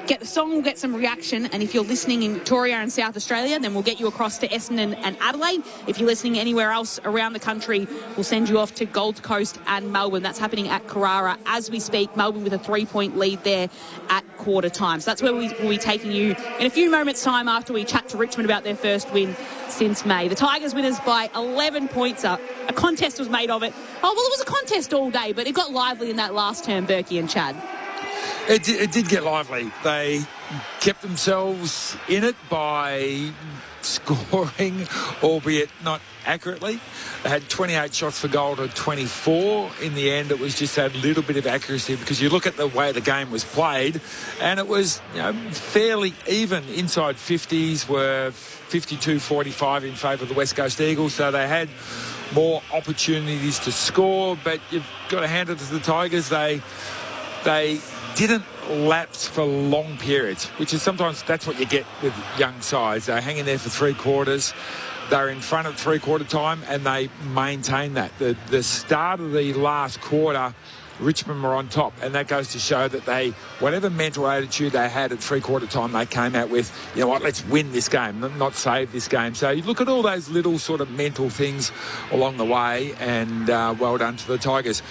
get the song, we'll get some reaction, and if you're listening in Victoria and South Australia, then we'll get you across to Essendon and Adelaide. If you're listening anywhere else around the country, we'll send you off to Gold Coast and Melbourne. That's happening at Carrara as we speak. Melbourne with a 3-point lead there at quarter time. So that's where we'll be taking you in a few moments' time after we chat to Richmond about their first win since May. The Tigers winners by 11 points up. A contest was made of it. Oh, well, it was a contest all day, but it got lively in that last term, Berkey and Chad. It did get lively. They kept themselves in it by scoring, albeit not accurately. They had 28 shots for goal to 24. In the end, it was just a little bit of accuracy because you look at the way the game was played and it was fairly even. Inside 50s were 52-45 in favour of the West Coast Eagles, so they had more opportunities to score, but you've got to hand it to the Tigers. They didn't lapse for long periods, which is sometimes that's what you get with young sides. They hang in there for 3 quarters. They're in front at 3-quarter time and they maintain that. The start of the last quarter, Richmond were on top, and that goes to show that they, whatever mental attitude they had at 3-quarter time, they came out with, you know what, let's win this game, not save this game. So you look at all those little sort of mental things along the way, and well done to the Tigers.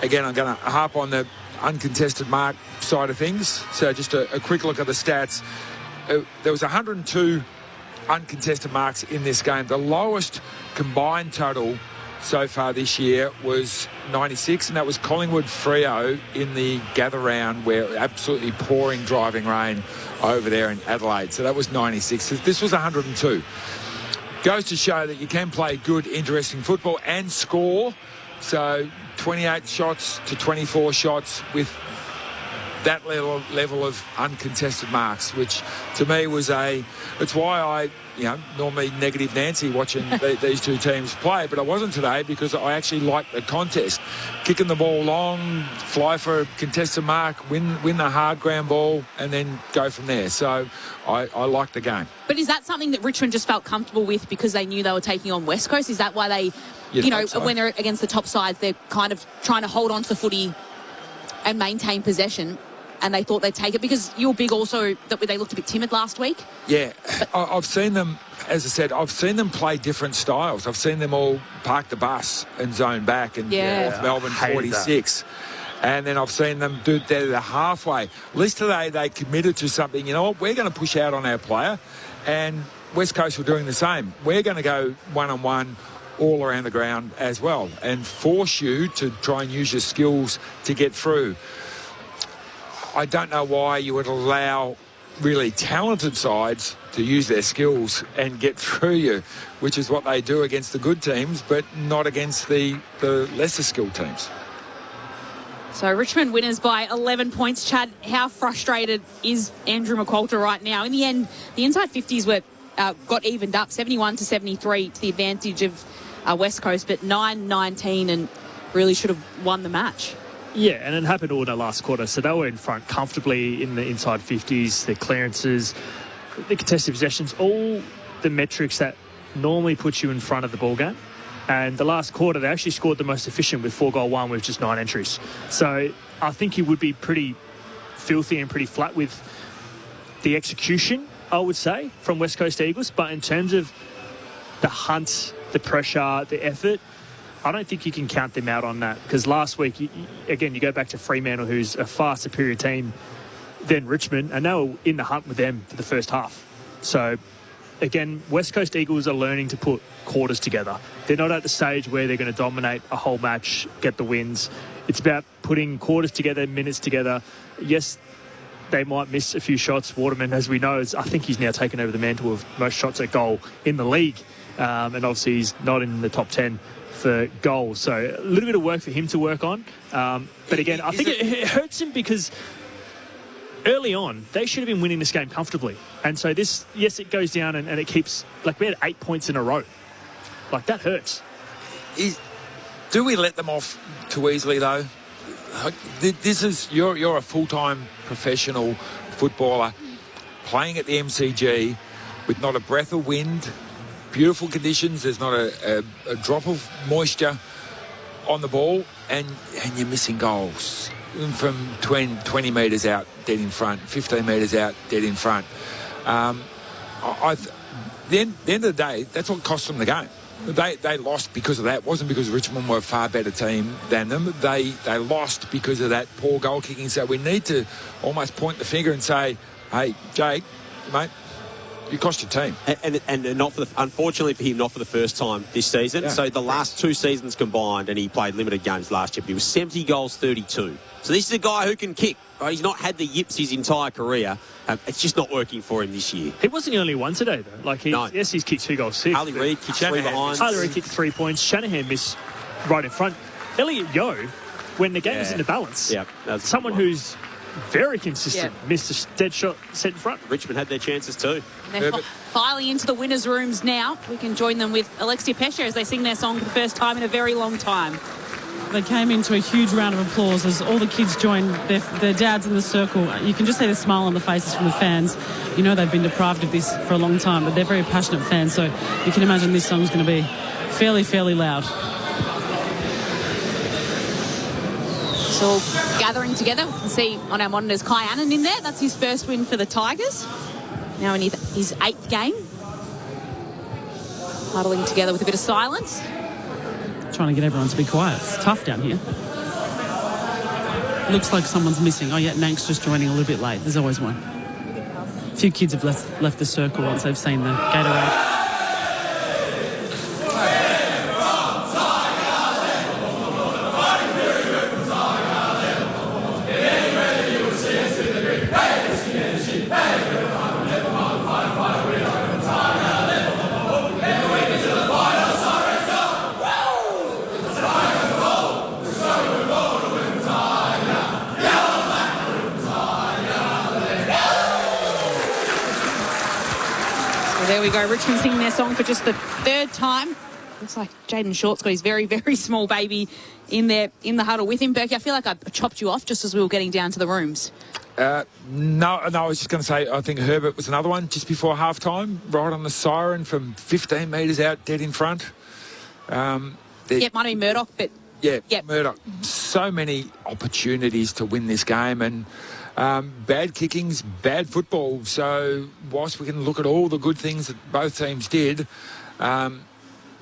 Again, I'm going to harp on the uncontested mark side of things. So just a quick look at the stats. There was 102 uncontested marks in this game. The lowest combined total so far this year was 96, and that was Collingwood-Freo in the gather round where absolutely pouring driving rain over there in Adelaide. So that was 96. This was 102. Goes to show that you can play good, interesting football and score. So 28 shots to 24 shots with that level of uncontested marks, which to me was it's why I, normally negative Nancy watching these two teams play, but I wasn't today because I actually liked the contest. Kicking the ball long, fly for a contested mark, win the hard ground ball, and then go from there. So I liked the game. But is that something that Richmond just felt comfortable with because they knew they were taking on West Coast? Is that why they, so. when they're against the top sides, they're kind of trying to hold on to the footy and maintain possession? And they thought they'd take it because you're big also that they looked a bit timid last week. Yeah, I've seen them, as I said, I've seen them play different styles. I've seen them all park the bus and zone back and North Melbourne 46. And then I've seen them do the halfway. At least today they committed to something. You know what, we're going to push out on our player. And West Coast were doing the same. We're going to go one-on-one all around the ground as well and force you to try and use your skills to get through. I don't know why you would allow really talented sides to use their skills and get through you, which is what they do against the good teams, but not against the lesser skilled teams. So Richmond winners by 11 points. Chad, how frustrated is Andrew McQualter right now? In the end, the inside 50s got evened up, 71-73 to the advantage of West Coast, but 9-19 and really should have won the match. Yeah, and it happened all in the last quarter. So they were in front comfortably in the inside 50s, the clearances, the contested possessions, all the metrics that normally put you in front of the ball game. And the last quarter, they actually scored the most efficient with 4-goal-1 with just 9 entries. So I think you would be pretty filthy and pretty flat with the execution, I would say, from West Coast Eagles. But in terms of the hunt, the pressure, the effort, I don't think you can count them out on that, because last week, again, you go back to Fremantle, who's a far superior team than Richmond, and they were in the hunt with them for the first half. So, again, West Coast Eagles are learning to put quarters together. They're not at the stage where they're going to dominate a whole match, get the wins. It's about putting quarters together, minutes together. Yes, they might miss a few shots. Waterman, as we know, I think he's now taken over the mantle of most shots at goal in the league. And obviously he's not in the top 10 for goals. So a little bit of work for him to work on. But again, I think it hurts him because early on, they should have been winning this game comfortably. And so this, yes, it goes down and it keeps, like we had 8 points in a row. Like that hurts. Do we let them off too easily though? This is, you're a full-time professional footballer playing at the MCG with not a breath of wind, beautiful conditions, there's not a drop of moisture on the ball, and you're missing goals from 20 metres out, dead in front, 15 metres out, dead in front. The end of the day, that's what cost them the game. They lost because of that. It wasn't because Richmond were a far better team than them. They lost because of that poor goal kicking. So we need to almost point the finger and say, hey, Jake, mate, you cost your team. And not for unfortunately for him, not for the first time this season. Yeah. So the last 2 seasons combined, and he played limited games last year, but he was 70 goals, 32. So this is a guy who can kick. Right? He's not had the yips his entire career. It's just not working for him this year. He wasn't the only one today, though. Like, yes, he's kicked 2 goals, 6. Harley Reid kicked 3 behind. Harley Reid kicked 3 points. Shanahan missed right in front. Elliot Yeo, when the game was in the balance, someone who's very consistent, missed a dead shot set in front. Richmond had their chances too. And they're filing into the winners' rooms now. We can join them with Alexia Pesce as they sing their song for the first time in a very long time. They came into a huge round of applause as all the kids joined their dads in the circle. You can just see the smile on the faces from the fans. You know they've been deprived of this for a long time, but they're very passionate fans, so you can imagine this song's going to be fairly loud. So gathering together, we can see on our monitors Kai Annan in there. That's his first win for the Tigers. Now in his 8th game. Huddling together with a bit of silence. Trying to get everyone to be quiet. It's tough down here. Looks like someone's missing. Oh yeah, Nank's just joining a little bit late. There's always one. A few kids have left the circle once they've seen the Gatorade. There we go. Richmond singing their song for just the 3rd time. Looks like Jaden Short's got his very, very small baby in there in the huddle with him. Berkey, I feel like I chopped you off just as we were getting down to the rooms. No, I was just going to say, I think Herbert was another one just before half-time, right on the siren from 15 metres out, dead in front. Might have been Murdoch, but... Yeah, Murdoch. So many opportunities to win this game, and bad kickings, bad football. So whilst we can look at all the good things that both teams did,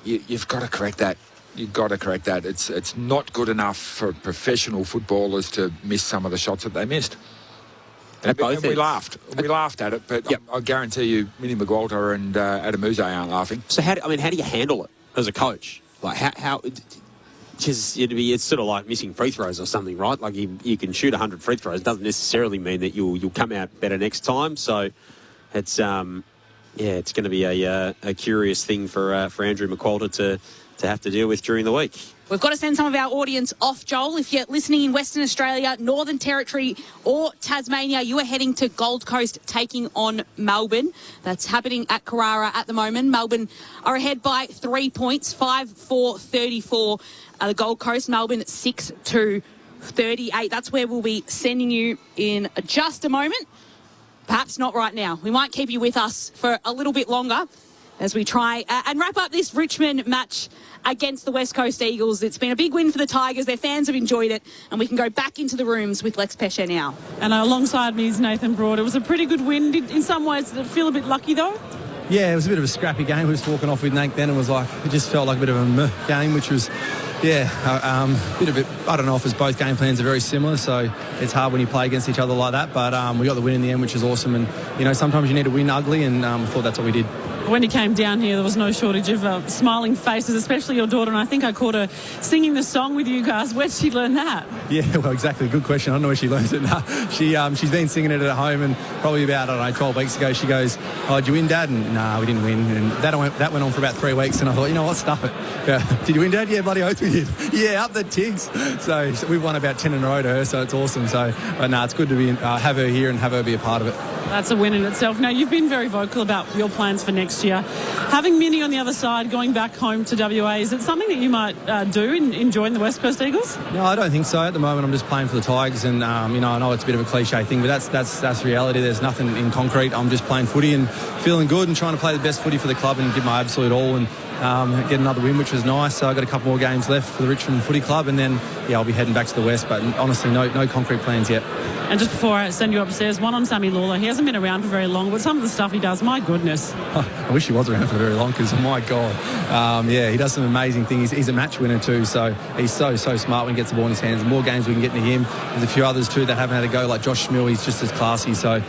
you've got to correct that. You've got to correct that. It's not good enough for professional footballers to miss some of the shots that they missed. And we laughed. We laughed at it, but I guarantee you, Minnie McWalter and Adam Uze aren't laughing. So how do you handle it as a coach? Like how? Because it's sort of like missing free throws or something, right? Like you can shoot 100 free throws. It doesn't necessarily mean that you'll come out better next time. So it's it's going to be a curious thing for Andrew McWalter to have to deal with during the week. We've got to send some of our audience off, Joel. If you're listening in Western Australia, Northern Territory or Tasmania, you are heading to Gold Coast taking on Melbourne. That's happening at Carrara at the moment. Melbourne are ahead by 3 points, 5-4-34. The Gold Coast, Melbourne 6-2-38. That's where we'll be sending you in just a moment. Perhaps not right now. We might keep you with us for a little bit longer as we try and wrap up this Richmond match against the West Coast Eagles. It's been a big win for the Tigers. Their fans have enjoyed it, and we can go back into the rooms with Lex Pesce now. And alongside me is Nathan Broad. It was a pretty good win. In some ways, did it feel a bit lucky, though? Yeah, it was a bit of a scrappy game. We were just walking off with Nate then and was like, it just felt like a bit of a game, which was I don't know if it's both game plans are very similar, so it's hard when you play against each other like that. But we got the win in the end, which is awesome. And sometimes you need to win ugly, and I thought that's what we did. When you came down here, there was no shortage of smiling faces, especially your daughter, and I think I caught her singing the song with you guys. Where did she learn that? Yeah, well, exactly. Good question. I don't know where she learned it. No, she's been singing it at home, and probably about, 12 weeks ago, she goes, "Oh, did you win, Dad?" And no, we didn't win. And that went on for about 3 weeks, and I thought, you know what, stuff it. Yeah. Did you win, Dad? Yeah, bloody oath we did. Yeah, up the Tigs. So we've won about 10 in a row to her, so it's awesome. So, but no, it's good to have her here and have her be a part of it. That's a win in itself. Now, you've been very vocal about your plans for next year. Having Minnie on the other side, going back home to WA, is it something that you might do in join the West Coast Eagles? No, I don't think so. At the moment, I'm just playing for the Tigers, and I know it's a bit of a cliche thing, but that's reality. There's nothing in concrete. I'm just playing footy and feeling good and trying to play the best footy for the club and give my absolute all and get another win, which was nice. So I've got a couple more games left for the Richmond Footy Club, and then I'll be heading back to the West. But honestly, no concrete plans yet. And just before I send you upstairs, one on Sammy Lawler. He hasn't been around for very long, but some of the stuff he does, my goodness. I wish he was around for very long because, my God. He does some amazing things. He's a match winner too, so he's so smart when he gets the ball in his hands. The more games we can get into him. There's a few others too that haven't had a go, like Josh Schmill. He's just as classy, so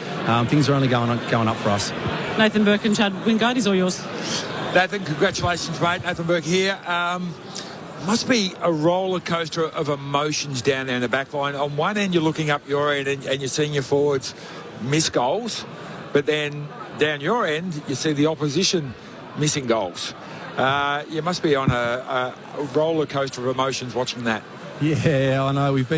things are only going up for us. Nathan Burke and Chad Wingard, is all yours. Nathan, congratulations, mate. Nathan Burke here. Must be a roller coaster of emotions down there in the back line. On one end, you're looking up your end and you're seeing your forwards miss goals, but then down your end, you see the opposition missing goals. You must be on a roller coaster of emotions watching that. Yeah, I know. We've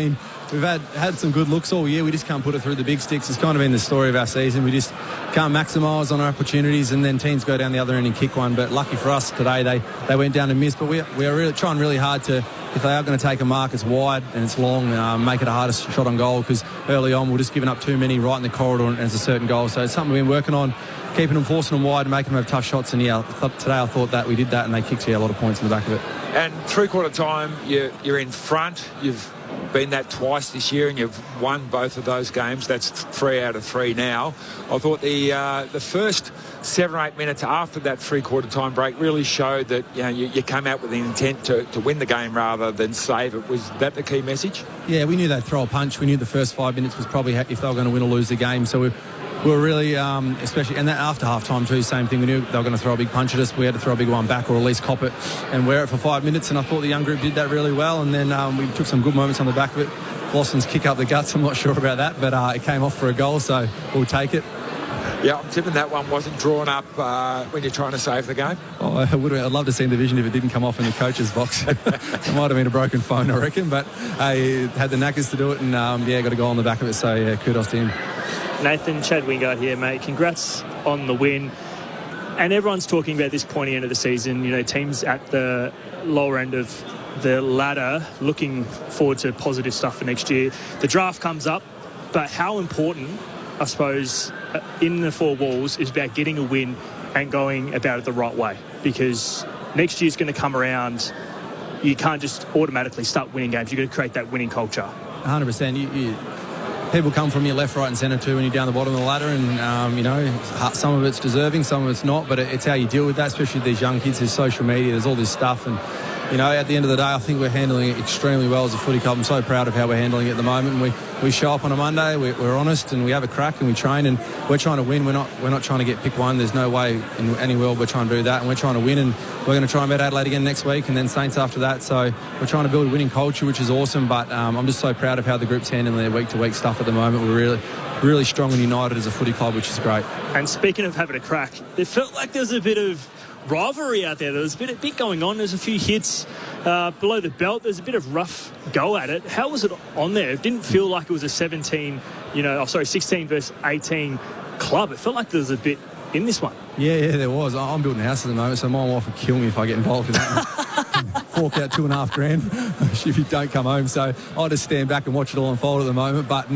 had some good looks all year. We just can't put it through the big sticks. It's kind of been the story of our season. We just can't maximise on our opportunities, and then teams go down the other end and kick one. But lucky for us today, they went down and missed. But we are really trying really hard to, if they are going to take a mark, it's wide and it's long, make it the hardest shot on goal, because early on we're just giving up too many right in the corridor and it's a certain goal. So it's something we've been working on, keeping them, forcing them wide and making them have tough shots. And today I thought that we did that, and they kicked a lot of points in the back of it. And three-quarter time, you're in front. You've been that twice this year, and you've won both of those games. That's 3 out of 3 now. I thought the first 7 or 8 minutes after that three-quarter time break really showed that you came out with the intent to win the game rather than save it. Was that the key message? Yeah, we knew they'd throw a punch. We knew the first 5 minutes was probably if they were going to win or lose the game. So we were really, especially, and that after half-time too, same thing. We knew they were going to throw a big punch at us. We had to throw a big one back, or at least cop it and wear it for 5 minutes, and I thought the young group did that really well. And then we took some good moments on the back of it. Lawson's kick up the guts, I'm not sure about that, but it came off for a goal, so we'll take it. Yeah, I'm tipping that one wasn't drawn up when you're trying to save the game. Oh, I'd love to see the vision if it didn't come off in the coach's box. It might have been a broken phone, I reckon, but he had the knackers to do it, and got a goal on the back of it, so yeah, kudos to him. Nathan, Chad Wingard here, mate. Congrats on the win. And everyone's talking about this pointy end of the season. Teams at the lower end of the ladder looking forward to positive stuff for next year. The draft comes up, but how important, I suppose, in the four walls is about getting a win and going about it the right way. Because next year's going to come around. You can't just automatically start winning games. You've got to create that winning culture. 100%. People come from your left, right and centre too when you're down the bottom of the ladder, and some of it's deserving, some of it's not, but it's how you deal with that, especially with these young kids. There's social media, there's all this stuff, and at the end of the day, I think we're handling it extremely well as a footy club. I'm so proud of how we're handling it at the moment. We show up on a Monday, we're honest, and we have a crack, and we train, and we're trying to win. We're not trying to get pick one. There's no way in any world we're trying to do that, and we're trying to win, and we're going to try and beat Adelaide again next week, and then Saints after that. So we're trying to build a winning culture, which is awesome, but I'm just so proud of how the group's handling their week-to-week stuff at the moment. We're really strong and united as a footy club, which is great. And speaking of having a crack, it felt like there was a bit of rivalry out there. There was a bit going on. There's a few hits below the belt. There's a bit of rough go at it. How was it on there? It didn't feel like it was a 16 versus 18 club. It felt like there was a bit in this one. Yeah, there was. I'm building a house at the moment, so my wife would kill me if I get involved in that. Fork out $2,500 if you don't come home. So I'll just stand back and watch it all unfold at the moment. But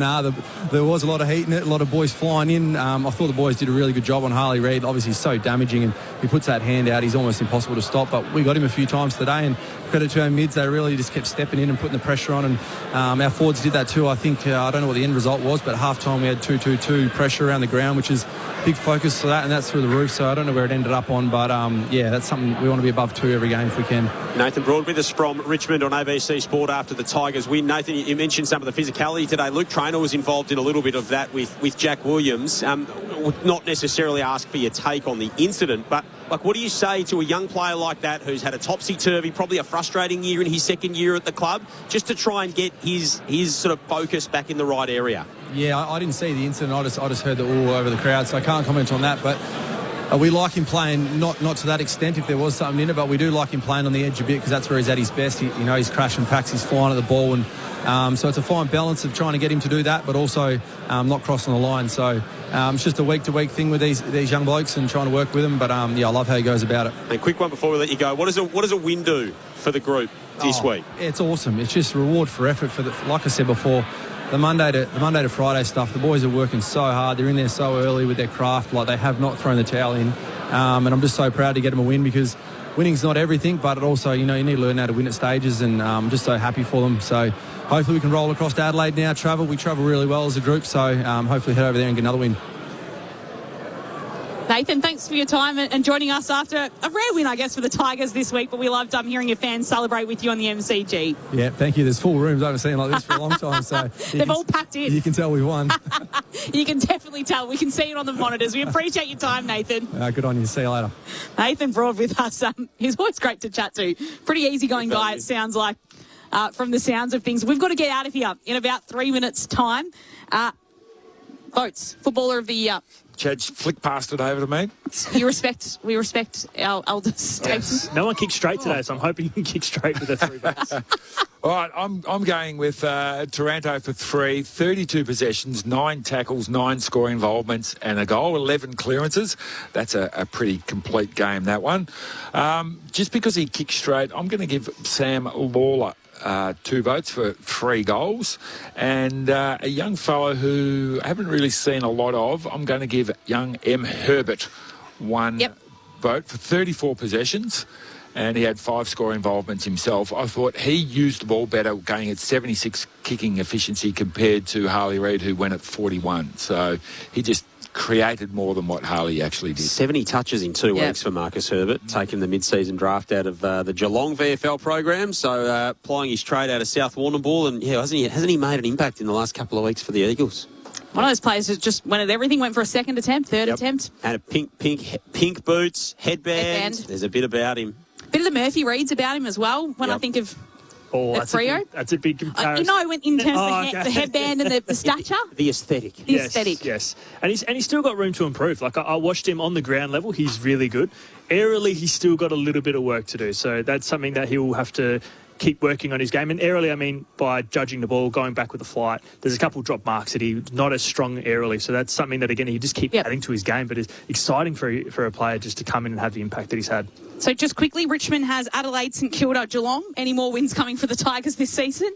there was a lot of heat in it, a lot of boys flying in. I thought the boys did a really good job on Harley Reid. Obviously, he's so damaging, and he puts that hand out. He's almost impossible to stop. But we got him a few times today, and credit to our mids, they really just kept stepping in and putting the pressure on. And our forwards did that too. I think, I don't know what the end result was, but at half-time we had 2-2-2 pressure around the ground, which is big focus for that, and that's through the roof. So I don't know where it ended up on, but that's something we want to be above 2 every game if we can. Nathan Broad with us from Richmond on ABC Sport after the Tigers win. Nathan, you mentioned some of the physicality today. Luke Traynor was involved in a little bit of that with Jack Williams. Would not necessarily ask for your take on the incident, but what do you say to a young player like that who's had a topsy-turvy, probably a frustrating year in his second year at the club, just to try and get his sort of focus back in the right area? Yeah, I didn't see the incident. I just heard the all over the crowd, so I can't comment on that. But we like him playing, not to that extent if there was something in it, but we do like him playing on the edge a bit because that's where he's at his best. He's crashing packs, he's flying at the ball, and so it's a fine balance of trying to get him to do that, but also not crossing the line. So it's just a week-to-week thing with these young blokes and trying to work with them. But I love how he goes about it. And quick one before we let you go. What does a win do for the group this week? It's awesome. It's just reward for effort. Like I said before, the Monday to Friday stuff, the boys are working so hard. They're in there so early with their craft. Like, they have not thrown the towel in. And I'm just so proud to get them a win because winning's not everything, but it also, you need to learn how to win at stages, and I'm just so happy for them. So hopefully we can roll across to Adelaide now. We travel really well as a group, so hopefully head over there and get another win. Nathan, thanks for your time and joining us after a rare win, I guess, for the Tigers this week, but we loved hearing your fans celebrate with you on the MCG. Yeah, thank you. There's full rooms. I haven't seen like this for a long time. So They've all packed in. You can tell we won. You can definitely tell. We can see it on the monitors. We appreciate your time, Nathan. Good on you. See you later. Nathan Broad with us. He's always great to chat to. Pretty easygoing guy, it sounds like, from the sounds of things. We've got to get out of here in about 3 minutes' time. Votes, Footballer of the Year. Chad, flick past it over to me. We respect our elders. Yes. No one kicked straight today, so I'm hoping you can kick straight with the 3 votes. All right, I'm going with Taranto for 3, 32 possessions, 9 tackles, 9 scoring involvements, and a goal, 11 clearances. That's a pretty complete game, that one. Just because he kicked straight, I'm going to give Sam Lawler 2 votes for 3 goals, and a young fellow who I haven't really seen a lot of, I'm going to give young M. Herbert 1 vote for 34 possessions, and he had 5 score involvements himself. I thought he used the ball better, going at 76 kicking efficiency compared to Harley Reid, who went at 41. So he just created more than what Harley actually did. 70 touches in 2 weeks for Marcus Herbert, taking the mid-season draft out of the Geelong VFL program, so plying his trade out of South Warrnambool, and hasn't he made an impact in the last couple of weeks for the Eagles? One of those players that just everything went for a second attempt, third attempt. And a pink boots, headband. There's a bit about him. Bit of the Murphy Reeds about him as well, when I think of Freo. That's a big comparison. In terms of the headband and the stature. The aesthetic. Yes. And he's still got room to improve. Like, I watched him on the ground level. He's really good. Aerially, he's still got a little bit of work to do. So that's something that he will have to keep working on his game. And aerially, I mean, by judging the ball, going back with the flight, there's a couple of drop marks that he's not as strong aerially. So that's something that, again, he just keep adding to his game. But it's exciting for a player just to come in and have the impact that he's had. So just quickly, Richmond has Adelaide, St Kilda, Geelong. Any more wins coming for the Tigers this season?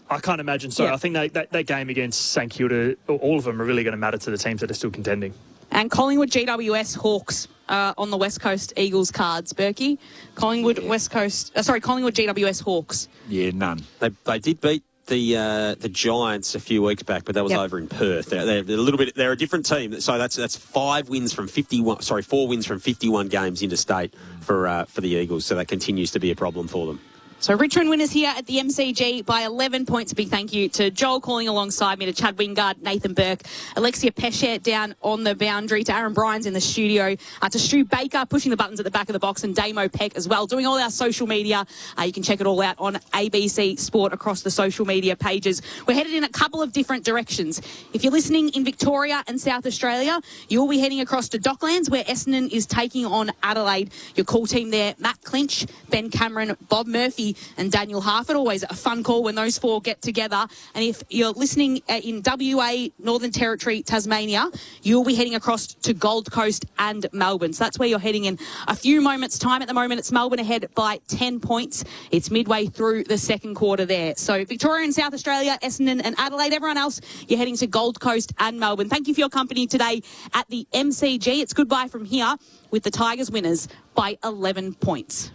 I can't imagine so. I think that game against St Kilda, all of them are really going to matter to the teams that are still contending. And Collingwood GWS Hawks on the West Coast Eagles cards. Berkey, Collingwood GWS Hawks. Yeah, none. They did beat the Giants a few weeks back, but that was over in Perth. They're a little bit. They're a different team. So that's 4 wins from 51 games interstate for the Eagles. So that continues to be a problem for them. So Richmond winners here at the MCG by 11 points. A big thank you to Joel calling alongside me, to Chad Wingard, Nathan Burke, Alexia Pesce down on the boundary, to Aaron Bryans in the studio, to Stu Baker pushing the buttons at the back of the box, and Damo Peck as well, doing all our social media. You can check it all out on ABC Sport across the social media pages. We're headed in a couple of different directions. If you're listening in Victoria and South Australia, you'll be heading across to Docklands, where Essendon is taking on Adelaide. Your call team there, Matt Clinch, Ben Cameron, Bob Murphy and Daniel Harford. Always a fun call when those 4 get together. And if you're listening in WA, Northern Territory, Tasmania, you'll be heading across to Gold Coast and Melbourne. So that's where you're heading in a few moments' time. At the moment, it's Melbourne ahead by 10 points. It's midway through the second quarter there. So Victoria and South Australia, Essendon and Adelaide. Everyone else, you're heading to Gold Coast and Melbourne. Thank you for your company today at the MCG. It's goodbye from here with the Tigers winners by 11 points.